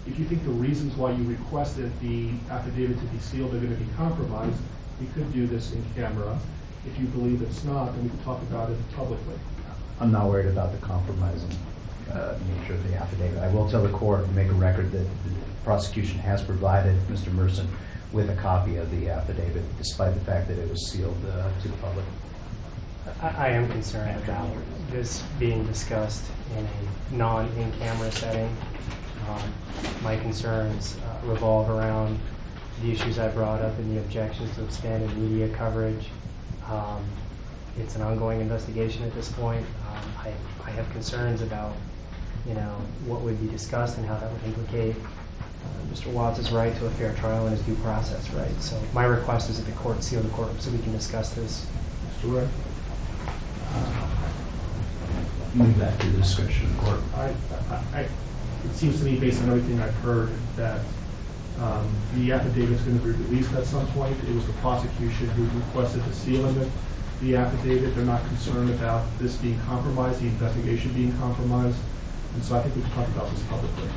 if you think the reasons why you requested the affidavit to be sealed are going to be compromised, we could do this in camera. If you believe it's not, then we can talk about it publicly. I'm not worried about the compromising nature of the affidavit. I will tell the court and make a record that the prosecution has provided Mr. Mercer with a copy of the affidavit, despite the fact that it was sealed to the public. I am concerned about this being discussed in a non-in-camera setting. My concerns revolve around the issues I brought up and the objections to expanded media coverage. It's an ongoing investigation at this point. I have concerns about, what would be discussed and how that would implicate Mr. Watts' right to a fair trial and his due process right. So my request is that the court seal the court so we can discuss this. Mr. Wren? Leave that to the discretion of the court. It seems to me, based on everything I've heard, that the affidavit is going to be released at some point. It was the prosecution who requested the sealing of the affidavit. They're not concerned about this being compromised, the investigation being compromised. And so I think we can talk about this publicly.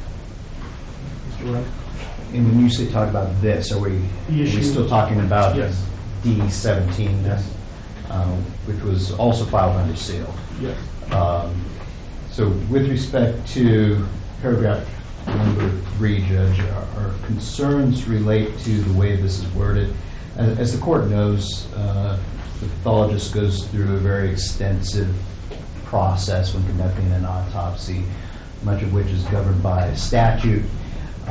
Mr. Wren? And when you say talk about this, are we still talking about yes. D-17, yes. Which was also filed under seal? Yes. So with respect to paragraph number 3, Judge, our concerns relate to the way this is worded. As the court knows, the pathologist goes through a very extensive process when conducting an autopsy, much of which is governed by statute.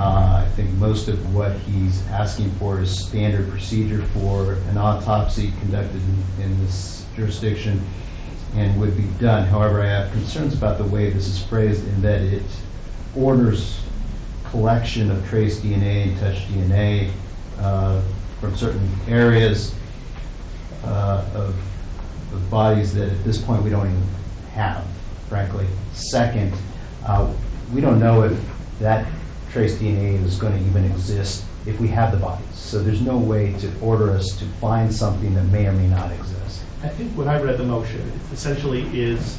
I think most of what he's asking for is standard procedure for an autopsy conducted in this jurisdiction and would be done. However, I have concerns about the way this is phrased in that it orders collection of trace DNA and touch DNA from certain areas of bodies that at this point we don't even have, frankly. Second, we don't know if that trace DNA is going to even exist if we have the bodies. So there's no way to order us to find something that may or may not exist. I think when I read the motion, it essentially is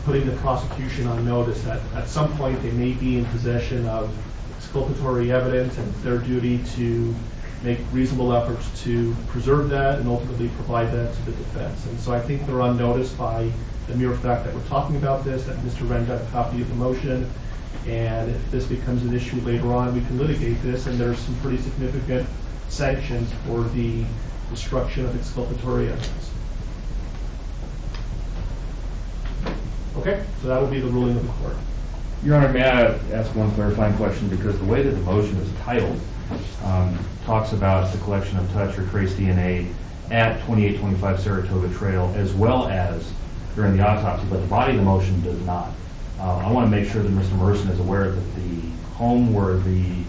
putting the prosecution on notice that at some point they may be in possession of exculpatory evidence, and it's their duty to make reasonable efforts to preserve that and ultimately provide that to the defense. And so I think they're on notice by the mere fact that we're talking about this, that Mr. Wren got a copy of the motion, and if this becomes an issue later on, we can litigate this, and there's some pretty significant sanctions for the destruction of exculpatory evidence. Okay, so that will be the ruling of the court. Your Honor, may I ask one clarifying question? Because the way that the motion is titled talks about the collection of touch or trace DNA at 2825 Saratoga Trail as well as during the autopsy, but the body of the motion does not. I want to make sure that Mr. Merson is aware that the home where the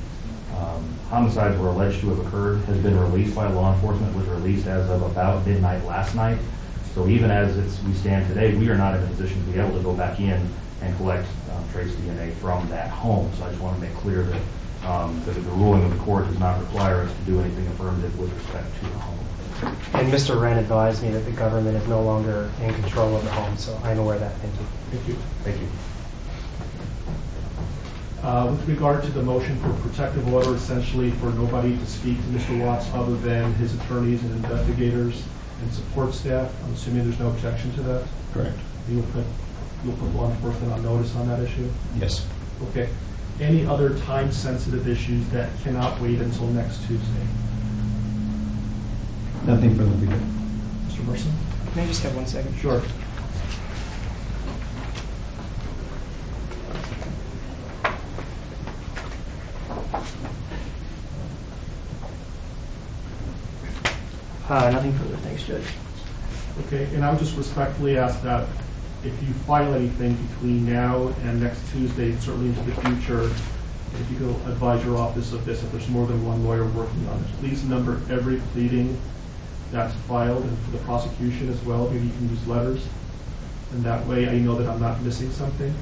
homicides were alleged to have occurred has been released by law enforcement, was released as of about midnight last night. So even as we stand today, we are not in a position to be able to go back in and collect trace DNA from that home. So I just want to make clear that the ruling of the court does not require us to do anything affirmative with respect to the home. And Mr. Wren advised me that the government is no longer in control of the home, so I'm aware of that. Thank you. Thank you. Thank you. With regard to the motion for protective order, essentially for nobody to speak to Mr. Watts other than his attorneys and investigators and support staff, I'm assuming there's no objection to that? Correct. You'll put law enforcement on notice on that issue? Yes. Okay. Any other time-sensitive issues that cannot wait until next Tuesday? Nothing further to be done. Mr. Merson? May I just have 1 second? Sure. Nothing further. Thanks, Judge. Okay, and I would just respectfully ask that if you file anything between now and next Tuesday, and certainly into the future, if you could advise your office of this, if there's more than one lawyer working on it, please number every pleading that's filed, and for the prosecution as well, maybe you can use letters. And that way I know that I'm not missing something.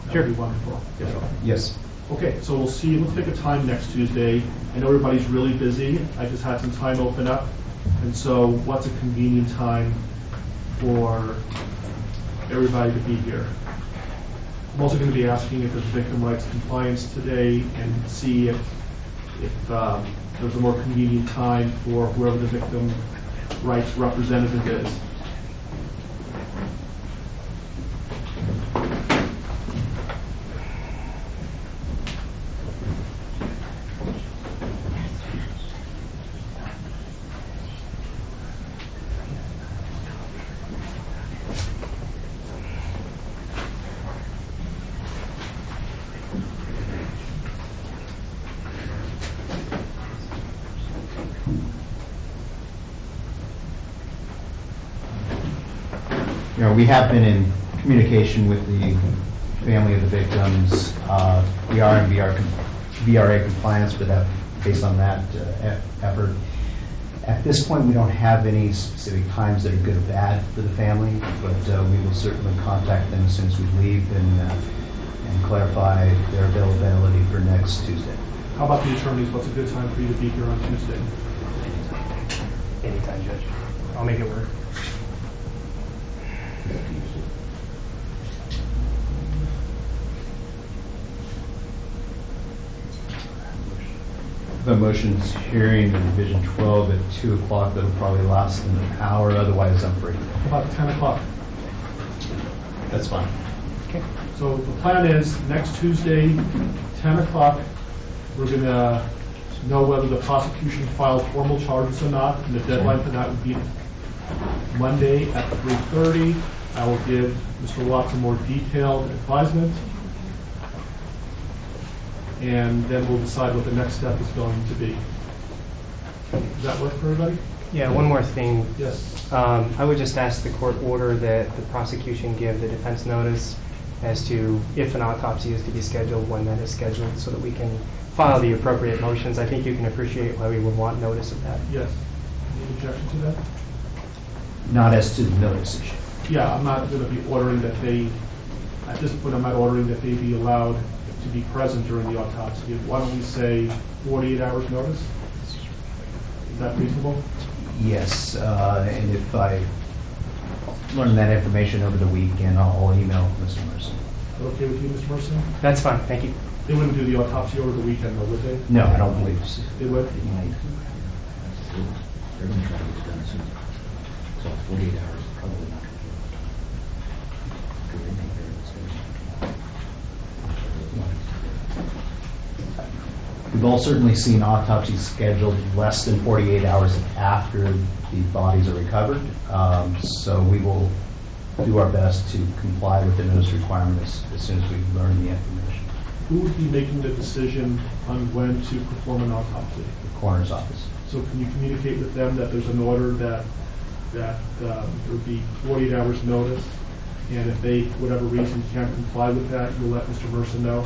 That would be wonderful. Yes. Yes. Okay, so we'll see. Let's pick a time next Tuesday. I know everybody's really busy. I just had some time open up. And so what's a convenient time for everybody to be here? I'm also going to be asking if there's victim rights compliance today and see if there's a more convenient time for whoever the victim rights representative is. We have been in communication with the family of the victims. We are in VRA compliance for that, based on that effort. At this point, we don't have any specific times that are good or bad for the family, but we will certainly contact them as soon as we leave and clarify their availability for next Tuesday. How about the attorneys? What's a good time for you to be here on Tuesday? Anytime, Judge. I'll make it work. The motion's hearing in Division 12 at 2 o'clock. That'll probably last an hour. Otherwise, I'm free. About 10 o'clock. That's fine. Okay. So the plan is next Tuesday, 10 o'clock, we're going to know whether the prosecution filed formal charges or not, and the deadline for that would be Monday at 3:30. I will give Mr. Watts a more detailed advisement. and then we'll decide what the next step is going to be. Does that work for everybody? Yeah, one more thing. Yes. I would just ask the court order that the prosecution give the defense notice as to if an autopsy is to be scheduled, when that is scheduled, so that we can file the appropriate motions. I think you can appreciate why we would want notice of that. Yes. Any objection to that? Not as to the notice issue. Yeah, I'm not going to be ordering that they, at this point, I'm not ordering that they be allowed to be present during the autopsy. Why don't we say 48 hours notice? Is that reasonable? Yes, and if I learn that information over the weekend, I'll email Mr. Merson. Okay with you, Mr. Merson? That's fine, thank you. They wouldn't do the autopsy over the weekend, though, would they? No, I don't believe so. They would? They're going to try to get it done soon. So 48 hours is probably not going to do it. Could they make their decision? We've all certainly seen autopsies scheduled less than 48 hours after the bodies are recovered. So we will do our best to comply with the notice requirements as soon as we learn the information. Who would be making the decision on when to perform an autopsy? The coroner's office. So can you communicate with them that there's an order that there would be 48 hours notice, and if they, for whatever reason, can't comply with that, you'll let Mr. Merson know?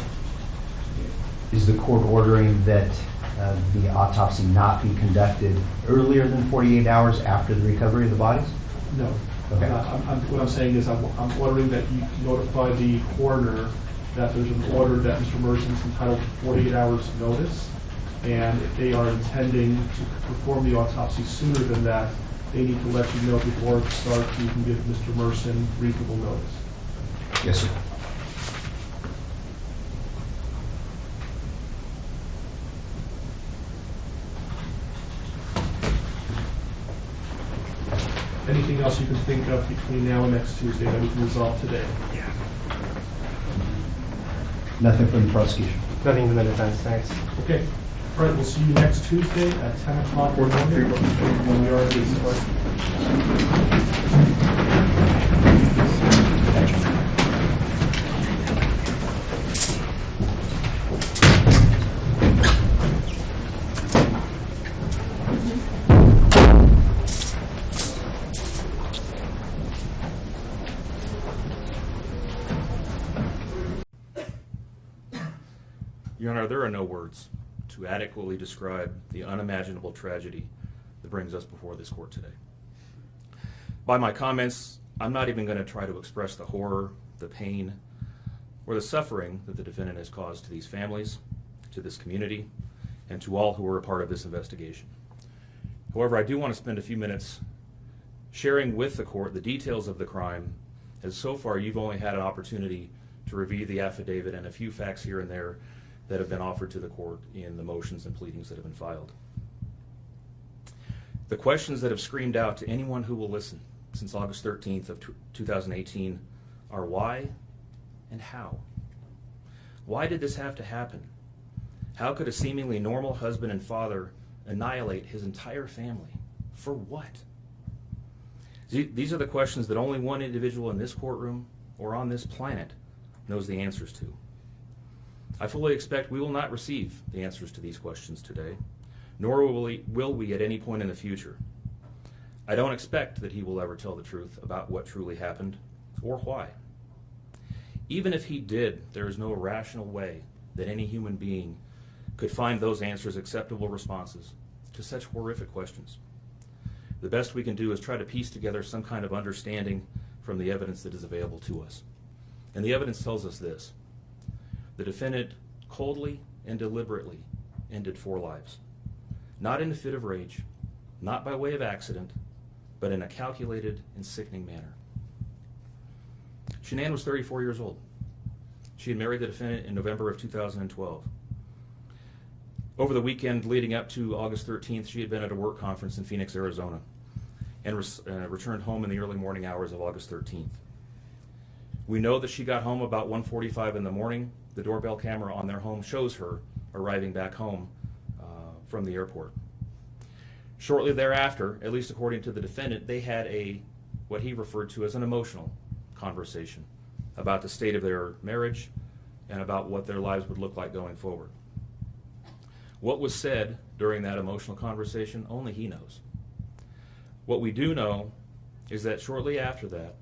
Is the court ordering that the autopsy not be conducted earlier than 48 hours after the recovery of the bodies? No. Okay. What I'm saying is I'm ordering that you notify the coroner that there's an order that Mr. Merson's entitled to 48 hours notice, and if they are intending to perform the autopsy sooner than that, they need to let you know before it starts so you can give Mr. Merson reasonable notice. Yes, sir. Anything else you can think of between now and next Tuesday that we can resolve today? Yeah. Nothing from the prosecution. Nothing from the defense, thanks. Okay. All right, we'll see you next Tuesday at 10 o'clock or Monday when we are at this point. Your Honor, there are no words to adequately describe the unimaginable tragedy that brings us before this court today. By my comments, I'm not even going to try to express the horror, the pain, or the suffering that the defendant has caused to these families, to this community, and to all who were a part of this investigation. However, I do want to spend a few minutes sharing with the court the details of the crime, as so far you've only had an opportunity to review the affidavit and a few facts here and there that have been offered to the court in the motions and pleadings that have been filed. The questions that have screamed out to anyone who will listen since August 13th of 2018 are why and how? Why did this have to happen? How could a seemingly normal husband and father annihilate his entire family? For what? These are the questions that only one individual in this courtroom or on this planet knows the answers to. I fully expect we will not receive the answers to these questions today, nor will we at any point in the future. I don't expect that he will ever tell the truth about what truly happened or why. Even if he did, there is no rational way that any human being could find those answers acceptable responses to such horrific questions. The best we can do is try to piece together some kind of understanding from the evidence that is available to us. And the evidence tells us this. The defendant coldly and deliberately ended 4 lives. Not in a fit of rage, not by way of accident, but in a calculated and sickening manner. Shanann was 34 years old. She had married the defendant in November of 2012. Over the weekend leading up to August 13th, she had been at a work conference in Phoenix, Arizona, and returned home in the early morning hours of August 13th. We know that she got home about 1:45 in the morning. The doorbell camera on their home shows her arriving back home from the airport. Shortly thereafter, at least according to the defendant, they had what he referred to as an emotional conversation about the state of their marriage and about what their lives would look like going forward. What was said during that emotional conversation, only he knows. What we do know is that shortly after that,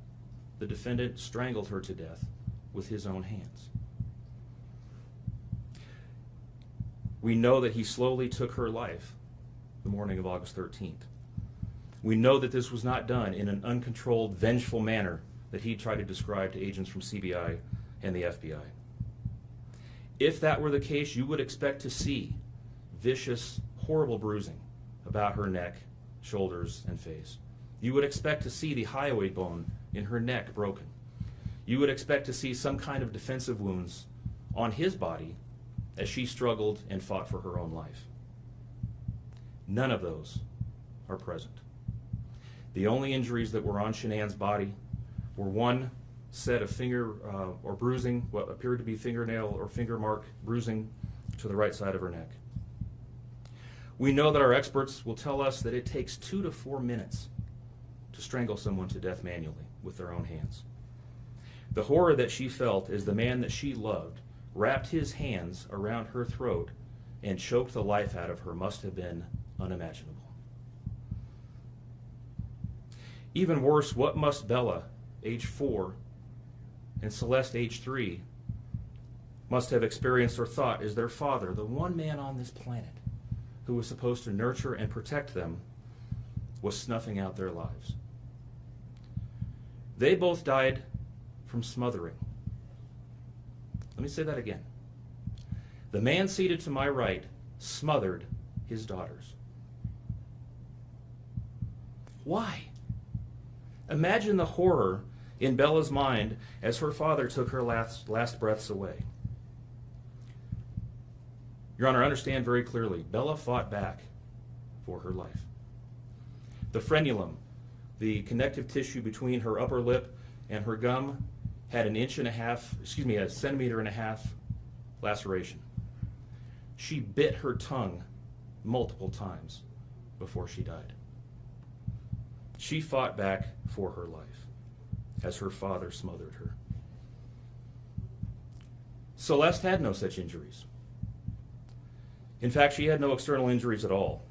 the defendant strangled her to death with his own hands. We know that he slowly took her life the morning of August 13th. We know that this was not done in an uncontrolled, vengeful manner that he tried to describe to agents from CBI and the FBI. If that were the case, you would expect to see vicious, horrible bruising about her neck, shoulders, and face. You would expect to see the hyoid bone in her neck broken. You would expect to see some kind of defensive wounds on his body as she struggled and fought for her own life. None of those are present. The only injuries that were on Shanann's body were one set of finger or bruising, what appeared to be fingernail or finger mark bruising to the right side of her neck. We know that our experts will tell us that it takes 2 to 4 minutes to strangle someone to death manually with their own hands. The horror that she felt as the man that she loved wrapped his hands around her throat and choked the life out of her must have been unimaginable. Even worse, what must Bella, age 4, and Celeste, age 3, must have experienced or thought as their father, the one man on this planet who was supposed to nurture and protect them, was snuffing out their lives. They both died from smothering. Let me say that again. The man seated to my right smothered his daughters. Why? Imagine the horror in Bella's mind as her father took her last breaths away. Your Honor, understand very clearly, Bella fought back for her life. The frenulum, the connective tissue between her upper lip and her gum, had a centimeter and a half laceration. She bit her tongue multiple times before she died. She fought back for her life as her father smothered her. Celeste had no such injuries. In fact, she had no external injuries at all.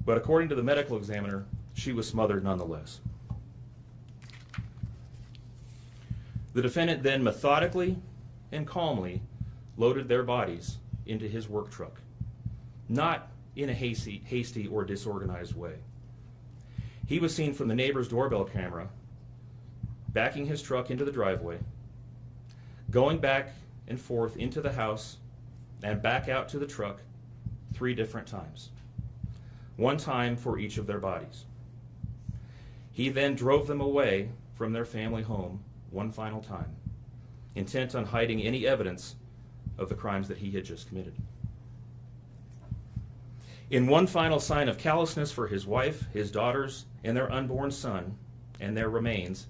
But according to the medical examiner, she was smothered nonetheless. The defendant then methodically and calmly loaded their bodies into his work truck, not in a hasty or disorganized way. He was seen from the neighbor's doorbell camera backing his truck into the driveway, going back and forth into the house and back out to the truck 3 different times, 1 time for each of their bodies. He then drove them away from their family home 1 final time, intent on hiding any evidence of the crimes that he had just committed. In 1 final sign of callousness for his wife, his daughters, and their unborn son, and their remains,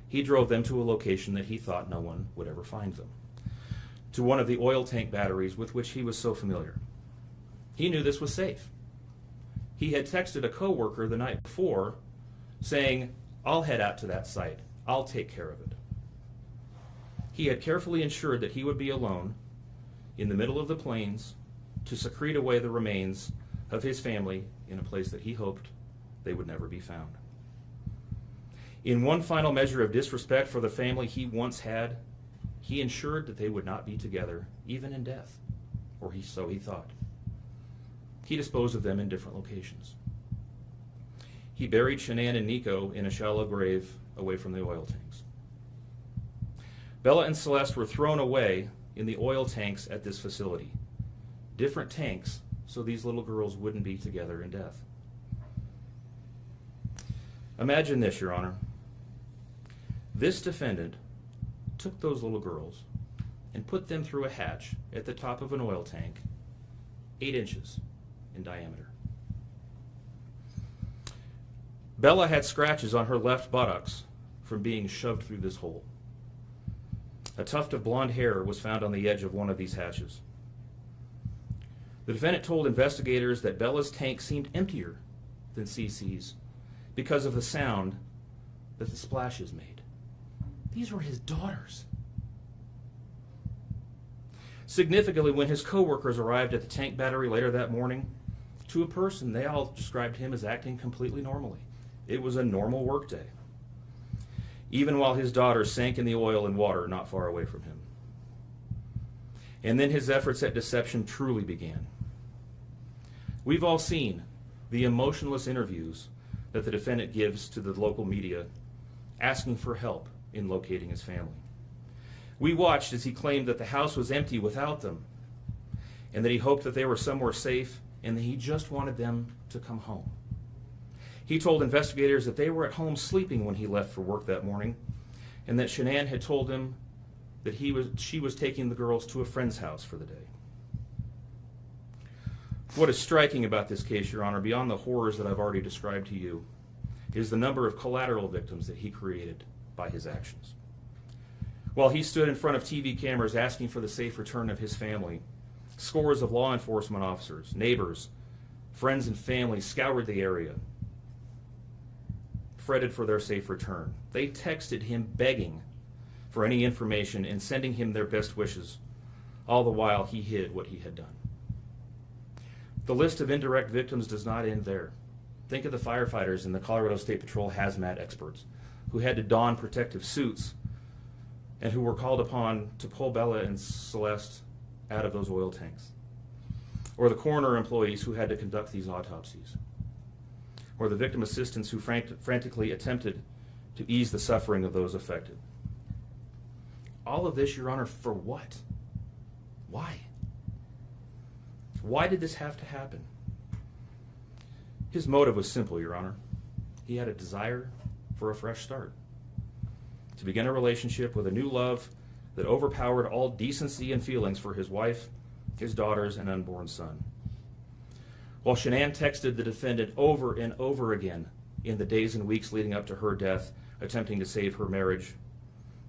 he drove them to a location that he thought no one would ever find them, to one of the oil tank batteries with which he was so familiar. He knew this was safe. He had texted a coworker the night before saying, "I'll head out to that site. I'll take care of it." He had carefully ensured that he would be alone in the middle of the plains to secrete away the remains of his family in a place that he hoped they would never be found. In 1 final measure of disrespect for the family he once had, he ensured that they would not be together, even in death, or so he thought. He disposed of them in different locations. He buried Shanann and Nico in a shallow grave away from the oil tanks. Bella and Celeste were thrown away in the oil tanks at this facility. Different tanks, so these little girls wouldn't be together in death. Imagine this, Your Honor. This defendant took those little girls and put them through a hatch at the top of an oil tank, 8 inches in diameter. Bella had scratches on her left buttocks from being shoved through this hole. A tuft of blonde hair was found on the edge of one of these hatches. The defendant told investigators that Bella's tank seemed emptier than CC's because of the sound that the splashes made. These were his daughters. Significantly, when his co-workers arrived at the tank battery later that morning, to a person, they all described him as acting completely normally. It was a normal workday, even while his daughter sank in the oil and water not far away from him. And then his efforts at deception truly began. We've all seen the emotionless interviews that the defendant gives to the local media, asking for help in locating his family. We watched as he claimed that the house was empty without them, and that he hoped that they were somewhere safe, and that he just wanted them to come home. He told investigators that they were at home sleeping when he left for work that morning, and that Shanann had told him that she was taking the girls to a friend's house for the day. What is striking about this case, Your Honor, beyond the horrors that I've already described to you, is the number of collateral victims that he created by his actions. While he stood in front of TV cameras asking for the safe return of his family, scores of law enforcement officers, neighbors, friends, and family scoured the area, fretted for their safe return. They texted him begging for any information and sending him their best wishes, all the while he hid what he had done. The list of indirect victims does not end there. Think of the firefighters and the Colorado State Patrol hazmat experts who had to don protective suits and who were called upon to pull Bella and Celeste out of those oil tanks. Or the coroner employees who had to conduct these autopsies. Or the victim assistants who frantically attempted to ease the suffering of those affected. All of this, Your Honor, for what? Why? Why did this have to happen? His motive was simple, Your Honor. He had a desire for a fresh start, to begin a relationship with a new love that overpowered all decency and feelings for his wife, his daughters, and unborn son. While Shanann texted the defendant over and over again in the days and weeks leading up to her death, attempting to save her marriage,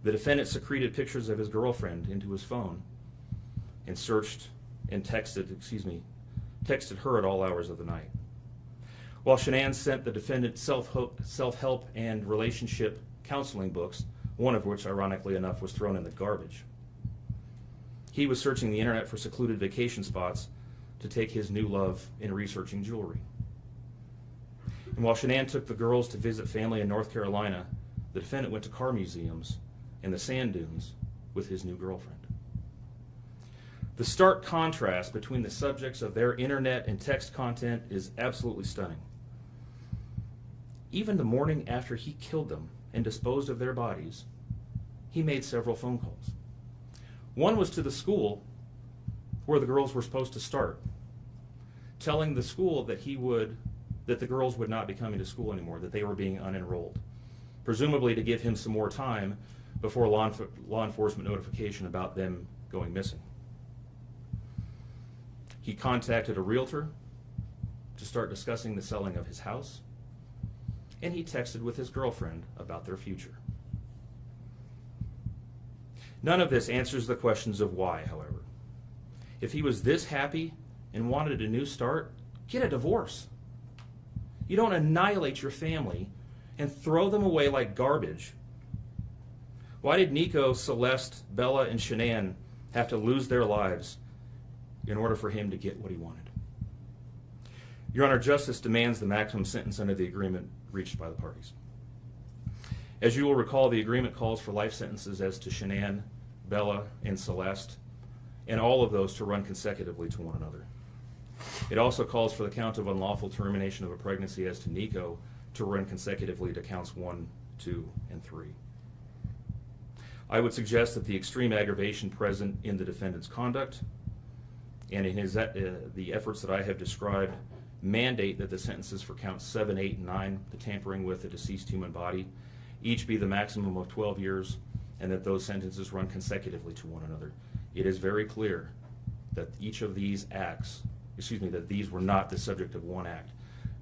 the defendant secreted pictures of his girlfriend into his phone and searched and texted her at all hours of the night. While Shanann sent the defendant self-help and relationship counseling books, one of which, ironically enough, was thrown in the garbage, he was searching the internet for secluded vacation spots to take his new love in researching jewelry. And while Shanann took the girls to visit family in North Carolina, the defendant went to car museums and the sand dunes with his new girlfriend. The stark contrast between the subjects of their internet and text content is absolutely stunning. Even the morning after he killed them and disposed of their bodies, he made several phone calls. One was to the school where the girls were supposed to start, telling the school that the girls would not be coming to school anymore, that they were being unenrolled, presumably to give him some more time before law enforcement notification about them going missing. He contacted a realtor to start discussing the selling of his house, and he texted with his girlfriend about their future. None of this answers the questions of why, however. If he was this happy and wanted a new start, get a divorce. You don't annihilate your family and throw them away like garbage. Why did Nico, Celeste, Bella, and Shanann have to lose their lives in order for him to get what he wanted? Your Honor, justice demands the maximum sentence under the agreement reached by the parties. As you will recall, the agreement calls for life sentences as to Shanann, Bella, and Celeste, and all of those to run consecutively to one another. It also calls for the count of unlawful termination of a pregnancy as to Nico to run consecutively to counts 1, 2, and 3. I would suggest that the extreme aggravation present in the defendant's conduct and in the efforts that I have described mandate that the sentences for counts 7, 8, and 9, the tampering with a deceased human body, each be the maximum of 12 years, and that those sentences run consecutively to one another. It is very clear that each of these acts, that these were not the subject of one act,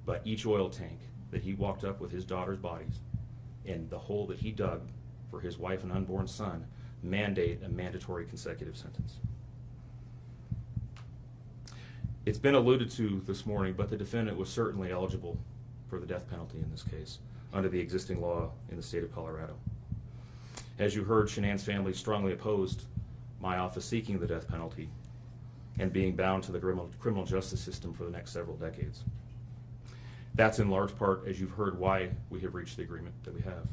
but each oil tank that he walked up with his daughter's bodies and the hole that he dug for his wife and unborn son mandate a mandatory consecutive sentence. It's been alluded to this morning, but the defendant was certainly eligible for the death penalty in this case under the existing law in the state of Colorado. As you heard, Shanann's family strongly opposed my office seeking the death penalty and being bound to the criminal justice system for the next several decades. That's in large part, as you've heard, why we have reached the agreement that we have.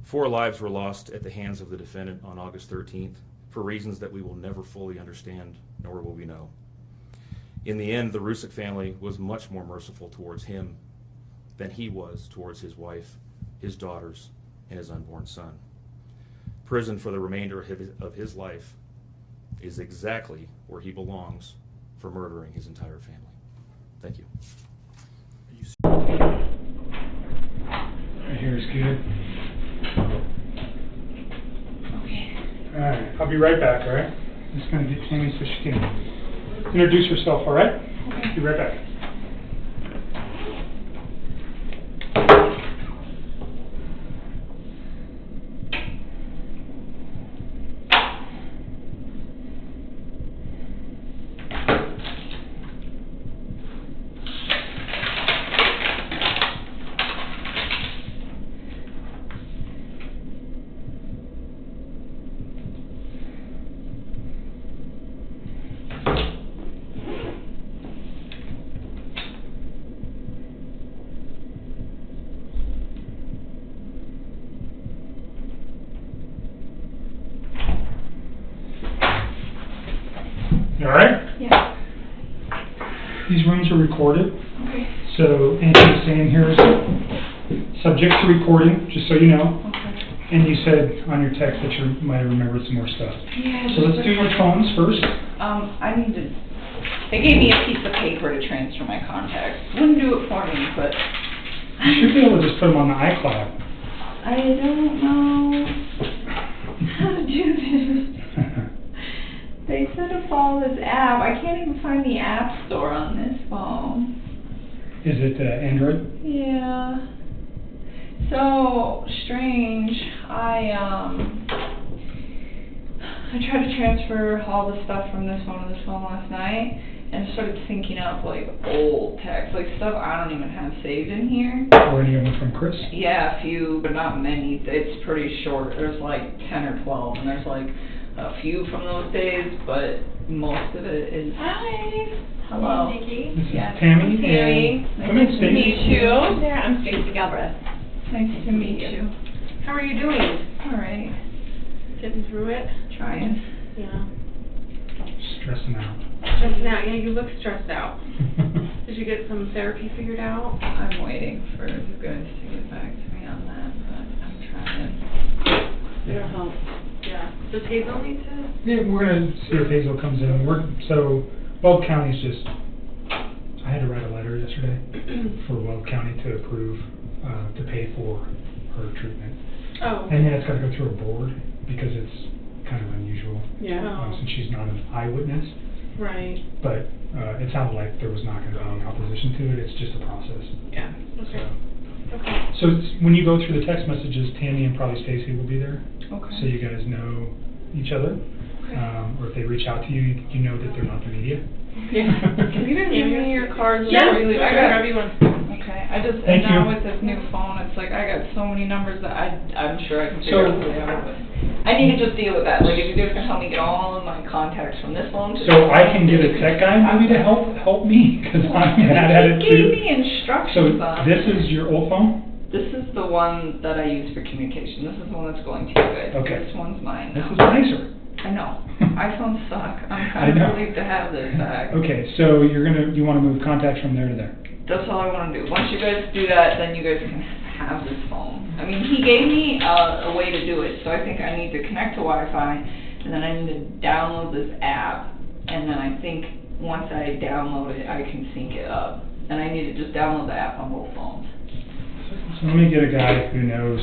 4 lives were lost at the hands of the defendant on August 13th for reasons that we will never fully understand, nor will we know. In the end, the Rusick family was much more merciful towards him than he was towards his wife, his daughters, and his unborn son. Prison for the remainder of his life is exactly where he belongs for murdering his entire family. Thank you. Right here is good. Okay. Alright, I'll be right back, alright? I'm just going to get Tammy so she can introduce herself, alright? Okay. Be right back. Alright? Yeah. These rooms are recorded. Okay. So anything saying here is subject to recording, just so you know. Okay. And you said on your text that you might have remembered some more stuff. Yeah. So let's do your phones first. I need to. They gave me a piece of paper to transfer my contacts. Wouldn't do it for me, but. You should be able to just put them on the iCloud. I don't know how to do this. They said to follow this app. I can't even find the app store on this phone. Is it Android? Yeah. So strange. I tried to transfer all the stuff from this phone to this phone last night and started syncing up like old text, like stuff I don't even have saved in here. Or any of them from Chris? Yeah, a few, but not many. It's pretty short. There's like 10 or 12, and there's like a few from those days, but most of it is. Hi. Hello. Nikki. This is Yes, Tammy. Tammy. Come in, Nice to Stacey. meet you. There, I'm Stacey Galbraith. Nice to meet you. How are you doing? All right. Getting through it? Trying. Yeah. Stressing out. Stressing out. Yeah, you look stressed out. Did you get some therapy figured out? I'm waiting for you guys to get back to me on that, but I'm trying. It'll help. Yeah. Does Hazel need to? Yeah, we're going to see if Hazel comes in. So Weld County's just, I had to write a letter yesterday for Weld County to approve, to pay for her treatment. Oh. And then it's got to go through a board because it's kind of unusual. Yeah. Since she's not an eyewitness. Right. But it sounded like there was not going to be any opposition to it. It's just a process. Yeah. Okay. So when you go through the text messages, Tammy and probably Stacy will be there. Okay. So you guys know each other. Okay. Or if they reach out to you, you know that they're not the media. Yeah. Can you just give me your cards Yeah. before you leave? I got. grab you one. Okay. I just Thank and now you. with this new phone, it's like I got so many numbers that I'm sure I can So- figure out who they are. But I need to just deal with that. Like if you guys can help me get all of my contacts from this phone to. So I can get a tech guy maybe to help me because I'm bad at it He gave too. me instructions So on this is your old phone? This is the one that I use for communication. This is the one that's going to you guys. Okay. This one's mine This now. is nicer. I know. iPhones suck. I'm I kind know. of relieved to have this back. Okay, so you want to move contacts from there to there. That's all I want to do. Once you guys do that, then you guys can have this phone. I mean, he gave me a way to do it, so I think I need to connect to Wi-Fi, and then I need to download this app, and then I think once I download it, I can sync it up. And I need to just download the app on both phones. So let me get a guy who knows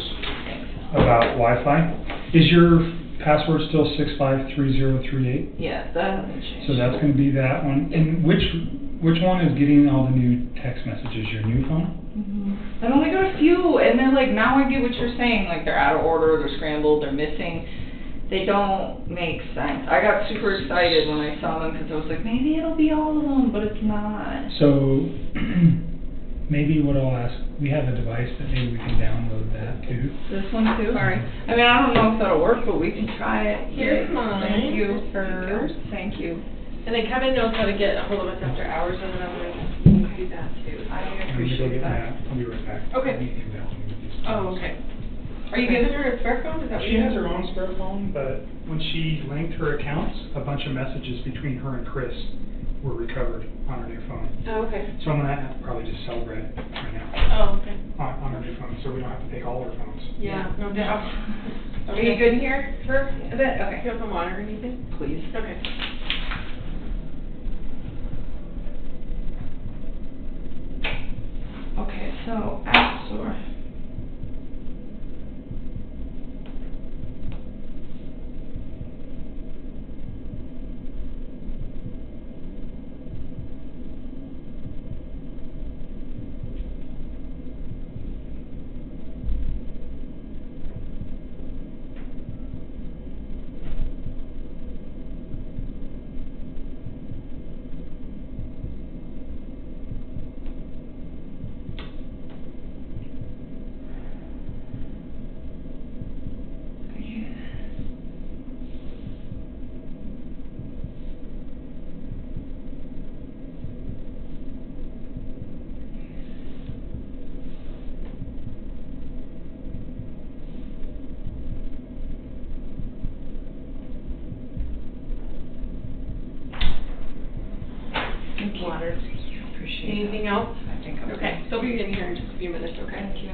about Wi-Fi. Is your password still 653038? Yes, that hasn't changed. So that's going to be that one. And which one is getting all the new text messages? Your new phone? Mm-hmm. I've only got a few, and they're like, now I get what you're saying. Like they're out of order, they're scrambled, they're missing. They don't make sense. I got super excited when I saw them because I was like, maybe it'll be all of them, but it's not. So maybe what I'll ask, we have a device that maybe we can download that too. This one too? Sorry. I mean, I don't know if that'll work, but we can try it. Here's mine. Thank you. First. Thank you. And then Kevin knows how to get a hold of us after hours, and then I'm going to do that too. I I'm gonna go appreciate get that. I'll be right back. Okay. I need things out. Oh, okay. Are you giving her a spare phone? Is that what She you has her own spare phone, but when she linked her accounts, a bunch of messages between her and Chris were recovered on her new phone. Oh, okay. So I'm gonna probably just sell Red right now Oh, okay. on her new phone, so we don't have to take all her phones. Yeah, no doubt. Are you good in here for a bit? Okay. Do you have a monitor or anything? Please. Okay. Okay, so App Store. Water. Appreciate it. Anything else? I think I'm Okay, they'll be in here in just a few minutes, okay? Thank you.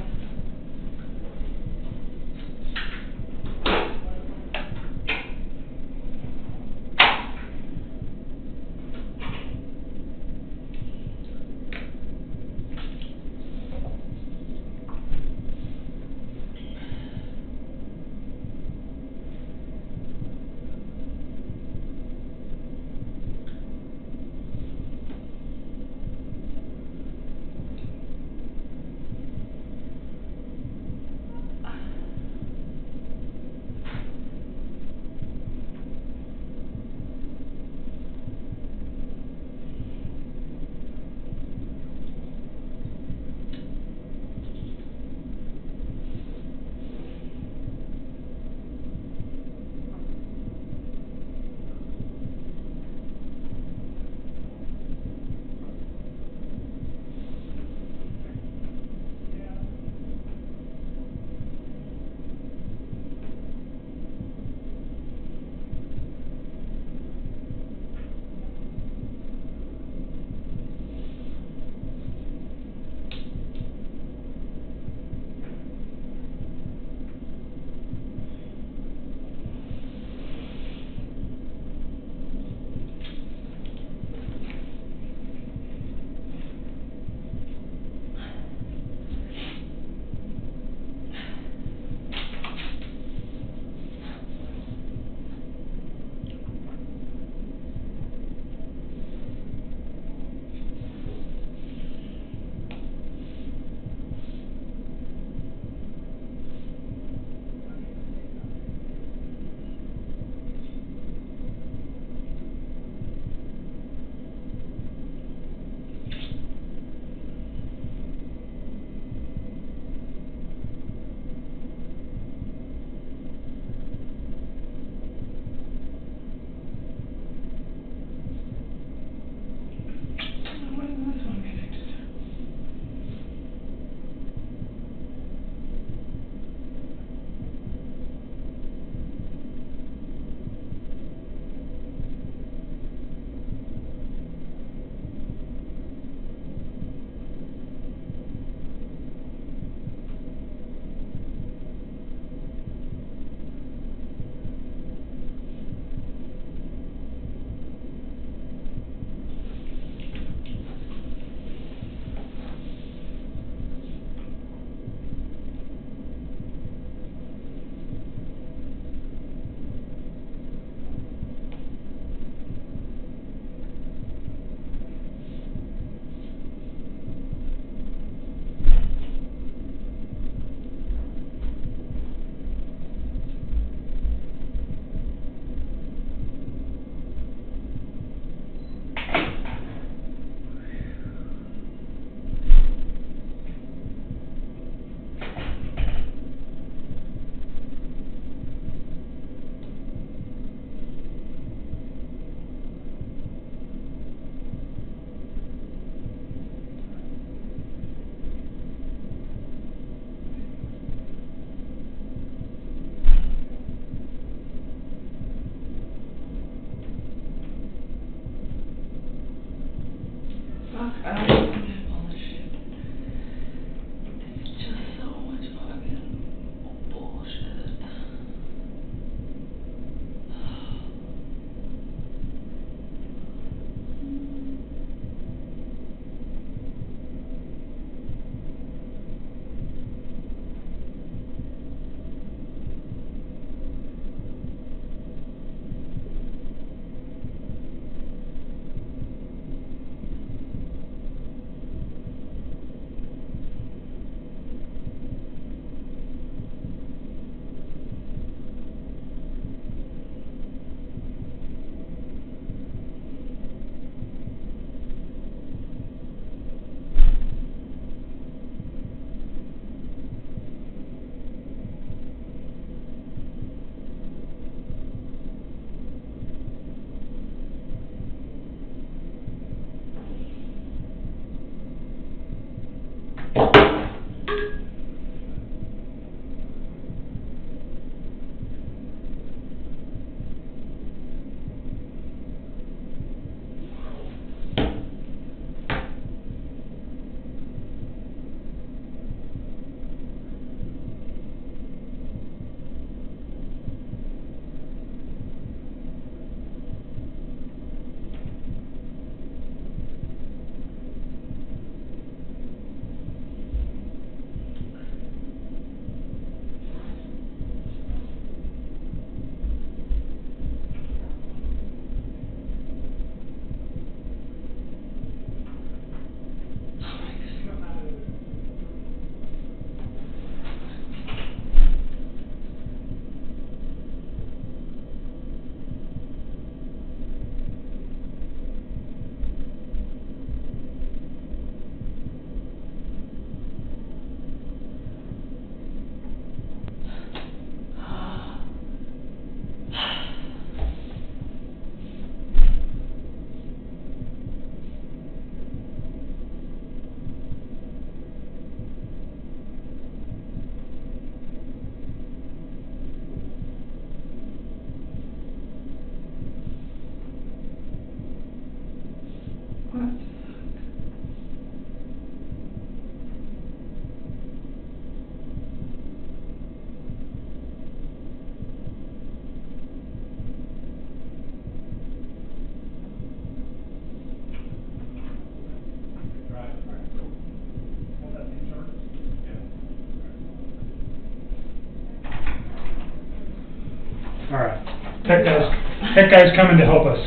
Tech guy's coming to help us.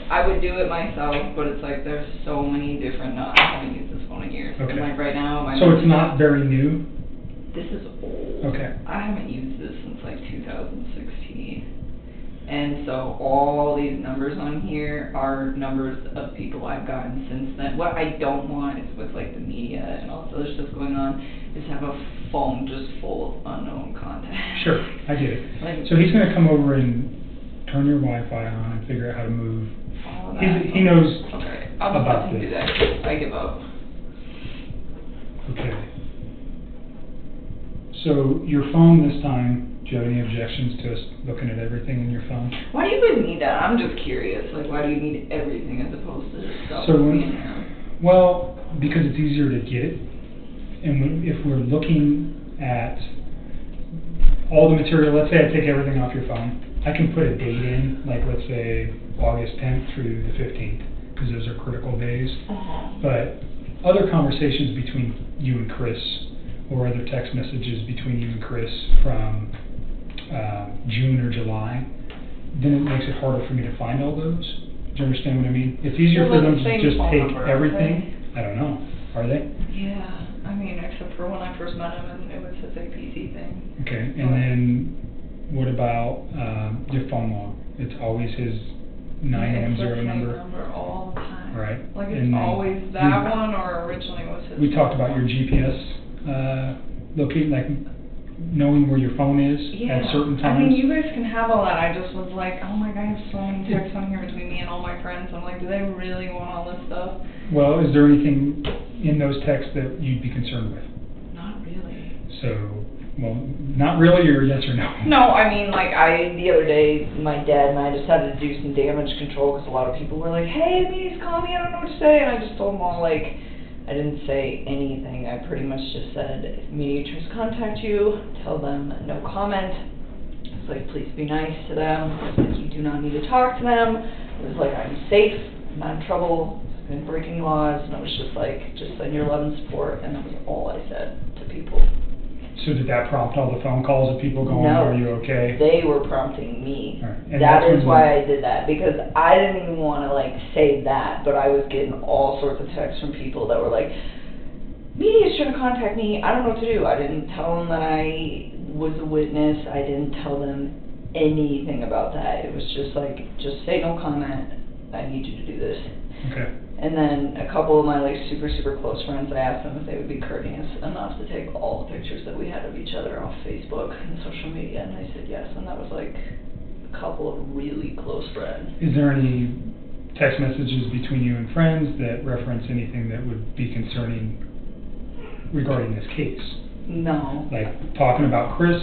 I would do it myself, but it's like there's so many different, I haven't used this phone in years. Okay. And like right now, So it's not very new? This is old. Okay. I haven't used this since like 2016. And so all these numbers on here are numbers of people I've gotten since then. What I don't want is with like the media and all this other stuff going on, is have a phone just full of unknown contacts. Sure, I get it. Like, So he's going to come over and turn your Wi-Fi on and figure out how to move. all of that. He knows Okay, I'll just about let him this. do that. I give up. Okay. So your phone this time, do you have any objections to us looking at everything in your phone? Why do you even need that? I'm just curious. Like, why do you need everything as opposed to just stuff So being there? well, because it's easier to get it. And if we're looking at all the material, let's say I take everything off your phone, I can put a date in, like let's say August 10th through the 15th, because those are critical days. But other conversations between you and Chris, or other text messages between you and Chris from June or July, then it makes it harder for me to find all those. Do you understand what I mean? It's easier for them to just take everything. I don't know. Are they? Yeah, I mean, except for when I first met him and it was his APC thing. Okay, and then what about your phone log? It's always his 910 It's the same number? number all the time. Right. Like, it's And then always that one, or originally was his. We talked about your GPS locating, like knowing where your phone is at certain times. I mean, you guys can have all that. I just was like, oh my god, I have so many texts on here between me and all my friends. I'm like, do they really want all this stuff? Well, is there anything in those texts that you'd be concerned with? Not really. So, well, not really, or yes or no? No, I mean, like, the other day, my dad and I decided to do some damage control because a lot of people were like, hey, please call me, I don't know what to say. And I just told them all, like, I didn't say anything. I pretty much just said, if mediators contact you, tell them no comment. It's like, please be nice to them. It's like, you do not need to talk to them. It was like, I'm safe, I'm not in trouble, I've been breaking laws. And it was just like, just send your love and support. And that was all I said to people. So did that prompt all the phone calls of people going, No, are you okay? they were prompting me. All right. And That that's is when why I did that, because I didn't even want to like say that, but I was getting all sorts of texts from people that were like, media's trying to contact me, I don't know what to do. I didn't tell them that I was a witness, I didn't tell them anything about that. It was just like, just say no comment, I need you to do this. Okay. And then a couple of my like super close friends, I asked them if they would be courteous enough to take all the pictures that we had of each other off Facebook and social media, and they said yes, and that was like a couple of really close friends. Is there any text messages between you and friends that reference anything that would be concerning regarding this case? No. Like talking about Chris?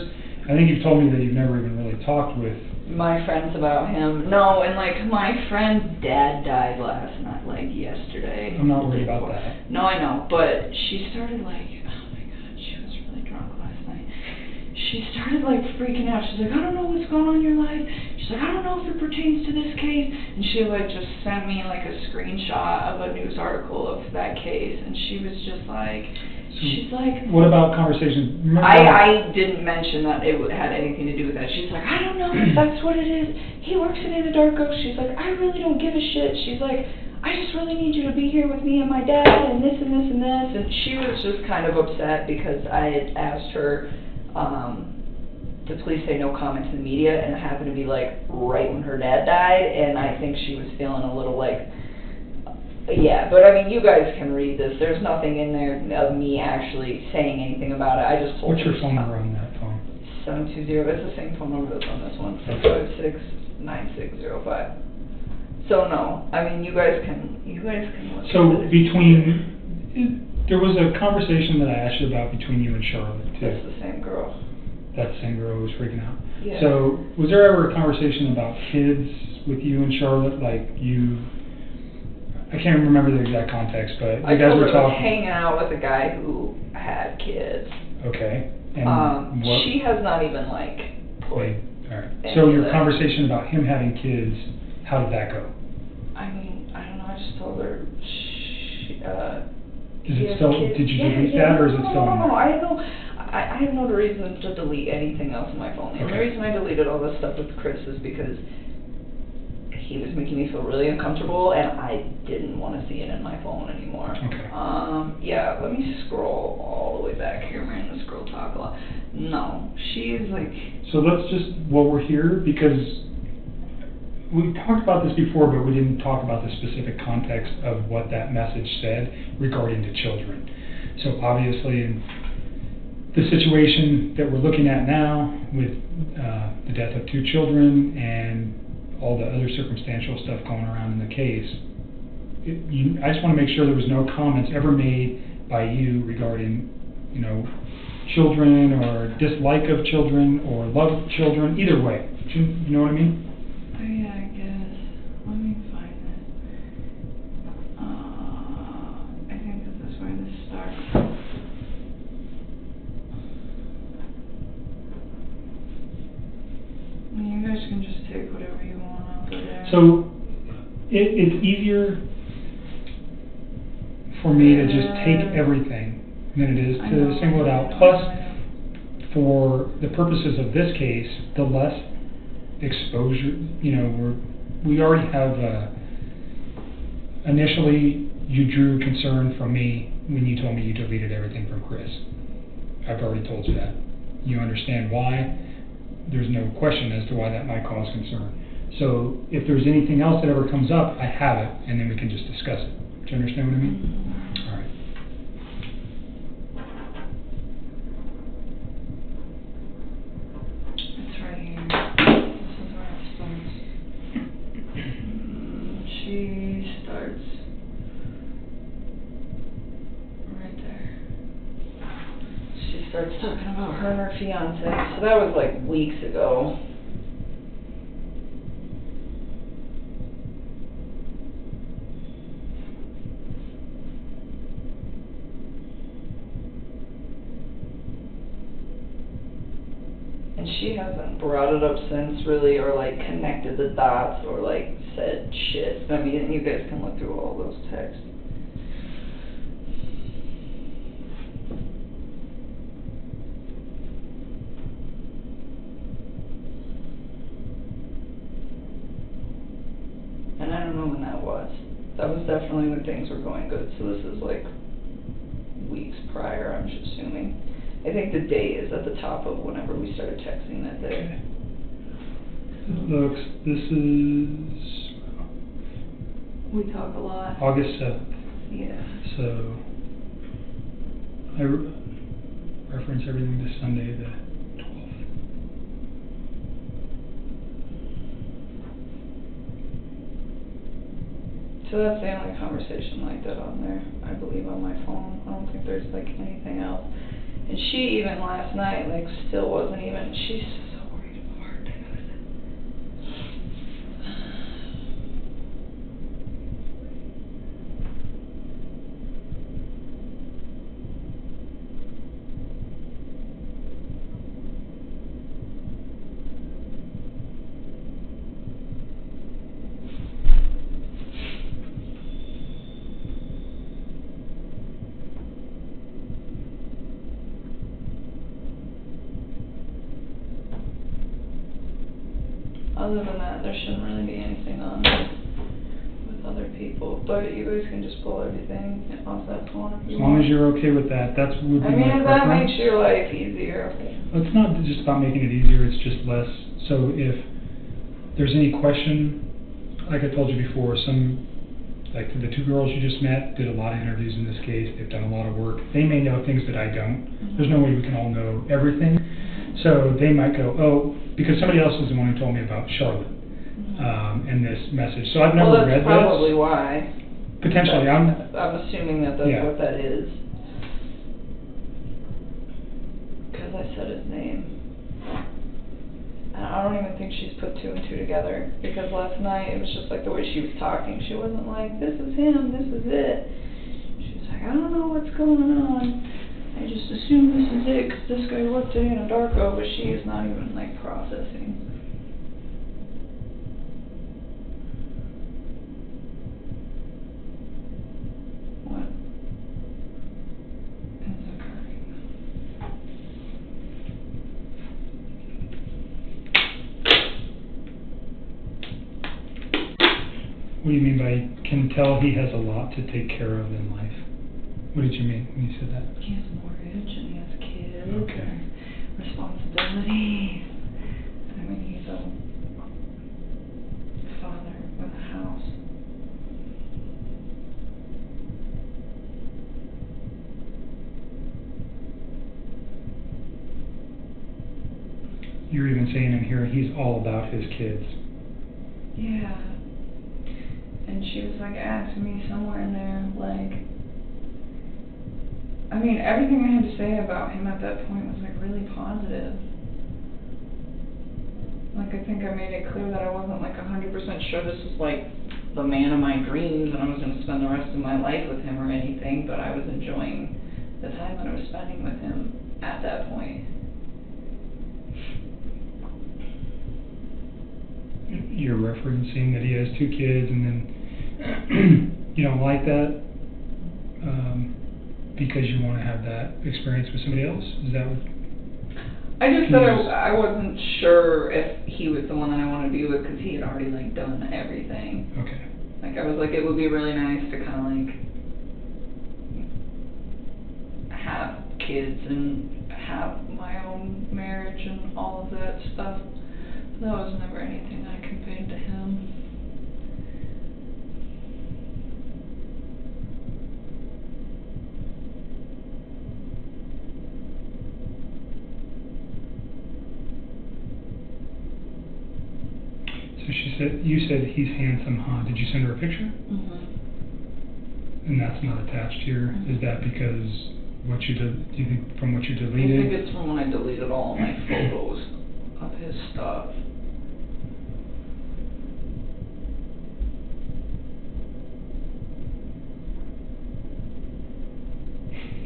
I think you've told me that you've never even really talked with My friends about him. No, and like my friend's dad died last night, like yesterday. I'm not worried about that. No, I know, but she started like, oh my god, she was really drunk last night. She started like freaking out. She's like, I don't know what's going on in your life. She's like, I don't know if it pertains to this case. And she like just sent me like a screenshot of a news article of that case, and she was just like, she's like, what about conversations? I didn't mention that it had anything to do with that. She's like, I don't know if that's what it is. He works in Anadarko. She's like, I really don't give a shit. She's like, I just really need you to be here with me and my dad and this and this and this. And she was just kind of upset because I had asked her to please say no comment to the media, and it happened to be like right when her dad died, and I think she was feeling a little like, yeah, but I mean, you guys can read this. There's nothing in there of me actually saying anything about it. I just told What's your phone number on that phone? 720. It's the same phone number that's on this one. 656-9605. So no, I mean, you guys can look So at this. there was a conversation that I asked you about between you and Charlotte too. That's the same girl. That same girl who was freaking out. Yeah. So was there ever a conversation about kids with you and Charlotte? Like you, I can't remember the exact context, but you guys were I was talking. hanging out with a guy who had kids. Okay. And what? She has not even like put. Wait, all right. any So of your that. conversation about him having kids, how did that go? I mean, I don't know. I just told her. Is it still? Did you delete that, or is it still? No, I don't know. I have no reason to delete anything else on my phone. And the Okay. reason I deleted all this stuff with Chris is because he was making me feel really uncomfortable, and I didn't want to see it in my phone anymore. Okay. Yeah, let me scroll all the way back here. I'm going to scroll talk a lot. No, she is like... So let's just, while we're here, because we talked about this before, but we didn't talk about the specific context of what that message said regarding to children. So obviously, in the situation that we're looking at now with the death of 2 children and all the other circumstantial stuff going around in the case, I just want to make sure there was no comments ever made by you regarding, you know, children or dislike of children or love of children, either way. Do you know what I mean? Oh yeah, I guess. Let me find it. I think this is where this starts. I mean, you guys can just take whatever you want out of there. So it's easier for me to just take everything than it is to single it out. Plus, for the purposes of this case, the less exposure, you know, we already have, initially you drew concern from me when you told me you deleted everything from Chris. I've already told you that. You understand why. There's no question as to why that might cause concern. So if there's anything else that ever comes up, I have it, and then we can just discuss it. Do you understand what I mean? All right. It's right here. This is where it starts. She starts right there. She starts talking about her and her fiance. So that was like weeks ago. And she hasn't brought it up since, really, or like connected the dots, or like said shit. I mean, you guys can look through all those texts. And I don't know when that was. That was definitely when things were going good. So this is like weeks prior, I'm just assuming. I think the date is at the top of whenever we started texting that day. Looks, this is We talk a lot. August 7th. Yeah. So I reference everything to Sunday the 12th. So that's the only conversation like that on there, I believe, on my phone. I don't think there's like anything else. And she even last night, like, still wasn't even, she's so worried about her thing. Other than that, there shouldn't really be anything on with other people. But you guys can just pull everything off that phone if you As long want. as you're okay with that, that's would be I mean, my if that preference. makes your life easier. It's not just about making it easier, it's just less. So if there's any question, like I told you before, like the 2 girls you just met did a lot of interviews in this case. They've done a lot of work. They may know things that I don't. There's no way we can all know everything. So they might go, oh, because somebody else is the one who told me about Charlotte and this message. So I've never Well, read that's this. probably why. Potentially, I'm assuming that that's Yeah. what that is. Because I said his name. And I don't even think she's put 2 and 2 together. Because last night, it was just like the way she was talking. She wasn't like, this is him, this is it. She was like, I don't know what's going on. I just assume this is it, because this guy looked at Anadarko, but she is not even, like, processing. What is occurring? do you mean by can tell he has a lot to take care of in life? What did you mean when you said that? He has a mortgage and he has kids. Okay. And responsibilities. I mean, he's a father with a house. You're even saying in here he's all about his kids. Yeah. And she was like asking me somewhere in there, like, I mean, everything I had to say about him at that point was like really positive. Like, I think I made it clear that I wasn't like 100% sure this was like the man of my dreams and I was going to spend the rest of my life with him or anything, but I was enjoying the time that I was spending with him at that point. You're referencing that he has 2 kids and then you don't like that because you want to have that experience with somebody else? Is that what? I just said I wasn't sure if he was the one that I wanted to be with because he had already like done everything. Okay. Like I was like, it would be really nice to kind of like have kids and have my own marriage and all of that stuff. That was never anything I conveyed to him. So you said he's handsome, huh? Did you send her a picture? Mm-hmm. And that's not attached here. Is that because what you did? Do you think from what you deleted? I think it's from when I deleted all my photos of his stuff.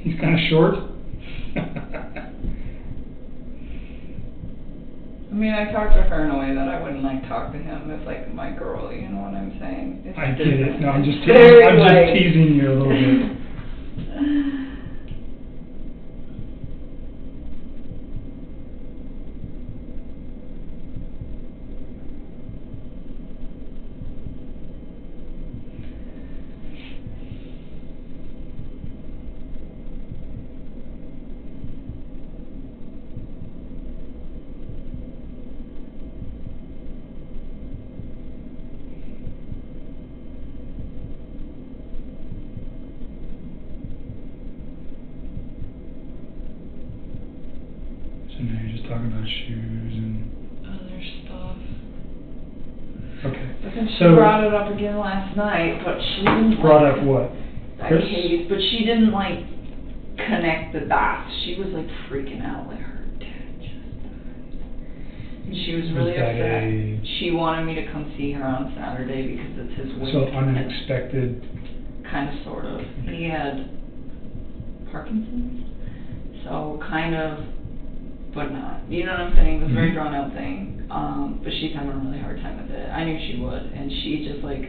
He's kind of short. I mean, I talked to her in a way that I wouldn't like talk to him if like my girl, you know what I'm saying? It's I get it. different. No, I'm just Very, teasing you a little bit. So now you're just talking about shoes and other stuff. Okay. But then she So brought it up again last night, but she didn't brought like up what? that Chris? case, but she didn't like connect the dots. She was like freaking out, like her dad just died. And she was really upset. She wanted me to come see her on Saturday because it's his wedding. So unexpected. Kind of, sort of. He had Parkinson's, so kind of, but not. You know what I'm saying? It was a very drawn out thing. But she's having a really hard time with it. I knew she would, and she's like,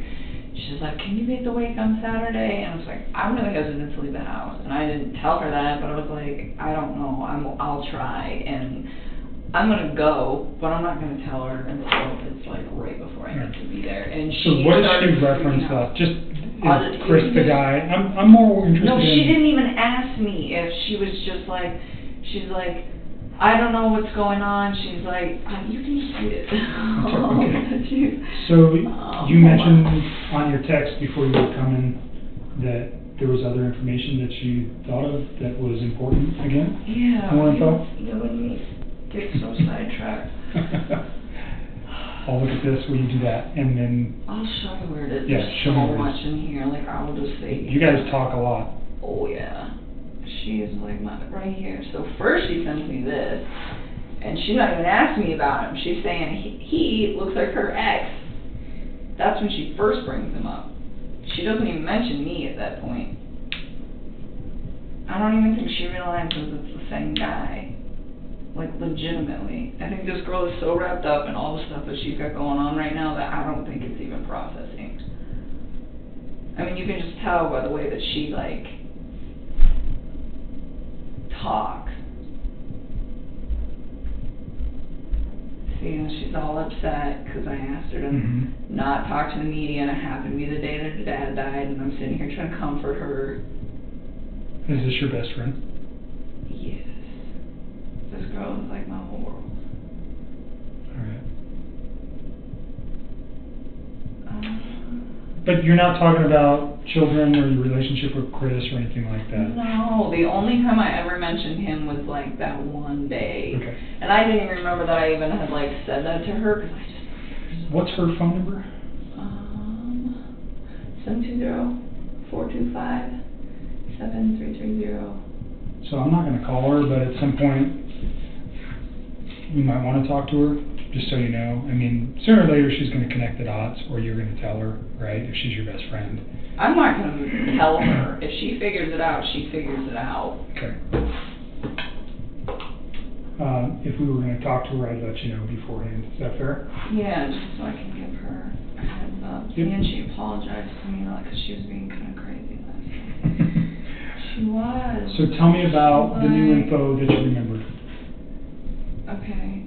can you make the wake on Saturday? And I was like, I'm really hesitant to leave the house, and I didn't tell her that, but I was like, I don't know, I'll try, and I'm gonna go, but I'm not gonna tell her until it's like right before I need to be there. And So what did she reference that? Just is Chris the guy? I'm more interested. No, she in didn't even ask me if she was just like, she's like, I don't know what's going on. She's like, you can just read it. Okay. So you mentioned on your text before you were coming that there was other information that you thought of that was important again? Yeah. More info? You and me get so sidetracked. I'll look at this, will you do that? And then I'll show you where it is. Yeah, There's show so me where it much in here. Like, I'll just say. you guys talk a lot. Oh, yeah. She is like right here. So first she sends me this, and she's not even asking me about him. She's saying he looks like her ex. That's when she first brings him up. She doesn't even mention me at that point. I don't even think she realizes it's the same guy. Like, legitimately. I think this girl is so wrapped up in all the stuff that she's got going on right now that I don't think it's even processing. I mean, you can just tell by the way that she, like, talks. See, and she's all upset because I asked her to not talk to the media, and it happened to be the day that her dad died, and I'm sitting here trying to comfort her. Is this your best friend? Yes. This girl is like my whole world. Alright. But you're not talking about children or your relationship with Chris or anything like that? No, the only time I ever mentioned him was like that one day. Okay. And I didn't even remember that I even had like said that to her, because I just... What's her phone number? 720-425-7330. So I'm not going to call her, but at some point you might want to talk to her, just so you know. I mean, sooner or later she's going to connect the dots, or you're going to tell her, right, if she's your best friend. I'm not going to tell her. If she figures it out, she figures it out. Okay. If we were going to talk to her, I'd let you know beforehand. Is that fair? Yeah, just so I can give her a heads up. Yep. And she apologized to me, like, because she was being kind of crazy last night. She was. So tell me about the new info that you remembered. Okay.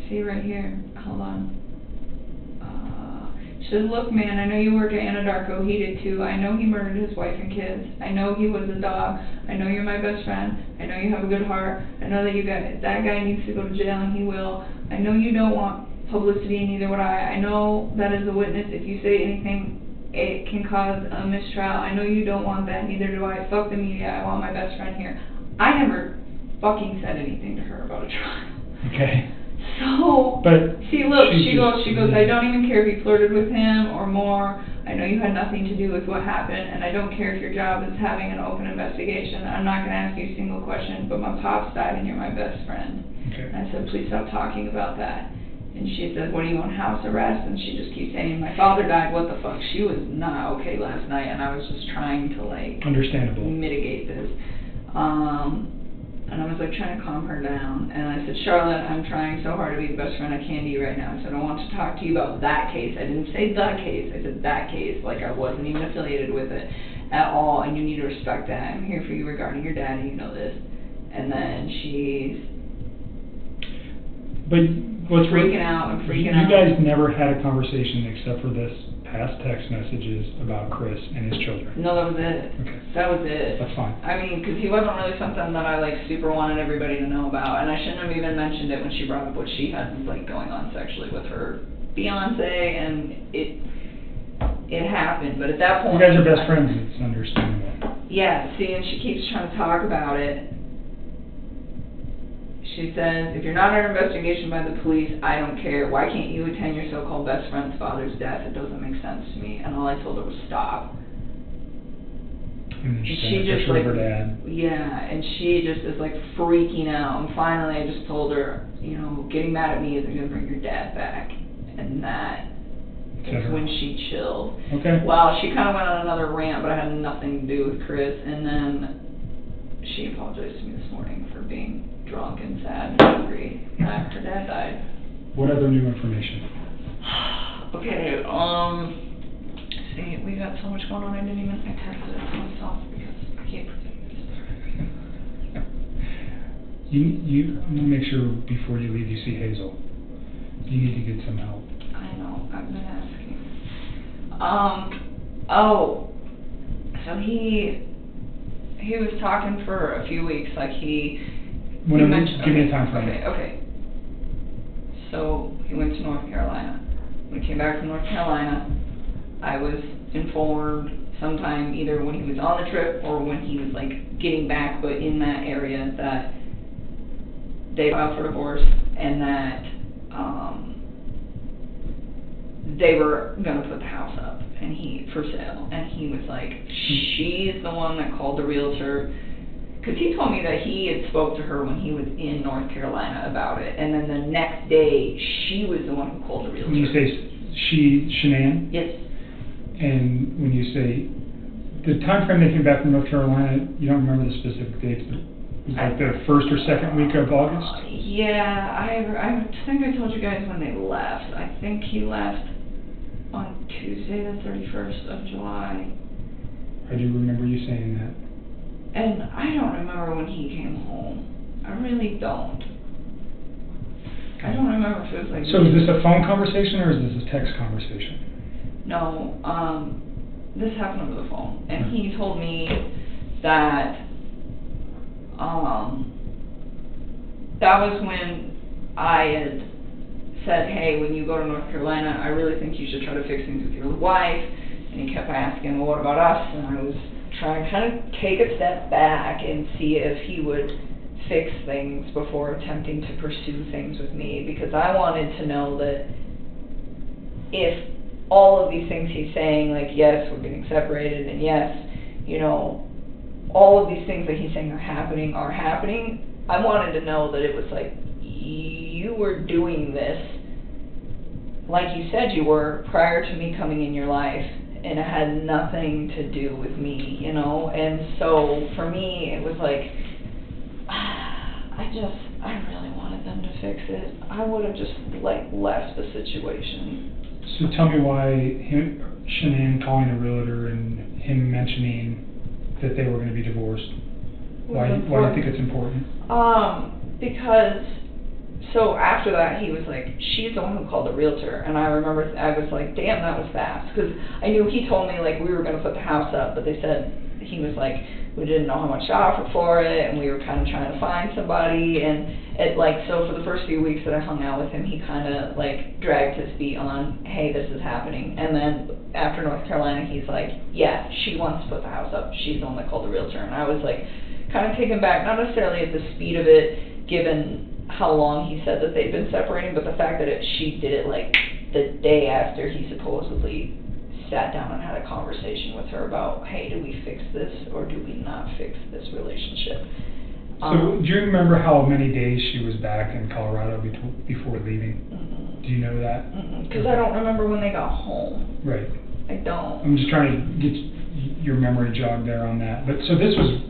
See right here. Hold on. She says, look, man, I know you work at Anadarko. He did too. I know he murdered his wife and kids. I know he was a dog. I know you're my best friend. I know you have a good heart. I know that that guy needs to go to jail, and he will. I know you don't want publicity, and neither would I. I know that as a witness, if you say anything, it can cause a mistrial. I know you don't want that, neither do I. Fuck the media. I want my best friend here. I never fucking said anything to her about a trial. Okay. So, but see, look, she goes, I don't even care if you flirted with him or more. I know you had nothing to do with what happened, and I don't care if your job is having an open investigation. I'm not going to ask you a single question, but my pops died and you're my best friend. Okay. And I said, please stop talking about that. And she said, what, are you on house arrest? And she just keeps saying, my father died, what the fuck? She was not okay last night, and I was just trying to, like, understandable, mitigate this. And I was like trying to calm her down. And I said, Charlotte, I'm trying so hard to be the best friend I can to you right now. I said, I want to talk to you about that case. I didn't say the case. I said that case. Like I wasn't even affiliated with it at all. And you need to respect that. I'm here for you regarding your dad, and you know this. And then she's freaking out and freaking out. You guys never had a conversation except for this past text messages about Chris and his children. No, that was it. Okay. That was it. That's fine. I mean, because he wasn't really something that I like super wanted everybody to know about, and I shouldn't have even mentioned it when she brought up what she had like going on sexually with her fiance, and it happened. But at that point, you guys are best friends. It's understandable. Yeah. See, and she keeps trying to talk about it. She says, if you're not under investigation by the police, I don't care. Why can't you attend your so-called best friend's father's death? It doesn't make sense to me. And all I told her was stop. And then she just like, her dad. yeah, and she just is like freaking out. And finally I just told her, you know, getting mad at me isn't going to bring your dad back. And that is when she chilled. Okay. Well, she kind of went on another rant, but it had nothing to do with Chris. And then she apologized to me this morning for being drunk and sad and angry that her dad died. What other new information? Okay, see, we got so much going on, I texted it to myself because I can't predict this. You want to make sure before you leave you see Hazel. You need to get some help. I know, I've been asking. Oh, so he was talking for a few weeks, like he mentioned, give me a time frame. Okay. So he went to North Carolina. When he came back from North Carolina, I was informed sometime either when he was on the trip or when he was like getting back, but in that area, that they filed for divorce and that they were gonna put the house up and for sale, and he was like, she's the one that called the realtor. Because he told me that he had spoke to her when he was in North Carolina about it, and then the next day, she was the one who called the realtor. When you say Shanann? Yes. And when you say, the time frame they came back from North Carolina, you don't remember the specific dates, but it was like the first or second week of August? Yeah, I think I told you guys when they left. I think he left on Tuesday the 31st of July. I do remember you saying that. And I don't remember when he came home. I really don't. I don't remember if it was like. So is this a phone conversation or is this a text conversation? No, this happened over the phone, and he told me that, that was when I had said, hey, when you go to North Carolina, I really think you should try to fix things with your wife, and he kept asking, well, what about us? And I was trying to kind of take a step back and see if he would fix things before attempting to pursue things with me, because I wanted to know that if all of these things he's saying, like, yes, we're getting separated, and yes, you know, all of these things that he's saying are happening, I wanted to know that it was like, you were doing this like you said you were prior to me coming in your life, and it had nothing to do with me, you know. And so for me, it was like, I really wanted them to fix it. I would have just left the situation. So tell me why Shanann calling a realtor and him mentioning that they were going to be divorced. Why do you think it's important? Because, so after that, he was like, she's the one who called the realtor. And I remember, I was like, damn, that was fast. Because I knew he told me, like, we were going to put the house up, but they said, he was like, we didn't know how much to offer for it, and we were kind of trying to find somebody. And it, like, so for the first few weeks that I hung out with him, he kind of, like, dragged his feet on, hey, this is happening. And then after North Carolina, he's like, yeah, she wants to put the house up. She's the one that called the realtor. And I was, like, kind of taken back, not necessarily at the speed of it, given how long he said that they'd been separating, but the fact that she did it, like, the day after he supposedly sat down and had a conversation with her about, hey, do we fix this or do we not fix this relationship? So do you remember how many days she was back in Colorado before leaving? Do you know that? Because I don't remember when they got home. Right. I don't. I'm just trying to get your memory jogged there on that. But so this was,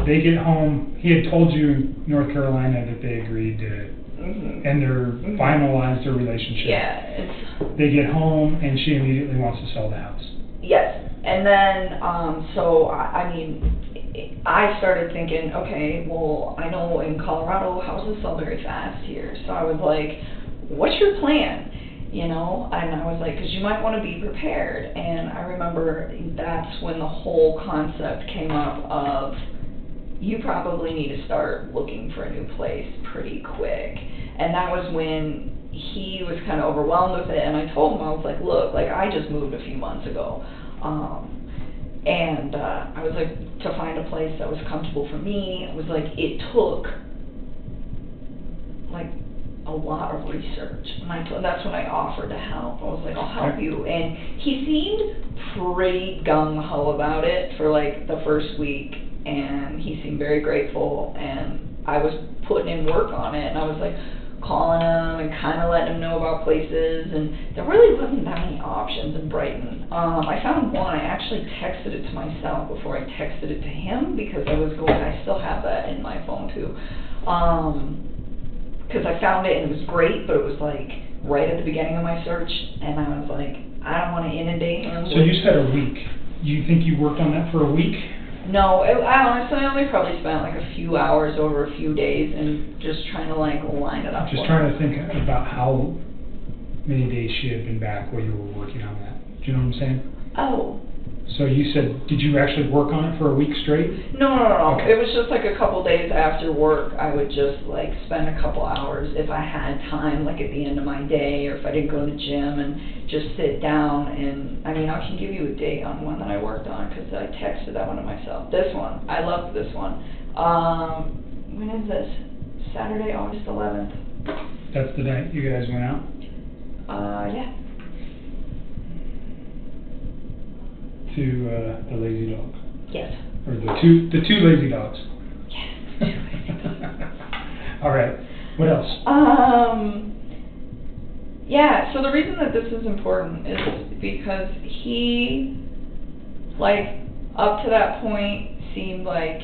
they get home, he had told you in North Carolina that they agreed to, and they're finalized their relationship. Yeah. They get home and she immediately wants to sell the house. Yes. And then, so, I mean, I started thinking, okay, well, I know in Colorado houses sell very fast here. So I was like, what's your plan? You know, and I was like, because you might want to be prepared. And I remember that's when the whole concept came up of, you probably need to start looking for a new place pretty quick. And that was when he was kind of overwhelmed with it, and I told him, I was like, look, like, I just moved a few months ago, and I was like, to find a place that was comfortable for me, it was like, it took like a lot of research, and that's when I offered to help. I was like, I'll help you, and he seemed pretty gung-ho about it for like the first week, and he seemed very grateful, and I was putting in work on it, and I was like calling him and kind of letting him know about places, and there really wasn't that many options in Brighton. I found one. I actually texted it to myself before I texted it to him, because I still have that in my phone too, because I found it and it was great, but it was like right at the beginning of my search, and I was like, I don't want to inundate him. So you said a week. You think you worked on that for a week? No, I honestly only probably spent like a few hours over a few days and just trying to like line it up. Just trying to think about how many days she had been back while you were working on that. Do you know what I'm saying? Oh. So you said, did you actually work on it for a week straight? No. Okay. It was just like a couple days after work. I would just like spend a couple hours if I had time, like at the end of my day, or if I didn't go to the gym, and just sit down. And I mean, I can give you a date on one that I worked on, because I texted that one to myself. This one, I loved this one. When is this? Saturday, August 11th. That's the night you guys went out? Yeah. To the lazy dog. Yes. Or the two lazy dogs. Yes, 2 lazy dogs. All right. What else? Yeah, so the reason that this is important is because he, like, up to that point, seemed like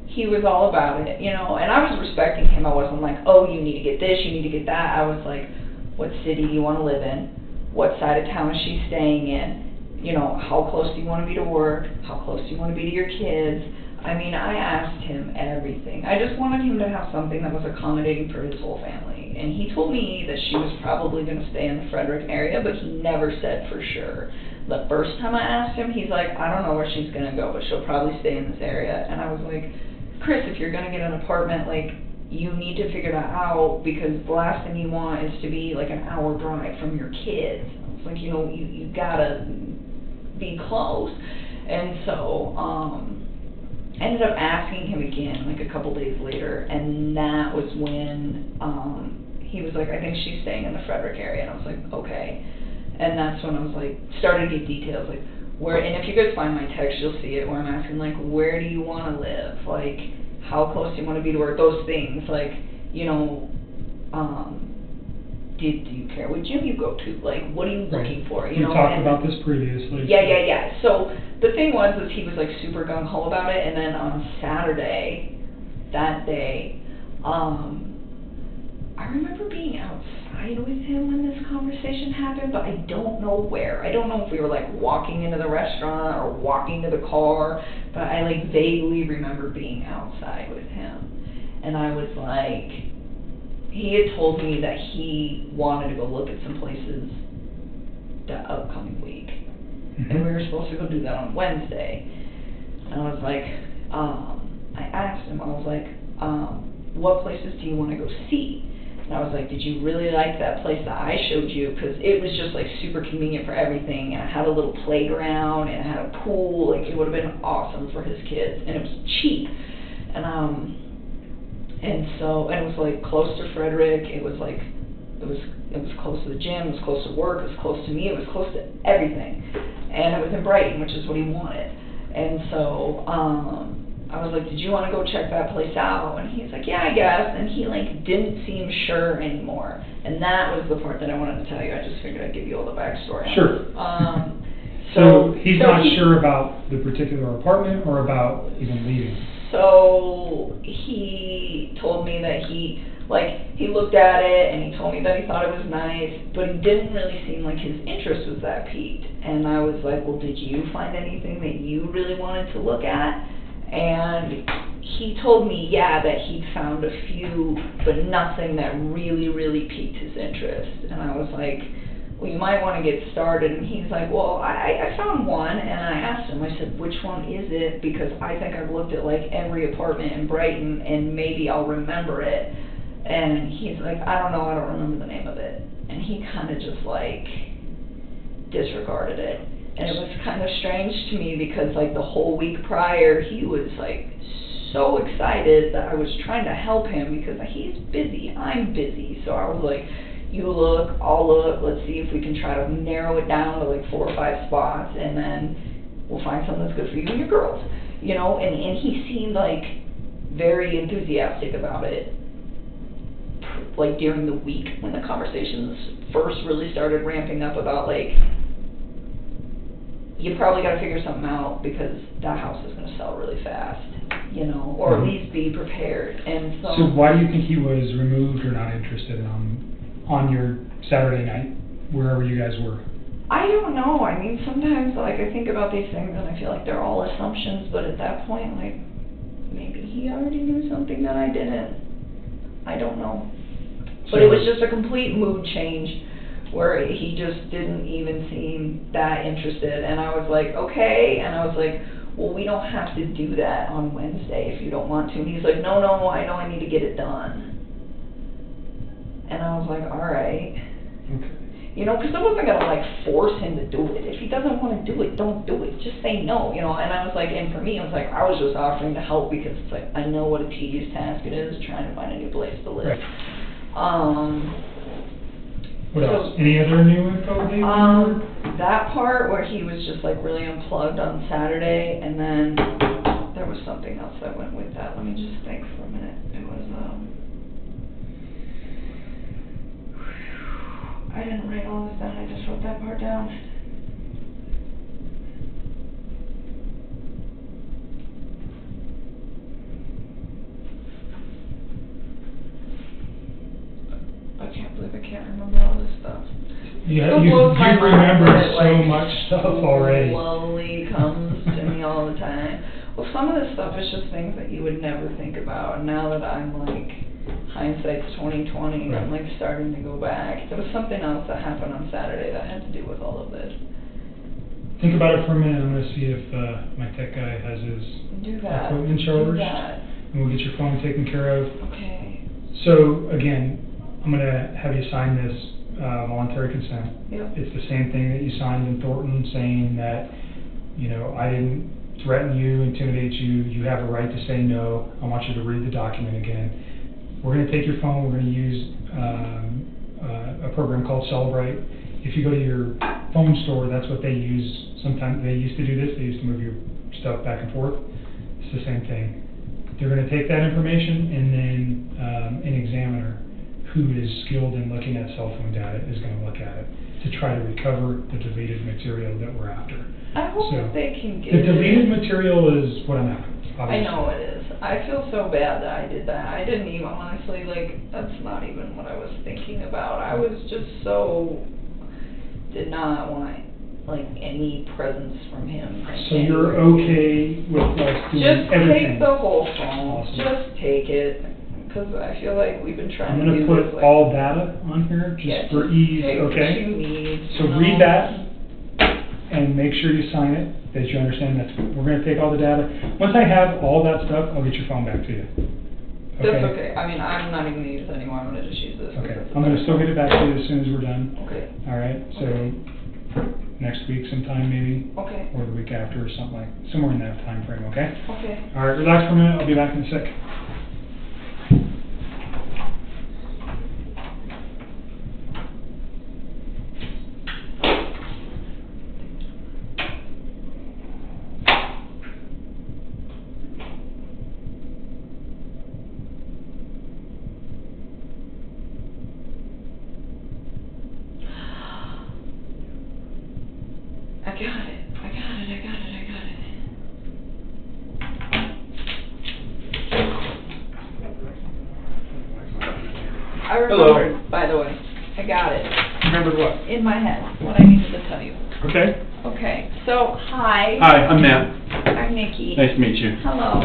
he was all about it, you know, and I was respecting him. I wasn't like, oh, you need to get this, you need to get that. I was like, what city do you want to live in? What side of town is she staying in? You know, how close do you want to be to work? How close do you want to be to your kids? I mean, I asked him everything. I just wanted him to have something that was accommodating for his whole family. and he told me that she was probably going to stay in the Frederick area, but he never said for sure. The first time I asked him, he's like, I don't know where she's going to go, but she'll probably stay in this area. And I was like, Chris, if you're going to get an apartment, like, you need to figure that out, because the last thing you want is to be like an hour drive from your kids. It's like, you know, you gotta be close. And so, I ended up asking him again, like a couple days later, and that was when, he was like, I think she's staying in the Frederick area, and I was like, okay. And that's when I was like, started to get details, like, where, and if you guys find my text, you'll see it, where I'm asking, like, where do you want to live? Like, how close do you want to be to work? Those things, like, you know, do you care what gym you go to? Like, what are you looking for? You know, we talked about this previously. Yeah. So the thing was he was like super gung ho about it, and then on Saturday, that day, I remember being outside with him when this conversation happened, but I don't know where. I don't know if we were like walking into the restaurant or walking to the car, but I like vaguely remember being outside with him. And I was like, he had told me that he wanted to go look at some places the upcoming week. And we were supposed to go do that on Wednesday. And I was like, I asked him, I was like, what places do you want to go see? And I was like, did you really like that place that I showed you? Because it was just like super convenient for everything. And I had a little playground and I had a pool. Like, it would have been awesome for his kids. And it was cheap. And so, and it was like close to Frederick. It was like, it was close to the gym. It was close to work. It was close to me. It was close to everything. And it was in Brighton, which is what he wanted. And so, I was like, did you want to go check that place out? And he's like, yeah, I guess. And he like didn't seem sure anymore. And that was the part that I wanted to tell you. I just figured I'd give you all the backstory. Sure. So he's not sure about the particular apartment or about even leaving? So he told me that he looked at it and he told me that he thought it was nice, but he didn't really seem like his interest was that piqued. And I was like, well, did you find anything that you really wanted to look at? And he told me, yeah, that he'd found a few, but nothing that really, really piqued his interest. And I was like, well, you might want to get started. And he's like, well, I found one, and I asked him, I said, which one is it? Because I think I've looked at like every apartment in Brighton, and maybe I'll remember it. And he's like, I don't know, I don't remember the name of it. And he kind of just like disregarded it. And it was kind of strange to me because like the whole week prior, he was like so excited that I was trying to help him because he's busy, I'm busy. So I was like, you look, I'll look, let's see if we can try to narrow it down to like 4 or 5 spots, and then we'll find something that's good for you and your girls. You know, and he seemed like very enthusiastic about it, like during the week when the conversations first really started ramping up about like, you probably got to figure something out because that house is going to sell really fast, you know, or at least be prepared. And so why do you think he was removed or not interested on your Saturday night, wherever you guys were? I don't know. I mean, sometimes like I think about these things and I feel like they're all assumptions, but at that point, like maybe he already knew something that I didn't. I don't know. But it was just a complete mood change where he just didn't even seem that interested. And I was like, okay. And I was like, well, we don't have to do that on Wednesday if you don't want to. And he's like, no, I know I need to get it done. And I was like, all right. Okay. You know, because I wasn't going to like force him to do it. If he doesn't want to do it, don't do it. Just say no, you know. And I was like, and for me, I was like, I was just offering to help because it's like, I know what a tedious task it is trying to find a new place to live. Right. What else? Any other new info, Dave? That part where he was just like really unplugged on Saturday, and then there was something else that went with that. Let me just think for a minute. It was, I didn't write all this down, I just wrote that part down. I can't believe I can't remember all this stuff. You remember so much stuff already. Slowly comes to me all the time. Well, some of this stuff is just things that you would never think about. And now that I'm like hindsight's 20/20, and I'm like starting to go back. There was something else that happened on Saturday that had to do with all of this. Think about it for a minute. I'm going to see if my tech guy has his equipment charged. And we'll get your phone taken care of. Okay. So again, I'm going to have you sign this voluntary consent. Yep. It's the same thing that you signed in Thornton, saying that, you know, I didn't threaten you, intimidate you. You have a right to say no. I want you to read the document again. We're going to take your phone. We're going to use a program called Celebrate. If you go to your phone store, that's what they use. Sometimes they used to do this. They used to move your stuff back and forth. It's the same thing. They're going to take that information, and then an examiner who is skilled in looking at cell phone data is going to look at it to try to recover the deleted material that we're after. I hope So, that they can get the deleted material is what I'm after. I know it is. I feel so bad that I did that. I didn't even honestly, like, that's not even what I was thinking about. I was just so, did not want, like, any presence from him. So you're okay with us doing just everything? take the whole phone. Awesome. Just take it. Because I feel like we've been trying I'm to going do to this. put Like, all data on here just yeah, for just ease, take what okay? you need, So you read know? that and make sure you sign it, that you understand that we're going to take all the data. Once I have all that stuff, I'll get your phone back to you. That's okay. I mean, I'm not even going to use it anymore. I'm going to just use this. Okay. I'm going to still get it back to you as soon as we're done. Okay. All right. So next week sometime maybe. Okay. Or the week after or something like, somewhere in that time frame, okay? Okay. All right. Relax for a minute. I'll be back in a sec. I got it. I got it. I got it. I got it. I remembered, by the way. I got it. Remembered what? In my head, what I needed to tell you. Okay. Okay, so, hi. Hi, I'm Matt. I'm Nikki. Nice to meet you. Hello.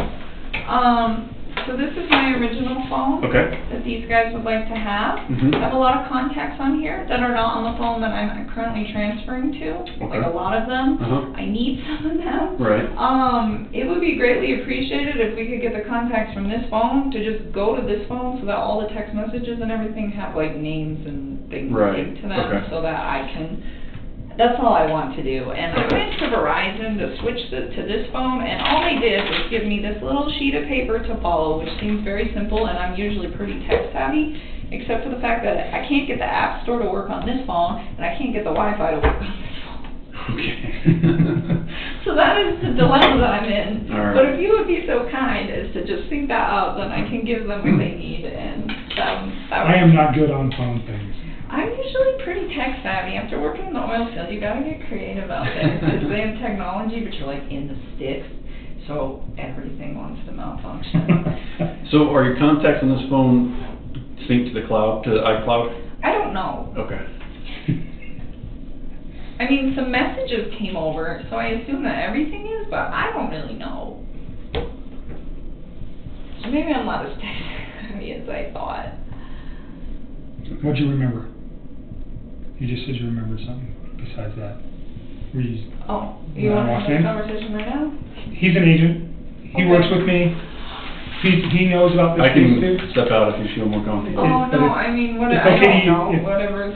So this is my original phone. Okay. That these guys would like to have. Mhm. I have a lot of contacts on here that are not on the phone that I'm currently transferring to. Like a lot of them. I need some of them. Right. It would be greatly appreciated if we could get the contacts from this phone to just go to this phone so that all the text messages and everything have like names and things linked to them so that I can. That's all I want to do. And I went to Verizon to switch to this phone, and all they did was give me this little sheet of paper to follow, which seems very simple, and I'm usually pretty tech savvy, except for the fact that I can't get the App Store to work on this phone, and I can't get the Wi-Fi to work on this phone. So that is the dilemma that I'm in. All right. But if you would be so kind as to just sync that up, then I can give them what they need, and that I am not good on phone things. I'm usually pretty tech savvy. After working in the oil field, you gotta get creative out there. Because they have technology, but you're like in the sticks, so everything wants to malfunction. So are your contacts on this phone synced to the cloud, to iCloud? I don't know. Okay. I mean, some messages came over, so I assume that everything is, but I don't really know. So maybe I'm not as tech savvy as I thought. What'd you remember? You just said you remembered something besides that. Were you, Oh, you want to have this conversation right now? He's an agent. He works with me. He knows about this I can case too. step out if you feel more comfortable. Oh, no, I mean, what, it's I okay, don't know, if- whatever.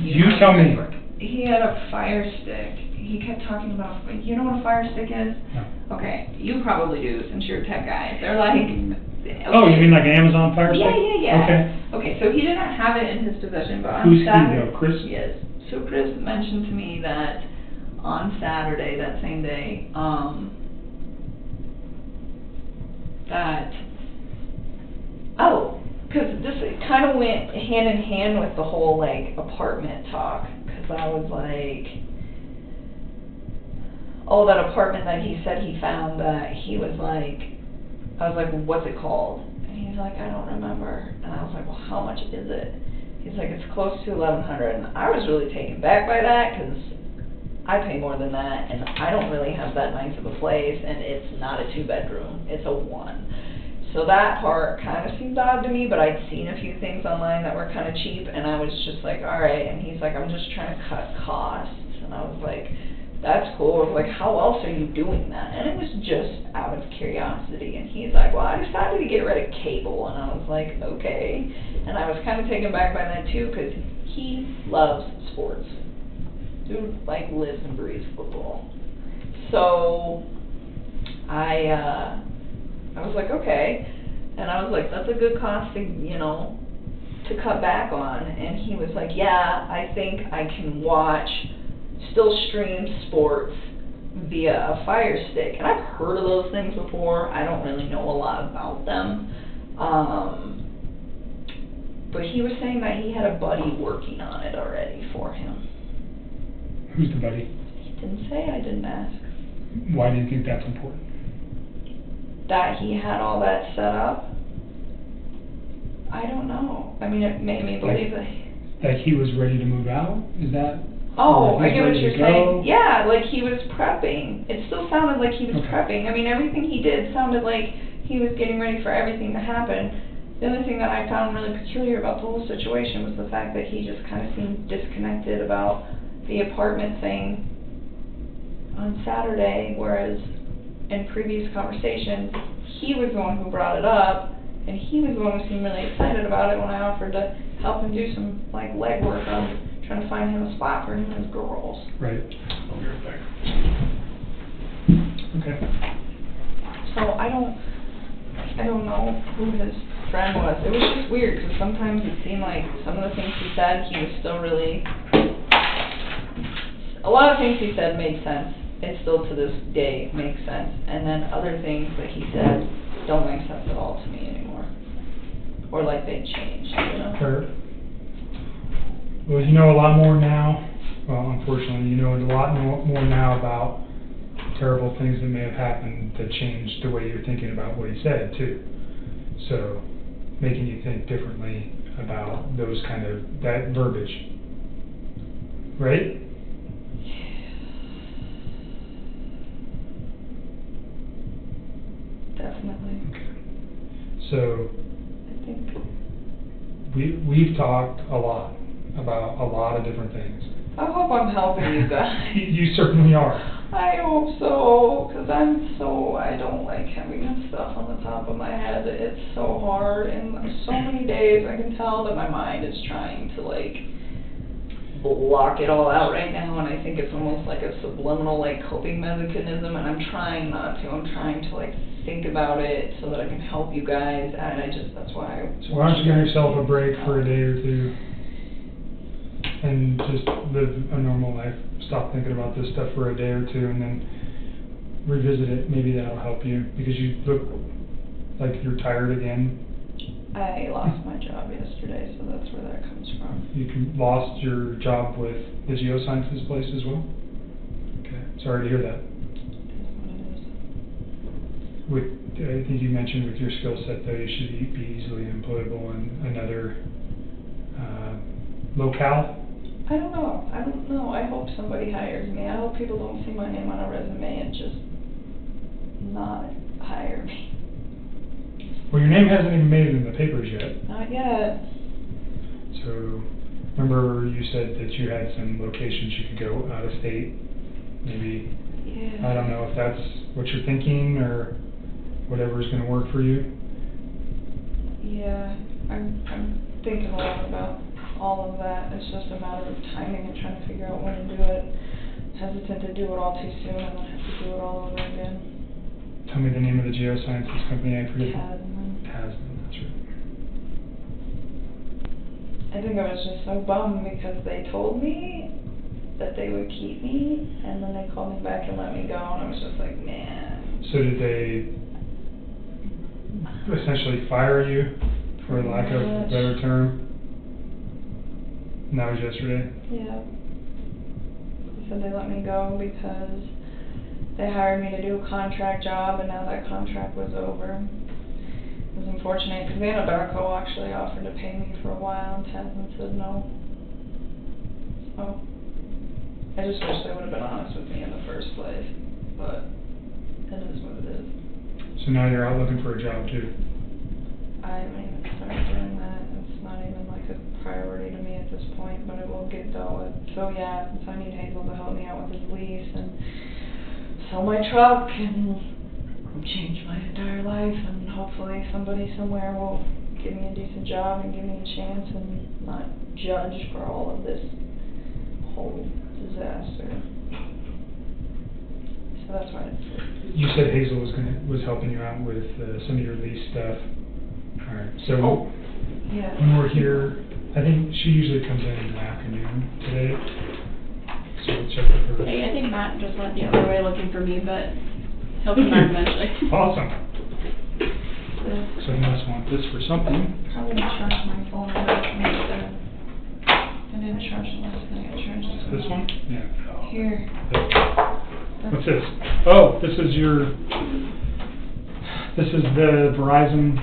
You tell me. He had a fire stick. He kept talking about, you know what a fire stick is? No. Okay, you probably do since you're a tech guy. They're like, okay. Oh, you mean like an Amazon Fire Stick? Yeah. Okay. Okay, so he didn't have it in his possession, but on Who's he Saturday. though, Chris? Yes. So Chris mentioned to me that on Saturday, that same day, because this kind of went hand in hand with the whole like apartment talk, because I was like, oh, that apartment that he said he found that he was like, I was like, well, what's it called? And he's like, I don't remember. And I was like, well, how much is it? He's like, it's close to $1,100. And I was really taken back by that, because I pay more than that, and I don't really have that nice of a place, and it's not a 2-bedroom, it's a 1. So that part kind of seemed odd to me, but I'd seen a few things online that were kind of cheap, and I was just like, all right. And he's like, I'm just trying to cut costs. And I was like, that's cool. I was like, how else are you doing that? And it was just out of curiosity. And he's like, well, I decided to get rid of cable. And I was like, okay. And I was kind of taken back by that too, because he loves sports. Dude, like, lives and breathes football. So I was like, okay. And I was like, that's a good cost to, you know, to cut back on. And he was like, yeah, I think I can still stream sports via a Fire Stick. And I've heard of those things before. I don't really know a lot about them. But he was saying that he had a buddy working on it already for him. Who's the buddy? He didn't say, I didn't ask. Why do you think that's important? That he had all that set up? I don't know. I mean, it made me believe that. Like he was ready to move out? Is that? Oh, I he's get what ready you're to saying. go? Yeah, like he was prepping. It still sounded like he was prepping. I mean, everything he did sounded like he was getting ready for everything to happen. The only thing that I found really peculiar about the whole situation was the fact that he just kind of seemed disconnected about the apartment thing on Saturday, whereas in previous conversations, he was the one who brought it up, and he was the one who seemed really excited about it when I offered to help him do some like legwork on trying to find him a spot for him and his girls. Right. I'll be right back. Okay. So I don't know who his friend was. It was just weird because sometimes it seemed like some of the things he said, he was still really. A lot of things he said made sense. It still to this day makes sense. And then other things that he said don't make sense at all to me anymore. Or like they changed, you know? Sure. Well, you know a lot more now. Well, unfortunately, you know a lot more now about terrible things that may have happened that changed the way you're thinking about what he said, too. So, making you think differently about those kind of, that verbiage. Right? Definitely. Okay. So, I think we've talked a lot about a lot of different things. I hope I'm helping you guys. You certainly are. I hope so, because I don't like having this stuff on the top of my head. It's so hard, and so many days I can tell that my mind is trying to like block it all out right now, and I think it's almost like a subliminal like coping mechanism, and I'm trying not to. I'm trying to like think about it so that I can help you guys, and that's why So why don't you give yourself a break for a day or two and just live a normal life. Stop thinking about this stuff for a day or two and then revisit it. Maybe that'll help you because you look like you're tired again. I lost my job yesterday, so that's where that comes from. You lost your job with the geosciences place as well? Okay, sorry to hear that. I think you mentioned with your skill set though, you should be easily employable in another locale. I don't know. I hope somebody hires me. I hope people don't see my name on a resume and just not hire me. Well, your name hasn't even made it in the papers yet. Not yet. So, remember you said that you had some locations you could go out of state? Maybe, yeah. I don't know if that's what you're thinking or whatever is going to work for you. Yeah, I'm thinking a lot about all of that. It's just a matter of timing and trying to figure out when to do it. Hesitant to do it all too soon and then have to do it all over again. Tell me the name of the geosciences company. I forget. Tasman, that's right. I think I was just so bummed because they told me that they would keep me, and then they called me back and let me go, and I was just like, man. So did they essentially fire you, for lack of a better term? And that was yesterday? Yeah. They said they let me go because they hired me to do a contract job, and now that contract was over. It was unfortunate because Anadarko actually offered to pay me for a while, and Tasman said no. So I just wish they would have been honest with me in the first place, but it is what it is. So now you're out looking for a job too? I haven't even started doing that. It's not even like a priority to me at this point, but it will get dealt with. So yeah, since I need Hazel to help me out with his lease and sell my truck and change my entire life, and hopefully somebody somewhere will give me a decent job and give me a chance and not judge for all of this whole disaster. So that's why it's... You said Hazel was helping you out with some of your lease stuff. All right. So yeah. when we're here, I think she usually comes in the afternoon today. So we'll check with her. Hey, I think Matt just went the other way looking for me, but he'll be back eventually. Awesome. So you must want this for something. Probably charge my phone and I didn't charge the last thing I charged. This one? Yeah. Here. What's this? Oh, this is the Verizon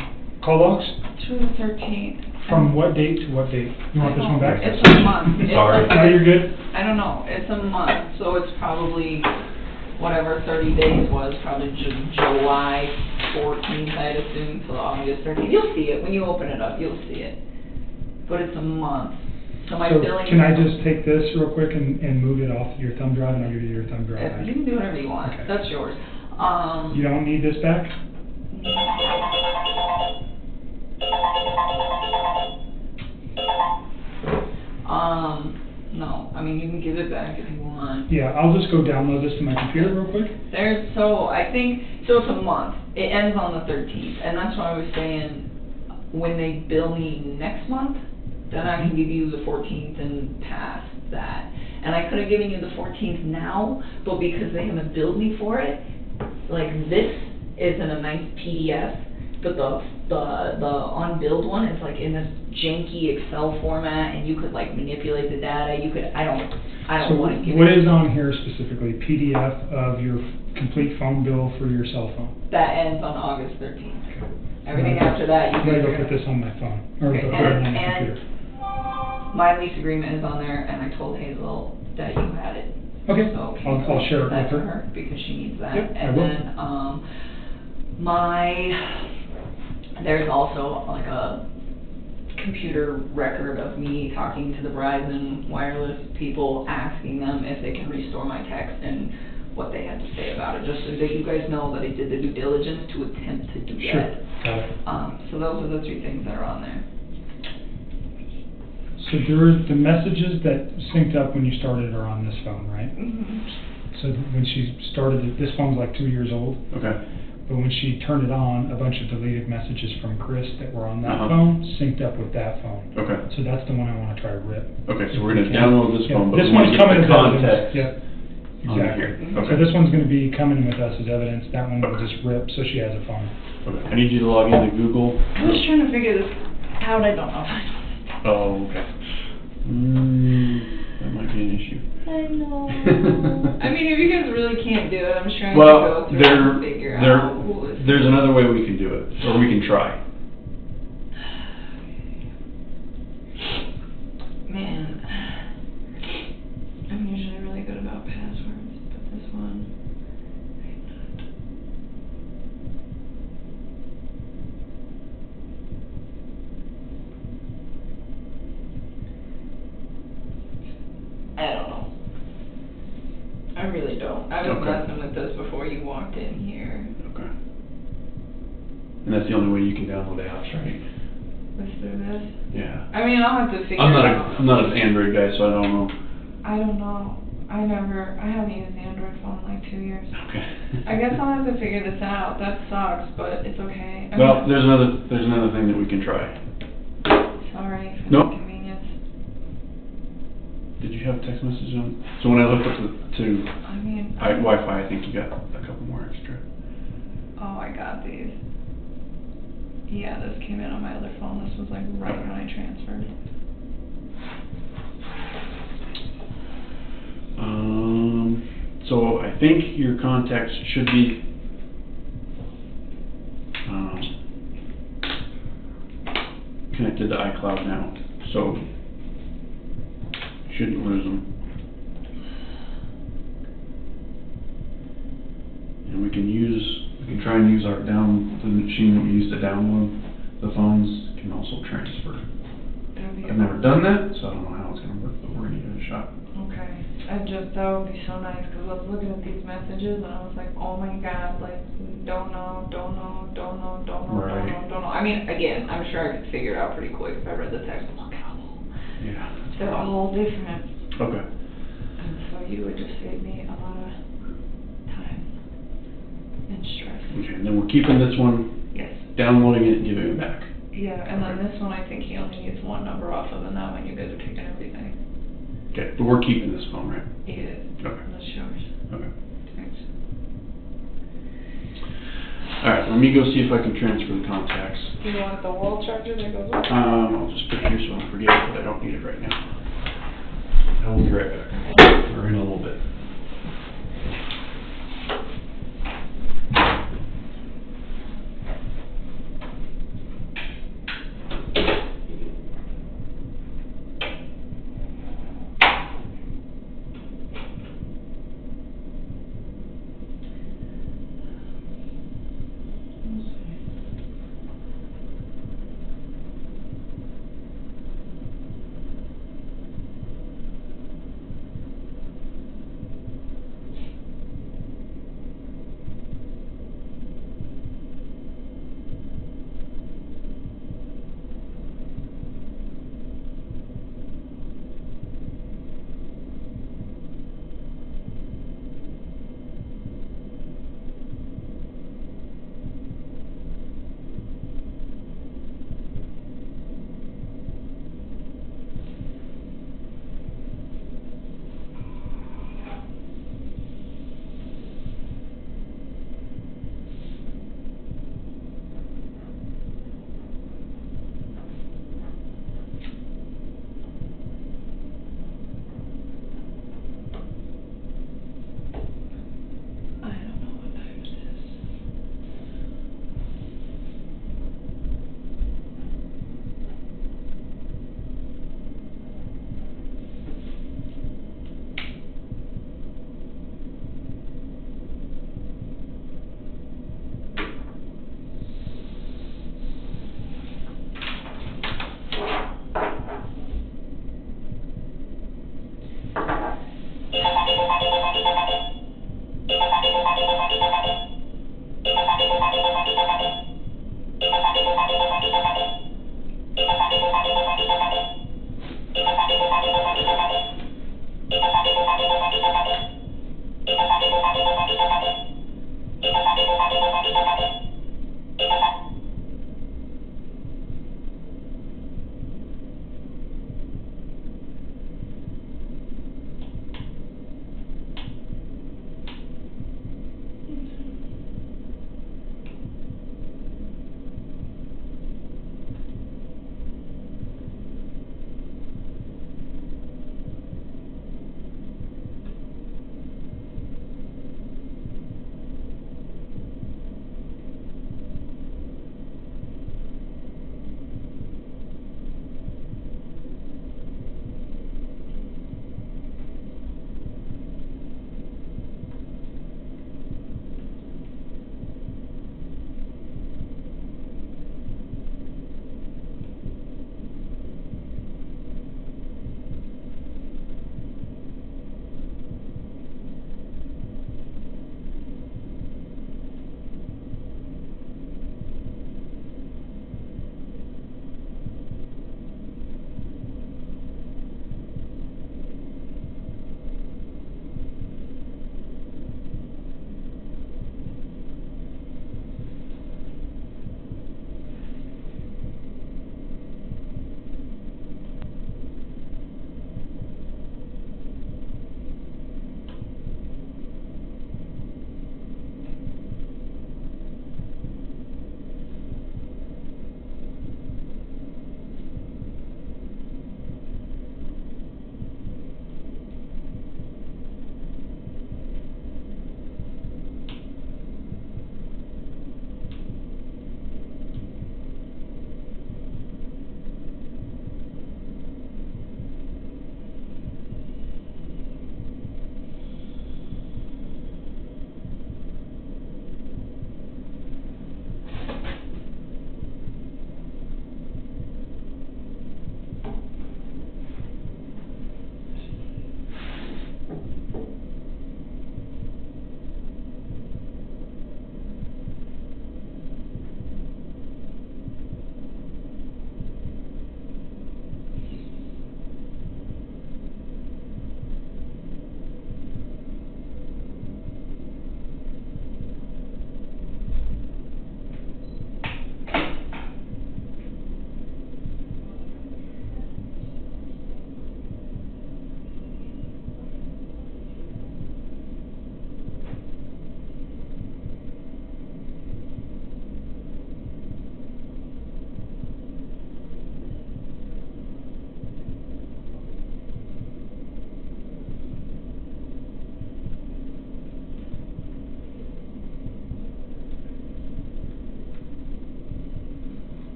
call logs? To the 13th. From what date to what date? You want this one back? It's a month. Sorry. No, you're good. I don't know. It's a month, so it's probably whatever 30 days was, probably July 14th, I'd assume, till August 13th. You'll see it. When you open it up, you'll see it. But it's a month. So my billing... Can I just take this real quick and move it off your thumb drive, and I'll give you your thumb drive? You can do whatever you want. Okay. That's yours. You don't need this back? No. I mean, you can give it back if you want. Yeah, I'll just go download this to my computer real quick. So it's a month. It ends on the 13th, and that's why I was saying when they bill me next month, then I can give you the 14th and past that. And I could have given you the 14th now, but because they haven't billed me for it, like this is in a nice PDF, but the unbilled one is like in this janky Excel format, and you could like manipulate the data. I don't want to give. What is on here specifically? PDF of your complete phone bill for your cell phone. That ends on August 13th. Everything after that, you gotta go put this on my phone or okay, put it on my computer. My lease agreement is on there, and I told Hazel that you had it. Okay, so I'll share it with her because she needs that. Yep, and then there's also like a computer record of me talking to the Verizon wireless people, asking them if they can restore my text and what they had to say about it, just so that you guys know that I did the due diligence to attempt to do that. So those are the three things that are on there. So the messages that synced up when you started are on this phone, right? Mm-hmm. So when she started it, this phone's like 2 years old. Okay. But when she turned it on, a bunch of deleted messages from Chris that were on that phone synced up with that phone. Okay. So that's the one I want to try to rip. Okay, so we're going to download this phone, but this we want one's to get coming the as context. evidence. Yep. Exactly. Here. Okay. So this one's going to be coming with us as evidence. That one will just rip, so she has a phone. Okay. I need you to log into Google. I was trying to figure this out. I don't know. Oh, okay. That might be an issue. I know. I mean, if you guys really can't do it, I'm trying to Well, go through and figure out. there's another way we can do it, or we can try. Man, I'm usually really good about passwords, but this one, I don't know. I really don't. I was messing with this before you walked in here. Okay. And that's the only way you can download apps, right? Let's do this. Yeah. I mean, I'll have to figure I'm it out. I'm not an Android guy, so I don't know. I don't know. I haven't used the Android phone in like 2 years. Okay. I guess I'll have to figure this out. That sucks, but it's okay. Well, there's another thing that we can try. Sorry for Nope. the inconvenience. Did you have a text message on? So when I looked up to Wi-Fi, I think you got a couple more extra. Oh, I got these. Yeah, this came in on my other phone. This was like right when I transferred. So I think your contacts should be connected to iCloud now, so you shouldn't lose them. And we can try and use the machine that we used to download the phones can also transfer. That'd be I've never done that, so I don't know how it's gonna work, but we're gonna give it a shot. Okay, that would be so nice, because I was looking at these messages, and I was like, oh my god, like, don't know. I mean, again, I'm sure I could figure it out pretty quick if I read the text. Look at all. Yeah. They're all different. Okay. And so you would just save me a lot of time and stress. Okay, and then we're keeping this one, Yes. downloading it and giving it back. Yeah, and then this one, I think he only needs one number off of, and that one you guys are taking everything. Okay, but we're keeping this phone, right? He is. Okay. That's yours. Okay. Thanks. Alright, let me go see if I can transfer the contacts. Do you want the wall charger that goes with it? I'll just put it here so I don't forget it, but I don't need it right now. I will be right back. Or in a little bit.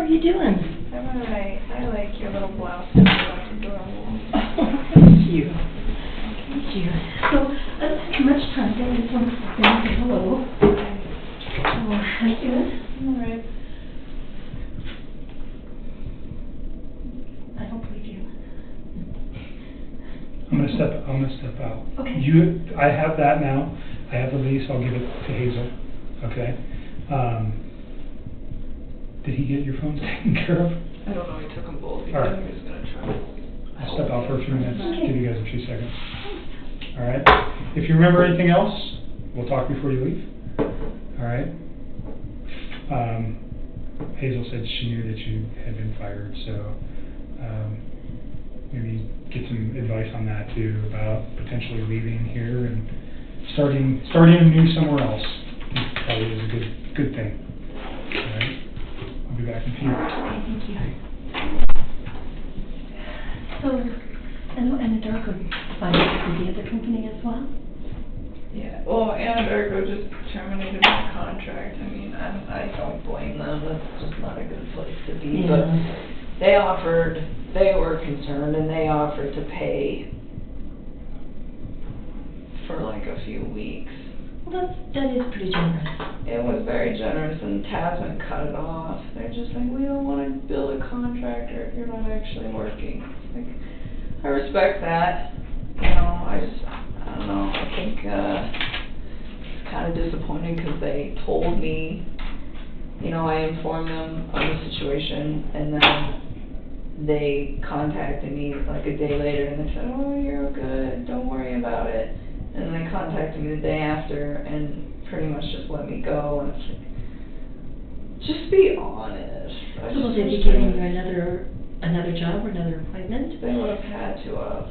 How are you doing? I'm alright. I like your little blouse. It's adorable. Thank you. Thank you. So, I don't take much time. I just want to stop in and say hello. Oh, how you doing? Alright. I don't believe you. I'm gonna step out. Okay. I have that now. I have the lease. I'll give it to Hazel. Okay. Did he get your phones taken care of? I don't know, he took them both. He All right. said he was gonna try. I'll step out for a few minutes. Okay. Give you guys a few seconds. All right. If you remember anything else, we'll talk before you leave. All right. Hazel said she knew that you had been fired, so maybe get some advice on that too, about potentially leaving here and starting anew somewhere else. Probably is a good thing. All right. I'll be back in a few. Okay, thank you. So, I know Anadarko fired for the other company as well? Yeah, well, Anadarko just terminated my contract. I mean, I don't blame them. That's just not a good place to be. Yeah. But they were concerned, and they offered to pay for like a few weeks. Well, that is pretty generous. It was very generous, and Tasman cut it off. They're just like, we don't want to bill a contractor if you're not actually working. Like, I respect that. You know, I don't know. I think it's kind of disappointing because they told me, you know, I informed them of the situation, and then they contacted me like a day later, and they said, oh, you're good, don't worry about it. And then they contacted me the day after and pretty much just let me go. And it's like, just be honest. So will they be giving you another job or another appointment? They would have had to have.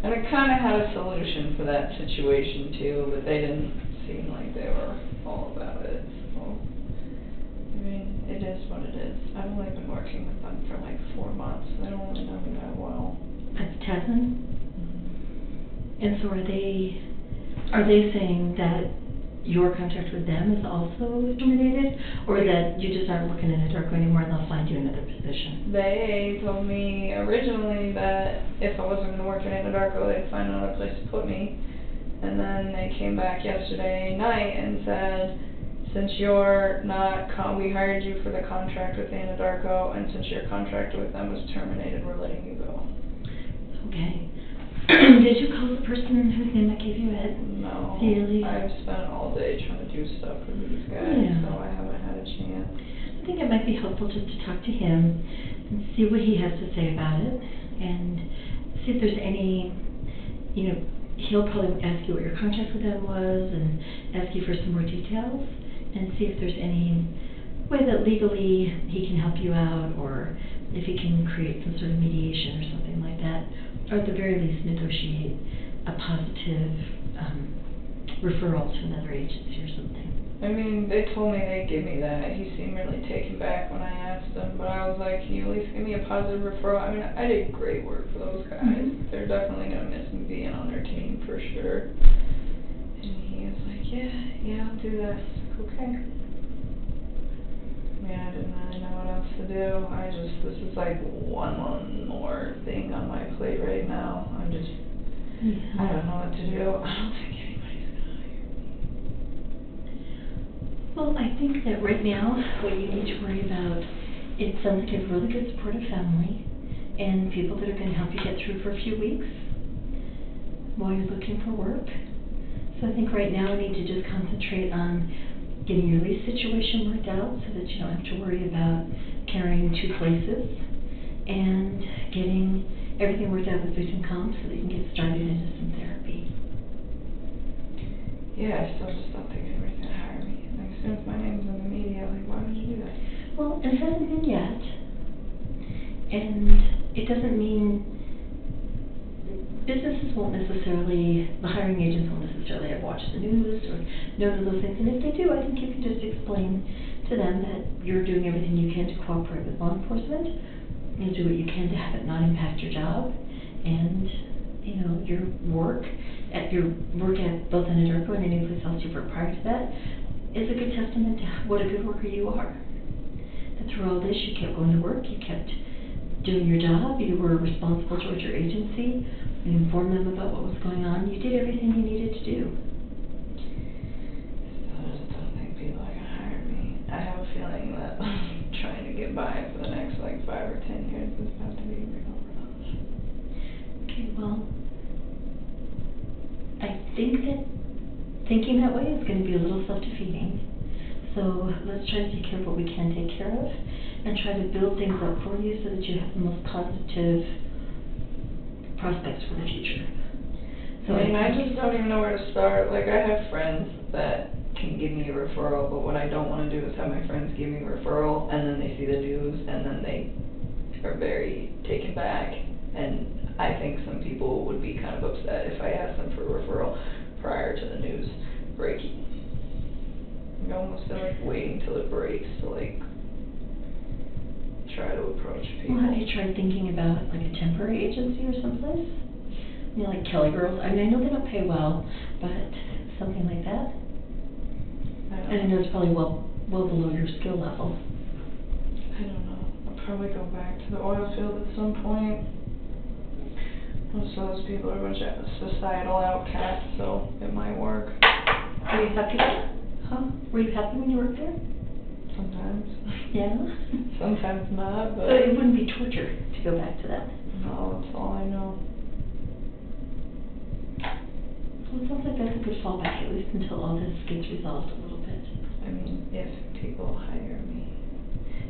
And I kind of had a solution for that situation too, but they didn't seem like they were all about it. So, I mean, it is what it is. I've only been working with them for like 4 months. They don't really know me that well. At Tasman? And so are they saying that your contract with them is also terminated, or that you just aren't working in Anadarko anymore and they'll find you another position? They told me originally that if I wasn't going to work in Anadarko, they'd find another place to put me. And then they came back yesterday night and said, since you're not, we hired you for the contract with Anadarko, and since your contract with them was terminated, we're letting you go. Okay. Did you call the person whose name I gave you at No. Daily? I've spent all day trying to do stuff for these guys, so I haven't had a chance. I think it might be helpful just to talk to him and see what he has to say about it, and see if there's any, you know, he'll probably ask you what your contract with them was and ask you for some more details, and see if there's any way that legally he can help you out, or if he can create some sort of mediation or something like that, or at the very least negotiate a positive referral to another agency or something. I mean, they told me they'd give me that. He seemed really taken back when I asked him, but I was like, can you at least give me a positive referral? I mean, I did great work for those guys. Mm-hmm. They're definitely going to miss me being on their team for sure. And he was like, yeah, I'll do that. I was like, okay. I mean, I didn't really know what else to do. This is like one more thing on my plate right now. I don't know what to do. I don't think anybody's gonna hire me. Well, I think that right now, what you need to worry about, it sounds like you have a really good supportive family, and people that are going to help you get through for a few weeks while you're looking for work. So I think right now I need to just concentrate on getting your lease situation worked out so that you don't have to worry about carrying 2 places, and getting everything worked out with victim comp so that you can get started into some therapy. Yeah, I still just don't think anybody's gonna hire me. Like, as soon as my name's in the media, like, why would you do that? Well, it hasn't been yet, and it doesn't mean businesses won't necessarily, the hiring agents won't necessarily have watched the news or know those things, and if they do, I think you can just explain to them that you're doing everything you can to cooperate with law enforcement. You'll do what you can to have it not impact your job, and, you know, your work at both Anadarko and any place else you've worked prior to that is a good testament to what a good worker you are. that through all this, you kept going to work, you kept doing your job, you were responsible towards your agency, you informed them about what was going on, you did everything you needed to do. I just don't think people are gonna hire me. I have a feeling that trying to get by for the next like 5 or 10 years is about to be real rough. Okay, well, I think that thinking that way is going to be a little self-defeating. So let's try to take care of what we can take care of and try to build things up for you so that you have the most positive prospects for the future. So I just don't even know where to start. Like, I have friends that can give me a referral, but what I don't want to do is have my friends give me a referral and then they see the news and then they are very taken back. And I think some people would be kind of upset if I asked them for a referral prior to the news breaking. I almost feel like waiting till it breaks to like try to approach people. Well, have you tried thinking about like a temporary agency or someplace? You know, like Kelly Girls. I mean, I know they don't pay well, but something like that. And I know it's probably well below your skill level. I don't know. I'll probably go back to the oil field at some point. Most of those people are a bunch of societal outcasts, so it might work. Are you happy there? Huh? Were you happy when you worked there? Sometimes. Yeah? Sometimes not, but... So it wouldn't be torture to go back to that? No, that's all I know. Well, it sounds like that's a good fallback, at least until all this gets resolved a little bit. I mean, if people hire me.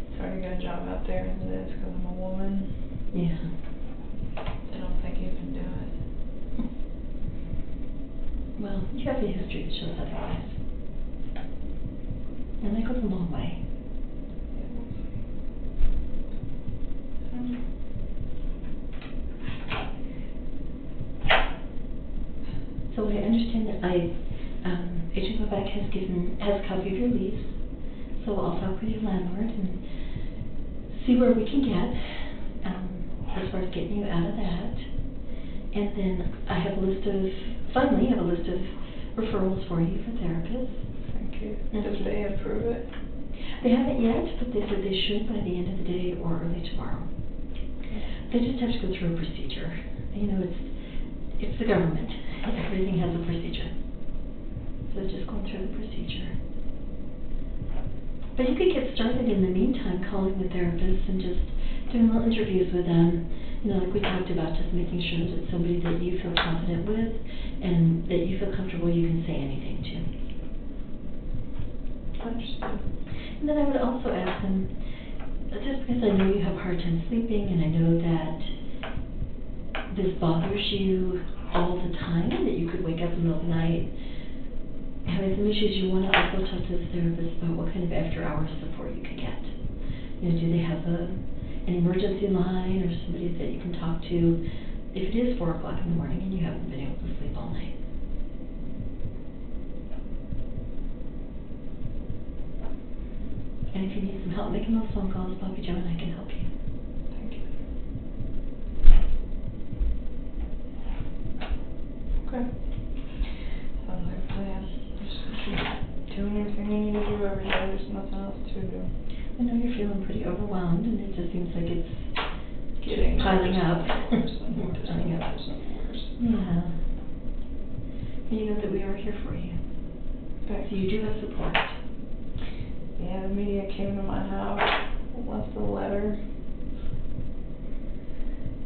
It's hard to get a job out there as it is because I'm a woman. Yeah. I don't think you can do it. Well, you have a history that shows otherwise. And that goes a long way. So I understand that Agent Quebec has a copy of your lease. So I'll talk with your landlord and see where we can get as far as getting you out of that. And then I have a list of referrals for you for therapists. Thank you. Did they approve it? They haven't yet, but they said they should by the end of the day or early tomorrow. They just have to go through a procedure. You know, it's the government. Everything has a procedure. So it's just going through the procedure. But you could get started in the meantime calling the therapists and just doing little interviews with them. You know, like we talked about, just making sure that it's somebody that you feel confident with and that you feel comfortable you can say anything to. Understood. And then I would also ask them, just because I know you have a hard time sleeping and I know that this bothers you all the time, that you could wake up in the middle of the night having some issues, you want to also talk to the therapist about what kind of after-hours support you could get. You know, do they have an emergency line or somebody that you can talk to if it is 4 o'clock in the morning and you haven't been able to sleep all night? And if you need some help making those phone calls, Bobby Joe and I can help you. Thank you. Okay. Sounds like a plan. Just keep doing everything you need to do every day. There's nothing else to do. I know you're feeling pretty overwhelmed, and it just seems like it's Getting piling up. Piling up. Yeah. And you know that we are here for you. Okay. So you do have support. Yeah, the media came to my house, left a letter,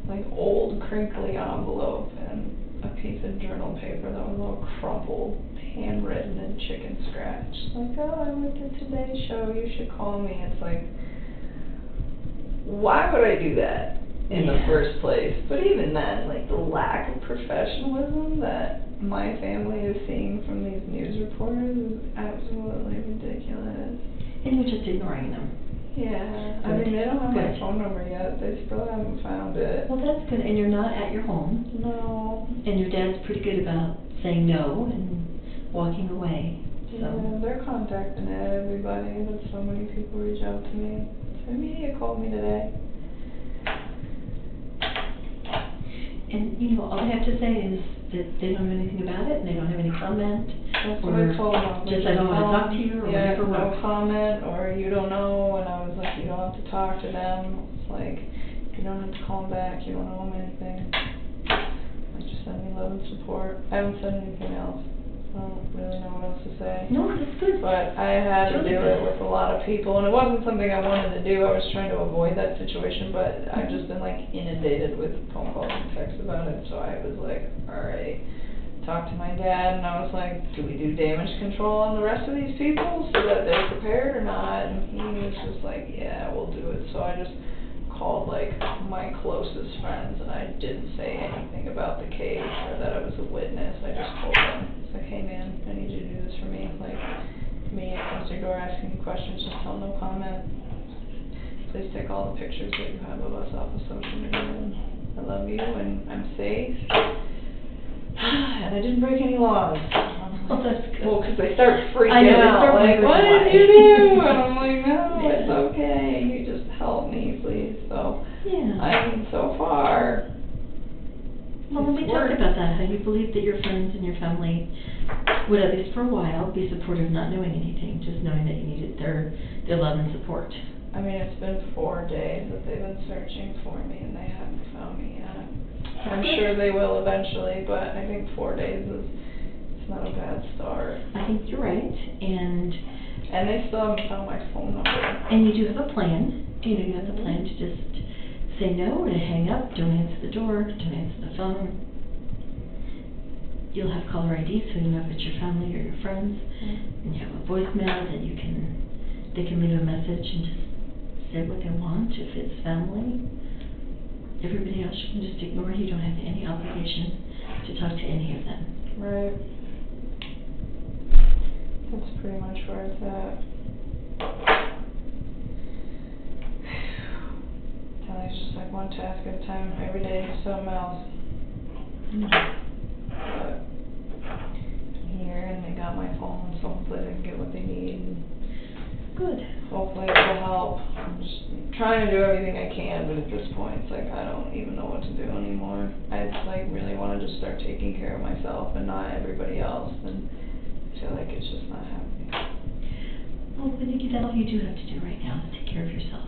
like old crinkly envelope and a piece of journal paper that was all crumpled, handwritten in chicken scratch. Like, oh, I went to Today's Show, you should call me. It's like, why would I do that in the first place? But even then, like the lack of professionalism that my family is seeing from these news reporters is absolutely ridiculous. And you're just ignoring them. Yeah, I mean, they don't have my phone number yet. They still haven't found it. Well, that's good. And you're not at your home. No. And your dad's pretty good about saying no and walking away. So. Yeah, they're contacting everybody, but so many people reach out to me. The media called me today. And, you know, all I have to say is that they don't know anything about it and they don't have any comment? That's what Or I told them. just I don't want to talk to you or yeah, whatever no works? comment, or you don't know, and I was like, you don't have to talk to them. It's like, you don't have to call them back, you don't owe them anything. Like, just send me love and support. I haven't said anything else. I don't really know what else to say. No, that's good. But I had to do it with a lot of people, and it wasn't something I wanted to do. I was trying to avoid that situation, but I've just been like inundated with phone calls and texts about it, so I was like, alright. Talked to my dad, and I was like, do we do damage control on the rest of these people so that they're prepared or not? And he was just like, yeah, we'll do it. So I just called like my closest friends, and I didn't say anything about the case or that I was a witness. I just told them, it's like, hey man, I need you to do this for me. Like, me at your door asking you questions, just tell no comment. Please take all the pictures that you have of us off of social media. And I love you, and I'm safe. And I didn't break any laws. Oh, that's good. Well, because they start freaking I know, they out, start like, wondering what why. did you do? And I'm like, no, Yeah. it's okay. You just help me, please. So, Yeah. I mean, so far, Well, when we it's talked worked. about that, how you believe that your friends and your family would, at least for a while, be supportive, not knowing anything, just knowing that you needed their love and support. I mean, it's been 4 days that they've been searching for me, and they haven't found me yet. I'm sure they will eventually, but I think 4 days it's not a bad start. I think you're right, and they still haven't found my phone number. And you do have a plan. You know, you have the plan to just say no or to hang up, don't answer the door, don't answer the phone. You'll have caller ID so you know if it's your family or your friends. And you have a voicemail that they can leave a message and just say what they want if it's family. Everybody else you can just ignore. You don't have any obligation to talk to any of them. Right. That's pretty much where it's at. Tony's just like one task at a time. Every day do something else. But I'm here, and they got my phone, so hopefully they can get what they need. Good. Hopefully it will help. I'm just trying to do everything I can, but at this point, it's like I don't even know what to do anymore. I just like really want to just start taking care of myself and not everybody else, and I feel like it's just not happening. Well, I think that's all you do have to do right now is take care of yourself.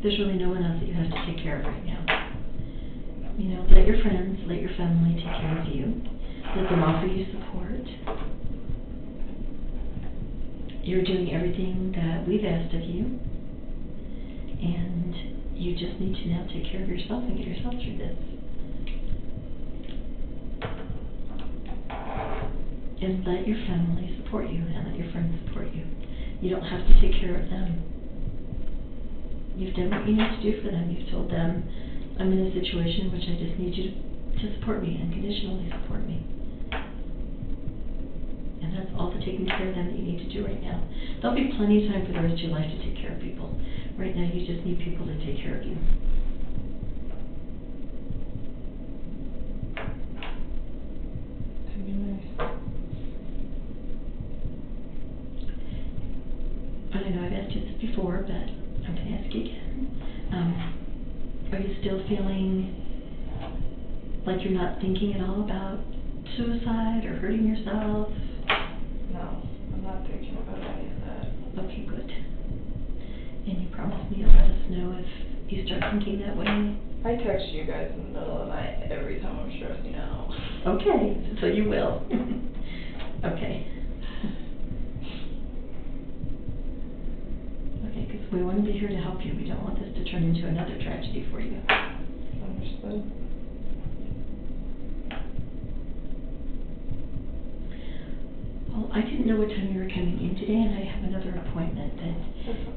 There's really no one else that you have to take care of right now. You know, let your friends, let your family take care of you. Let them offer you support. You're doing everything that we've asked of you, and you just need to now take care of yourself and get yourself through this. And let your family support you, and let your friends support you. You don't have to take care of them. You've done what you need to do for them. You've told them, I'm in a situation in which I just need you to support me, unconditionally support me. And that's all the taking care of them that you need to do right now. There'll be plenty of time for the rest of your life to take care of people. Right now, you just need people to take care of you. That'd be nice. I know I've asked you this before, but I'm going to ask you again. Are you still feeling like you're not thinking at all about suicide or hurting yourself? No, I'm not thinking about any of that. Okay, good. And you promised me you'll let us know if you start thinking that way? I text you guys in the middle of the night every time I'm stressing out. Okay, so you will. Okay. Okay, because we want to be here to help you. We don't want this to turn into another tragedy for you. Understood. Well, I didn't know what time you were coming in today, and I have another appointment that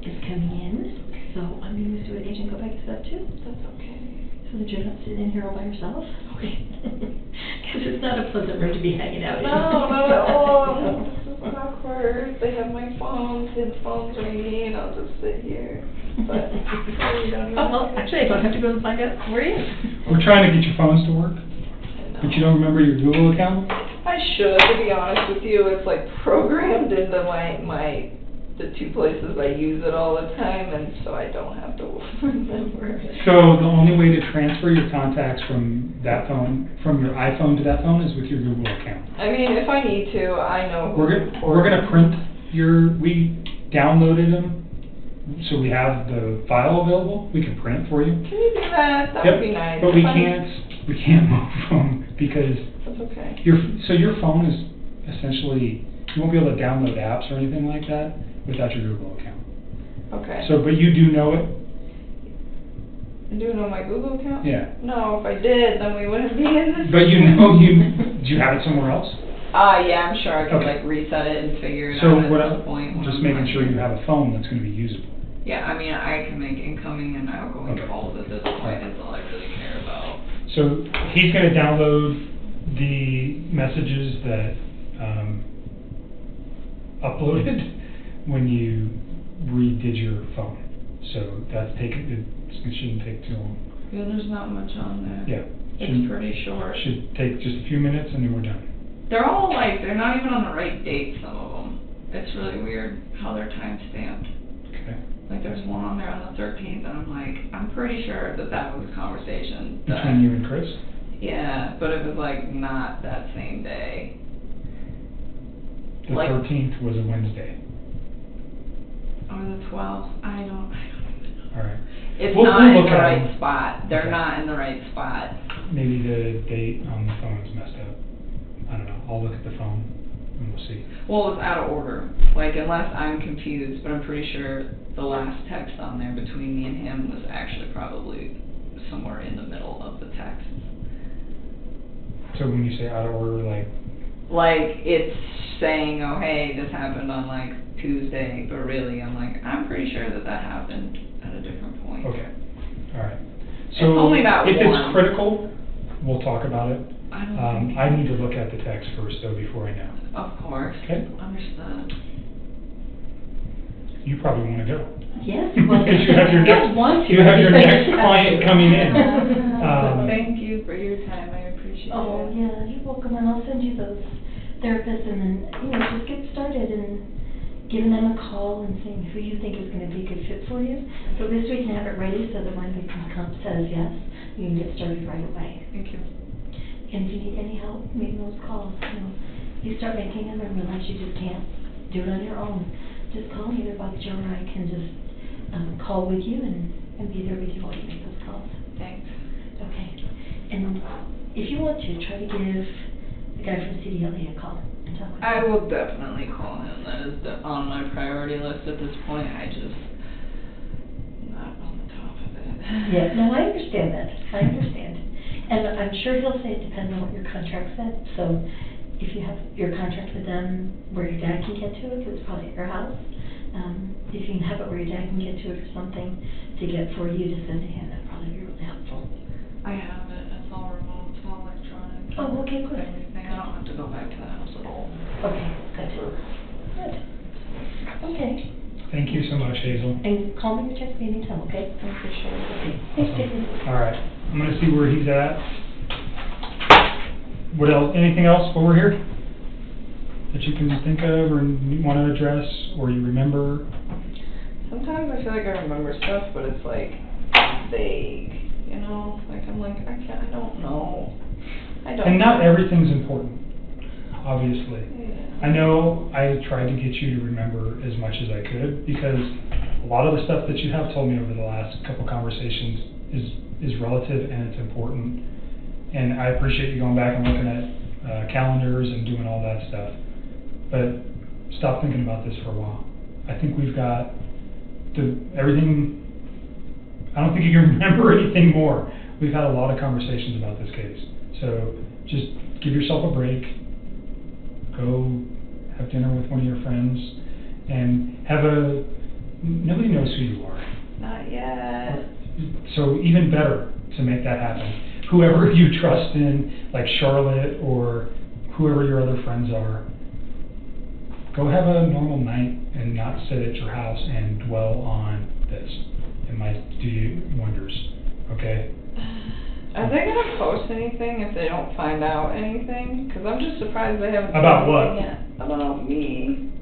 is coming in. So I'm going to do it, Agent, go back to that too. That's okay. So that you're not sitting in here all by yourself? Okay. Because it's not a pleasant room to be hanging out in. No, not at all. This is awkward. They have my phone, his phone's ringing, and I'll just sit here. But you don't know. Well, actually, I don't have to go and find out where he is. We're trying to get your phones to work, but you don't remember your Google account? I should, to be honest with you. It's like programmed into my the two places I use it all the time, and so I don't have to remember. So the only way to transfer your contacts from that phone, from your iPhone to that phone, is with your Google account. I mean, if I need to, I know. We're gonna print we downloaded them, so we have the file available. We can print it for you. Can you do that? That Yep. would be nice. But we can't move them because That's okay. your phone is essentially, you won't be able to download apps or anything like that without your Google account. Okay. So, but you do know it? I do know my Google account? Yeah. No, if I did, then we wouldn't be in this. But you know, do you have it somewhere else? Yeah, I'm sure I can Okay. like reset it and figure it So out what at this point. when just I'm making not sure here. you have a phone that's gonna be usable. Yeah, I mean, I can make incoming and outgoing Okay. calls at this point, is all I really care about. So he's gonna download the messages that, uploaded when you redid your phone. So it shouldn't take too long. Yeah, there's not much on there. Yeah. It's pretty short. Should take just a few minutes and then we're done. They're all like, they're not even on the right date, some of them. It's really weird how they're time stamped. Okay. Like there's one on there on the 13th, and I'm like, I'm pretty sure that was a conversation. that- Between you and Chris? Yeah, but it was like not that same day. The Like- 13th was a Wednesday. Or the 12th, I don't even know. All right. It's We'll not in look the at right them. spot. They're Okay. not in the right spot. Maybe the date on the phone is messed up. I don't know. I'll look at the phone and we'll see. Well, it's out of order. Like, unless I'm confused, but I'm pretty sure the last text on there between me and him was actually probably somewhere in the middle of the text. So when you say out of order, Like, it's saying, oh, hey, this happened on, like, Tuesday, but really, I'm pretty sure that happened at a different point. okay. All right. It's So only about if one. it's critical, we'll talk about it. I don't think I need to look at the text first, though, before I know. Of course. Okay. Understood. You probably want to go. Yes, well, Because you have your I want to. you have your next client coming in. Thank you for your time. I appreciate Oh, it. yeah, you're welcome, and I'll send you those therapists, and then, just get started and giving them a call and seeing who you think is gonna be a good fit for you. So at least we can have it ready so that when the comp says yes, you can get started right away. Thank you. And if you need any help making those calls, you start making them and realize you just can't do it on your own. Just call me, either Bob, Joe, or I can just call with you and be there with you while you make those calls. Thanks. Okay. And if you want to, try to give the guy from CDLA a call and talk with him. I will definitely call him. That is on my priority list at this point. I just not on the top of it. Yeah, no, I understand that. I understand. And I'm sure he'll say it depends on what your contract said. So if you have your contract with them where your dad can get to it, because it's probably at your house, if you can have it where your dad can get to it or something to get for you to send to him, that'd probably be really helpful. I have it. It's all remote. It's all electronic. Oh, okay, good. Everything. I don't have to go back to the house at all. Okay, good. Good. Okay. Thank you so much, Hazel. And call me or text me anytime, okay? I appreciate it. Okay. Thanks, Jason. All right. I'm gonna see where he's at. What else? Anything else while we're here that you can think of or want to address or you remember? Sometimes I feel like I remember stuff, but it's like vague, Like I'm like, I don't know. And not everything's important, obviously. Yeah. I know I tried to get you to remember as much as I could because a lot of the stuff that you have told me over the last couple conversations is relative and it's important. And I appreciate you going back and looking at calendars and doing all that stuff. But stop thinking about this for a while. I think we've got everything. I don't think you can remember anything more. We've had a lot of conversations about this case. So just give yourself a break. Go have dinner with one of your friends and nobody knows who you are. Not yet. So even better to make that happen. Whoever you trust in, like Charlotte or whoever your other friends are, go have a normal night and not sit at your house and dwell on this. It might do you wonders, okay? Are they going to post anything if they don't find out anything? Because I'm just surprised they haven't. About said what? anything yet. About me.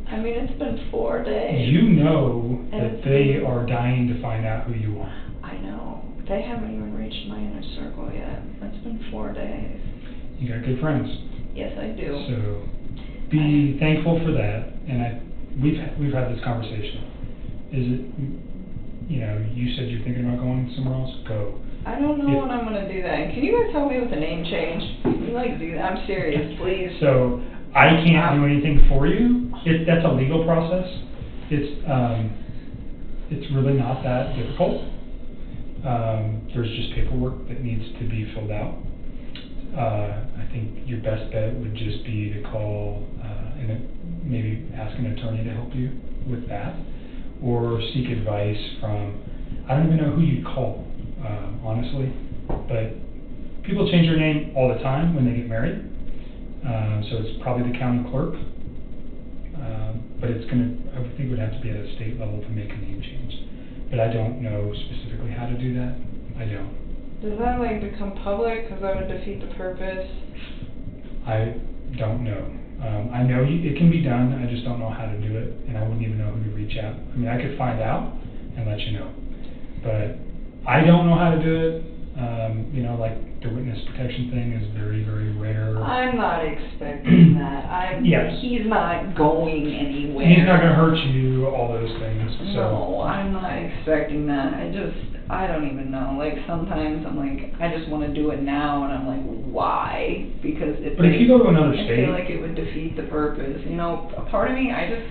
I mean, it's been 4 days. You know And that it's they been- are dying to find out who you are. I know. They haven't even reached my inner circle yet. It's been 4 days. You got good friends. Yes, I do. So be thankful for that. And we've had this conversation. Is it, you said you're thinking about going somewhere else? Go. I don't know when I'm gonna do that. And can you guys help me with the name change? Can you do that? I'm serious, please. So I can't do anything for you. That's a legal process. It's really not that difficult. There's just paperwork that needs to be filled out. I think your best bet would just be to call and maybe ask an attorney to help you with that, or seek advice from, I don't even know who you'd call, honestly, but people change their name all the time when they get married, so it's probably the county clerk, but I think it would have to be at a state level to make a name change, but I don't know specifically how to do that. I don't. Does that become public? Because that would defeat the purpose. I don't know. I know it can be done, I just don't know how to do it, and I wouldn't even know who to reach out. I mean, I could find out and let you know, but I don't know how to do it. The witness protection thing is very, very rare. I'm not expecting that. Yes. He's not going anywhere. He's not going to hurt you, all those things. So. No, I'm not expecting that. I don't even know. Sometimes I'm I just want to do it now, and I'm why? Because if you go to another I state, feel like it would defeat the purpose. A part of me, I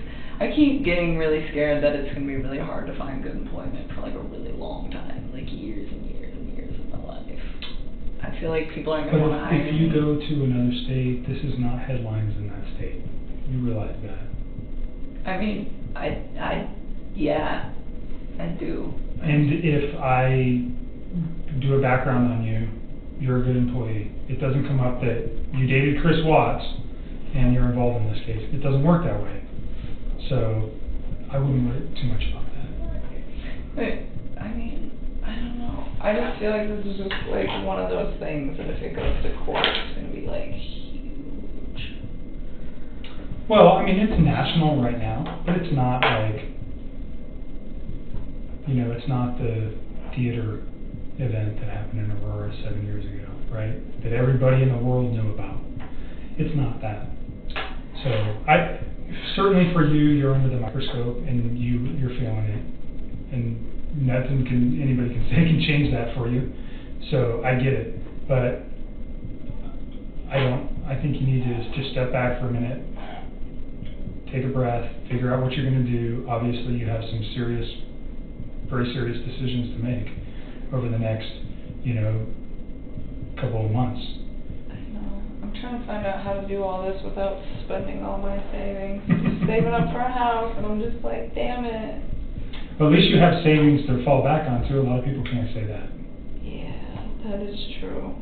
keep getting really scared that it's going to be really hard to find good employment for a really long time, years and years and years of my life. I feel like people aren't going to want to hire me. If you go to another state, this is not headlines in that state. You realize that. I mean, yeah, I do. And if I do a background on you, you're a good employee. It doesn't come up that you dated Chris Watts and you're involved in this case. It doesn't work that way. So I wouldn't worry too much about that. But, I mean, I don't know. I just feel like this is just one of those things that if it goes to court, it's going to be huge. Well, I mean, it's national right now, but it's not it's not the theater event that happened in Aurora 7 years ago, right? That everybody in the world knew about. It's not that. So certainly for you, you're under the microscope and you're feeling it, and nothing anybody can say can change that for you. So I get it, but I think you need to just step back for a minute, take a breath, figure out what you're going to do. Obviously, you have some very serious decisions to make over the next, couple of months. I know. I'm trying to find out how to do all this without spending all my savings. Just saving up for a house, and I'm just damn it. Well, at least you have savings to fall back on, too. A lot of people can't say that. Yeah, that is true.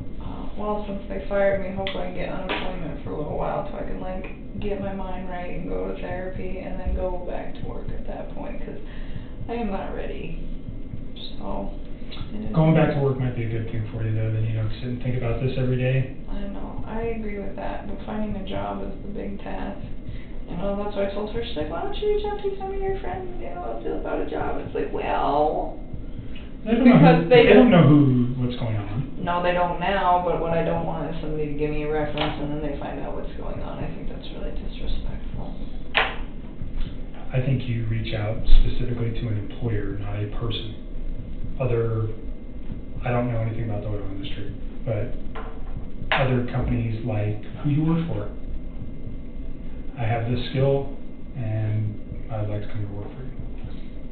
Well, since they fired me, hopefully I can get unemployment for a little while so I can get my mind right and go to therapy and then go back to work at that point, because I am not ready. So going back to work might be a good thing for you, though. Then you don't sit and think about this every day. I know. I agree with that. But finding a job is the big task. That's why I told her, she's why don't you reach out to some of your friends, about a job. It's well. They don't know what's going on. No, they don't now, but what I don't want is somebody to give me a reference and then they find out what's going on. I think that's really disrespectful. I think you reach out specifically to an employer, not a person. I don't know anything about the oil industry, but other companies who you work for. I have this skill and I'd like to come to work for you.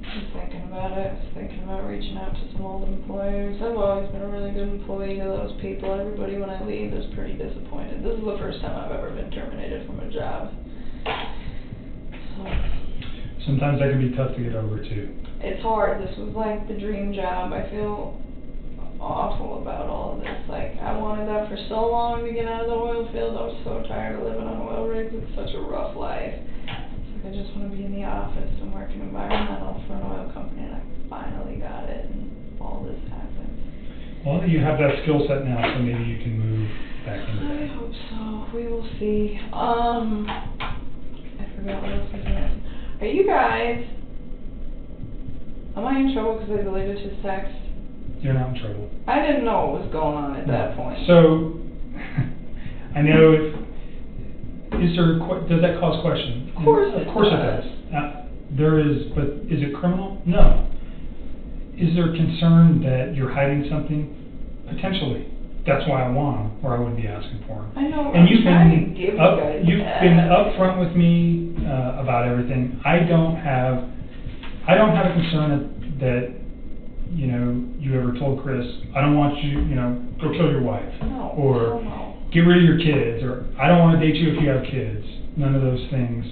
I'm thinking about it. I was thinking about reaching out to some old employers. I've always been a really good employee to those people. Everybody when I leave is pretty disappointed. This is the first time I've ever been terminated from a job. So. Sometimes that can be tough to get over too. It's hard. This was the dream job. I feel awful about all of this. I wanted that for so long to get out of the oil field. I was so tired of living on oil rigs. It's such a rough life. I just want to be in the office and work in environmental for an oil company, and I finally got it, and all this happened. Well, you have that skill set now, so maybe you can move back into that. I hope so. We will see. I forget what else I was gonna ask. Are you guys, am I in trouble because I deleted his text? You're not in trouble. I didn't know what was going on at that point. So, I know does that cause question? Of course it Of course does. it does. There is, but is it criminal? No. Is there concern that you're hiding something? Potentially. That's why I want them, or I wouldn't be asking for them. I know, And I'm trying to give you guys you've that. been upfront with me about everything. I don't have a concern that you ever told Chris, I don't want you, go kill your wife, No, or no. get rid of your kids, or I don't want to date you if you have kids. None of those things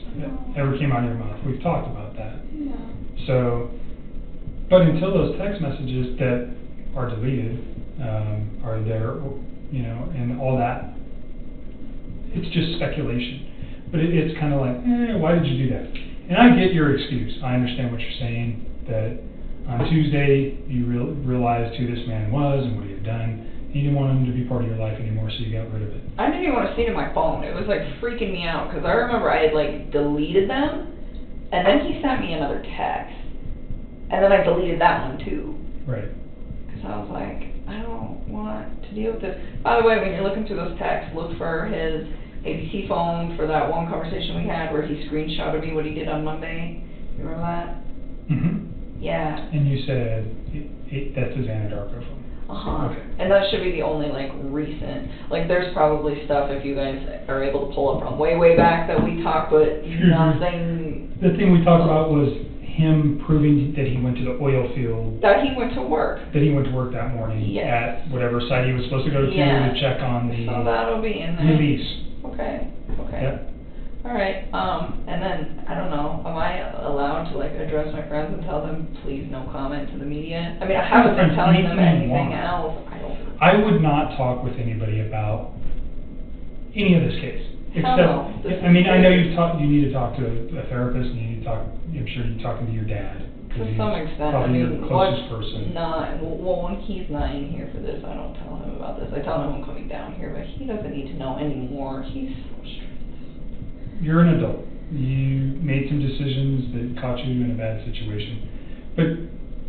ever came out of your mouth. We've talked about that. Yeah. So, but until those text messages that are deleted are there, and all that, it's just speculation. But it's kind of like, why did you do that? And I get your excuse. I understand what you're saying, that on Tuesday you realized who this man was and what he had done. You didn't want him to be part of your life anymore, so you got rid of it. I didn't even want to see it in my phone. It was like freaking me out because I remember I had like deleted them, and then he sent me another text, and then I deleted that one too. Right. Because I was like, I don't want to deal with this. By the way, when you're looking through those texts, look for his ABC phone for that one conversation we had where he screenshotted me what he did on Monday. You remember that? Mm-hmm. Yeah. And you said that's his Anadarko phone. Uh-huh. Okay. And that should be the only like recent, like there's probably stuff if you guys are able to pull up from way back that we talked, but nothing. The thing we talked about was him proving that he went to the oil field. That he went to work. That he went to work that morning at whatever site he was supposed to go to check on the So that'll be in there. release. Okay. Yep. All right, and then, I don't know, am I allowed to like address my friends and tell them, please no comment to the media? I mean, I haven't been telling them anything else. I would not talk with anybody about any of this case. Except, I mean, I know you need to talk to a therapist, and you need to talk, I'm sure you're talking to your dad. To some extent, I probably mean, your closest person. when he's not in here for this, I don't tell him about this. I tell him I'm coming down here, but he doesn't need to know anymore. He's so strict. You're an adult. You made some decisions that caught you in a bad situation. But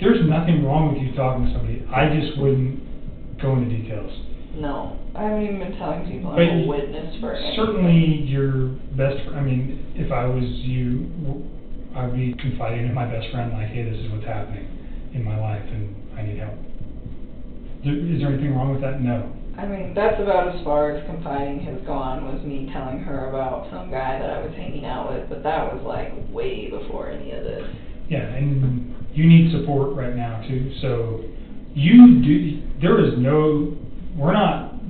there's nothing wrong with you talking to somebody. I just wouldn't go into details. No, I haven't even been telling people But I'm a witness for anything. certainly your best friend, I mean, if I was you, I'd be confiding in my best friend, like, hey, this is what's happening in my life and I need help. Is there anything wrong with that? No. I mean, that's about as far as confiding has gone, was me telling her about some guy that I was hanging out with, but that was like way before any of this. Yeah, and you need support right now too, so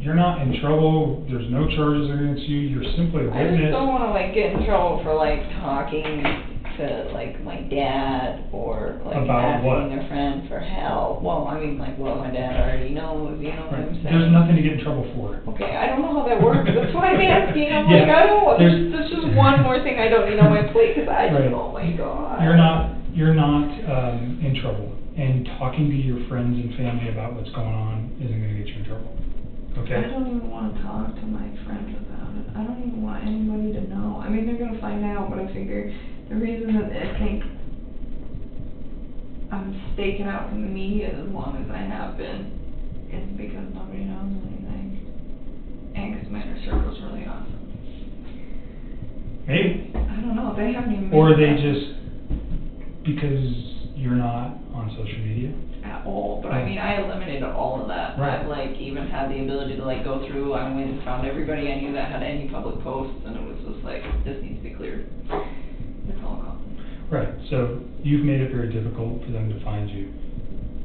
you're not in trouble, there's no charges against you, you're simply a I just witness. don't want to like get in trouble for like talking to like my dad or like About asking what? a friend for help. Well, I mean like what my dad already knows, you know what I'm saying? There's nothing to get in trouble for. Okay, I don't know how that works. That's why I'm asking. I'm Yeah, like, I don't want. there's- This is one more thing I don't need on my plate because I just, Right. oh my god. You're not in trouble, and talking to your friends and family about what's going on isn't going to get you in trouble. Okay? I don't even want to talk to my friends about it. I don't even want anybody to know. I mean, they're going to find out, but I figure the reason that I think I'm staking out from the media as long as I have been is because nobody knows anything. And because my inner circle's really awesome. Maybe. I don't know. They haven't even. Or made they that just, because you're not on social media. at all, but I mean, I eliminated all of that. Right. I've like even had the ability to like go through, I went and found everybody I knew that had any public posts, and it was just like, this needs to be cleared. It's all gone. Right, so you've made it very difficult for them to find you.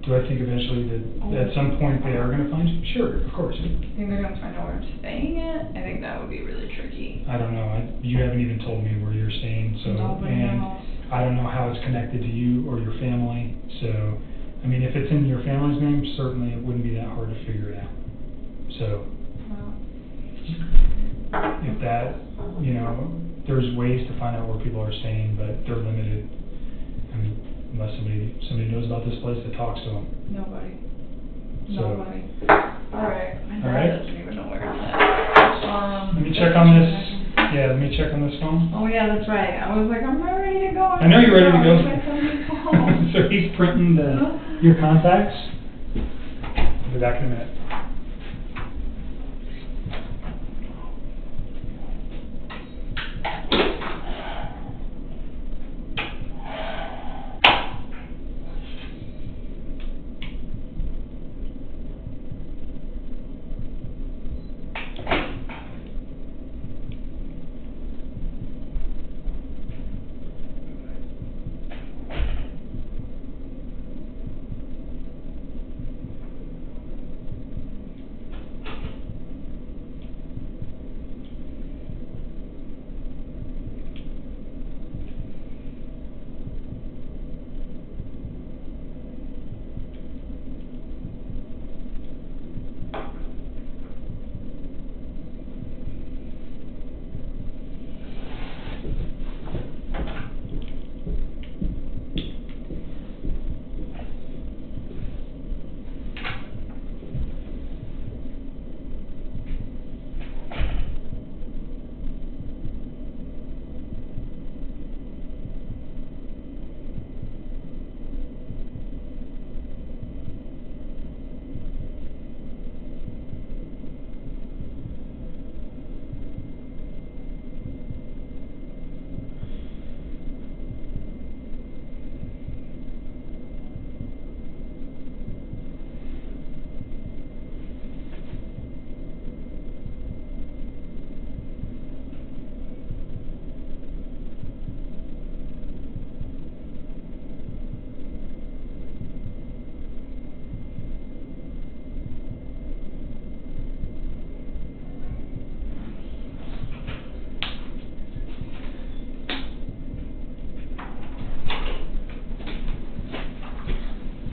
Do I think eventually that at some point they are going to find you? Sure, of course. I think they're gonna find out where I'm staying at. I think that would be really tricky. I don't know. You haven't even told me where you're staying, so Nobody and knows. I don't know how it's connected to you or your family. So, I mean, if it's in your family's name, certainly it wouldn't be that hard to figure it out. So, if that, there's ways to find out where people are staying, but they're limited. I mean, unless somebody knows about this place that talks to them. Nobody. So- Nobody. Alright. My All right. dad doesn't even know where it's at. Let me check on this Yeah, let me check on this phone. Oh, yeah, that's right. I was like, I'm not ready to go. I know you're ready to go. Like, somebody called. So he's printing your contacts. I'll be back in a minute.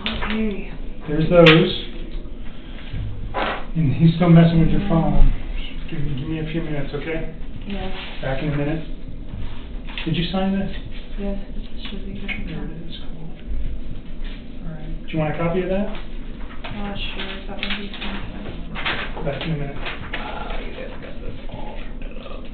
Okay. There's those. And he's still messing with your phone. Give me a few minutes, okay? Yes. Back in a minute. Did you sign this? Yes, it should be good. There it is, cool. Alright. Do you want a copy of that? Sure, that would be fine. Back in a minute. You guys got this all printed up.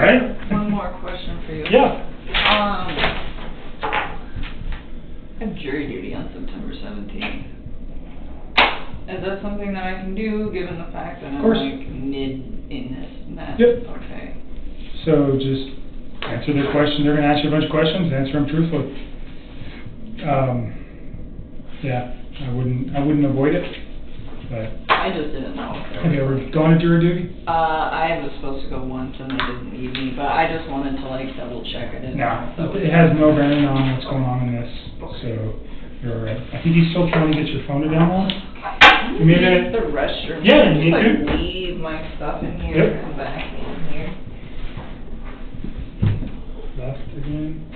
right. One more question for you. Yeah. I have jury duty on September 17th. Is that something that I can do, given the fact that I'm course. like mid in this mess? Yep. Okay. So just answer their question. They're going to ask you a bunch of questions. Answer them truthfully. Yeah, I wouldn't avoid it. But I just didn't know. have you ever gone to jury duty? I was supposed to go once and they didn't need me, but I just wanted to like double check. I didn't know. No, it has no bearing on what's going on in this. So you're all right. I think he's still trying to get your phone to download. I'm Maybe gonna use the restroom. Yeah, Can I you just need like leave my stuff in here Yep. and back in here. Left again.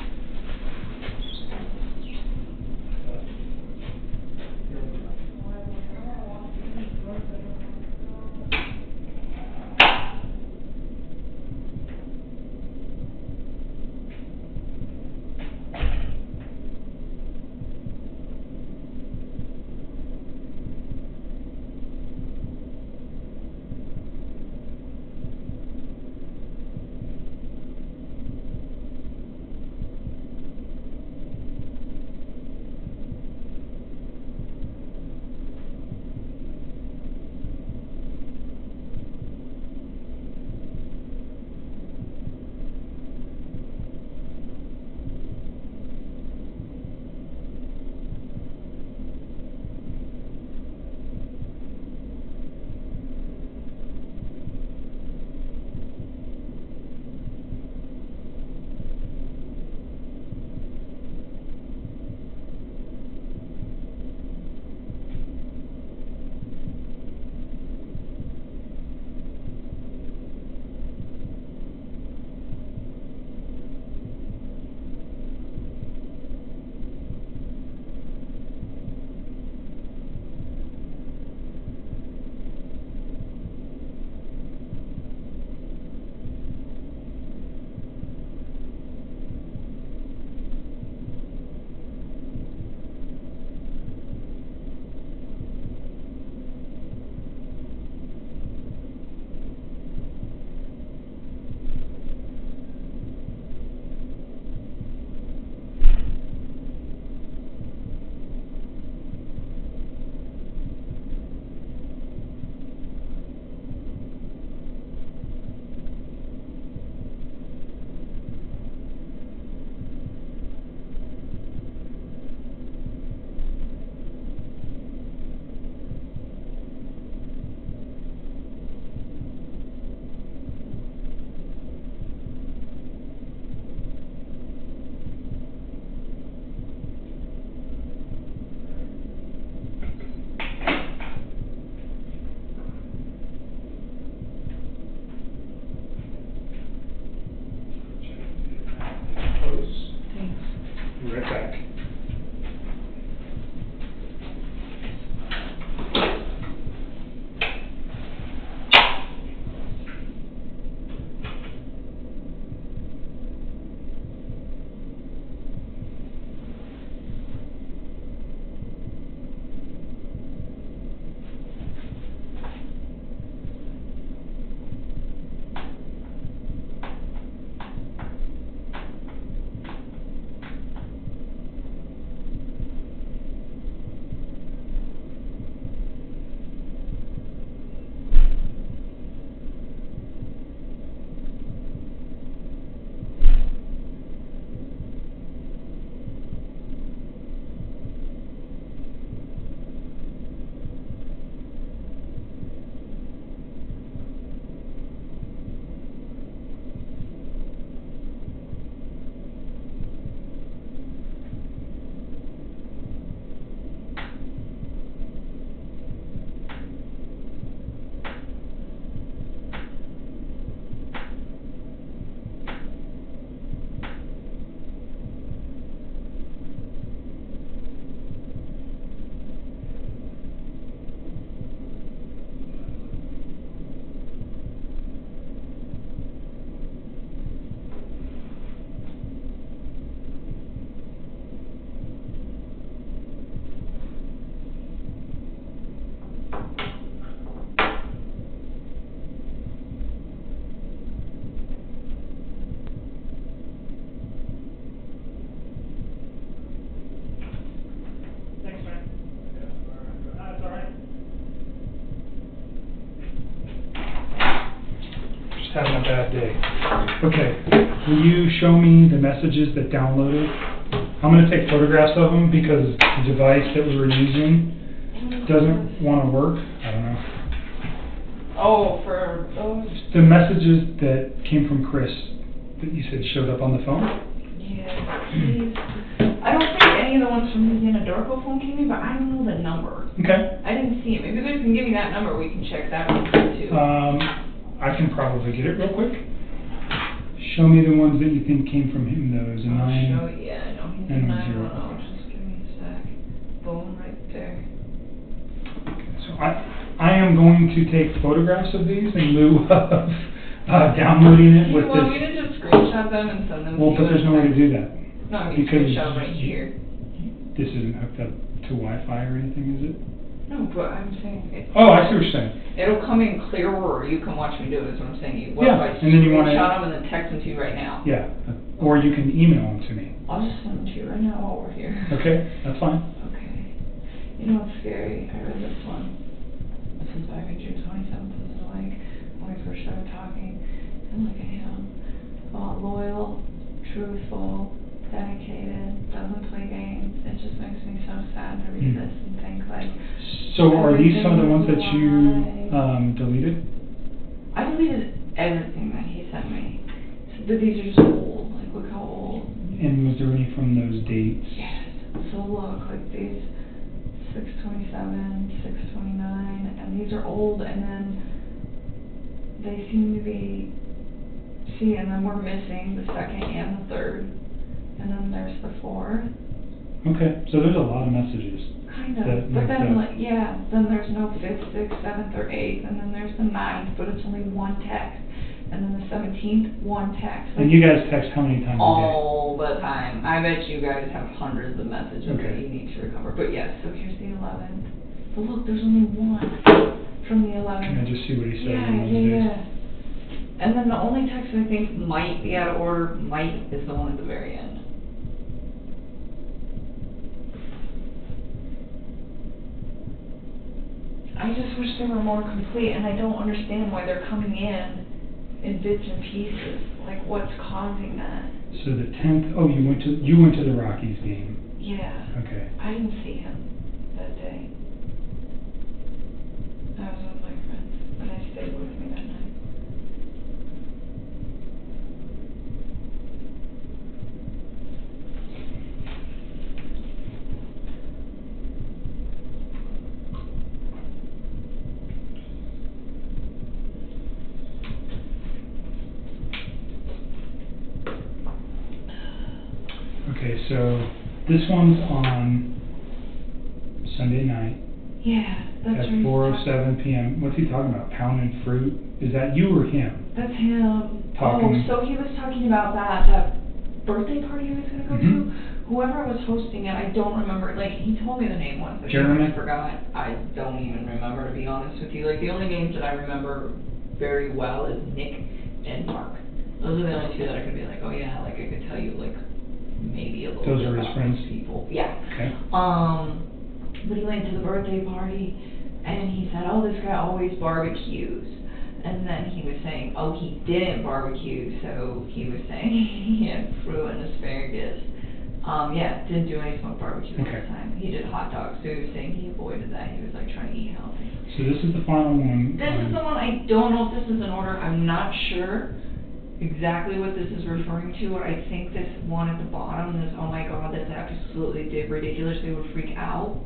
having a bad day. Okay, will you show me the messages that downloaded? I'm going to take photographs of them because the device that we were using doesn't want to work. I don't know. Oh, for those? The messages that came from Chris that you said showed up on the phone? Yeah, please. I don't think any of the ones from the Anadorco phone came in, but I don't know the number. Okay. I didn't see it. Maybe you guys can give me that number, we can check that one too. I can probably get it real quick. Show me the ones that you think came from him, those 9. Show, yeah, I know he's a and 910. 0. Just give me a sec. Boom, right there. So I am going to take photographs of these in lieu of downloading it with You want me this. to just screenshot them and send them to you? Well, but there's no way to do that. No, I mean Because screenshot right here. This isn't hooked up to Wi-Fi or anything, is it? No, but I'm saying it. Oh, I see what you're saying. It'll come in clearer, or you can watch me do it, is what I'm saying. What Yeah, if I and then you wanna- screenshot them and then text them to you right now? Yeah, or you can email them to me. I'll just send them to you right now while we're here. Okay, that's fine. Okay. You know what's scary? I read this one. This is back in June 27th. This is like when we first started talking. And look at him. Loyal, truthful, dedicated, doesn't play games. It just makes me so sad to read this and think like. So are these some of the ones that everything you was deleted? I deleted everything that he sent me. So these are just old. Like, look how old. And was there any from those dates? Yes. So look, like these 6/27, 6/29, and these are old, and then they seem to be. See, and then we're missing the 2nd and the 3rd, and then there's the 4th. Okay, so there's a lot of messages. Kind of, that but linked then, up. like, yeah, then there's no 5th, 6th, 7th, or 8th, and then there's the 9th, but it's only one text, and then the 17th, one text. And you guys text how many times a day? All the time. I bet you guys have hundreds of messages Okay. that you need to recover. But yes, so here's the 11th. But look, there's only one from the 11th. Can I just see what he said Yeah, in those yeah, days? yeah. And then the only text I think might be out of order, is the one at the very end. I just wish they were more complete, and I don't understand why they're coming in bits and pieces. Like, what's causing that? So the 10th, oh, you went to the Rockies game. Yeah. Okay. I didn't see him that day. I was with my friends, and I stayed with me that night. Okay, so this one's on Sunday night. Yeah, that's At right. 4:07 p.m. What's he talking about? Pounding fruit? Is that you or him? That's him. Talking. Oh, so he was talking about that birthday party he was going to go to. Whoever was hosting it, I don't remember. Like, he told me the name once, but Jeremy? I forgot. I don't even remember, to be honest with you. Like, the only names that I remember very well is Nick and Mark. Those are the only two that I could be like, oh yeah, like I could tell you like maybe a little Those bit are his about friends? those people. Yeah. Okay. But he went to the birthday party, and he said, oh, this guy always barbecues. And then he was saying, oh, he didn't barbecue, so he was saying he had fruit and asparagus. Yeah, didn't do any smoked barbecue this time. He did hot dogs, so he was saying he avoided that. He was like trying to eat healthy. So this is the final one. This is the one, I don't know if this is in order. I'm not sure exactly what this is referring to. I think this one at the bottom, this, oh my god, that's absolutely ridiculous. They would freak out.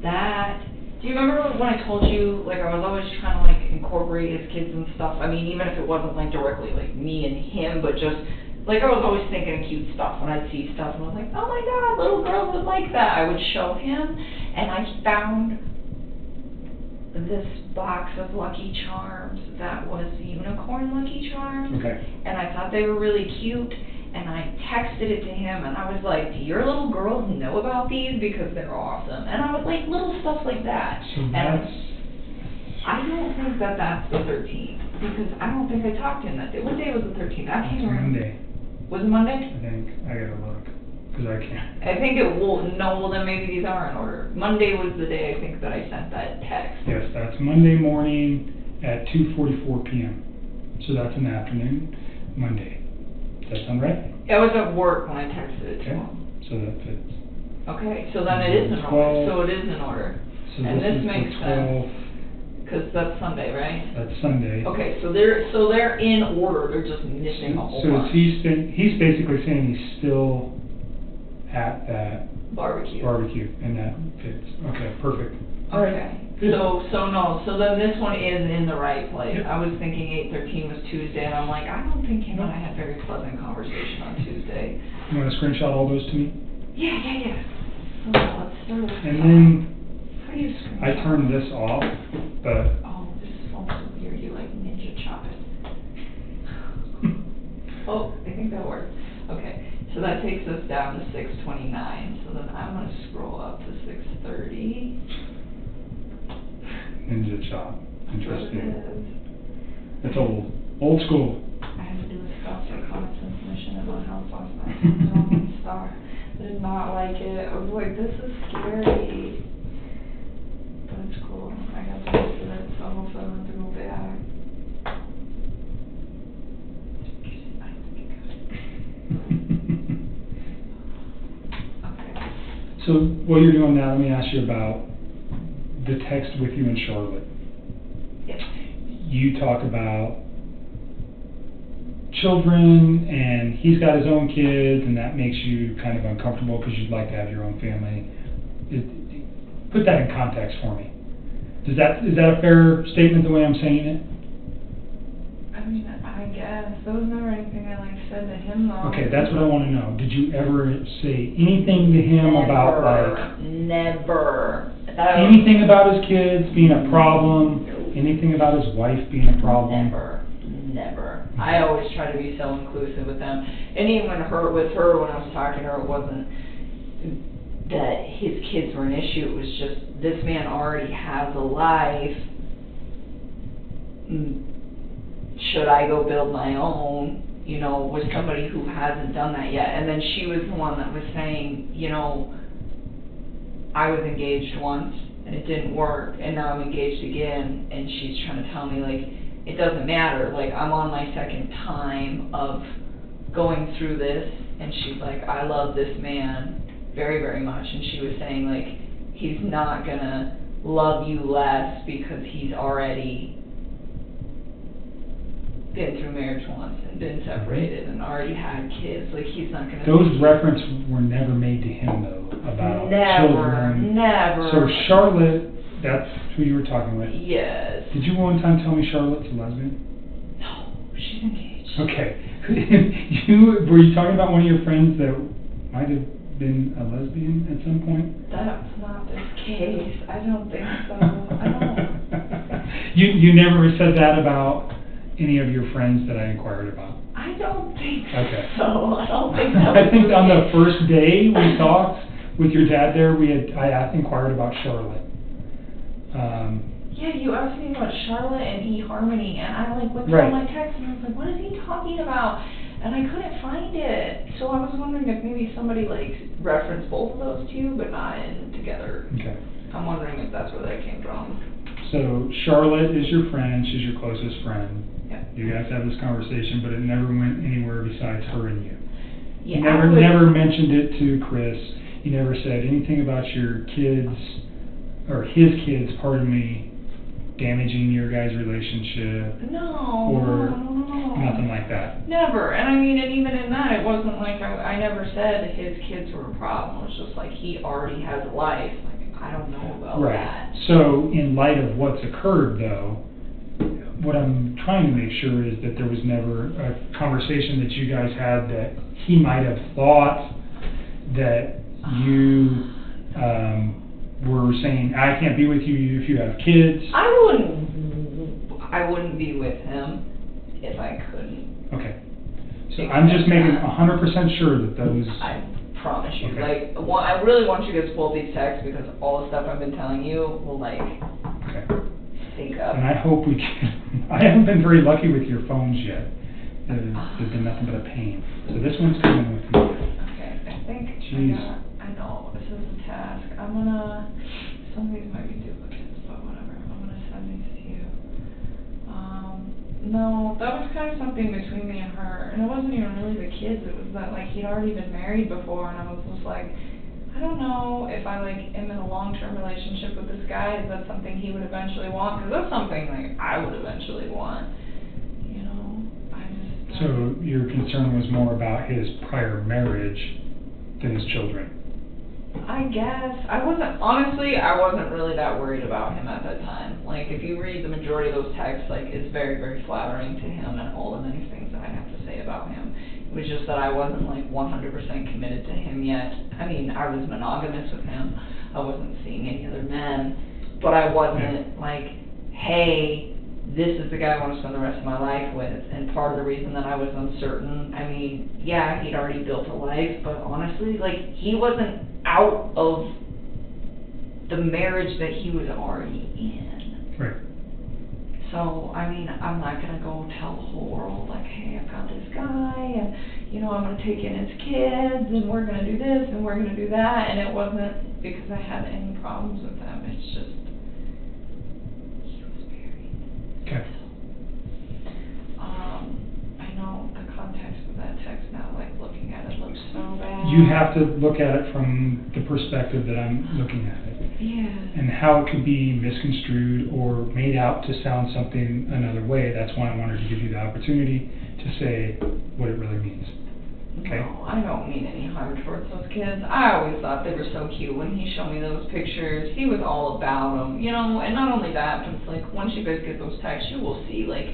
That, do you remember when I told you, like, I was always trying to, like, incorporate his kids and stuff? I mean, even if it wasn't, like, directly, like, me and him, but just, like, I was always thinking of cute stuff when I'd see stuff, and I was like, oh my god, little girls would like that. I would show him, and I found this box of Lucky Charms that was unicorn Lucky Charms. Okay. And I thought they were really cute, and I texted it to him, and I was like, do your little girls know about these? Because they're awesome. And I was like, little stuff like that. So and that's... I don't think that that's the 13th, because I don't think I talked to him that day. What day was the 13th? I can't remember. Monday, Was it Monday? I think. I gotta look, because I can't. I think it will, no, well then maybe these are in order. Monday was the day I think that I sent that text. Yes, that's Monday morning at 2:44 p.m. So that's in the afternoon, Monday. Does that sound right? I was at work when I texted it to Okay. him. So that fits. Okay, so then it is in order, so it is in order. So And this is makes the sense, 12th. because that's Sunday, right? That's Sunday. Okay, so they're in order, they're just missing a whole So bunch. he's basically saying he's still at that Barbecue. and that fits. Okay, perfect. All right. Okay, Good. so then this one is in the right place. Yep. I was thinking 8:13 was Tuesday, and I'm like, I don't think him and I had very pleasant conversation on Tuesday. You want to screenshot all those to me? Yeah. So let's start with. And then How do you screen I shot? turned this off, but Oh, this is so weird, you like ninja chop it. Oh, I think that worked. Okay, so that takes us down to 6:29, so then I'm gonna scroll up to 6:30. ninja chop. Interesting. It's old school. I had to do a stop reconnaissance mission at my house last night. It was on one star. I did not like it. I was like, this is scary. But it's cool. I got to do it, so hopefully I don't have to go back. So what you're doing now, let me ask you about the text with you and Charlotte. Yes. You talk about children, and he's got his own kids, and that makes you kind of uncomfortable because you'd like to have your own family. Put that in context for me. Is that a fair statement the way I'm saying it? I mean, I guess. There was never anything I said to him though. Okay, that's what I want to know. Did you ever say anything to him about Never. anything about his kids being a problem? Anything about his wife being a problem? Never. I always try to be so inclusive with them. And even with her, when I was talking to her, it wasn't that his kids were an issue. It was just, this man already has a life. Should I go build my own, with somebody who hasn't done that yet? And then she was the one that was saying, I was engaged once and it didn't work, and now I'm engaged again, and she's trying to tell me, it doesn't matter, I'm on my second time of going through this, and she's like, I love this man very, very much, and she was saying, he's not gonna love you less because he's already been through marriage once and been separated and already had kids. He's not gonna. Those references were never made to him though about children. Never. So Charlotte, that's who you were talking with. Yes. Did you one time tell me Charlotte's a lesbian? No, she's engaged. Okay. Were you talking about one of your friends that might have been a lesbian at some point? That's not the case. I don't think so. I don't. You never said that about any of your friends that I inquired about? I don't think Okay. so. I don't think that I think was on the first day we talked with your dad there, I inquired about Charlotte. Yeah, you asked me about Charlotte and eHarmony, and I went through Right. my text and I was like, what is he talking about? And I couldn't find it. So I was wondering if maybe somebody referenced both of those two, but not in together. Okay. I'm wondering if that's where that came from. So Charlotte is your friend, she's your closest friend. Yeah. You guys have this conversation, but it never went anywhere besides her and you. Yeah, You never mentioned it to Chris. You never said anything about your kids, or his kids, pardon me, damaging your guys' relationship. No. Or nothing like that. Never. And I mean, and even in that, it wasn't I never said his kids were a problem. It was just he already has a life. I don't know about Right. that. So in light of what's occurred though, what I'm trying to make sure is that there was never a conversation that you guys had that he might have thought that you were saying, I can't be with you if you have kids. I wouldn't be with him if I couldn't. Okay. So I'm just making 100% sure that those... I promise you. Okay. I really want you guys to pull these texts because all the stuff I've been telling you will Okay. sync up. And I hope we can... I haven't been very lucky with your phones yet. They've been nothing but a pain. So this one's coming with me. Okay, I think Jeez. I know, this is a task. Some of these might be duplicates, but whatever. I'm gonna send these to you. No, that was kind of something between me and her, and it wasn't even really the kids, it was that, like, he'd already been married before, and I was just like, I don't know if I, like, am in a long-term relationship with this guy, is that something he would eventually want? Because that's something, like, I would eventually want, you know, I just... So your concern was more about his prior marriage than his children? I guess. Honestly, I wasn't really that worried about him at that time. Like, if you read the majority of those texts, like, it's very, very flattering to him and all the nice things that I have to say about him. It was just that I wasn't, like, 100% committed to him yet. I mean, I was monogamous with him. I wasn't seeing any other men. But I wasn't, like, hey, this is the guy I want to spend the rest of my life with. And part of the reason that I was uncertain, I mean, yeah, he'd already built a life, but honestly, like, he wasn't out of the marriage that he was already in. Right. So, I mean, I'm not going to go tell the whole world, like, hey, I found this guy, and, you know, I'm going to take in his kids, and we're going to do this, and we're going to do that, and it wasn't because I had any problems with them. It's just, he was married. Okay. I know the context of that text now, like, looking at it looks so bad. You have to look at it from the perspective that I'm looking at it. Yeah. And how it could be misconstrued or made out to sound something another way. That's why I wanted to give you the opportunity to say what it really means. Okay? No, I don't mean any harm towards those kids. I always thought they were so cute. When he showed me those pictures, he was all about them, you know, and not only that, but it's like, once you guys get those texts, you will see, like,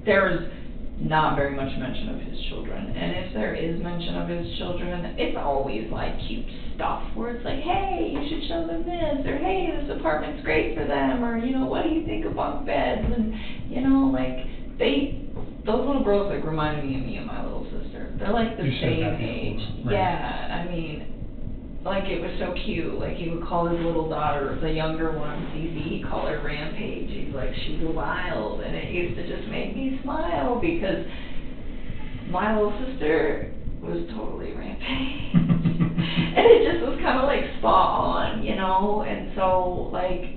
there's not very much mention of his children. And if there is mention of his children, it's always, like, cute stuff, where it's like, hey, you should show them this, or hey, this apartment's great for them, or, you know, what do you think of bunk beds, and, you know, like, those little girls, like, reminded me and my little sister. They're, like, the same age. Right. Yeah, I mean, like, it was so cute. Like, he would call his little daughter, the younger one, Cece, he'd call her Rampage. He's like, she's wild, and it used to just make me smile, because my little sister was totally Rampage. And it just was kind of, like, spot on, you know, and so, like,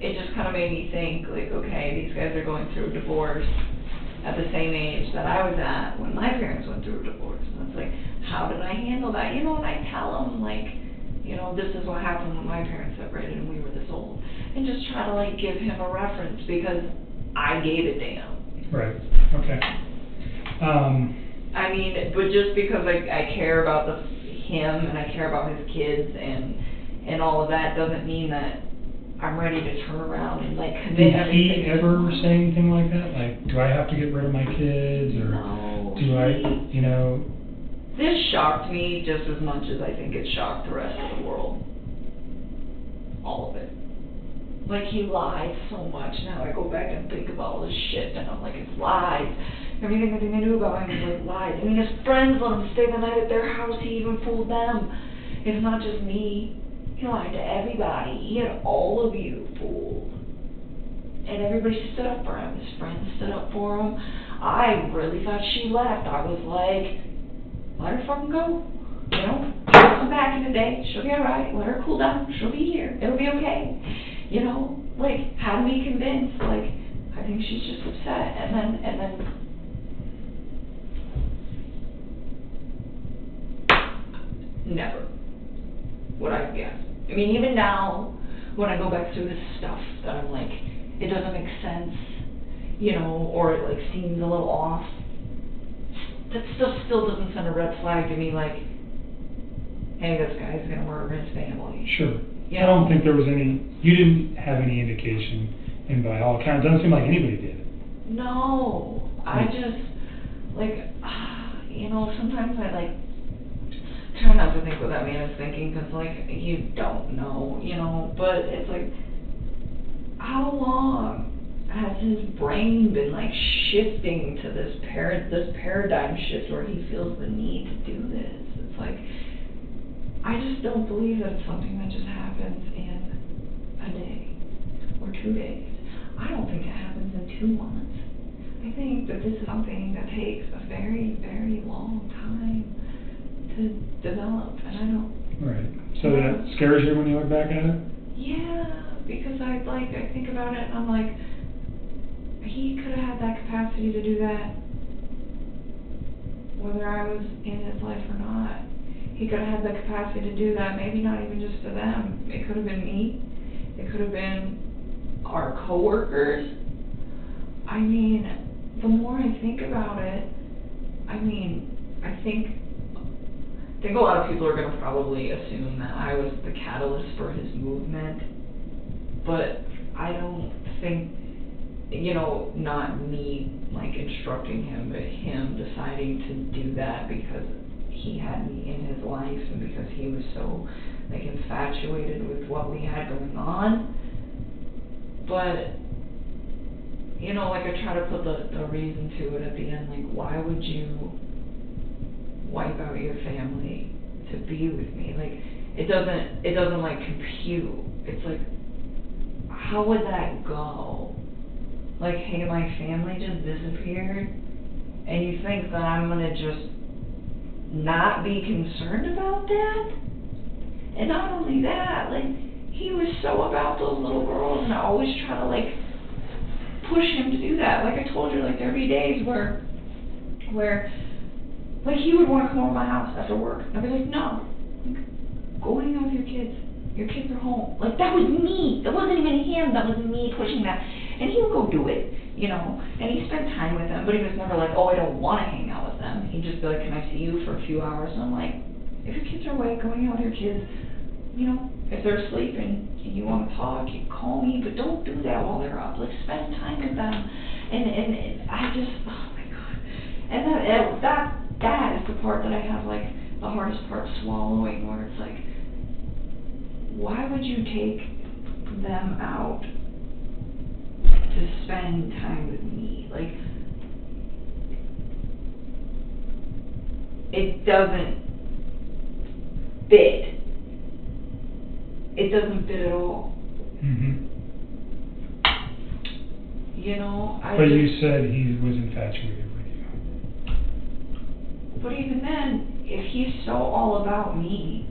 it just kind of made me think, like, okay, these guys are going through a divorce at the same age that I was at when my parents went through a divorce. And it's like, how did I handle that? You know, and I tell them, like, you know, this is what happened when my parents separated and we were this old. And just try to, like, give him a reference, because I gave a damn. Right. Okay. I mean, but just because I care about him and I care about his kids and all of that doesn't mean that I'm ready to turn around and, like, commit everything. Did he ever say anything like that? Like, do I have to get rid of my kids, or no, do I, you know? This shocked me just as much as I think it shocked the rest of the world. All of it. Like, he lied so much. Now I go back and think about all this shit, and I'm like, it's lies. Everything that they knew about him was, like, lies. I mean, his friends let him stay the night at their house. He even fooled them. It's not just me. He lied to everybody. He had all of you fooled. And everybody stood up for him. His friends stood up for him. I really thought she left. I was like, let her fucking go. You know, she'll come back in a day. She'll be alright. Let her cool down. She'll be here. It'll be okay. You know, like, had me convinced, like, I think she's just upset. And then never would I guess. I mean, even now, when I go back through this stuff, that I'm like, it doesn't make sense, you know, or it, like, seems a little off. That stuff still doesn't send a red flag to me, like, hey, this guy's gonna murder his family. Sure. You I don't know? think there was you didn't have any indication, and by all accounts, it doesn't seem like anybody did. No, I just, like, you know, sometimes I, like, try not to think what that man is thinking, because, like, you don't know, you know, but it's like, how long has his brain been, like, shifting to this paradigm shift where he feels the need to do this? It's like, I just don't believe that it's something that just happens in a day or 2 days. I don't think it happens in 2 months. I think that this is something that takes a very, very long time to develop, and I don't... Right. So that scares you when you look back at it? Yeah, because I think about it and I'm like, he could have had that capacity to do that whether I was in his life or not. He could have had the capacity to do that, maybe not even just to them. It could have been me. It could have been our coworkers. I mean, the more I think about it, I think a lot of people are going to probably assume that I was the catalyst for his movement, but I don't think, not me instructing him, but him deciding to do that because he had me in his life and because he was so infatuated with what we had going on. But I try to put the reason to it at the end, why would you wipe out your family to be with me? It doesn't compute. It's how would that go? Hey, my family just disappeared, and you think that I'm gonna just not be concerned about that? And not only that, he was so about those little girls, and I always try to push him to do that. I told you, there'd be days where he would want to come over to my house after work. I'd be like, no, go hang out with your kids. Your kids are home. That was me. That wasn't even him. That was me pushing that. And he would go do it, and he spent time with them, but he was never oh, I don't want to hang out with them. He'd just be like, can I see you for a few hours? And I'm like, if your kids are awake, go hang out with your kids. If they're asleep and you want to talk, you call me, but don't do that while they're up. Spend time with them. And I just, oh my God. And that is the part that I have the hardest part swallowing, where it's why would you take them out to spend time with me? It doesn't fit. It doesn't fit at all. Mm-hmm. But you said he was infatuated with you. But even then, if he's so all about me,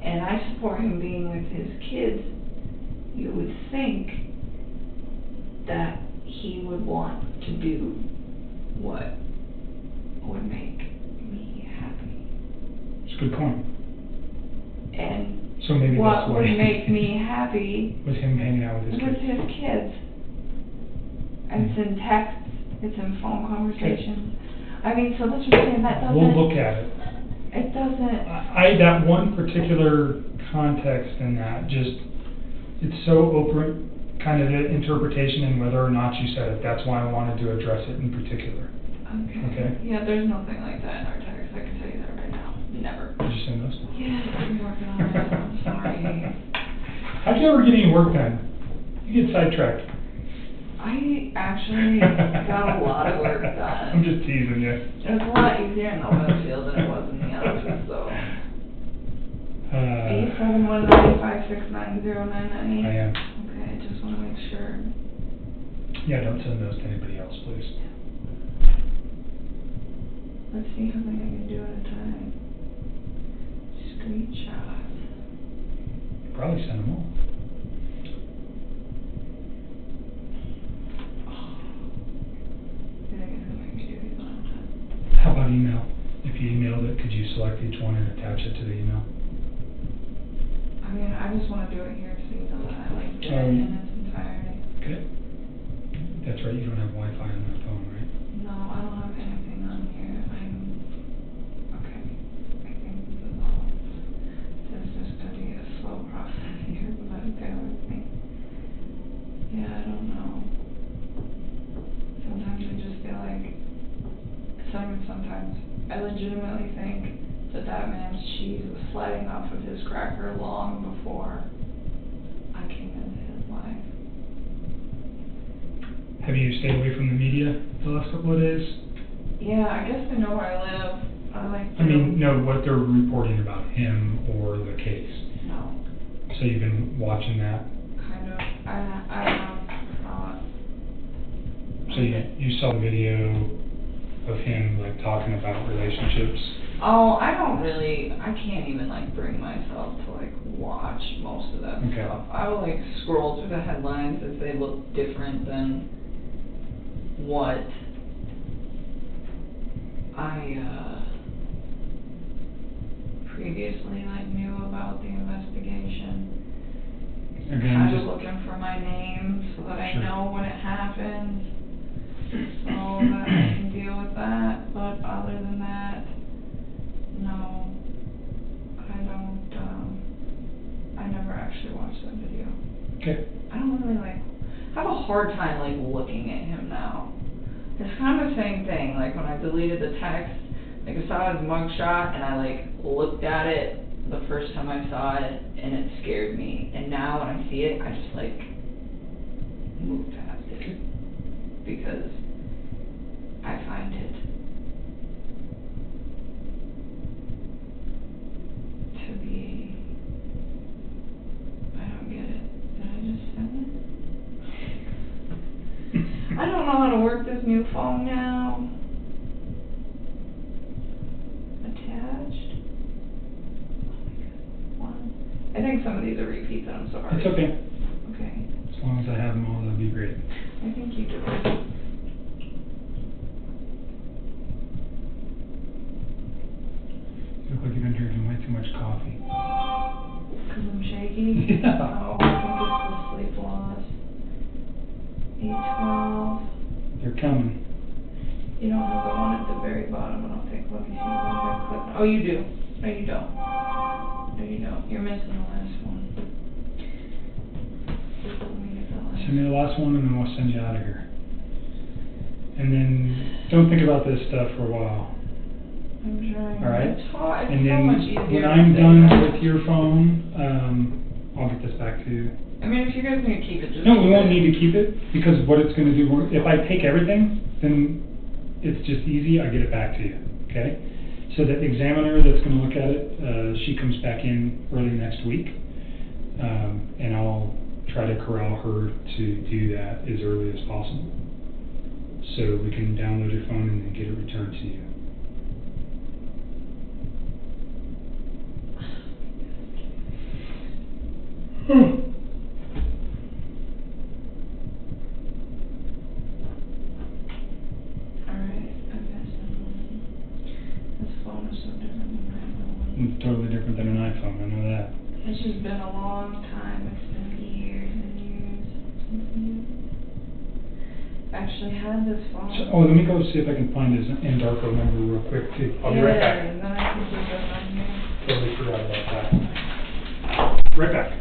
and I support him being with his kids, you would think that he would want to do what would make me happy. It's a good point. And so maybe what that's why would make me happy was him hanging out with his kids. And it's in texts, it's in phone conversations. So that's what I'm saying, that doesn't... We'll look at it. It doesn't... that one particular context in that, it's so open, kind of interpretation and whether or not you said it. That's why I wanted to address it in particular. Okay? Yeah, there's nothing like that in our text. I can tell you that right now. Never. Did you send those? Yes, I'm working on it. I'm sorry. How'd you ever get any work done? You get sidetracked. I actually got a lot of work done. I'm just teasing you. It was a lot easier in the oil field than it was in the office, though. 871-956-9098. I am. Okay, I just want to make sure. Yeah, don't send those to anybody else, please. Let's see how many I can do at a time. Screenshots. Probably send them all. How about email? If you emailed it, could you select each one and attach it to the email? I just want to do it here so you know that I did it in its entirety. Okay. That's right, you don't have Wi-Fi on that phone, right? No, I don't have anything on here. Okay. I think this is all. This is just going to be a slow process here, but bear with me. Yeah, I don't know. Sometimes I just feel sometimes I legitimately think that man's cheese was sliding off of his cracker long before I came into his life. Have you stayed away from the media the last couple of days? Yeah, I guess they know where I live. No, what they're reporting about him or the case. No. So you've been watching that? Kind of. I have thought. So you saw the video of him talking about relationships? Oh, I can't even like bring myself to like watch most of that stuff. I will like scroll through the headlines if they look different than what I previously like knew about the investigation. Kind of looking for my name so that I know when it happens, so that I can deal with that. But other than that, no, I don't. I never actually watched that video. Okay. I don't really like. I have a hard time like looking at him now. It's kind of the same thing. Like when I deleted the text, like I saw his mugshot and I like looked at it the first time I saw it and it scared me. And now when I see it, I just like move past it because I find it to be. I don't get it. Did I just send it? I don't know how to work this new phone now. Attached. One. I think some of these are repeats and I'm sorry. It's okay. Okay. As long as I have them all, that'd be great. I think you do. You look like you've been drinking way too much coffee. Because I'm shaky? Yeah. Oh, I think it's the sleep loss. 8:12. They're coming. You don't have the one at the very bottom, I don't think. Let me see if I can click. Oh, you do. No, you don't. No, you don't. You're missing the last one. Let me get the last. Send me the last one and then we'll send you out of here. And then don't think about this stuff for a while. I'm trying. All right? It's hard. It's And so then much easier when to I'm say done that. with your phone, I'll get this back to you. I mean, if you guys need to keep it, just No, keep we won't it. need to keep it because what it's going to do, if I take everything, then it's just easy. I get it back to you. Okay? So the examiner that's going to look at it, she comes back in early next week, and I'll try to corral her to do that as early as possible, so we can download your phone and then get it returned to you. It's totally different than an iPhone, I know that. It's just been a long time. It's been years and years since you actually had this phone. So, let me go see if I can find his Endarco number real quick too. I'll be right back. And then I can do that on here. Totally forgot about that. Right back.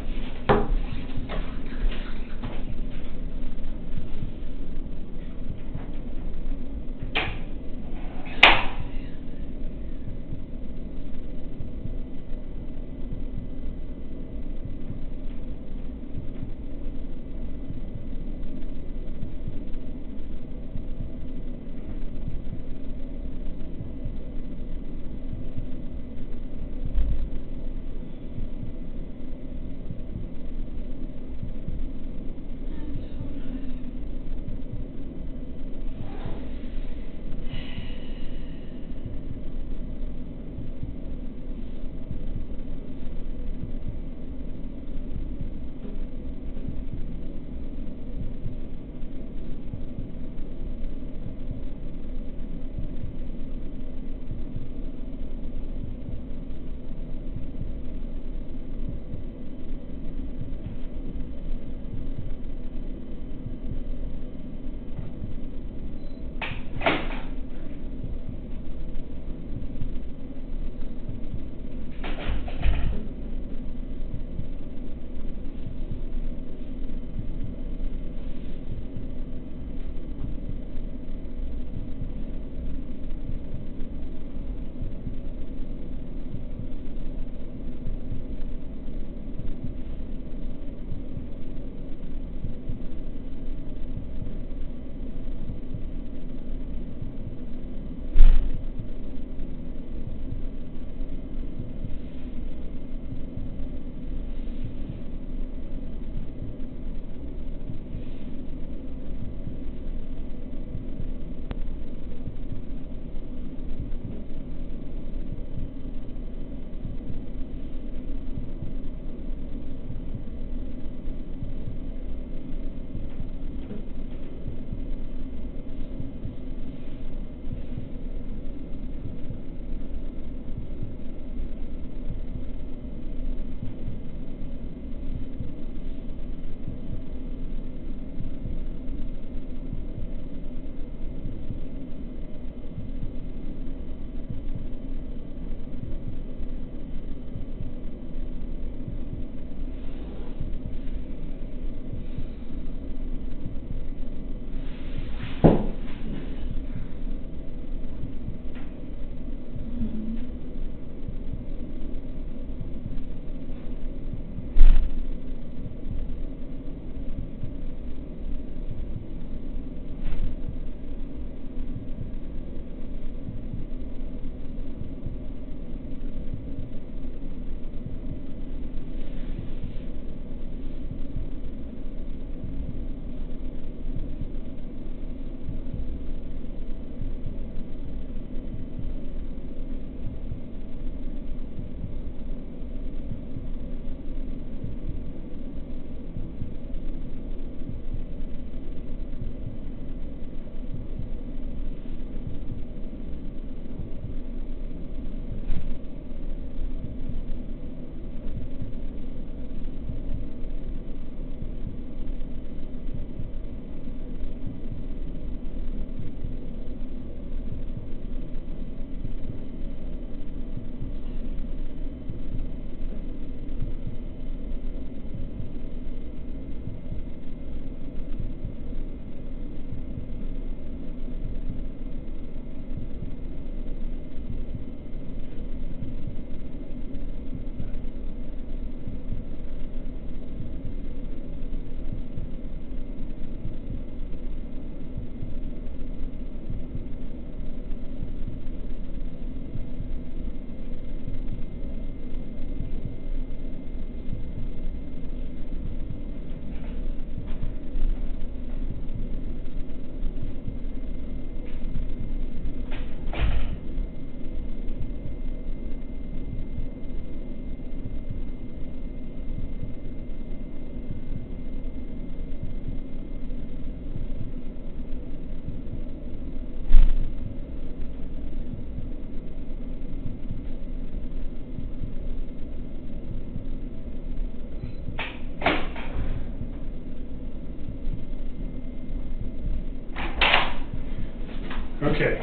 Okay.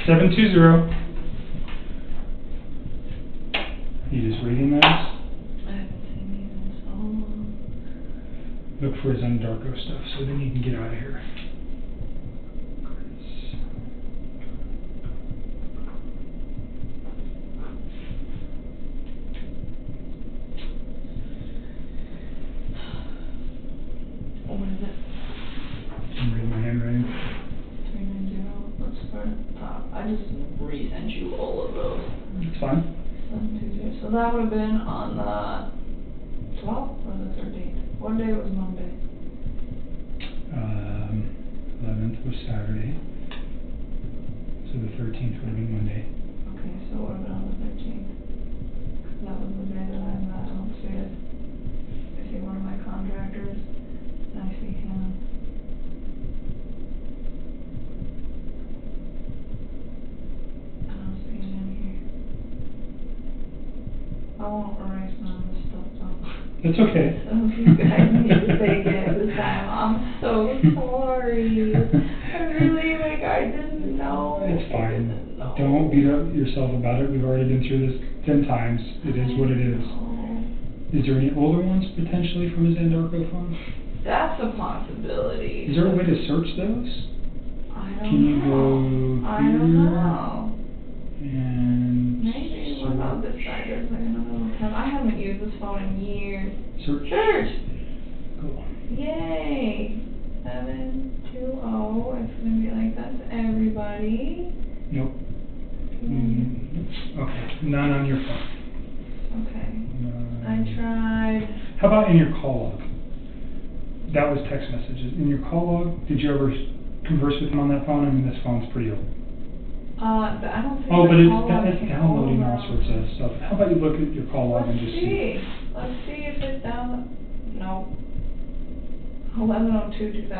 720. You just reading those? I haven't seen these in so long. Look for his Undarko stuff so then you can get out of here. What is it? I'm reading my handwriting. 390. Let's start at the top. I just resent you all of those. It's fine. 720. So that would have been on the 12th or the 13th. What day was Monday? 11th was Saturday. So the 13th would have been Monday. Okay, so it would have been on the 13th. That was the day that I don't see it. I see one of my contractors. I see him. I don't see it in here. I won't erase none of this stuff though. That's okay. So you guys need to take it this time. I'm so sorry. I really, I didn't know. It's fine. Don't beat up yourself about it. We've already been through this 10 times. It is what it is. Is there any older ones potentially from his Andarko phone? That's a possibility. Is there a way to search those? I don't Can you know. go I don't here know. and Maybe. What about this side? There's like another little tab. I haven't used this phone in years. search? Cool. Yay! 720. It's gonna be like that to everybody. Nope. Okay. None on your phone. Okay. I tried. How about in your call log? That was text messages. In your call log, did you ever converse with him on that phone? I mean, this phone's pretty old. I don't think. Oh, but it's it's downloading all sorts of stuff. How about you look at your call log and just see? Let's see if it's down. No. 11/02/2016.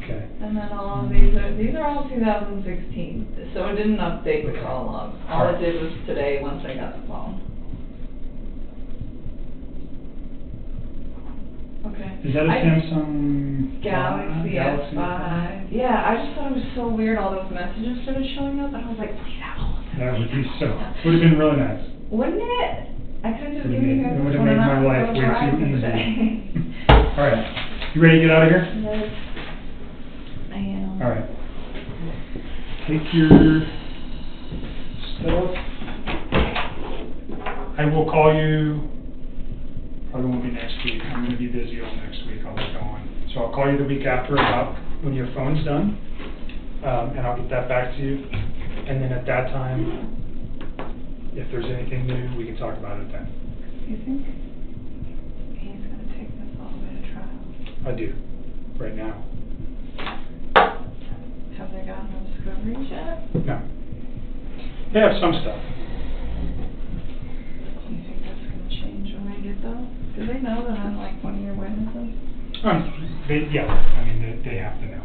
Okay. And then all of these are all 2016. So it didn't update the call log. All it did was today once I got the phone. Okay. Is that a Samsung Galaxy S5? Yeah, I just thought it was so weird. All those messages started showing up, and I was like, please have all of them. That would be so. Would have been really nice. Wouldn't it? I could just give you guys It would this have one made and my I'll life go way drive too easy. today. All right. You ready to get out of here? Yes, I am. All right. Take your stuff. I will call you. Probably won't be next week. I'm going to be busy all next week. I'll be going. So I'll call you the week after about when your phone's done, and I'll get that back to you. And then at that time, if there's anything new, we can talk about it then. You think he's going to take this all the way to trial? I do. Right now. Have they gotten no discoveries yet? No. They have some stuff. Do you think that's going to change when they get those? Do they know that I'm like one of your witnesses? Yeah. I mean, they have to know.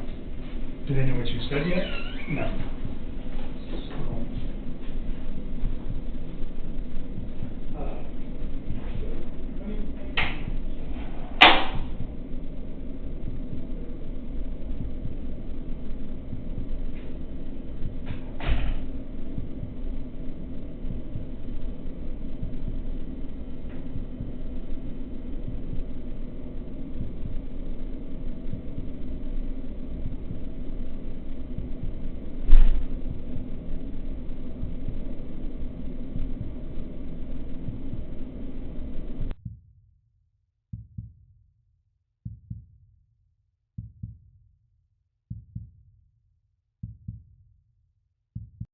Do they know what you said yet? No.